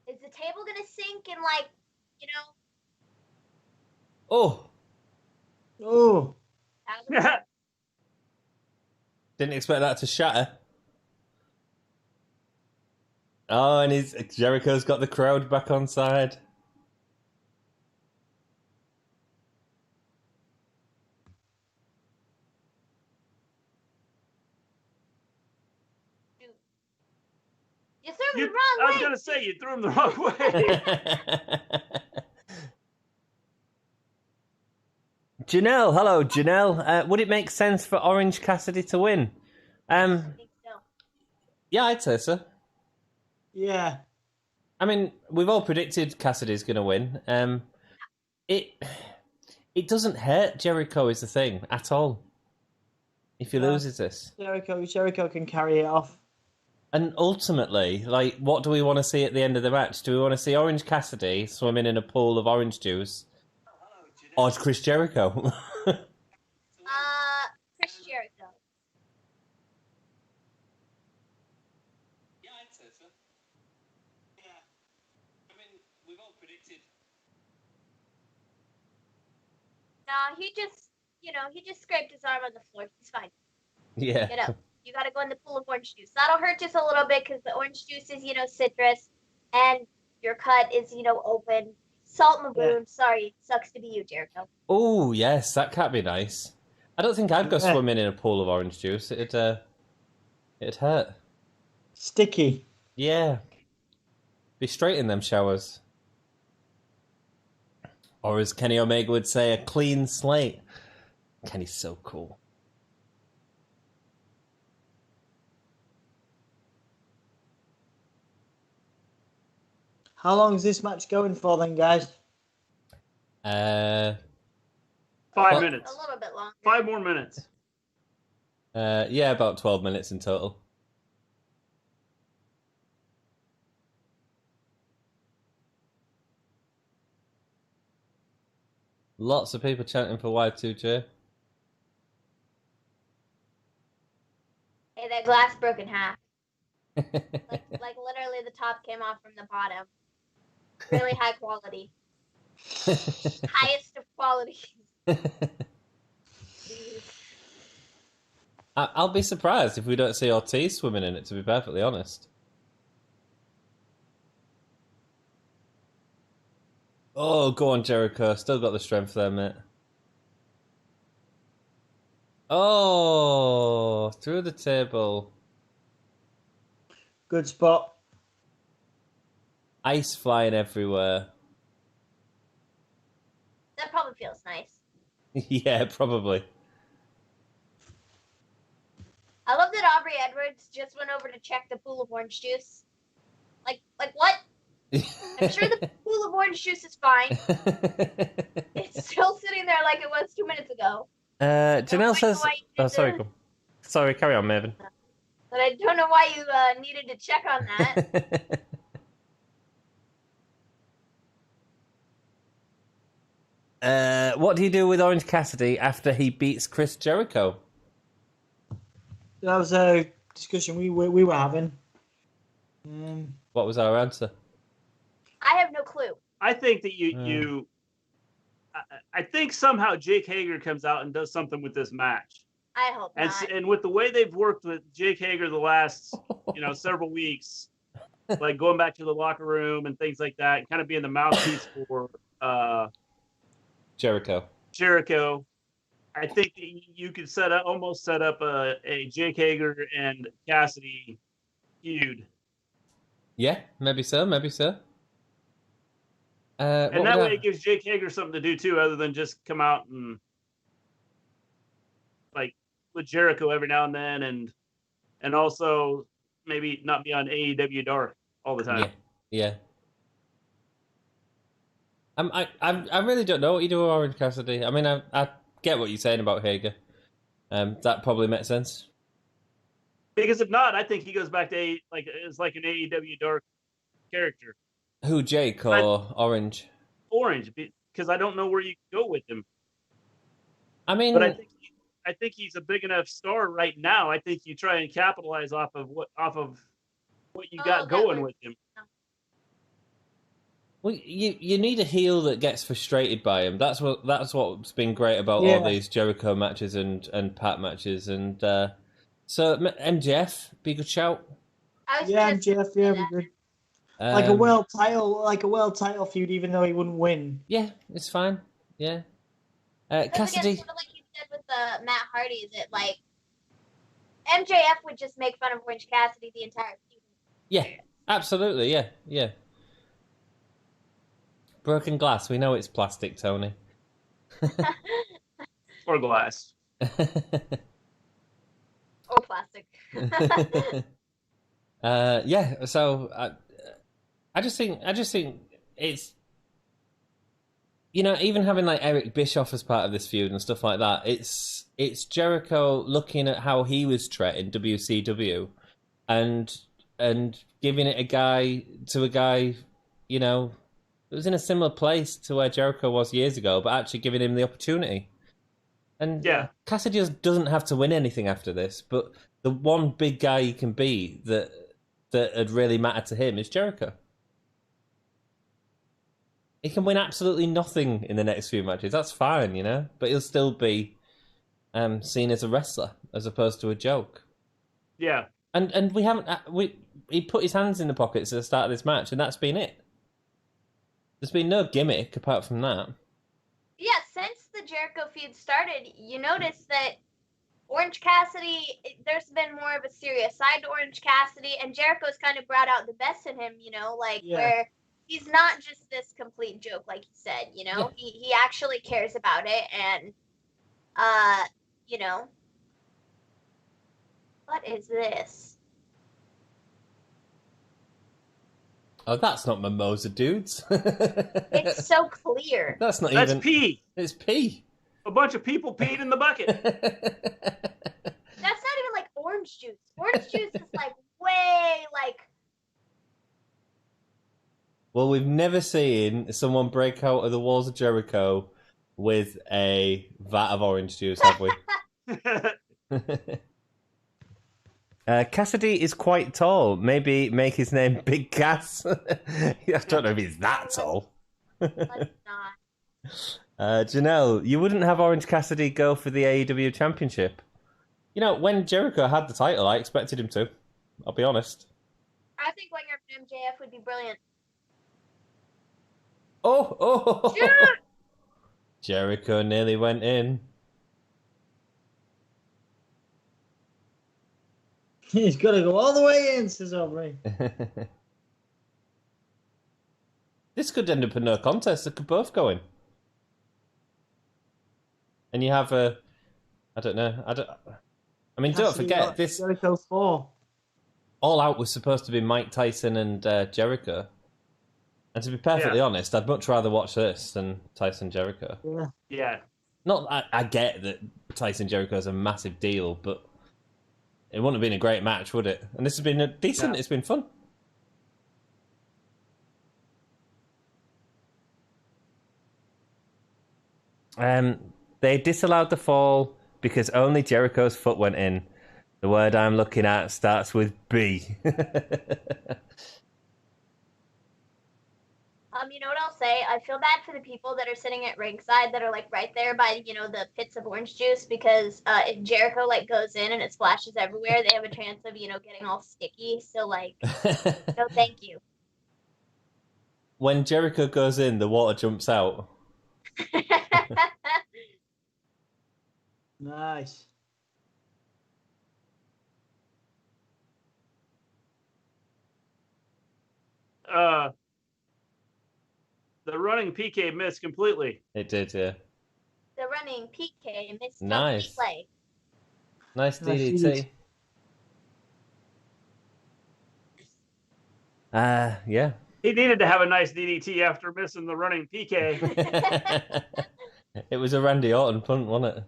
Is the table going to sink in, Oh. Didn't expect that to shatter. Oh, and Jericho's got the crowd back on side. You threw him the wrong way. I was going to say, you threw him the wrong way. Janelle, hello, Janelle. Would it make sense for Orange Cassidy to win? I think so. Yeah, I'd say so. Yeah. I mean, we've all predicted Cassidy's going to win. It doesn't hurt Jericho is the thing at all. If he loses this, Jericho can carry it off. And ultimately, like, what do we want to see at the end of the match? Do we want to see Orange Cassidy swimming in a pool of orange juice, or Chris Jericho? Chris Jericho. Yeah, I'd say so. Yeah, I mean, we've all predicted. No, he just he just scraped his arm on the floor. He's fine. Yeah. Get up. You got to go in the pool of orange juice. That'll hurt just a little bit because the orange juice is, citrus, and your cut is, open. Salt in the wound. Sorry, sucks to be you, Jericho. Oh, yes, that can't be nice. I don't think I'd go swimming in a pool of orange juice. It'd hurt. Sticky. Yeah. Be straight in them showers. Or as Kenny Omega would say, a clean slate. Kenny's so cool. How long is this match going for then, guys? 5 minutes. A little bit longer. 5 more minutes. Yeah, about 12 minutes in total. Lots of people chanting for Y2J. Hey, that glass broke in half. like literally the top came off from the bottom. Really high quality. Highest of quality. I'll be surprised if we don't see Ortiz swimming in it, to be perfectly honest. Oh, go on, Jericho. Still got the strength there, mate. Oh, through the table. Good spot. Ice flying everywhere. That probably feels nice. Yeah, probably. I love that Aubrey Edwards just went over to check the pool of orange juice. Like what? I'm sure the pool of orange juice is fine. It's still sitting there like it was 2 minutes ago. Janelle says... Oh, sorry, go. Sorry, carry on, Maven. But I don't know why you needed to check on that. What do you do with Orange Cassidy after he beats Chris Jericho? That was a discussion we were having. What was our answer? I have no clue. I think that I think somehow Jake Hager comes out and does something with this match. I hope not. And with the way they've worked with Jake Hager the last, several weeks, like going back to the locker room and things like that, and kind of being the mouthpiece for Jericho. I think that you could almost set up a Jake Hager and Cassidy feud. Yeah, maybe so. And that way it gives Jake Hager something to do too, other than just come out and like with Jericho every now and then, and also maybe not be on AEW Dark all the time. Yeah. I really don't know what you do with Orange Cassidy. I mean, I get what you're saying about Hager. That probably makes sense. Because if not, I think he goes back to it's like an AEW Dark character. Who, Jake or Orange? Orange, because I don't know where you can go with him. I mean, but I think he's a big enough star right now. I think you try and capitalize off of what you got going with him. Well, you need a heel that gets frustrated by him. That's what's been great about all these Jericho matches and Pat matches, and so MJF be a good shout. MJF, be good. Like a world title feud, even though he wouldn't win. Yeah, it's fine. Yeah. Cassidy. Again, sort of like you said with Matt Hardy, is it like MJF would just make fun of Orange Cassidy the entire season? Yeah, absolutely. Yeah. Broken glass. We know it's plastic, Tony. Or glass. Or plastic. Yeah. So I just think it's, even having like Eric Bischoff as part of this feud and stuff like that. It's Jericho looking at how he was treated in WCW, and giving it to a guy, it was in a similar place to where Jericho was years ago, but actually giving him the opportunity. And Cassidy just doesn't have to win anything after this, but the one big guy he can be that had really mattered to him is Jericho. He can win absolutely nothing in the next few matches. That's fine, but he'll still be seen as a wrestler as opposed to a joke. Yeah. And we haven't. He put his hands in the pockets at the start of this match, and that's been it. There's been no gimmick apart from that. Yeah, since the Jericho feud started, you notice that Orange Cassidy, there's been more of a serious side to Orange Cassidy, and Jericho's kind of brought out the best in him, where he's not just this complete joke, like you said, he actually cares about it, and, what is this? Oh, that's not mimosa, dudes. It's so clear. That's That's pee. It's pee. A bunch of people peed in the bucket. That's not even like orange juice. Orange juice is like way like. Well, we've never seen someone break out of the walls of Jericho with a vat of orange juice, have we? Cassidy is quite tall. Maybe make his name Big Cass. I don't know if he's that tall. Let's not. Janelle, you wouldn't have Orange Cassidy go for the AEW Championship. When Jericho had the title, I expected him to. I'll be honest. I think going after MJF would be brilliant. Oh! Shoot! Jericho nearly went in. He's got to go all the way in, says Aubrey. This could end up in no contest. They could both go in. And you have a... I don't know. Don't forget, this... Jericho 4. All Out was supposed to be Mike Tyson and Jericho. And to be perfectly honest, I'd much rather watch this than Tyson Jericho. Yeah. Yeah. Not, I get that Tyson Jericho is a massive deal, but it wouldn't have been a great match, would it? And this has been decent. Yeah. It's been fun. They disallowed the fall because only Jericho's foot went in. The word I'm looking at starts with B. You know what I'll say? I feel bad for the people that are sitting at ringside that are like right there by, the pits of orange juice, because if Jericho goes in and it splashes everywhere, they have a chance of, getting all sticky. So no, thank you. When Jericho goes in, the water jumps out. Nice. The running PK missed completely. It did, yeah. The running PK missed nice play. Nice DDT. Yeah. He needed to have a nice DDT after missing the running PK. It was a Randy Orton punt, wasn't it?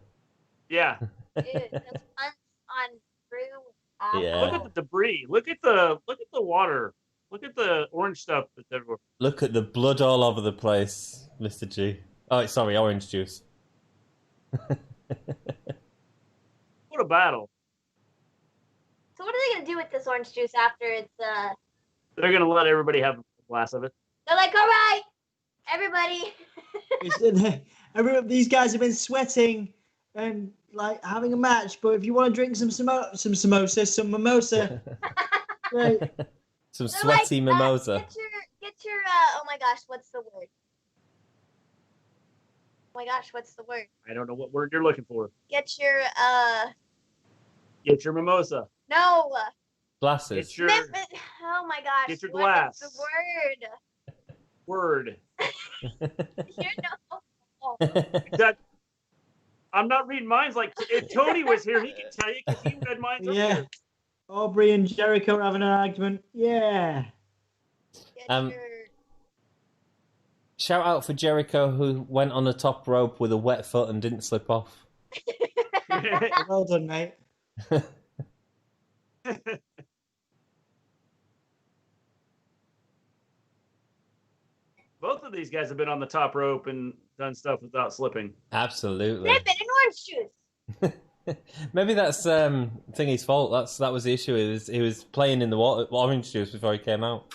Yeah. Dude, those punts on Drew. Yeah. Look at the debris. Look at the water. Look at the orange stuff that's everywhere. Look at the blood all over the place, Mr. G. Oh, sorry, orange juice. What a battle. So what are they going to do with this orange juice after it's... They're going to let everybody have a glass of it. They're like, all right, everybody. These guys have been sweating and having a match, but if you want to drink some mimosa, right. Some sweaty mimosa. Get your oh my gosh, what's the word? Oh my gosh, what's the word? I don't know what word you're looking for. Get your mimosa. No. Glasses. Oh my gosh. Get your glass. What's the word? No. I'm not reading minds. Like, if Tony was here, he could tell you because he read minds. Yeah. Aubrey and Jericho are having an argument. Yeah. Shout out for Jericho, who went on the top rope with a wet foot and didn't slip off. Well done, mate. Both of these guys have been on the top rope and done stuff without slipping. Absolutely. They've been in orange juice. Maybe that's Thingy's fault. That was the issue. He was playing in the orange juice before he came out.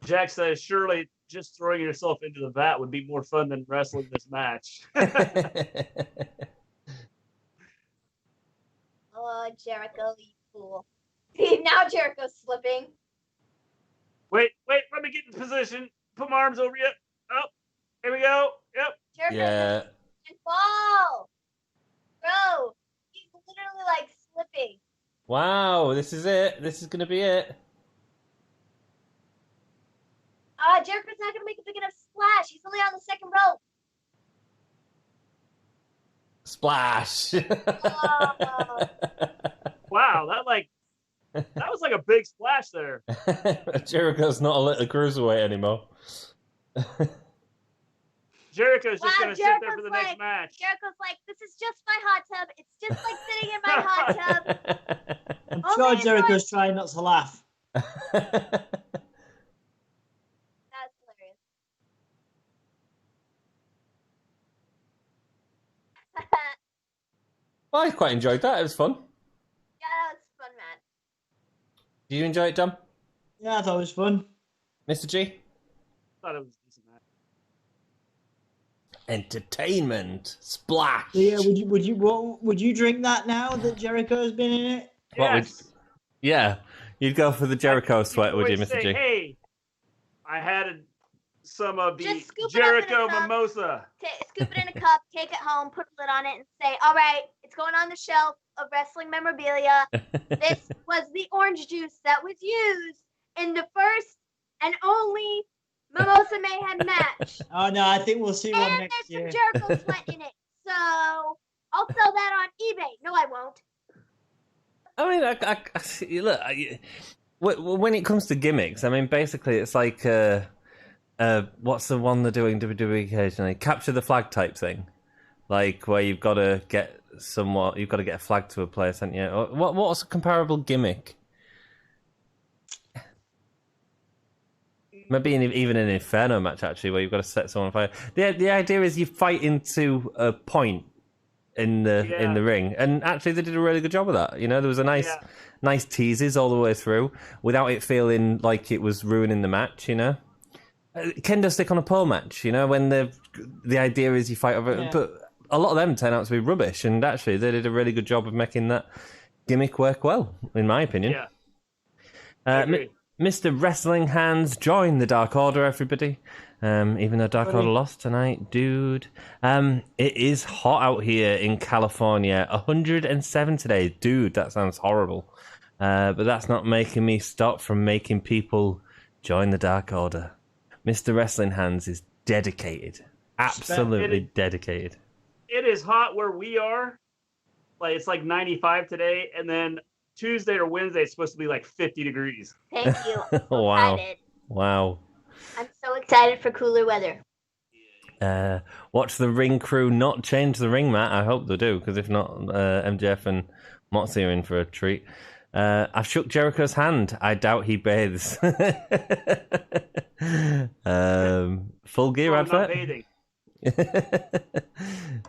Jack says, surely just throwing yourself into the vat would be more fun than wrestling this match. Oh, Jericho, you fool. See, now Jericho's slipping. Wait, let me get in position. Put my arms over you. Oh, here we go. Yep. Jericho Yeah. and fall. Bro, he's literally like slipping. Wow, this is it. This is going to be it. Jericho's not going to make a big enough splash. He's only on the second rope. Splash. Wow, that was like a big splash there. Jericho's not a little cruiserweight anymore. Jericho's just going to sit there for the next match. Jericho's like, this is just my hot tub. It's just like sitting in my hot tub. I'm sure Jericho's trying not to laugh. That's hilarious. Well, I quite enjoyed that. It was fun. Yeah, that was a fun match. Did you enjoy it, Dom? Yeah, I thought it was fun. Mr. G? Thought it was a decent match. Entertainment. Splash. So yeah, would you drink that now that Jericho's been in it? Yes. Yeah. You'd go for the Jericho sweat, would you, always Mr. say, G? Hey, I had some of the Just scoop it up in a Jericho cup. mimosa. Scoop it in a cup, take it home, put a lid on it, and say, all right, it's going on the shelf of wrestling memorabilia. This was the orange juice that was used in the first and only Mimosa Mayhem match. Oh no, I think we'll see one And next year. there's some Jericho sweat in it. So I'll sell that on eBay. No, I won't. I mean, look, when it comes to gimmicks, I mean, basically it's like, what's the one they're doing WWE occasionally? Capture the flag type thing. Like, where you've got to get a flag to a place, haven't you? What's a comparable gimmick? Maybe even an Inferno match, actually, where you've got to set someone on fire. The idea is you fight into a point in the ring, and actually they did a really good job of that. You know, there was a nice teases all the way through without it feeling like it was ruining the match. You know, kendo stick on a pole match. You know, when the idea is you fight over, but a lot of them turn out to be rubbish, and actually they did a really good job of making that gimmick work well, in my opinion. Yeah. Mr. Wrestling Hands joined the Dark Order, everybody. Even though Dark Order lost tonight, dude. It is hot out here in California. 107 today. Dude, that sounds horrible. But that's not making me stop from making people join the Dark Order. Mr. Wrestling Hands is dedicated. Absolutely dedicated. It is hot where we are. Like, it's like 95 today, and then Tuesday or Wednesday it's supposed to be like 50 degrees. Thank you. Wow. Excited. Wow. I'm so excited for cooler weather. Watch the ring crew not change the ring mat. I hope they do, because if not, MJF and Moxie are in for a treat. I shook Jericho's hand. I doubt he bathes. Full gear I'm advert. not bathing.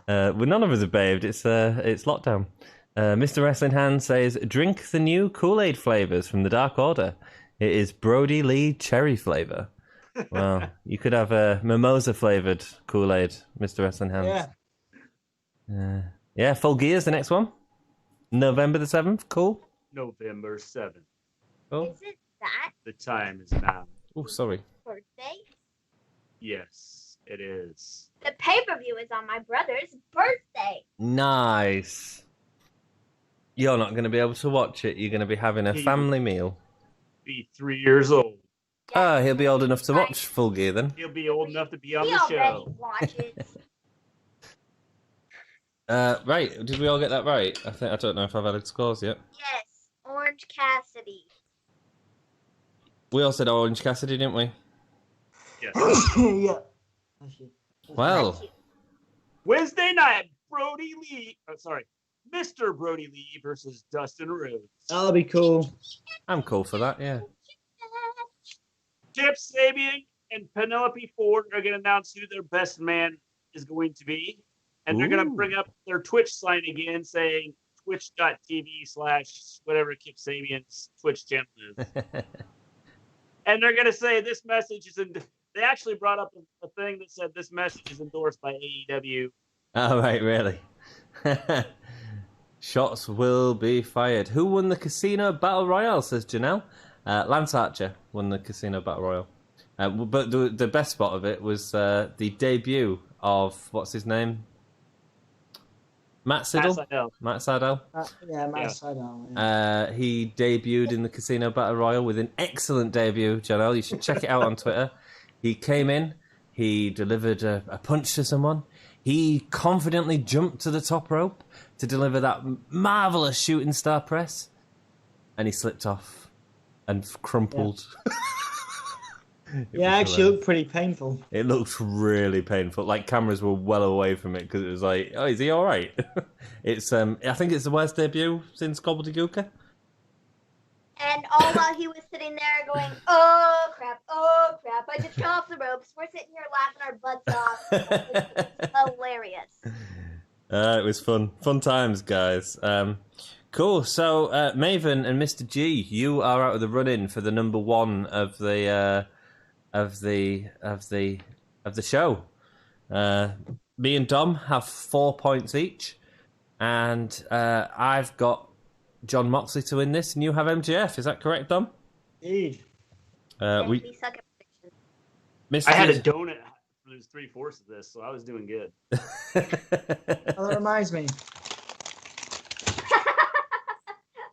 Well, none of us have bathed. It's lockdown. Mr. Wrestling Hand says, drink the new Kool-Aid flavors from the Dark Order. It is Brody Lee cherry flavor. Well, you could have a mimosa flavored Kool-Aid, Mr. Wrestling Hands. Yeah, Full Gear's the next one. November the 7th. Cool. November 7th. Cool. Is it that The time is now. Oh, sorry. birthday? Yes, it is. The pay-per-view is on my brother's birthday. Nice. You're not going to be able to watch it. You're going to be having a family meal. Be 3 years old. Ah, he'll be old enough to watch Full Gear then. He'll be old enough to be on He the already show. watches. Right, did we all get that right? I don't know if I've added scores yet. Yes, Orange Cassidy. We all said Orange Cassidy, didn't we? Yes. Yeah. Well, Wednesday night, Brody Lee. Oh, sorry, Mr. Brody Lee versus Dustin Rhodes. That'll be cool. I'm cool for that, yeah. Kip Sabian and Penelope Ford are going to announce who their best man is going to be. And they're going to bring up their Twitch sign again, saying twitch.tv/whatever Kip Sabian's Twitch channel is. And they're going to say this message is in they actually brought up a thing that said this message is endorsed by AEW. Oh, right, really? Shots will be fired. Who won the Casino Battle Royale, says Janelle? Lance Archer won the Casino Battle Royale. But the best spot of it was the debut of, what's his name? Matt Sydal? Matt Sydal. Matt Sydal. He debuted in the Casino Battle Royale with an excellent debut, Janelle. You should check it out on Twitter. He came in, he delivered a punch to someone. He confidently jumped to the top rope to deliver that marvellous shooting star press. And he slipped off and crumpled. Yeah, actually looked pretty painful. It looked really painful. Like, cameras were well away from it because it was like, oh, is he all right? It's I think it's the worst debut since Gobbledygooker. And all while he was sitting there going, oh crap, I just fell off the ropes. We're sitting here laughing our butts off. It's hilarious. It was fun. Fun times, guys. Cool. So, Maven and Mr. G, you are out of the run-in for the number one of the show. Me and Dom have 4 points each, and I've got John Moxley to win this, and you have MJF. Is that correct, Dom? Indeed. We suck at predictions. Mr. I had a donut for those 3/4 of this, so I was doing good. That reminds me.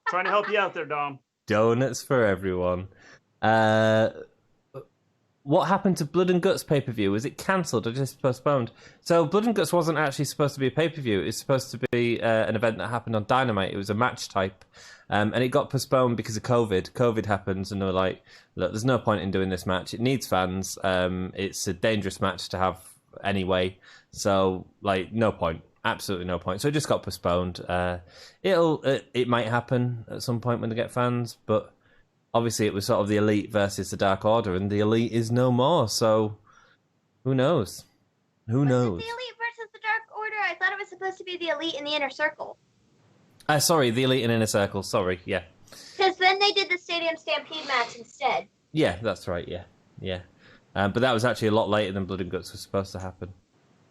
Trying to help you out there, Dom. Donuts for everyone. What happened to Blood and Guts pay-per-view? Was it cancelled or just postponed? So Blood and Guts wasn't actually supposed to be a pay-per-view. It's supposed to be an event that happened on Dynamite. It was a match type. And it got postponed because of COVID. COVID happens and they were like, look, there's no point in doing this match. It needs fans. It's a dangerous match to have anyway. So, like, no point. Absolutely no point. So it just got postponed. It might happen at some point when they get fans, but obviously it was sort of the Elite versus the Dark Order, and the Elite is no more, so who knows? Who knows? Was it the Elite versus the Dark Order? I thought it was supposed to be the Elite in the Inner Circle. Sorry, the Elite and Inner Circle, sorry, yeah. Because then they did the Stadium Stampede match instead. Yeah, that's right, yeah. But that was actually a lot later than Blood and Guts was supposed to happen.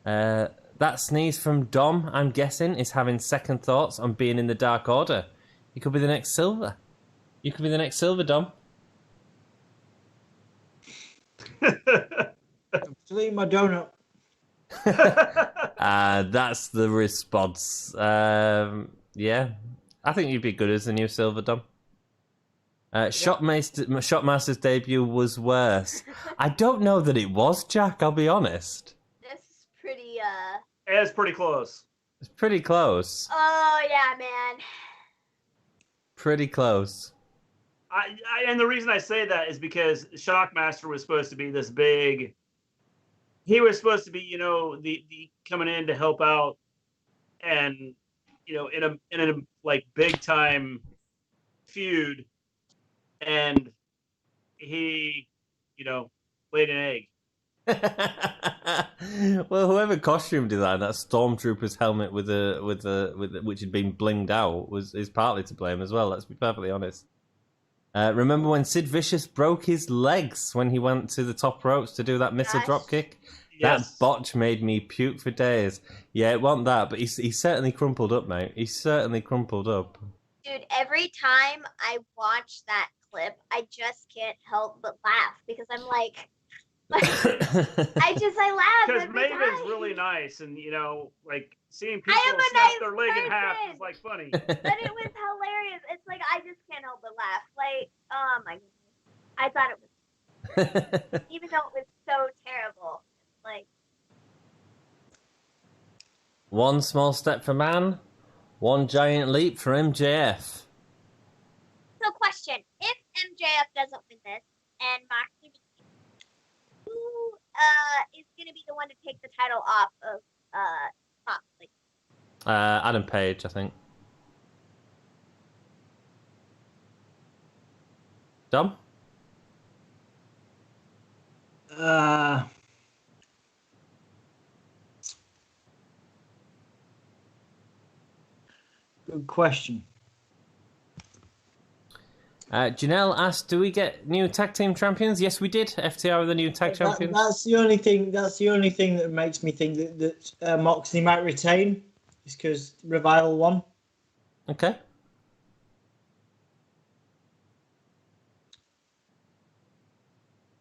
That sneeze from Dom, I'm guessing, is having second thoughts on being in the Dark Order. You could be the next Silver. You could be the next Silver, Dom. Still eating my donut. That's the response. Yeah, I think you'd be good as the new Silver, Dom. Shotmaster's debut was worse. I don't know that it was, Jack, I'll be honest. This is pretty, It's pretty close. It's pretty close. Oh, yeah, man. Pretty close. And the reason I say that is because Shockmaster was supposed to be this big. He was supposed to be, the coming in to help out, and in a like big time feud, and he, laid an egg. Well, whoever costume designed that stormtrooper's helmet with which had been blinged out is partly to blame as well. Let's be perfectly honest. Remember when Sid Vicious broke his legs when he went to the top ropes to do that missile dropkick? Yes. That botch made me puke for days. Yeah, it wasn't that, but he certainly crumpled up, mate. He certainly crumpled up. Dude, every time I watch that clip, I just can't help but laugh because I'm like I laugh Because every Maven's time. really nice, and like seeing people I am a snap nice their leg in half person. is like funny. But it was hilarious. It's like I just can't help but laugh. Like, oh my goodness. I thought it was, even though it was so terrible. Like, One small step for man, one giant leap for MJF. so question: if MJF doesn't win this and Moxley, who is going to be the one to take the title off of Moxley? Adam Page, I think. Dom? Good question. Janelle asked, "Do we get new tag team champions?" Yes, we did. FTR are the new tag champions. That's the only thing. That's the only thing that makes me think that Moxley might retain, is because Revival won. Okay.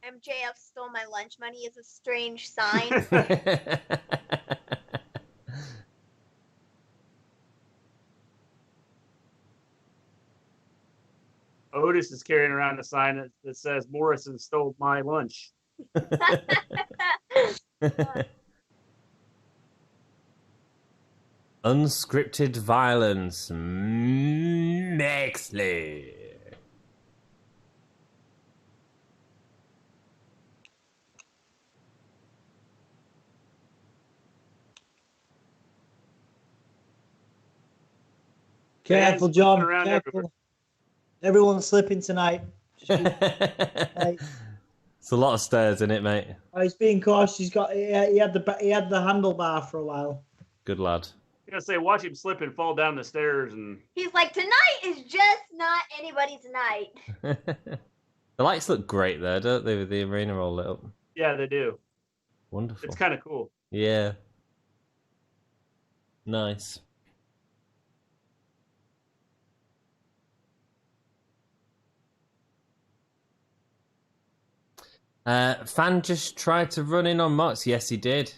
MJF stole my lunch money is a strange sign. Otis is carrying around a sign that says Morrison stole my lunch. Unscripted violence. Moxley. Careful, John. Around Careful. Everyone's slipping tonight. It's a lot of stairs in it, mate. Oh, he's being cautious. He had the handlebar for a while. Good lad. I'm gonna say, watch him slip and fall down the stairs, and He's like, tonight is just not anybody's night. The lights look great there, don't they? With the arena all lit up. yeah, they do. Wonderful. It's kind of cool. Yeah. Nice. Fan just tried to run in on Mox. Yes, he did.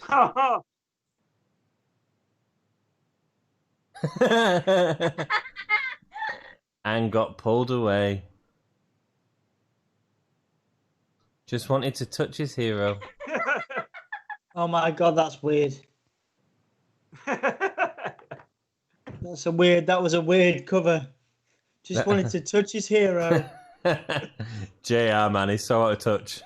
And got pulled away. Just wanted to touch his hero. Oh my god, that's weird. That was a weird cover. Just wanted to touch his hero. JR, man, he's so out of touch.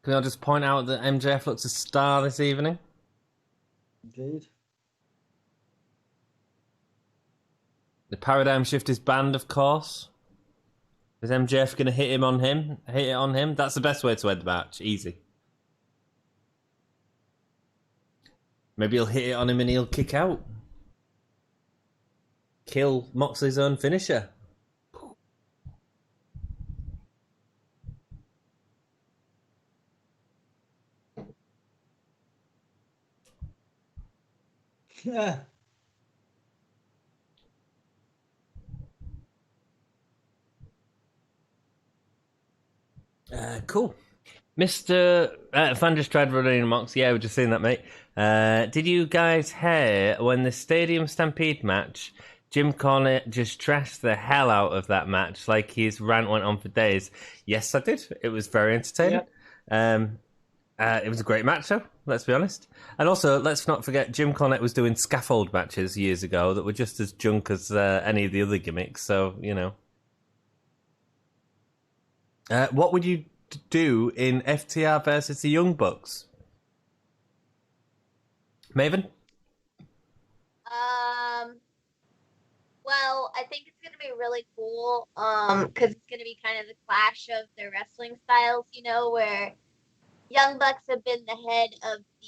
Can I just point out that MJF looks a star this evening? Indeed. The paradigm shift is banned, of course. Is MJF going to hit it on him? That's the best way to end the match. Easy. Maybe he'll hit it on him and he'll kick out. Kill Moxley's own finisher. Yeah. Cool. Mr. Fan just tried running in Mox. Yeah, we're just seeing that, mate. Did you guys hear when the Stadium Stampede match, Jim Cornette just trashed the hell out of that match like his rant went on for days? Yes, I did. It was very entertaining. It was a great match, though, let's be honest. And also, let's not forget, Jim Cornette was doing scaffold matches years ago that were just as junk as any of the other gimmicks, so, you know. What would you do in FTR versus the Young Bucks? Maven? Well, I think it's gonna be really cool, because it's gonna be kind of the clash of their wrestling styles, you know, where Young Bucks have been the head of the,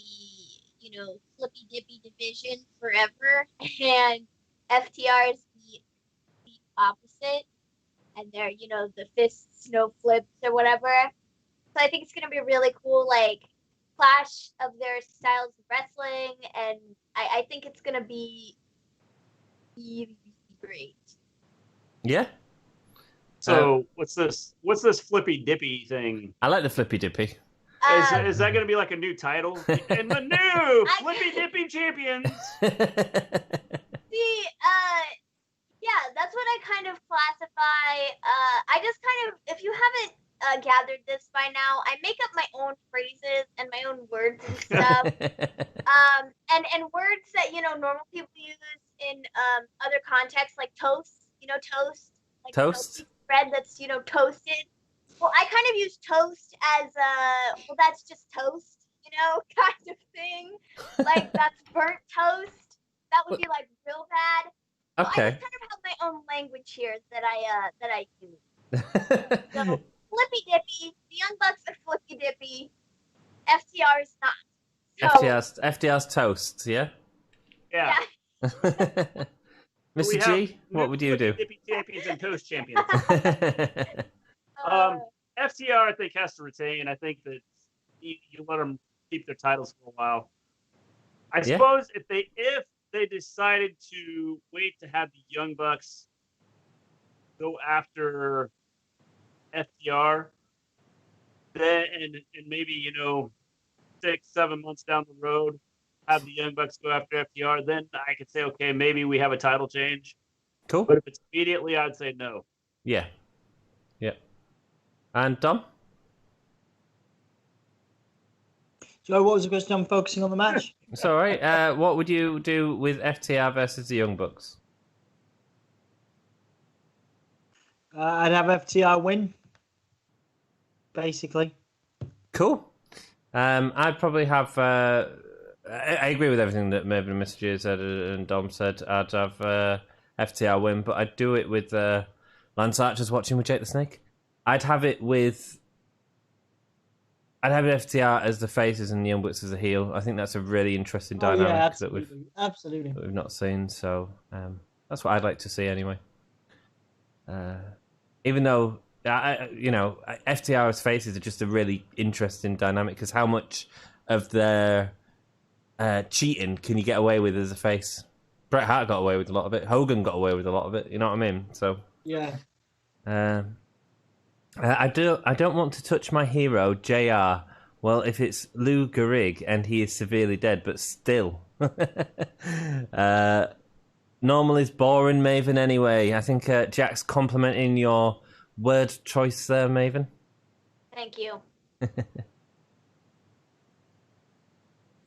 you know, flippy dippy division forever, and FTR is the opposite, and they're, you know, the fists, no flips or whatever. So I think it's gonna be really cool, like, clash of their styles of wrestling, and I think it's gonna be really great. Yeah. So what's this flippy dippy thing? I like the flippy dippy. Is that going to be like a new title? And the new flippy dippy champions. Yeah, that's what I kind of classify. I just kind of, if you haven't gathered this by now, I make up my own phrases and my own words and stuff. And words that, you know, normal people use in other contexts, like toast, you know, toast. Like Toast? Bread that's, you know, toasted. Well, I kind of use toast as well, that's just toast, you know, kind of thing. Like, that's burnt toast. That would be, like, real bad. So Okay. I just kind of have my own language here that I use. So, flippy dippy, the Young Bucks are flippy dippy, FTR is not. FTR's toast, yeah? Yeah. Mr. We G, what would you do? Mississippi champions and toast champions. Uh, FTR, I think, has to retain. I think that you let them keep their titles for a while. I suppose if they decided to wait to have the Young Bucks go after FTR, then and maybe 6-7 months down the road, have the Young Bucks go after FTR, then I could say, okay, maybe we have a title change. Cool. But if it's immediately, I'd say no. Yeah. And Dom? So what was the question? I'm focusing on the match. It's all right. What would you do with FTR versus the Young Bucks? I'd have FTR win, basically. Cool. I'd probably have... I agree with everything that Maven and Mr. G said and Dom said. I'd have FTR win, but I'd do it with Lance Archer's watching with Jake the Snake. I'd have FTR as the faces and the Young Bucks as a heel. I think that's a really interesting dynamic that we've not seen. So that's what I'd like to see anyway. Even though FTR as faces are just a really interesting dynamic, because how much of their cheating can you get away with as a face? Bret Hart got away with a lot of it. Hogan got away with a lot of it. You know what I mean? So yeah. I don't want to touch my hero, JR. Well, if it's Lou Gehrig and he is severely dead, but still. Normal is boring, Maven, anyway. I think Jack's complimenting your word choice there, Maven. Thank you.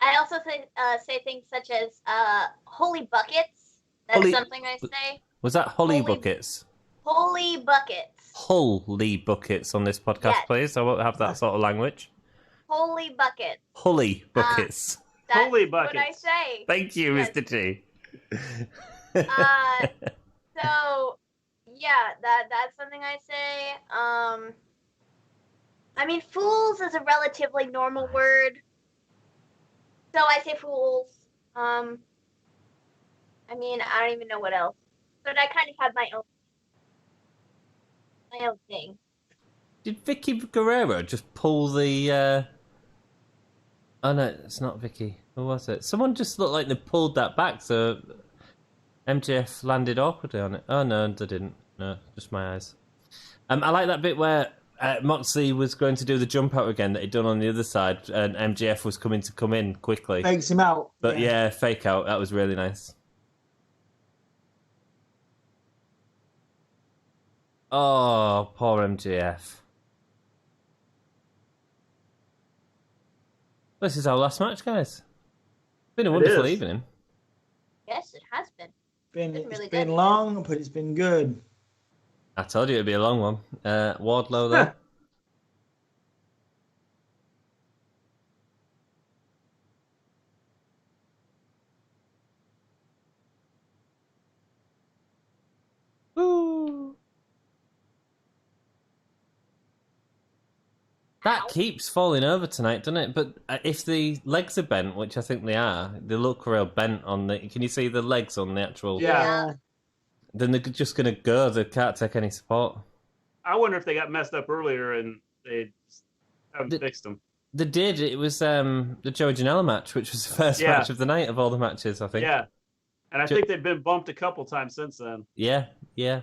I also say things such as holy buckets. That's something I say. Was that holy buckets? Holy buckets. Holy buckets on this podcast, please. I won't have that sort of language. Holy buckets. Holy buckets. That's holy buckets. what I say. Thank you, Mr. G. So yeah, that's something I say. I mean, fools is a relatively normal word, so I say fools. I mean, I don't even know what else, but I kind of have my own thing. Did Vicky Guerrero just pull the? Oh no, it's not Vicky. Who was it? Someone just looked like they pulled that back, so MJF landed awkwardly on it. Oh no, they didn't. No, just my eyes. I like that bit where Moxley was going to do the jump out again that he'd done on the other side, and MJF was come in quickly. Fakes him out. But yeah, fake out. That was really nice. Oh, poor MJF. This is our last match, guys. Been a wonderful evening. Yes, it has been. It's been long, but it's been good. I told you it'd be a long one. Wardlow there. Woo! That keeps falling over tonight, doesn't it? But if the legs are bent, which I think they are, they look real bent on the... Can you see the legs on the actual... Yeah. Then they're just going to go. They can't take any support. I wonder if they got messed up earlier and they haven't fixed them. They did. It was the Joey Janela match, which was the first match of the night of all the matches, I think. Yeah. And I think they've been bumped a couple times since then. Yeah. Yelling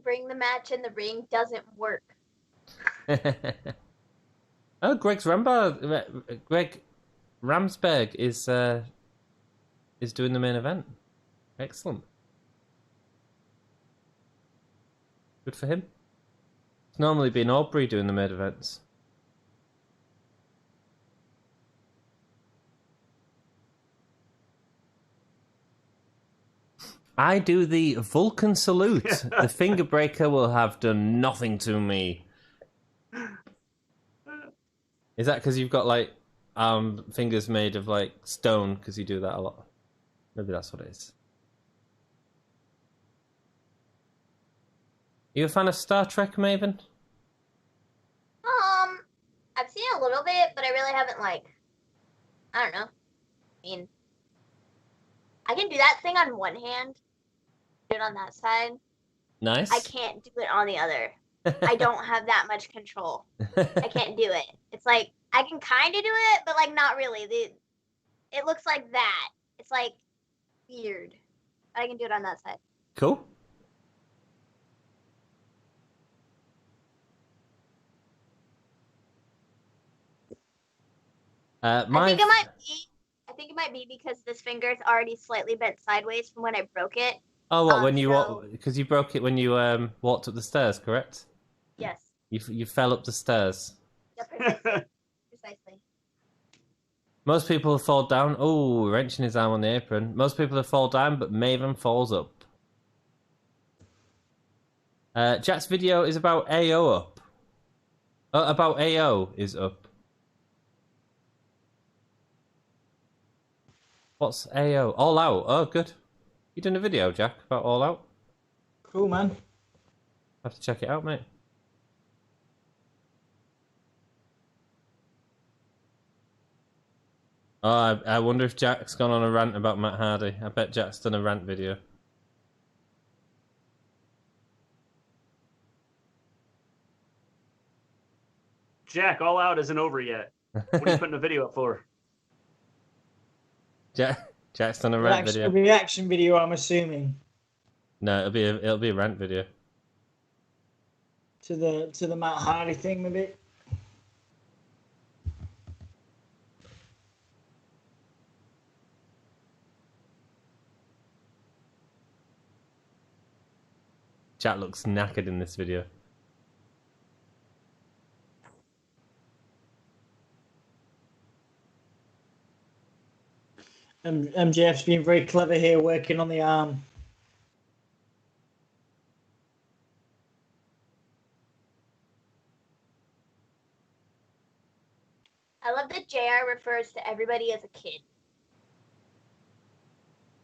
"bring the match in the ring" doesn't work. Oh, Greg Ramsberg is doing the main event. Excellent. Good for him. It's normally been Aubrey doing the main events. I do the Vulcan salute. The finger breaker will have done nothing to me. Is that because you've got fingers made of stone? Because you do that a lot. Maybe that's what it is. Um, I've seen a little bit, but I really haven't I don't know. I mean, I can do that thing on one hand, do it on that side. Nice. I can't do it on the other. I don't have that much control. I can't do it. It's like I can kind of do it, but not really. It looks like that. It's weird. I can do it on that side. Cool. I think it might be. I think it might be because this finger is already slightly bent sideways from when I broke it. Oh, what when you because you broke it when you walked up the stairs, correct? Yes. You fell up the stairs. Yep, precisely. Most people fall down. Oh, wrenching his arm on the apron. Most people have fall down, but Maven falls up. Jack's video is about AO up. About AO is up. What's AO? All Out. Oh, good. You done a video, Jack, about All Out? Cool, man. Have to check it out, mate. Oh, I wonder if Jack's gone on a rant about Matt Hardy. I bet Jack's done a rant video. Jack, All Out isn't over yet. What are you putting a video up for? Jack's done a rant video. Reaction video, I'm assuming. No, it'll be a rant video. To the Matt Hardy thing, maybe. Jack looks knackered in this video. MJF's been very clever here, working on the arm. I love that JR refers to everybody as a kid.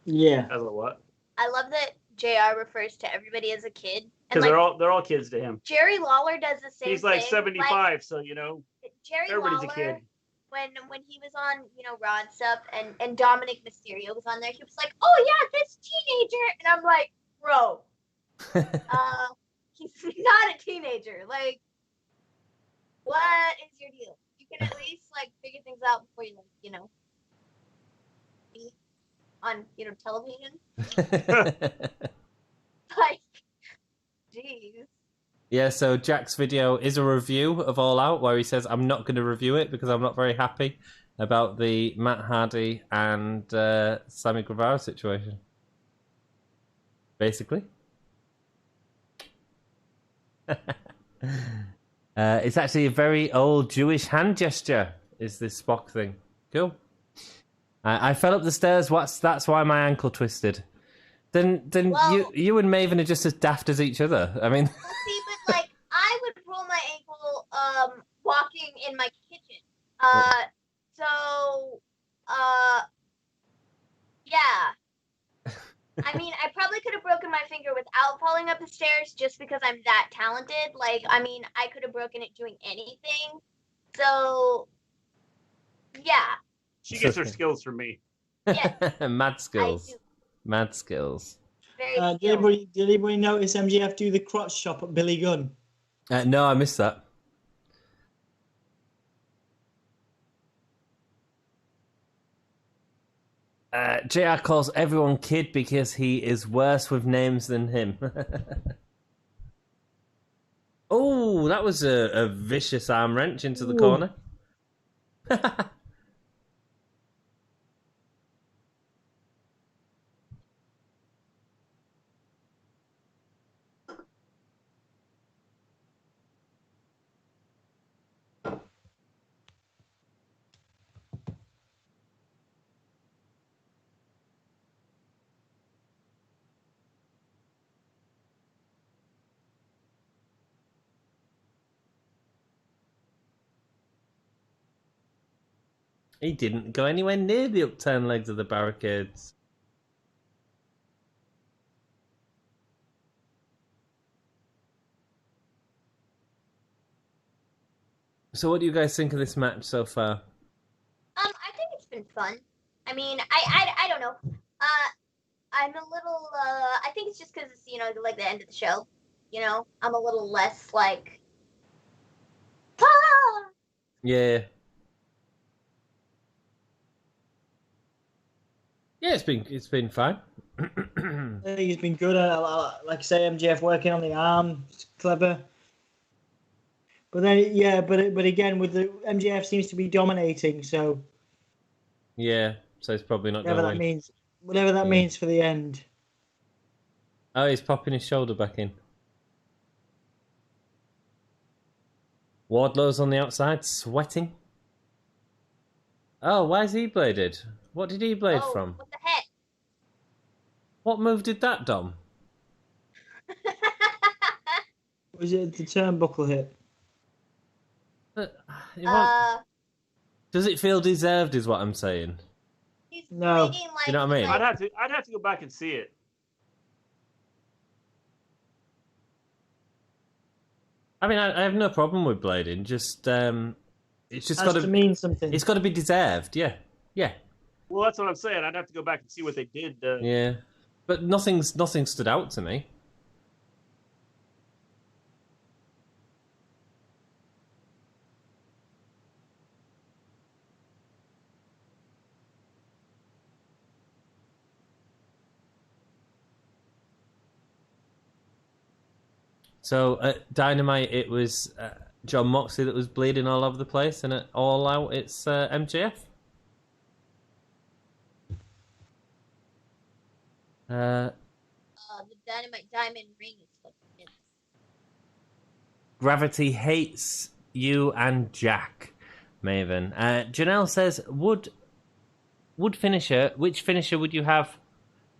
Yeah. As a what? I love that JR refers to everybody as a kid. Because they're all kids to him. Jerry Lawler does the same He's thing. 75, so Jerry everybody's Lawler, a kid. When he was on, Raw and stuff, and Dominic Mysterio was on there, he was like, "Oh yeah, this teenager," and I'm like, "Bro, he's not a teenager. What is your deal? You can at least figure things out before you be on television." Jeez. Yeah, so Jack's video is a review of All Out where he says, I'm not going to review it because I'm not very happy about the Matt Hardy and Sammy Guevara situation. Basically. It's actually a very old Jewish hand gesture, is this Spock thing. Cool. I fell up the stairs, that's why my ankle twisted. Then you and Maven are just as daft as each other. I mean... Well, see, but I would roll my ankle walking in my kitchen. Yeah. I mean, I probably could have broken my finger without falling up the stairs just because I'm that talented. I could have broken it doing anything. So, yeah. She gets her skills from me. Yeah. Mad skills. Mad skills. Did anybody notice MJF do the crotch chop at Billy Gunn? No, I missed that. JR calls everyone kid because he is worse with names than him. Oh, that was a vicious arm wrench into the corner. He didn't go anywhere near the upturned legs of the barricades. So what do you guys think of this match so far? I think it's been fun. I mean, I don't know. I'm a little. I think it's just because it's like the end of the show. I'm a little less like. Ah! Yeah. Yeah, it's been fine. I think he's been good. Like I say, MJF working on the arm, it's clever. But then, but again, with the MJF seems to be dominating. So Yeah, so it's probably not whatever going that to win. means, whatever that means for the end. Oh, he's popping his shoulder back in. Wardlow's on the outside, sweating. Oh, why is he bladed? What did he blade from? What the heck? What move did that, Dom? Was it the turnbuckle hit? Does it feel deserved? Is what I'm saying. He's No. bleeding like, You know what I mean? I'd have to go back and see it. I mean, I have no problem with blading. Just it's just got to mean something. It's got to be deserved. Yeah. Well, that's what I'm saying. I'd have to go back and see what they did. Yeah, but nothing stood out to me. So at Dynamite, it was John Moxley that was bleeding all over the place, and at All Out, it's MJF. the Dynamite Diamond ring is what it is. Gravity hates you and Jack, Maven. Janelle says, would finisher, which finisher would you have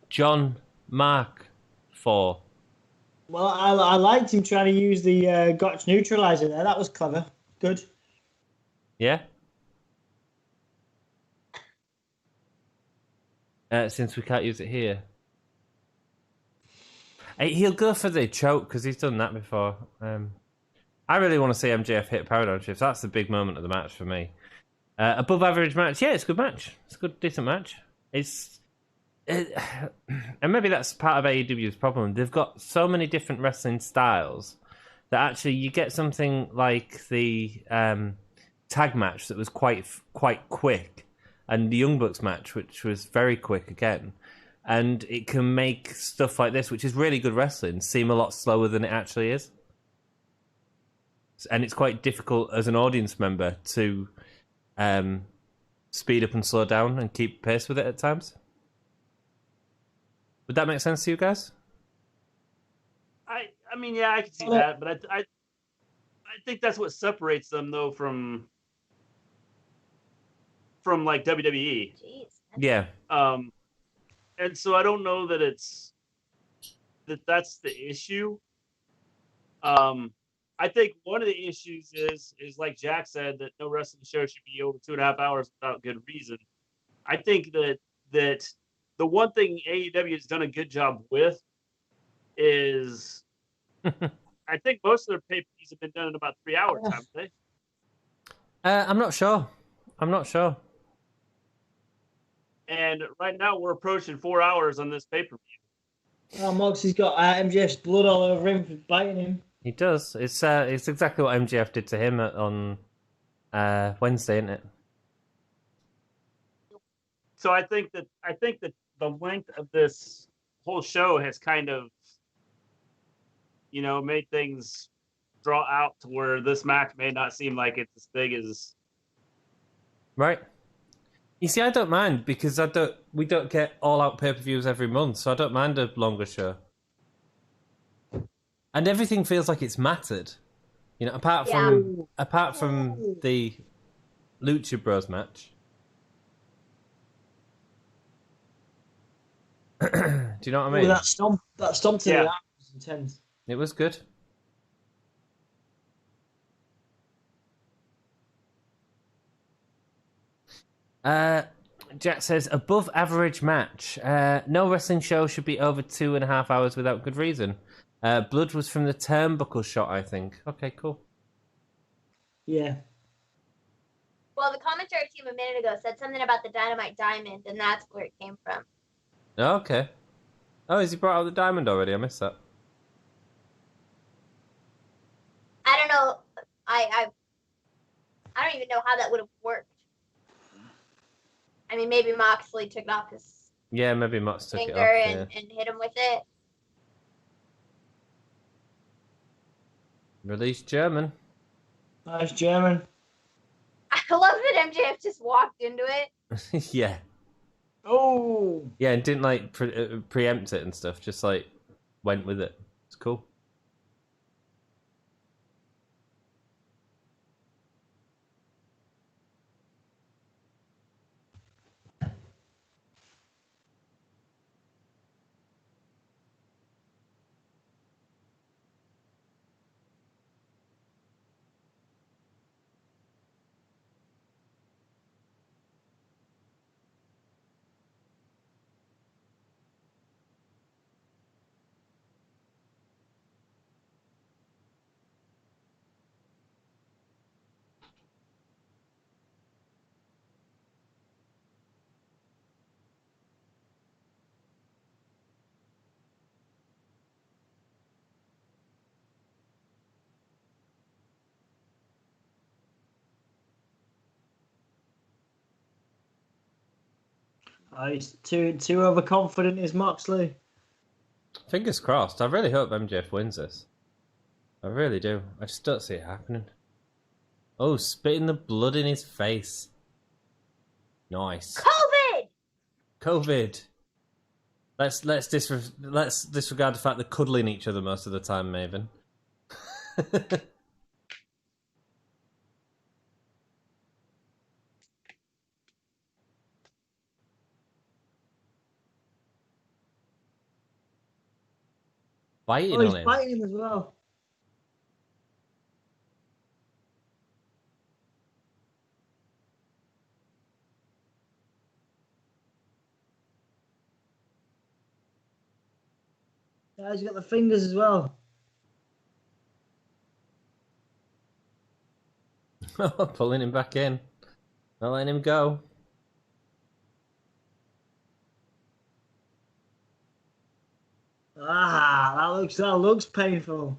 John Mark for? Well, I liked him trying to use the Gotch neutralizer there. That was clever. Good. Yeah? Since we can't use it here. He'll go for the choke because he's done that before. I really want to see MJF hit Paradigm Shift. That's the big moment of the match for me. Above average match. Yeah, it's a good match. It's a good, decent match. And maybe that's part of AEW's problem. They've got so many different wrestling styles that actually you get something like the tag match that was quite quick, and the Young Bucks match, which was very quick again. And it can make stuff like this, which is really good wrestling, seem a lot slower than it actually is. And it's quite difficult as an audience member to speed up and slow down and keep pace with it at times. Would that make sense to you guys? I mean, yeah, I can see that, but I think that's what separates them though from like WWE. Jeez. Yeah. And so I don't know that that's the issue. I think one of the issues is like Jack said, that no wrestling show should be over 2.5 hours without good reason. I think that the one thing AEW has done a good job with is I think most of their pay-per-views have been done in about 3 hours, haven't they? I'm not sure. And right now we're approaching 4 hours on this pay-per-view. Oh, Moxie's got MJF's blood all over him for biting him. He does. It's exactly what MJF did to him on Wednesday, isn't it? So I think that the length of this whole show has kind of, made things draw out to where this match may not seem like it's as big as. Right. You see, I don't mind because we don't get all out pay-per-views every month, so I don't mind a longer show. And everything feels like it's mattered, apart from the Lucha Bros match. Do you know what I mean? That stomp to the arm was intense. It was good. Jack says, above average match. No wrestling show should be over 2.5 hours without good reason. Blood was from the turnbuckle shot, I think. Okay, cool. Yeah. Well, the commentary team a minute ago said something about the Dynamite Diamond, and that's where it came from. Oh, okay. Oh, has he brought out the diamond already? I missed that. I don't know. I don't even know how that would have worked. I mean, maybe Moxley took it off his Yeah, maybe Mox took it finger off. and hit him with it. Release German. Nice German. I love that MJF just walked into it. Yeah. Oh. Yeah, and didn't like preempt it and stuff. Just like went with it. It's cool. He's too overconfident, is Moxley. Fingers crossed. I really hope MJF wins this. I really do. I just don't see it happening. Oh, spitting the blood in his face. Nice. COVID. Let's disregard the fact they're cuddling each other most of the time, Maven. Biting Oh, he's on him. biting him as well. Yeah, he's got the fingers as well. Pulling him back in. Not letting him go. That looks painful.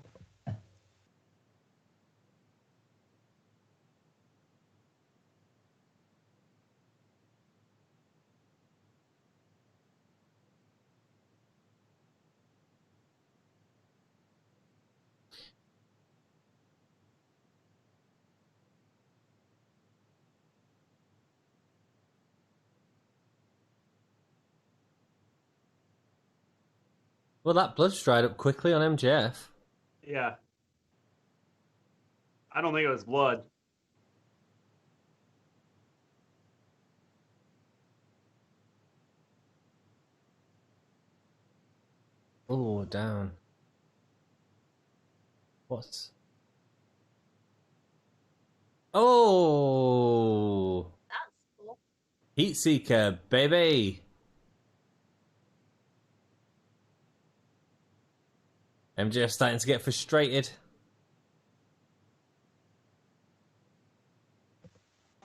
Well, that blood's dried up quickly on MJF. Yeah. I don't think it was blood. Oh, down. What's... Oh! That's cool. Heat Seeker, baby! MJF starting to get frustrated.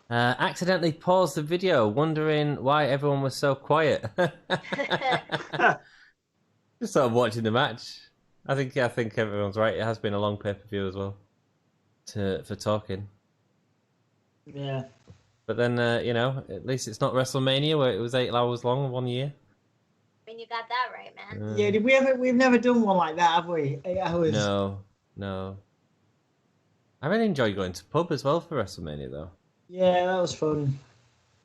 Accidentally paused the video, wondering why everyone was so quiet. Just sort of watching the match. I think everyone's right. It has been a long pay-per-view as well for talking. Yeah. But then, at least it's not WrestleMania where it was 8 hours long 1 year. I mean, you got that right, man. Yeah, we've never done one like that, have we? 8 hours. No. I really enjoy going to pub as well for WrestleMania though. Yeah, that was fun.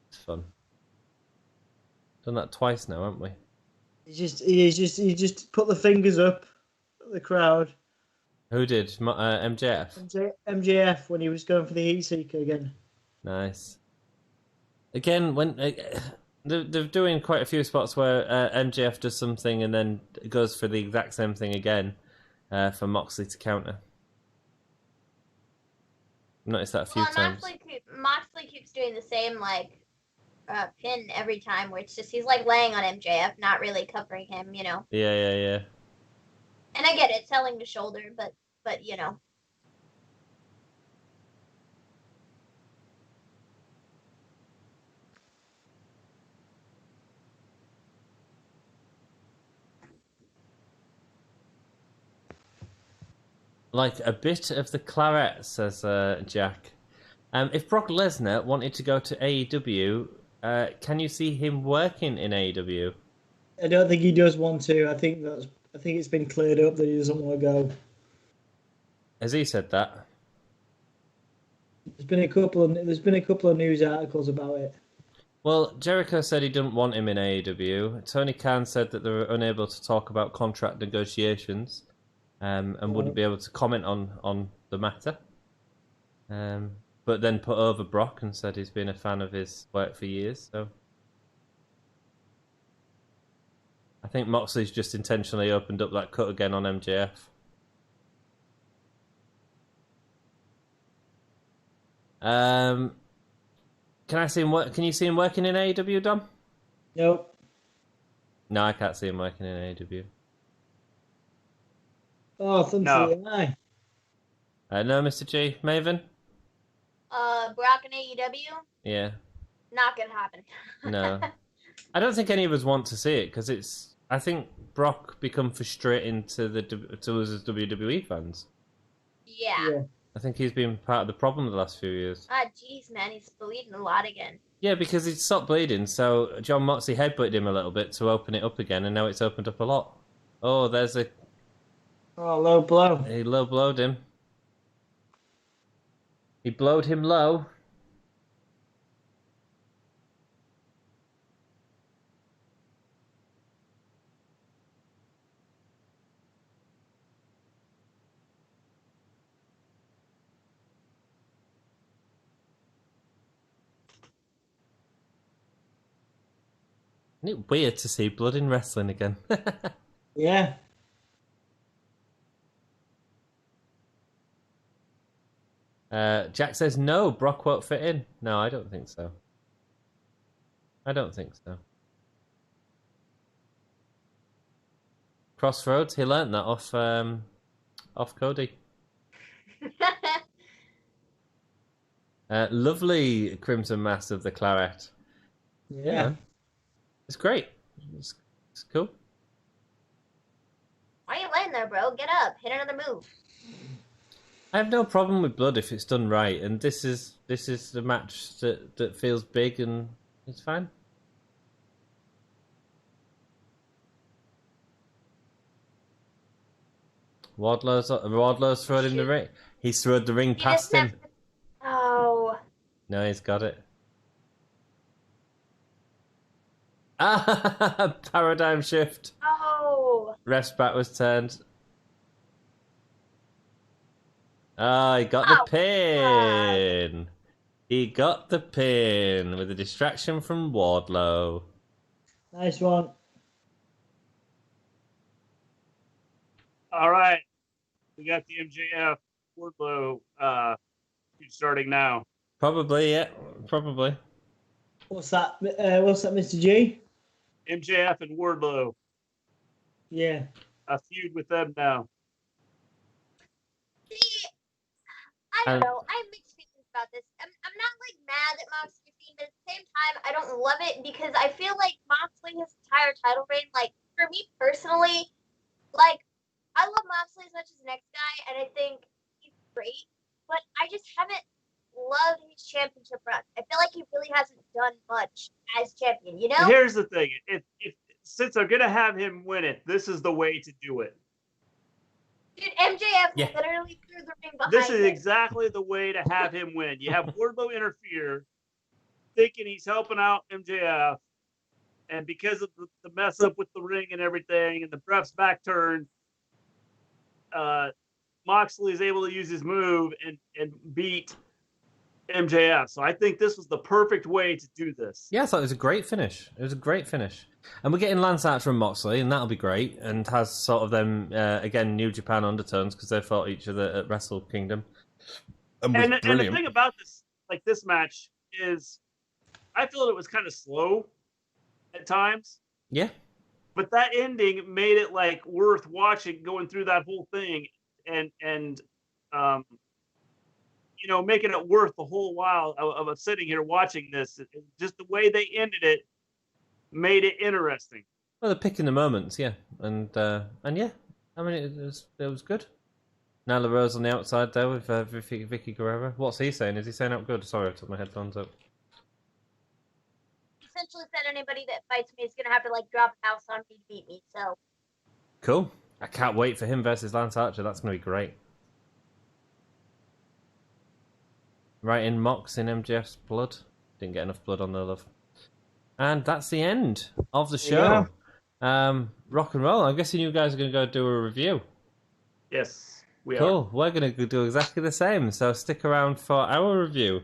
It's fun. Done that twice now, haven't we? He just put the fingers up at the crowd. Who did? MJF? MJF when he was going for the Heat Seeker again. Nice. Again, when they're doing quite a few spots where MJF does something and then goes for the exact same thing again for Moxley to counter. I've noticed that a few times. Moxley keeps doing the same pin every time, where it's just he's like laying on MJF, not really covering him, you know. Yeah. And I get it, selling the shoulder, but you know. Like a bit of the claret, says Jack. If Brock Lesnar wanted to go to AEW, can you see him working in AEW? I don't think he does want to. I think it's been cleared up that he doesn't want to go. Has he said that? There's been a couple of news articles about it. Well, Jericho said he didn't want him in AEW. Tony Khan said that they were unable to talk about contract negotiations, and wouldn't be able to comment on the matter. But then put over Brock and said he's been a fan of his work for years. So I think Moxley's just intentionally opened up that cut again on MJF. Can I see him work? Can you see him working in AEW, Dom? Nope. No, I can't see him working in AEW. Oh, No. No, Mr. G, Maven. Brock and AEW, Yeah. not gonna happen. No. I don't think any of us want to see it because I think Brock become frustrating to us as WWE fans. Yeah. I think he's been part of the problem the last few years. Jeez, man, he's bleeding a lot again. Yeah, because he'd stopped bleeding, so John Moxley headbutted him a little bit to open it up again, and now it's opened up a lot. Oh, there's a... Oh, low blow. He low blowed him. He blowed him low. Isn't it weird to see blood in wrestling again? Yeah. Jack says no, Brock won't fit in. No, I don't think so. I don't think so. Crossroads, he learnt that off Cody. Lovely Crimson Mass of the Claret. Yeah. It's great. It's cool. Why are you laying there, bro? Get up. Hit another move. I have no problem with blood if it's done right, and this is the match that feels big and it's fine. Wardlow's thrown him the ring. He's thrown the ring past him. Oh. No, he's got it. Ah, paradigm shift. Oh. Ref's back was turned. Ah, he got the pin. He got the pin with a distraction from Wardlow. Nice one. All right. We got the MJF Wardlow starting now. Probably, yeah. Probably. What's that, Mr. G? MJF and Wardlow. Yeah. A feud with them now. See, I don't know. I have mixed feelings about this. I'm not like mad at Moxley, but at the same time, I don't love it because I feel like Moxley, his entire title reign, like for me personally, like I love Moxley as much as the next guy, and I think he's great, but I just haven't loved his championship run. I feel like he really hasn't done much as champion, you know? Here's the thing. If since they're going to have him win it, this is the way to do it. Dude, MJF literally threw the ring behind This is him. exactly the way to have him win. You have Wardlow interfere, thinking he's helping out MJF, and because of the mess up with the ring and everything, and the ref's back turn, Moxley is able to use his move and beat MJF. So I think this was the perfect way to do this. Yeah, I thought it was a great finish. It was a great finish. And we're getting Lance Archer and Moxley, and that'll be great, and has sort of them, again, New Japan undertones, because they fought each other at Wrestle Kingdom. And the thing about this match is I feel it was kind of slow at times. Yeah. But that ending made it like worth watching, going through that whole thing and making it worth the whole while of sitting here watching this. Just the way they ended it made it interesting. Well, they're picking the moments, yeah. And yeah. I mean, it was good. Nyla Rose on the outside there with Vicky Guerrero. What's he saying? Is he saying out good? Sorry, I took my headphones up. Essentially said anybody that fights me is gonna have to like drop a house on me to beat me. So Cool. I can't wait for him versus Lance Archer. That's going to be great. Right in Mox in MJF's blood. Didn't get enough blood on the love. And that's the end of the show. Rock and roll. I'm guessing you guys are going to go do a review. Yes, we are. Cool. We're going to do exactly the same. So stick around for our review.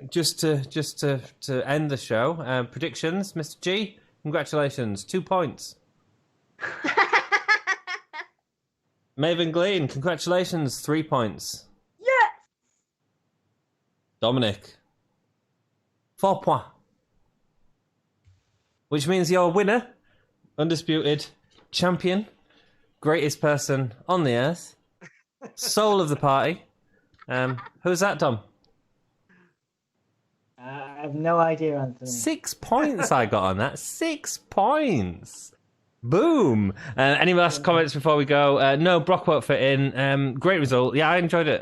Just to end the show. Predictions, Mr. G. Congratulations. 2 points. Maven Glean, congratulations, 3 points. yes. Dominic, 4 points. Which means you're winner, undisputed champion, greatest person on the earth, soul of the party. Who's that, Dom? I have no idea, Anthony. 6 points I got on that. 6 points. Boom. Any last comments before we go? No, Brock won't fit in. Great result. Yeah, I enjoyed it.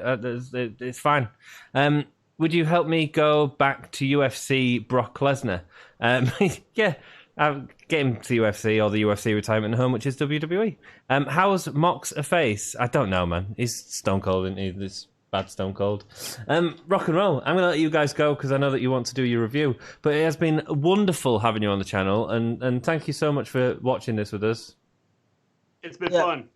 It's fine. Would you help me go back to UFC Brock Lesnar? Yeah, get him to the UFC or the UFC retirement home, which is WWE. How's Mox a face? I don't know, man. He's stone cold, isn't he? This bad stone cold. Rock and roll. I'm going to let you guys go because I know that you want to do your review. But it has been wonderful having you on the channel, and thank you so much for watching this with us. It's been fun.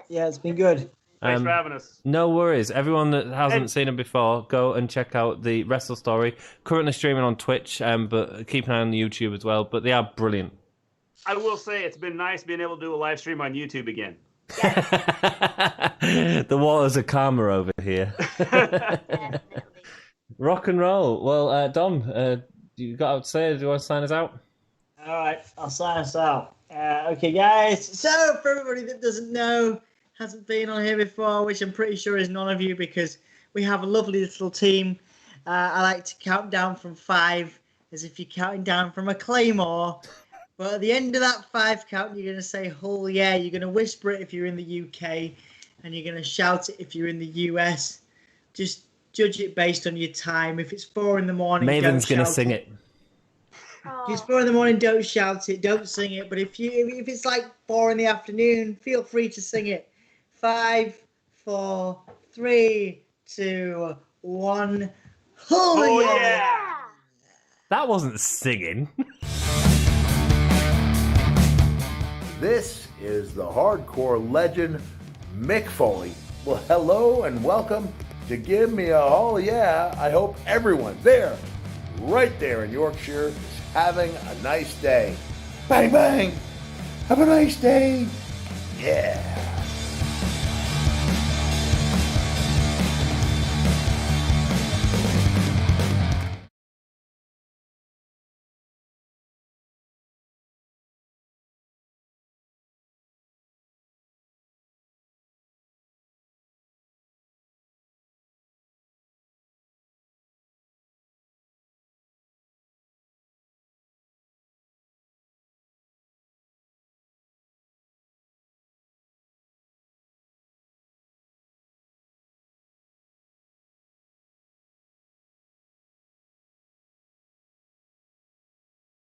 Yeah, it's been good. Thanks for having us. No worries. Everyone that hasn't seen it before, go and check out the Wrestle story. Currently streaming on Twitch, but keep an eye on the YouTube as well. But they are brilliant. I will say it's been nice being able to do a live stream on YouTube again. The waters are calmer over here. Definitely. Rock and roll. Well, Dom, you got to say, do you want to sign us out? All right, I'll sign us out. Okay, guys. So, for everybody that doesn't know, hasn't been on here before, which I'm pretty sure is none of you because we have a lovely little team. I like to count down from 5 as if you're counting down from a claymore. But at the end of that 5 count, you're going to say, oh yeah, you're going to whisper it if you're in the UK, and you're going to shout it if you're in the US. Just judge it based on your time. If it's 4 in the morning, Maven's going to sing it. If it's 4 in the morning, don't shout it, don't sing it. But if it's like 4 in the afternoon, feel free to sing it. 5, 4, 3, 2, 1. Oh yeah! That wasn't singing. This is the hardcore legend, Mick Foley. Well, hello and welcome to Give Me a All Yeah. I hope everyone there, right there in Yorkshire, is having a nice day. Bang, bang. Have a nice day. Yeah.